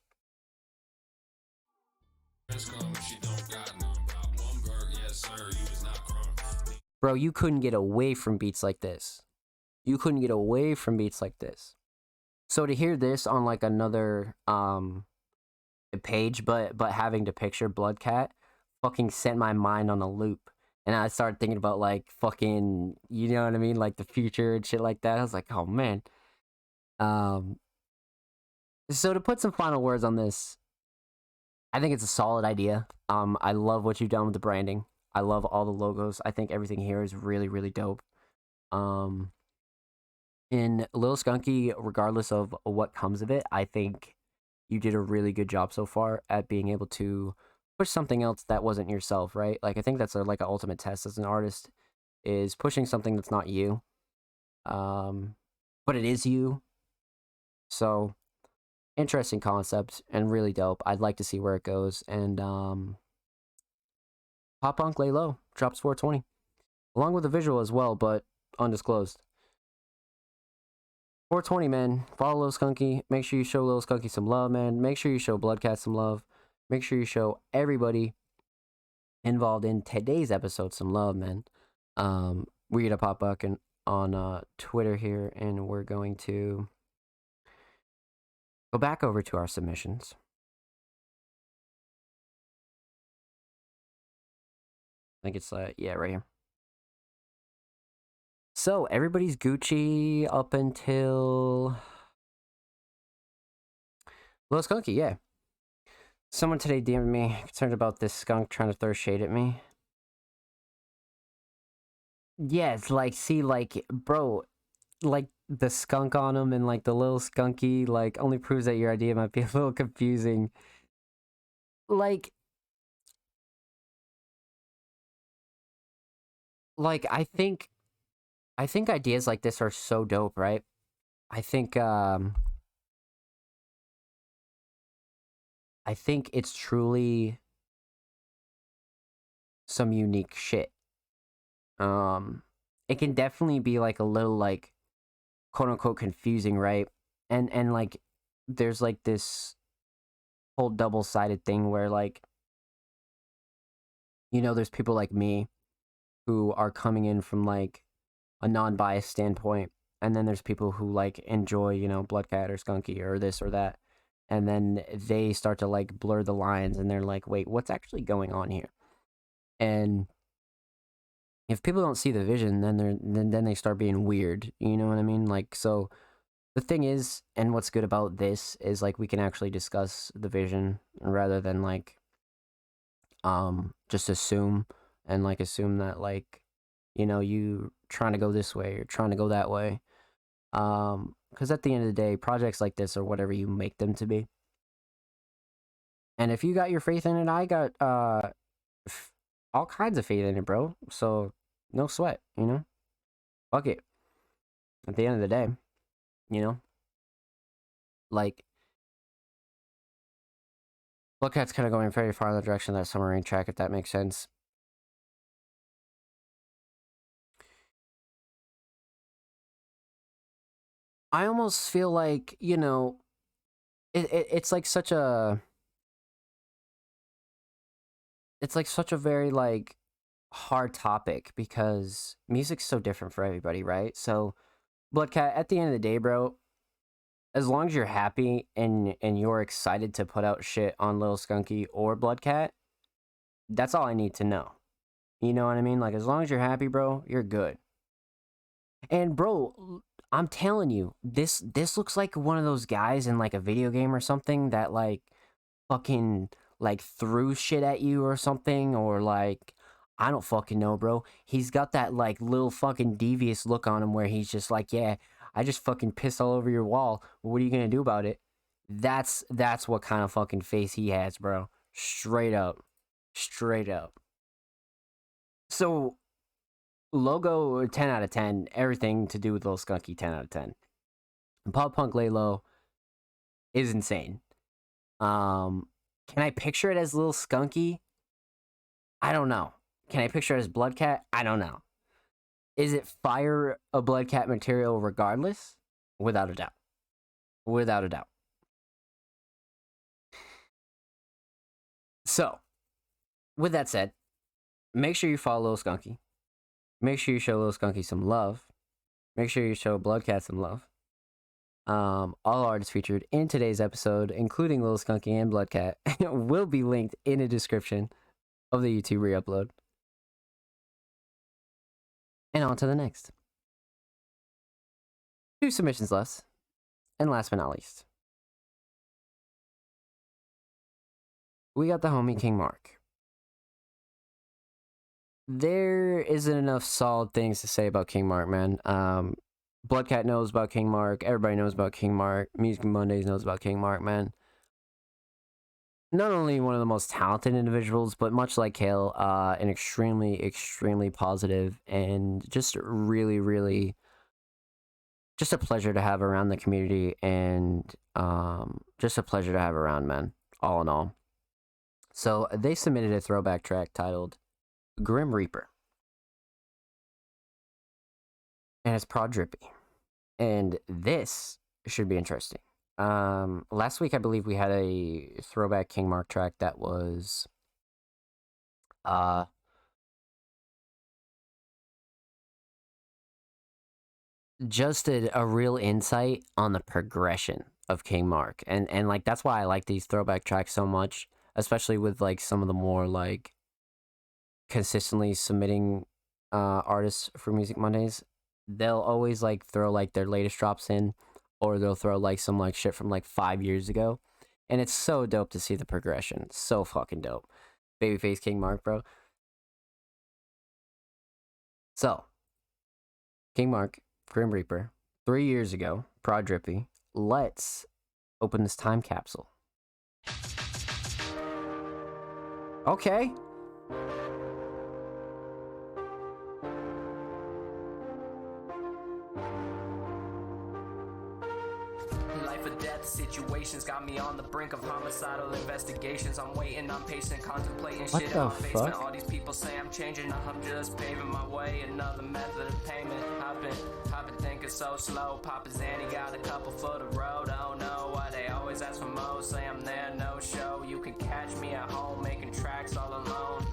bro, you couldn't get away from beats like this. You couldn't get away from beats like this. So to hear this on like another page, but having to picture Bloodcat, fucking sent my mind on a loop. And I started thinking about like fucking, you know what I mean, like the future and shit like that. I was like, oh man. So to put some final words on this, I think it's a solid idea. I love what you've done with the branding. I love all the logos. I think everything here is really, really dope. In Lil Skunky, regardless of what comes of it, I think you did a really good job so far at being able to push something else that wasn't yourself, right? Like, I think that's like an ultimate test as an artist, is pushing something that's not you. But it is you. So, interesting concept and really dope. I'd like to see where it goes. And Pop Punk Lay Low drops 420. Along with the visual as well, but undisclosed. 420, man. Follow Lil Skunky. Make sure you show Lil Skunky some love, man. Make sure you show Bloodcat some love. Make sure you show everybody involved in today's episode some love, man. We get a Pop Buck on Twitter here, and we're going to go back over to our submissions. I think it's, yeah, right here. So, everybody's Gucci up until Lil Skunky, yeah. Someone today DM'd me concerned about this skunk trying to throw shade at me. Yeah, it's like, see, like, bro, like, the skunk on him and, like, the little skunky, like, only proves that your idea might be a little confusing. Like, I think ideas like this are so dope, right? I think it's truly some unique shit. It can definitely be like a little like quote unquote confusing, right? And like there's like this whole double-sided thing where like, you know, there's people like me who are coming in from like a non-biased standpoint, and then there's people who like enjoy, you know, Bloodcat or Skunky or this or that, and then they start to like blur the lines and they're like, wait, what's actually going on here? And if people don't see the vision, then they start being weird, you know what I mean? Like, so the thing is, and what's good about this is like we can actually discuss the vision rather than like just assume that like, you know, you trying to go this way or trying to go that way. Because at the end of the day, projects like this are whatever you make them to be. And if you got your faith in it, I got all kinds of faith in it, bro. So no sweat, you know? Fuck it. At the end of the day, you know? Like, Bloodcat's kind of going very far in the direction of that submarine track, if that makes sense. I almost feel like, you know, it's like such a... It's like such a very, like, hard topic because music's so different for everybody, right? So, Bloodcat, at the end of the day, bro, as long as you're happy and you're excited to put out shit on Lil Skunky or Bloodcat, that's all I need to know. You know what I mean? Like, as long as you're happy, bro, you're good. And, bro, I'm telling you, this looks like one of those guys in, like, a video game or something that, like, fucking, like, threw shit at you or something, or, like, I don't fucking know, bro. He's got that, like, little fucking devious look on him where he's just like, yeah, I just fucking pissed all over your wall. What are you gonna do about it? That's what kind of fucking face he has, bro. Straight up. Straight up. So, logo 10 out of 10. Everything to do with Lil Skunky 10 out of 10. And Pop Punk Lay Low is insane. Can I picture it as Lil Skunky? I don't know. Can I picture it as Bloodcat? I don't know. Is it fire a Bloodcat material regardless? Without a doubt. Without a doubt. So, with that said, make sure you follow Lil Skunky. Make sure you show Lil Skunky some love. make sure you show Bloodcat some love. All artists featured in today's episode, including Lil Skunky and Bloodcat, will be linked in the description of the YouTube re-upload. And on to the next. 2 submissions less. And last but not least, we got the homie King Mark. There isn't enough solid things to say about King Mark, man. Bloodcat knows about King Mark. Everybody knows about King Mark. Music Mondays knows about King Mark, man. Not only one of the most talented individuals, but much like Kale, an extremely, extremely positive and just really, really just a pleasure to have around the community, and just a pleasure to have around, man, all in all. So they submitted a throwback track titled Grim Reaper. And it's Prod Drippy. And this should be interesting. Last week, I believe we had a throwback King Mark track that was just a real insight on the progression of King Mark. And like, that's why I like these throwback tracks so much, especially with like some of the more like consistently submitting artists for Music Mondays. They'll always like throw like their latest drops in, or they'll throw like some like shit from like 5 years ago. And it's so dope to see the progression. So fucking dope. Babyface King Mark, bro. So, King Mark, Grim Reaper, 3 years ago, Prod Drippy. Let's open this time capsule. Okay. Life or death situations got me on the brink of homicidal investigations. I'm waiting, I'm patient, contemplating What shit the in my basement. fuck? All these people say I'm changing, I'm just paving my way. Another method of payment. I've been thinking so slow. Papa Zanny got a couple for the road. Oh no, why they always ask for more? Say I'm there, no show. You can catch me at home making tracks all alone.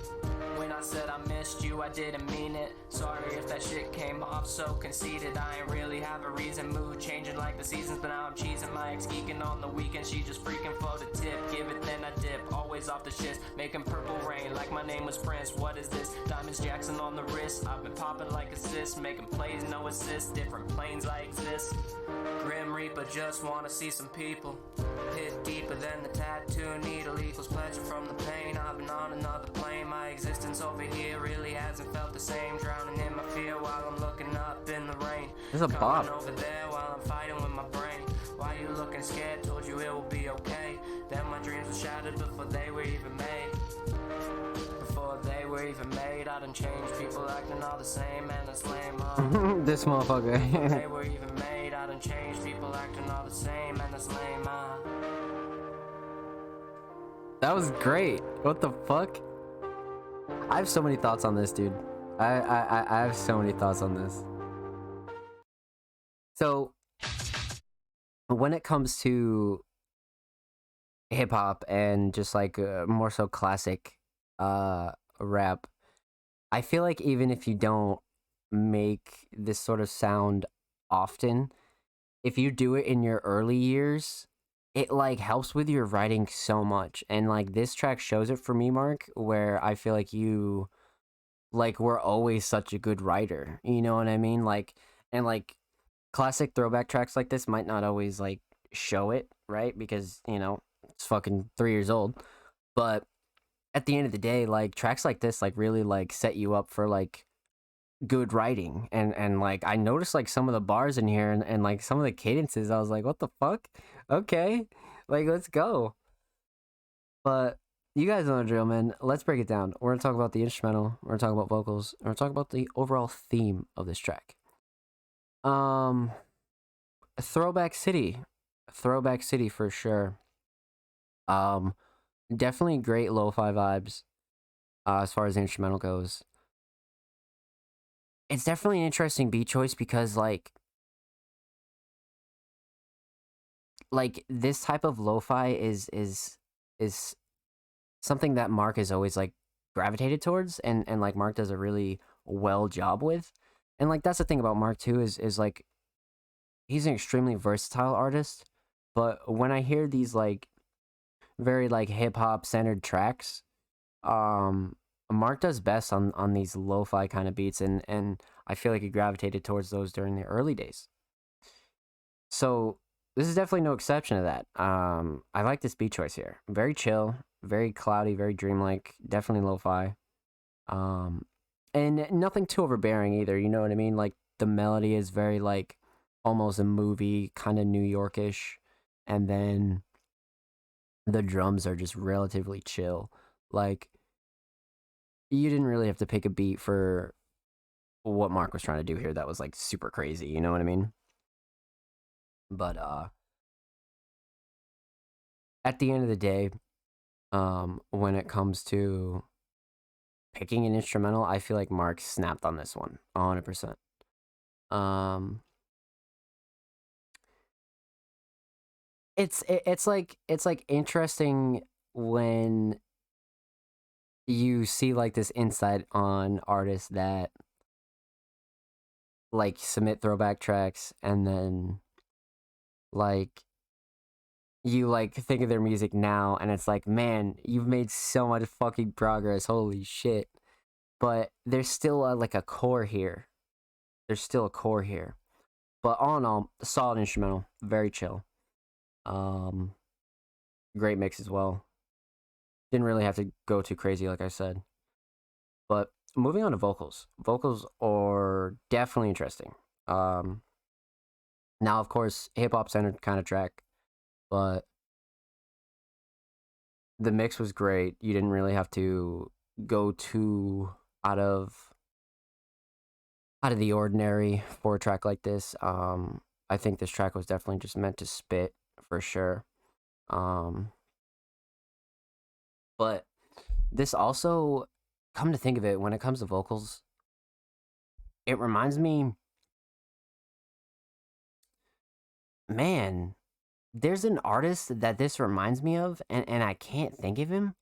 When I said I missed you, I didn't mean it. Sorry if that shit came off so conceited. I ain't really have a reason. Mood changing like the seasons, but now I'm cheesing. My ex geeking on the weekend, she just freaking for the tip. Give it, then I dip. Always off the shits, making purple rain like my name was Prince. What is this? Diamonds Jackson on the wrist. I've been popping like assists, making plays, no assists. Different planes I exist. Grim Reaper, just wanna see some people. Hit deeper than the tattoo needle equals pleasure from the pain. I've been on another plane. My existence over here really hasn't felt the same. Drowning in my fear while I'm looking up in the rain. There's a Coming bop. over there while I'm fighting with my brain. Why you looking scared? Told you it will be okay. Then my dreams were shattered before they were even made. Before they were even made, I done changed. People acting all the same, and it's lame. This motherfucker. They were even made, I done changed. People acting all the same, and it's lame. That was great. What the fuck? I have so many thoughts on this, dude. I have so many thoughts on this. So, when it comes to hip hop and just like more so classic rap, I feel like even if you don't make this sort of sound often, if you do it in your early years, it like helps with your writing so much. And like this track shows it for me, Mark, where I feel like you like were always such a good writer. You know what I mean? Like, and like classic throwback tracks like this might not always like show it, right? Because, you know, it's fucking 3 years old. But at the end of the day, like tracks like this like really like set you up for like good writing. And like I noticed like some of the bars in here and like some of the cadences, I was like, what the fuck? Okay, like let's go. But you guys know the drill, man. Let's break it down. We're gonna talk about the instrumental, we're gonna talk about vocals, and we're gonna talk about the overall theme of this track. Throwback City for sure. Definitely great lo-fi vibes as far as the instrumental goes. It's definitely an interesting beat choice because like this type of lo-fi is something that Mark has always like gravitated towards, and like Mark does a really well job with. And like that's the thing about Mark too is like he's an extremely versatile artist, but when I hear these like very like hip hop centered tracks, Mark does best on these lo-fi kind of beats, and I feel like he gravitated towards those during the early days. So this is definitely no exception to that. I like this beat choice here. Very chill, very cloudy, very dreamlike, definitely lo-fi. And nothing too overbearing either, you know what I mean? Like the melody is very like almost a movie, kind of New Yorkish, and then the drums are just relatively chill. Like you didn't really have to pick a beat for what Mark was trying to do here that was like super crazy, you know what I mean? But at the end of the day, when it comes to picking an instrumental, I feel like Mark snapped on this one 100%. It's like interesting when you see like this insight on artists that like submit throwback tracks, and then like you like think of their music now and it's like, man, you've made so much fucking progress, holy shit. But there's still like a core here. There's still a core here. But all in all, a solid instrumental, very chill. Great mix as well. Didn't really have to go too crazy, like I said. But moving on to vocals. Vocals are definitely interesting. Now, of course, hip-hop centered kind of track, but the mix was great. You didn't really have to go too out of the ordinary for a track like this. I think this track was definitely just meant to spit for sure. But this also, come to think of it, when it comes to vocals, it reminds me, man, there's an artist that this reminds me of, and I can't think of him.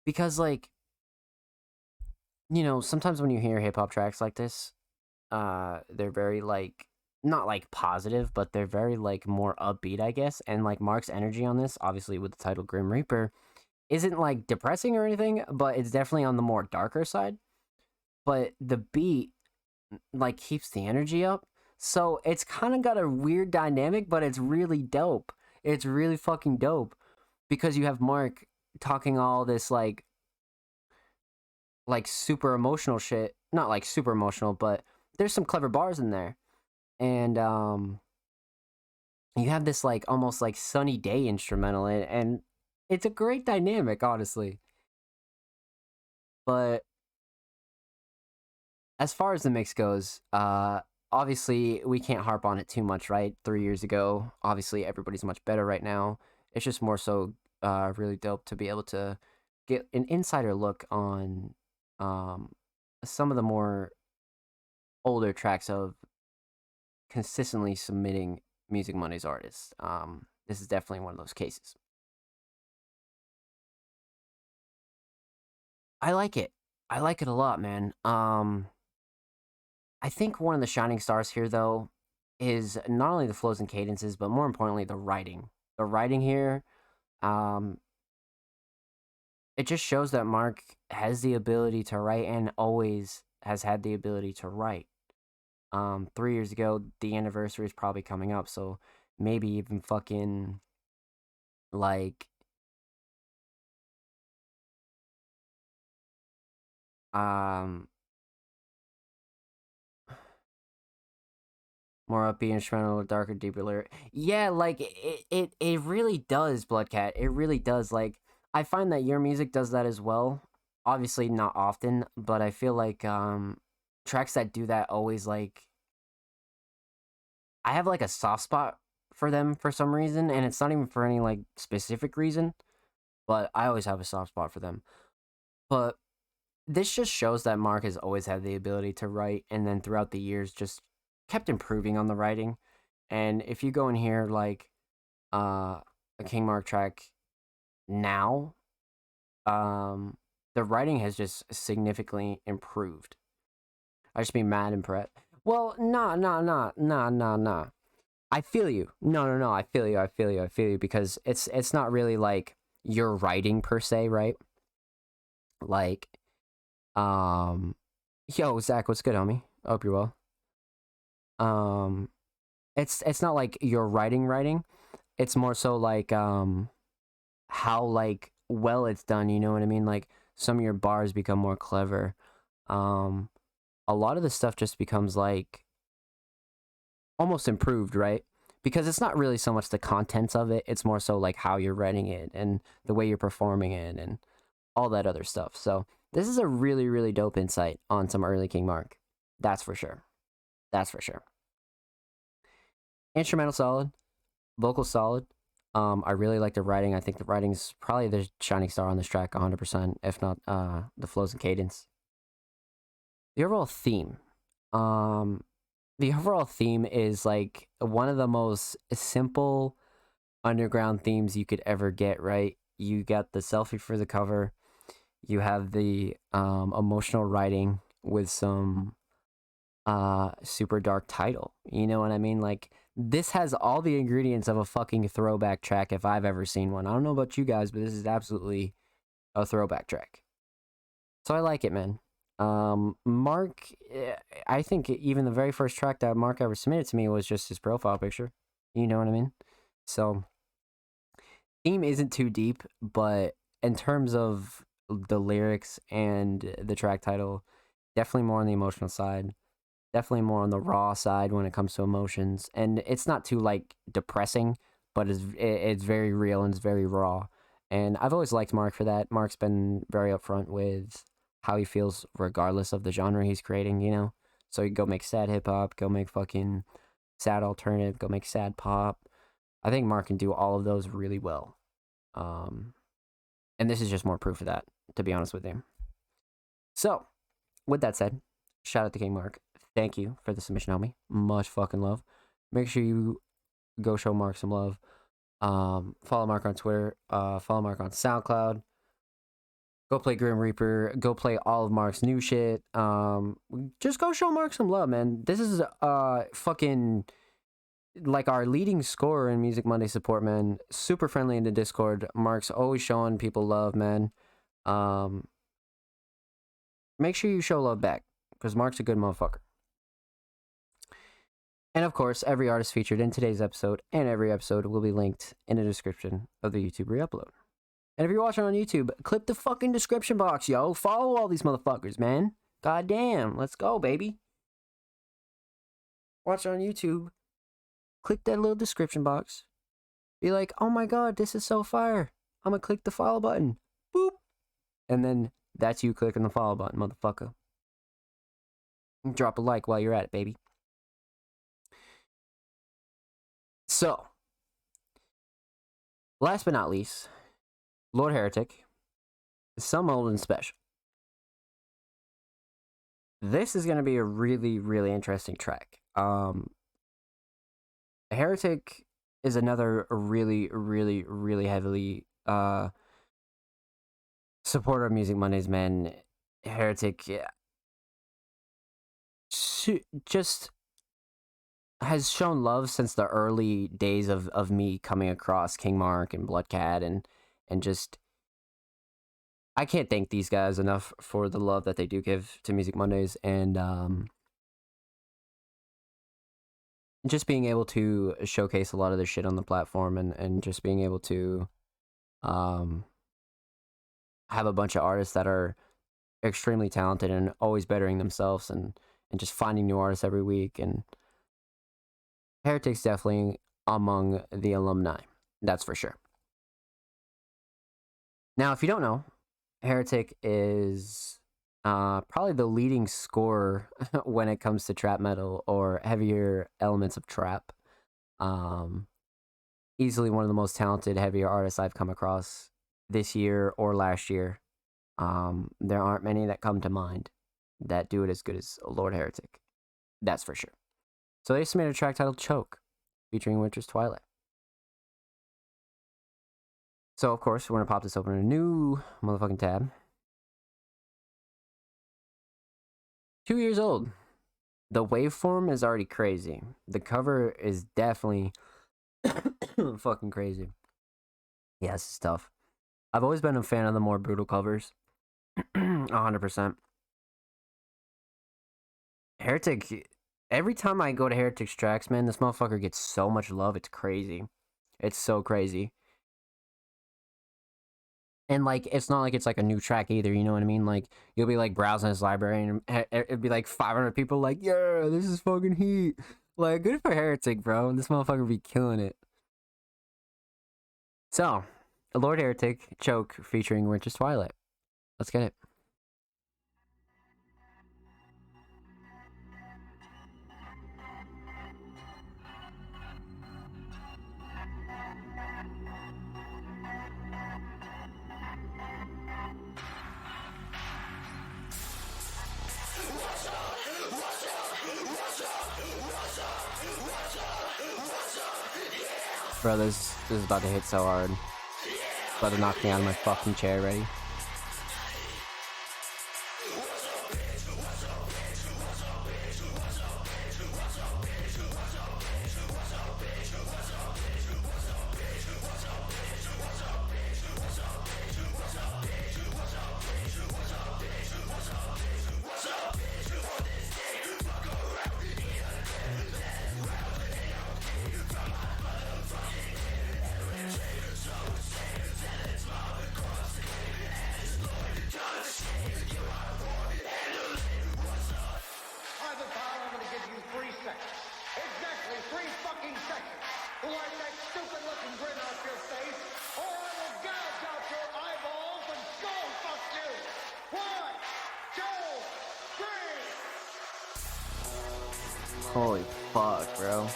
Because, like, you know, sometimes when you hear hip-hop tracks like this, they're very, like, not, like, positive, but they're very, like, more upbeat, I guess. And, like, Mark's energy on this, obviously with the title Grim Reaper, isn't, like, depressing or anything, but it's definitely on the more darker side. But the beat, like, keeps the energy up. So it's kind of got a weird dynamic, but it's really dope. It's really fucking dope. Because you have Mark talking all this, like super emotional shit. Not, like, super emotional, but there's some clever bars in there. And, you have this, like, almost, like, sunny day instrumental, and it's a great dynamic, honestly. But as far as the mix goes, obviously we can't harp on it too much, right? 3 years ago, obviously everybody's much better right now. It's just more so really dope to be able to get an insider look on some of the more older tracks of consistently submitting Music Mondays artists. This is definitely one of those cases. I like it. I like it a lot, man. I think one of the shining stars here, though, is not only the flows and cadences, but more importantly, the writing. The writing here, it just shows that Mark has the ability to write and always has had the ability to write. 3 years ago, the anniversary is probably coming up, so maybe even fucking, like, more upbeat instrumental, darker, deeper lyric. Yeah, like it really does, Bloodcat. It really does. Like I find that your music does that as well. Obviously not often, but I feel like tracks that do that always like I have like a soft spot for them for some reason, and it's not even for any like specific reason, but I always have a soft spot for them. But this just shows that Mark has always had the ability to write, and then throughout the years just kept improving on the writing. And if you go in here like a King Mark track now, the writing has just significantly improved. I just be mad and prep. Well, nah. I feel you. No. I feel you. Because it's not really like you're writing per se, right? Like, yo, Zach, what's good, homie? I hope you're well. It's not like you're writing. It's more so like, how like well it's done, you know what I mean? Like some of your bars become more clever. A lot of the stuff just becomes like almost improved, right? Because it's not really so much the contents of it, it's more so like how you're writing it and the way you're performing it and all that other stuff. So this is a really, really dope insight on some early King Mark. That's for sure. Instrumental solid, vocal solid. I really like the writing. I think the writing's probably the shining star on this track 100%, if not the flows and cadence. The overall theme. The overall theme is like one of the most simple underground themes you could ever get, right? You got the selfie for the cover. You have the emotional writing with some super dark title. You know what I mean? Like, this has all the ingredients of a fucking throwback track if I've ever seen one. I don't know about you guys, but this is absolutely a throwback track. So I like it, man. Mark, I think even the very first track that Mark ever submitted to me was just his profile picture. You know what I mean? So, theme isn't too deep, but in terms of the lyrics and the track title, definitely more on the emotional side. Definitely more on the raw side when it comes to emotions. And it's not too, like, depressing, but it's very real and it's very raw. And I've always liked Mark for that. Mark's been very upfront with how he feels regardless of the genre he's creating, you know? So you go make sad hip-hop, go make fucking sad alternative, go make sad pop. I think Mark can do all of those really well. And this is just more proof of that, to be honest with you. So, with that said, shout out to King Mark. Thank you for the submission, homie. Much fucking love. Make sure you go show Mark some love. Follow Mark on Twitter. Follow Mark on SoundCloud. Go play Grim Reaper. Go play all of Mark's new shit. Just go show Mark some love, man. This is fucking like our leading scorer in Music Monday support, man. Super friendly in the Discord. Mark's always showing people love, man. Make sure you show love back, because Mark's a good motherfucker. And of course, every artist featured in today's episode and every episode will be linked in the description of the YouTube re-upload. And if you're watching on YouTube, click the fucking description box, yo. Follow all these motherfuckers, man. God damn. Let's go, baby. Watch on YouTube. Click that little description box. Be like, oh my god, this is so fire. I'm gonna click the follow button. Boop. And then that's you clicking the follow button, motherfucker. Drop a like while you're at it, baby. So, last but not least, Lord Heretic, Some Old and Special. This is going to be a really, really interesting track. Heretic is another really, really, really heavily supporter of Music Mondays, man. Heretic just has shown love since the early days of me coming across King Mark and Bloodcat and just, I can't thank these guys enough for the love that they do give to Music Mondays, and just being able to showcase a lot of their shit on the platform, and just being able to have a bunch of artists that are extremely talented and always bettering themselves, and just finding new artists every week. And Heretic's definitely among the alumni, that's for sure. Now, if you don't know, Heretic is probably the leading scorer when it comes to trap metal or heavier elements of trap. Easily one of the most talented, heavier artists I've come across this year or last year. There aren't many that come to mind that do it as good as Lord Heretic. That's for sure. So they submitted a track titled Choke, featuring Winter's Twilight. So, of course, we're going to pop this open in a new motherfucking tab. 2 years old. the waveform is already crazy. The cover is definitely fucking crazy. Yeah, this is tough. I've always been a fan of the more brutal covers. 100%. Heretic, every time I go to Heretic's tracks, man, this motherfucker gets so much love. It's crazy. It's so crazy. And, like, it's not like it's, like, a new track either, you know what I mean? Like, you'll be, like, browsing his library, and it'd be, like, 500 people like, yeah, this is fucking heat. Like, good for Heretic, bro. This motherfucker be killing it. So, Lord Heretic, Choke, featuring Winter's Twilight. Let's get it. Bro, this is about to hit so hard. About to knock me out of my fucking chair, ready? Holy fuck, bro.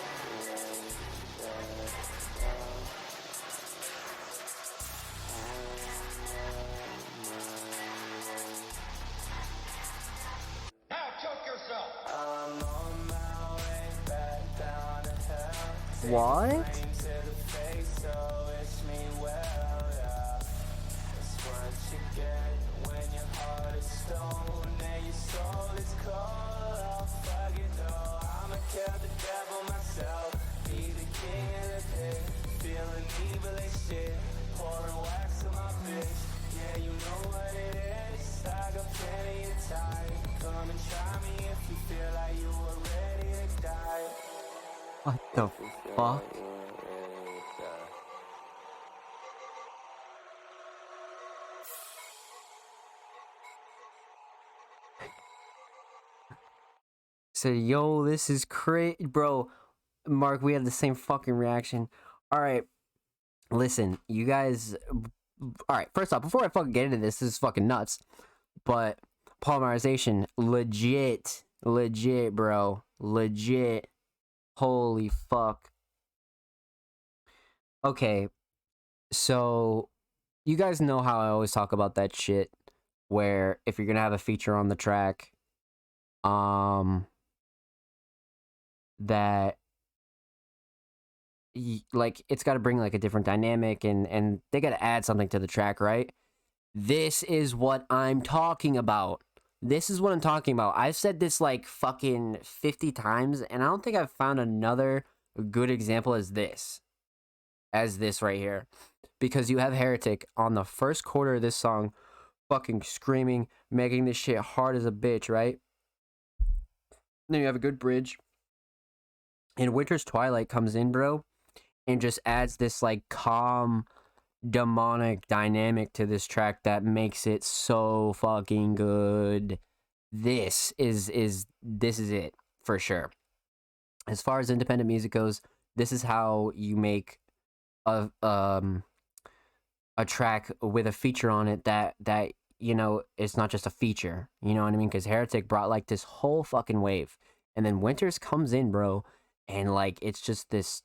Now choke yourself. I'm on my way back down to hell. What? To the face, so wish me well, yeah. That's what you get when your heart is stone and your soul is cold. Oh, fuck it though, I'ma kill the devil myself. Be the king of the pit, feeling evil as shit. Pouring wax on my bitch, yeah, you know what it is. I got plenty of time. Come and try me if you feel like you were ready to die. What the fuck? Said, yo, this is crazy. Bro, Mark, we had the same fucking reaction. Alright, listen, you guys. Alright, first off, before I fucking get into this is fucking nuts. But polymerization, legit, bro. Legit. Holy fuck. Okay, so you guys know how I always talk about that shit where if you're gonna have a feature on the track, that like it's got to bring like a different dynamic and they got to add something to the track, right? This is what I'm talking about. This is what I'm talking about. I've said this like fucking 50 times and I don't think I've found another good example as this right here, because you have Heretic on the first quarter of this song fucking screaming, making this shit hard as a bitch, right? Then you have a good bridge. And Winter's Twilight comes in, bro, and just adds this, like, calm, demonic dynamic to this track that makes it so fucking good. This is it, for sure. As far as independent music goes, this is how you make a track with a feature on it that you know, it's not just a feature. You know what I mean? Because Heretic brought, like, this whole fucking wave. And then Winters comes in, bro, and, like, it's just this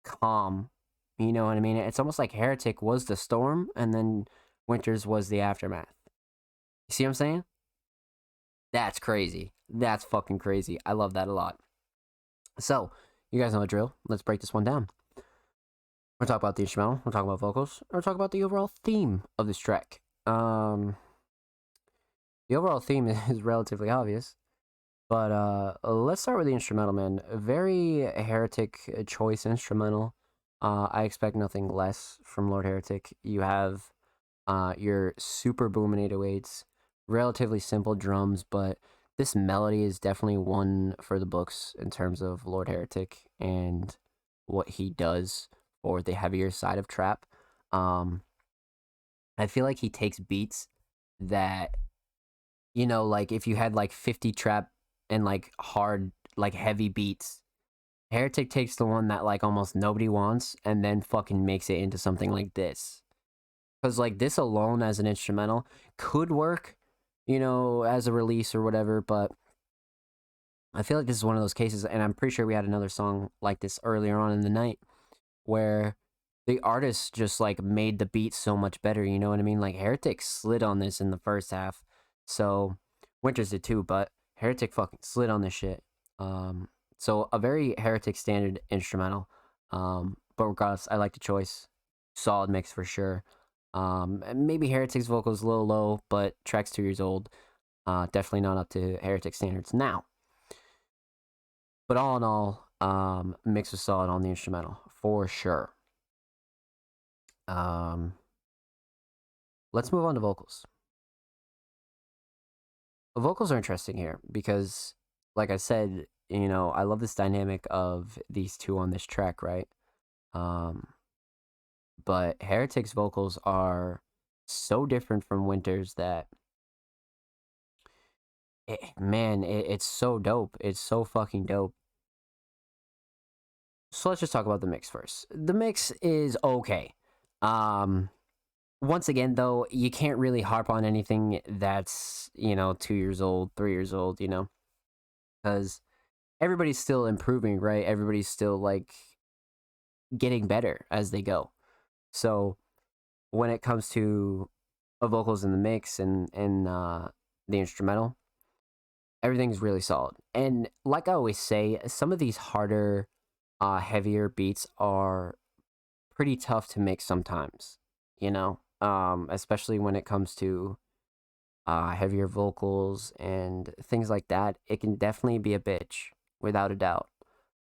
calm, you know what I mean? It's almost like Heretic was the storm, and then Winters was the aftermath. You see what I'm saying? That's crazy. That's fucking crazy. I love that a lot. So, you guys know the drill. Let's break this one down. We're talking about the instrumental, we're talking about vocals, we're talking about the overall theme of this track. The overall theme is relatively obvious. But let's start with the instrumental, man. A very Heretic choice instrumental. I expect nothing less from Lord Heretic. You have your super booming 808s, relatively simple drums, but this melody is definitely one for the books in terms of Lord Heretic and what he does for the heavier side of trap. I feel like he takes beats that, you know, like if you had like 50 trap and like hard, like heavy beats, Heretic takes the one that like almost nobody wants and then fucking makes it into something like this. Because like this alone as an instrumental could work, you know, as a release or whatever, but I feel like this is one of those cases, and I'm pretty sure we had another song like this earlier on in the night where the artist just like made the beat so much better, you know what I mean? Like Heretic slid on this in the first half. So Winters did too, but Heretic fucking slid on this shit. So a very Heretic standard instrumental. But regardless, I like the choice. Solid mix for sure. And maybe Heretic's vocals a little low, but track's 2 years old. Definitely not up to Heretic standards now. But all in all, mix was solid on the instrumental for sure. Let's move on to vocals. The vocals are interesting here because, like I said, you know, I love this dynamic of these two on this track, right? But Heretic's vocals are so different from Winters that, it's so dope. It's so fucking dope. So let's just talk about the mix first. The mix is okay. Once again, though, you can't really harp on anything that's, you know, 2 years old, 3 years old, you know, because everybody's still improving, right? Everybody's still like getting better as they go. So when it comes to vocals in the mix and the instrumental, everything's really solid. And like I always say, some of these harder, heavier beats are pretty tough to mix sometimes, you know, especially when it comes to heavier vocals and things like that. It can definitely be a bitch, without a doubt.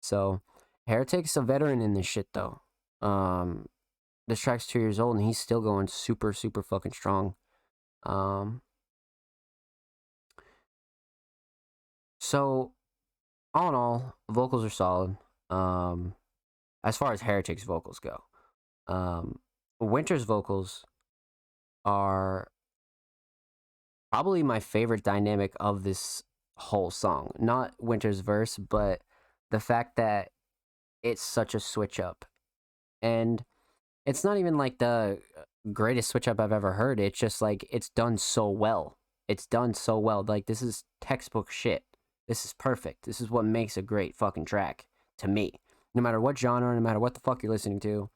So Heretic's a veteran in this shit, though. This track's 2 years old and he's still going super, super fucking strong. So all in all, vocals are solid. As far as Heretic's vocals go, Winter's vocals are probably my favorite dynamic of this whole song. Not Winter's verse, but the fact that it's such a switch up. And it's not even like the greatest switch up I've ever heard. It's just like it's done so well. It's done so well. Like this is textbook shit. This is perfect. This is what makes a great fucking track to me. No matter what genre, no matter what the fuck you're listening to,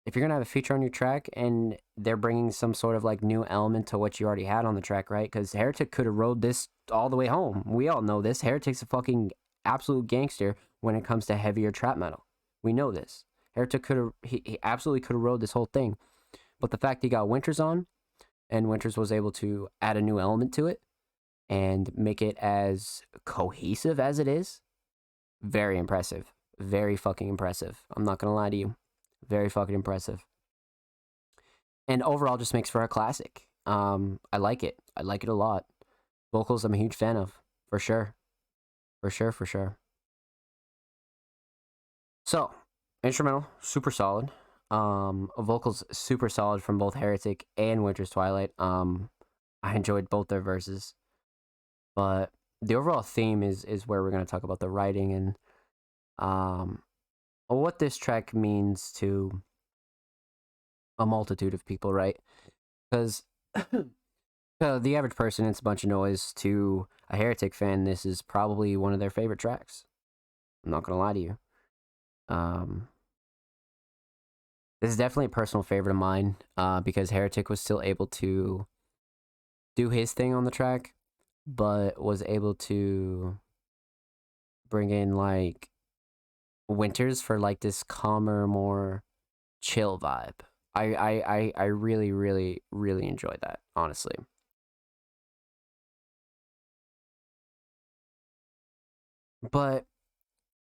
if you're gonna have a feature on your track and they're bringing some sort of like new element to what you already had on the track, right? Because Heretic could have rode this all the way home. We all know this. Heretic's a fucking absolute gangster when it comes to heavier trap metal. We know this. Heretic could have, he absolutely could have rode this whole thing. But the fact he got Winters on, and Winters was able to add a new element to it and make it as cohesive as it is, very impressive. Very fucking impressive. I'm not gonna lie to you. Very fucking impressive. And overall just makes for a classic. I like it. I like it a lot. Vocals I'm a huge fan of, for sure. For sure. So, instrumental, super solid. Vocals super solid from both Heretic and Winter's Twilight. I enjoyed both their verses. But the overall theme is where we're going to talk about the writing and what this track means to a multitude of people, right? Because the average person, it's a bunch of noise. To a Heretic fan, this is probably one of their favorite tracks. I'm not going to lie to you. This is definitely a personal favorite of mine, because Heretic was still able to do his thing on the track, but was able to bring in like Winters for like this calmer, more chill vibe. I really, really, really enjoyed that, honestly. but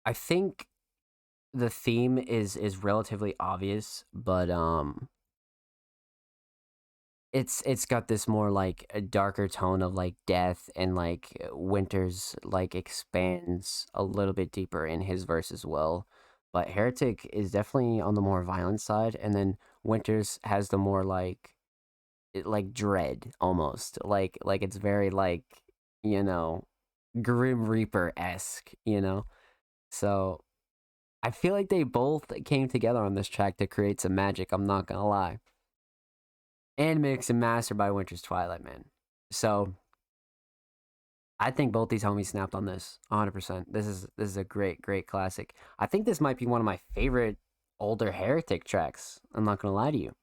I think the theme is relatively obvious, but it's got this more like a darker tone of like death, and like Winters like expands a little bit deeper in his verse as well. But Heretic is definitely on the more violent side, and then Winters has the more like like dread almost, like it's very like, you know, Grim Reaper esque, you know. So I feel like they both came together on this track to create some magic. I'm not gonna lie. And mixed and mastered by Winter's Twilight, man. So I think both these homies snapped on this 100%. This is a great classic. I think this might be one of my favorite older Heretic tracks. I'm not gonna lie to you.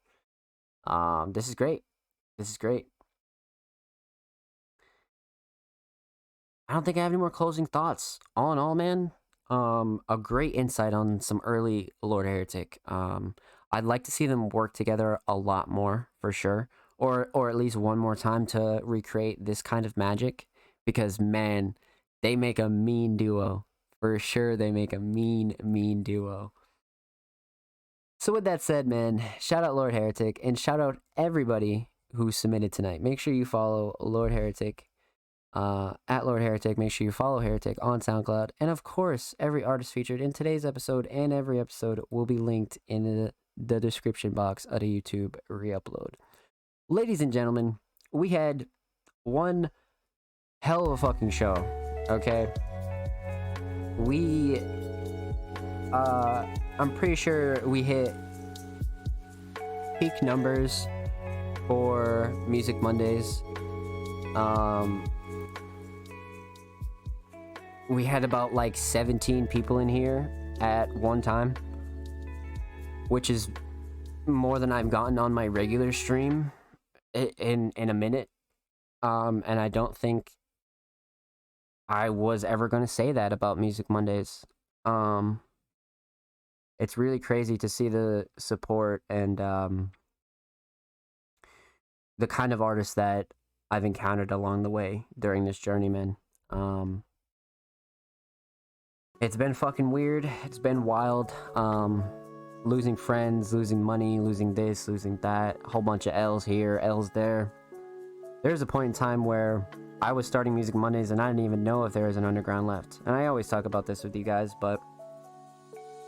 This is great. This is great. I don't think I have any more closing thoughts. All in all, man, a great insight on some early Lord Heretic. I'd like to see them work together a lot more, for sure, or at least one more time to recreate this kind of magic, because man, they make a mean duo. For sure, they make a mean duo. So with that said, man, shout out Lord Heretic, and shout out everybody who submitted tonight. Make sure you follow Lord Heretic, at Lord Heretic. Make sure you follow Heretic on SoundCloud, and of course, every artist featured in today's episode and every episode will be linked in the description box of the YouTube re-upload. Ladies and gentlemen, we had one hell of a fucking show. Okay, we I'm pretty sure we hit peak numbers for Music Mondays. We had about like 17 people in here at one time, which is more than I've gotten on my regular stream in a minute. And I don't think I was ever going to say that about Music Mondays. It's really crazy to see the support and the kind of artists that I've encountered along the way during this journey, man. It's been fucking weird. It's been wild. Losing friends, losing money, losing this, losing that. A whole bunch of L's here, L's there. There's a point in time where I was starting Music Mondays and I didn't even know if there was an underground left. And I always talk about this with you guys, but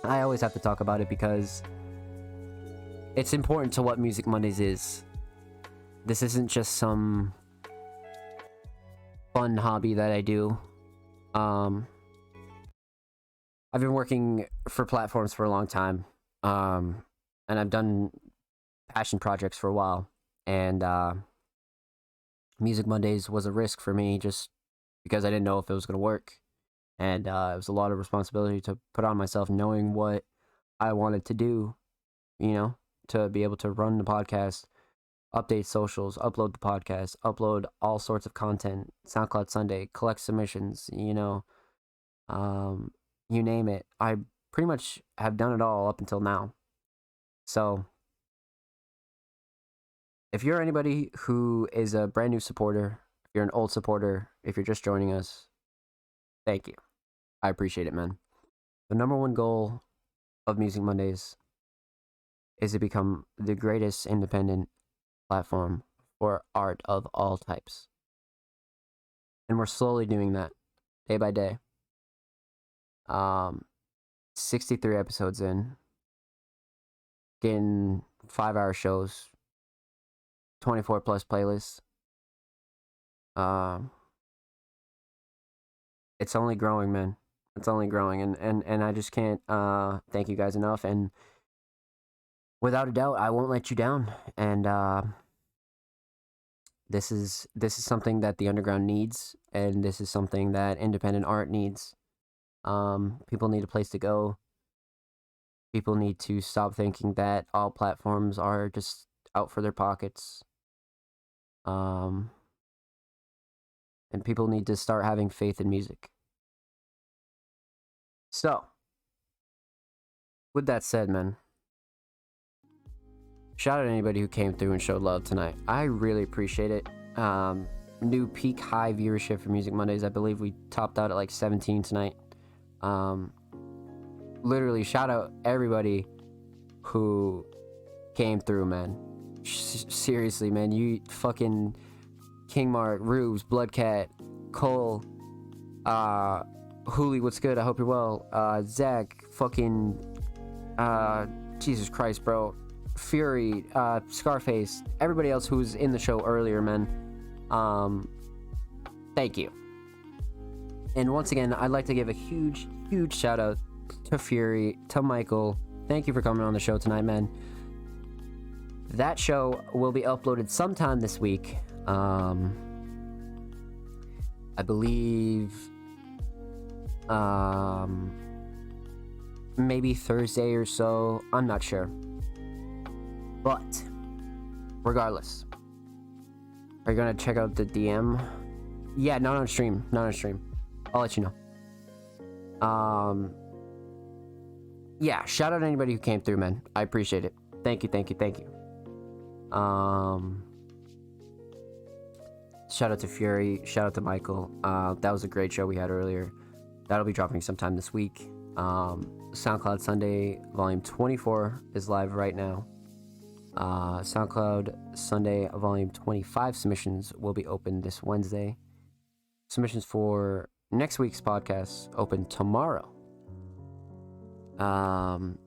I always have to talk about it because it's important to what Music Mondays is. This isn't just some fun hobby that I do. I've been working for platforms for a long time, and I've done passion projects for a while, and Music Mondays was a risk for me just because I didn't know if it was going to work, and it was a lot of responsibility to put on myself, knowing what I wanted to do, you know, to be able to run the podcast, update socials, upload the podcast, upload all sorts of content, SoundCloud Sunday, collect submissions, you know, you name it. I pretty much have done it all up until now. So if you're anybody who is a brand new supporter, if you're an old supporter, if you're just joining us, thank you. I appreciate it, man. The number one goal of Music Mondays is to become the greatest independent platform for art of all types. And we're slowly doing that day by day. 63 episodes in, getting 5-hour shows, 24 plus playlists. It's only growing, man. It's only growing, and I just can't thank you guys enough. And without a doubt, I won't let you down. And this is something that the underground needs, and this is something that independent art needs. People need a place to go. People need to stop thinking that all platforms are just out for their pockets. And people need to start having faith in music. So, with that said, man, shout out to anybody who came through and showed love tonight. I really appreciate it. New peak high viewership for Music Mondays. I believe we topped out at like 17 tonight. Literally, shout out everybody who came through, man. Seriously, man, you fucking King Mark, Rubes, Bloodcat, Cole, Hooli, what's good? I hope you're well. Zach, fucking, Jesus Christ, bro. Fury, Scarface, everybody else who was in the show earlier, man. Thank you. And once again, I'd like to give a huge shout out to Fury, to Michael. Thank you for coming on the show tonight, man. That show will be uploaded sometime this week. I believe maybe Thursday or so. I'm not sure. But regardless, are you gonna check out the DM? Yeah, not on stream. I'll let you know. Yeah, shout out to anybody who came through, man. I appreciate it. Thank you. Shout out to Fury. Shout out to Michael. That was a great show we had earlier. That'll be dropping sometime this week. SoundCloud Sunday Volume 24 is live right now. SoundCloud Sunday Volume 25 submissions will be open this Wednesday. Submissions for next week's podcast open tomorrow.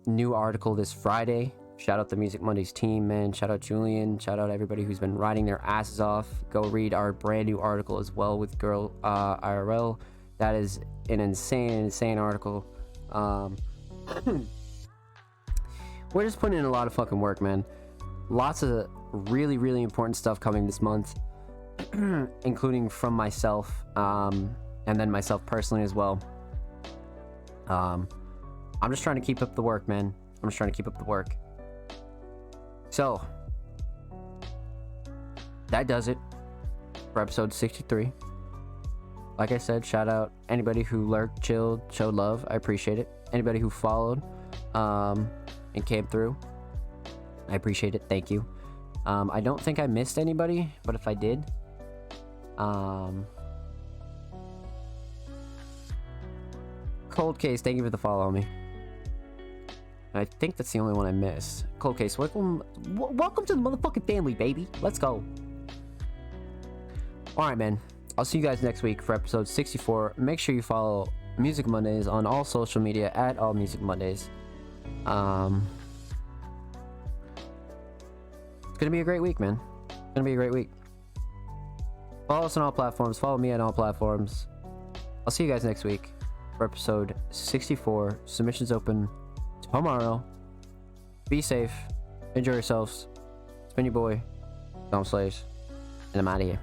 New article this Friday. Shout out the Music Mondays team, man. Shout out Julian. Shout out everybody who's been riding their asses off. Go read our brand new article as well with Girl IRL. That is an insane article. We're just putting in a lot of fucking work, man. Lots of really important stuff coming this month, including from myself, and then myself personally as well. I'm just trying to keep up the work, man. So, that does it for episode 63. Like I said, shout out anybody who lurked, chilled, showed love. I appreciate it. Anybody who followed and came through, I appreciate it. Thank you. I don't think I missed anybody, but if I did, Cold Case, thank you for the follow on me. I think that's the only one I missed. Cold Case, welcome to the motherfucking family, baby. Let's go. Alright, man. I'll see you guys next week for episode 64. Make sure you follow Music Mondays on all social media at All Music Mondays. It's gonna be a great week, man. It's gonna be a great week. Follow us on all platforms. Follow me on all platforms. I'll see you guys next week for episode 64. Submissions open tomorrow. Be safe. Enjoy yourselves. It's been your boy, Dom Slays, and I'm out of here.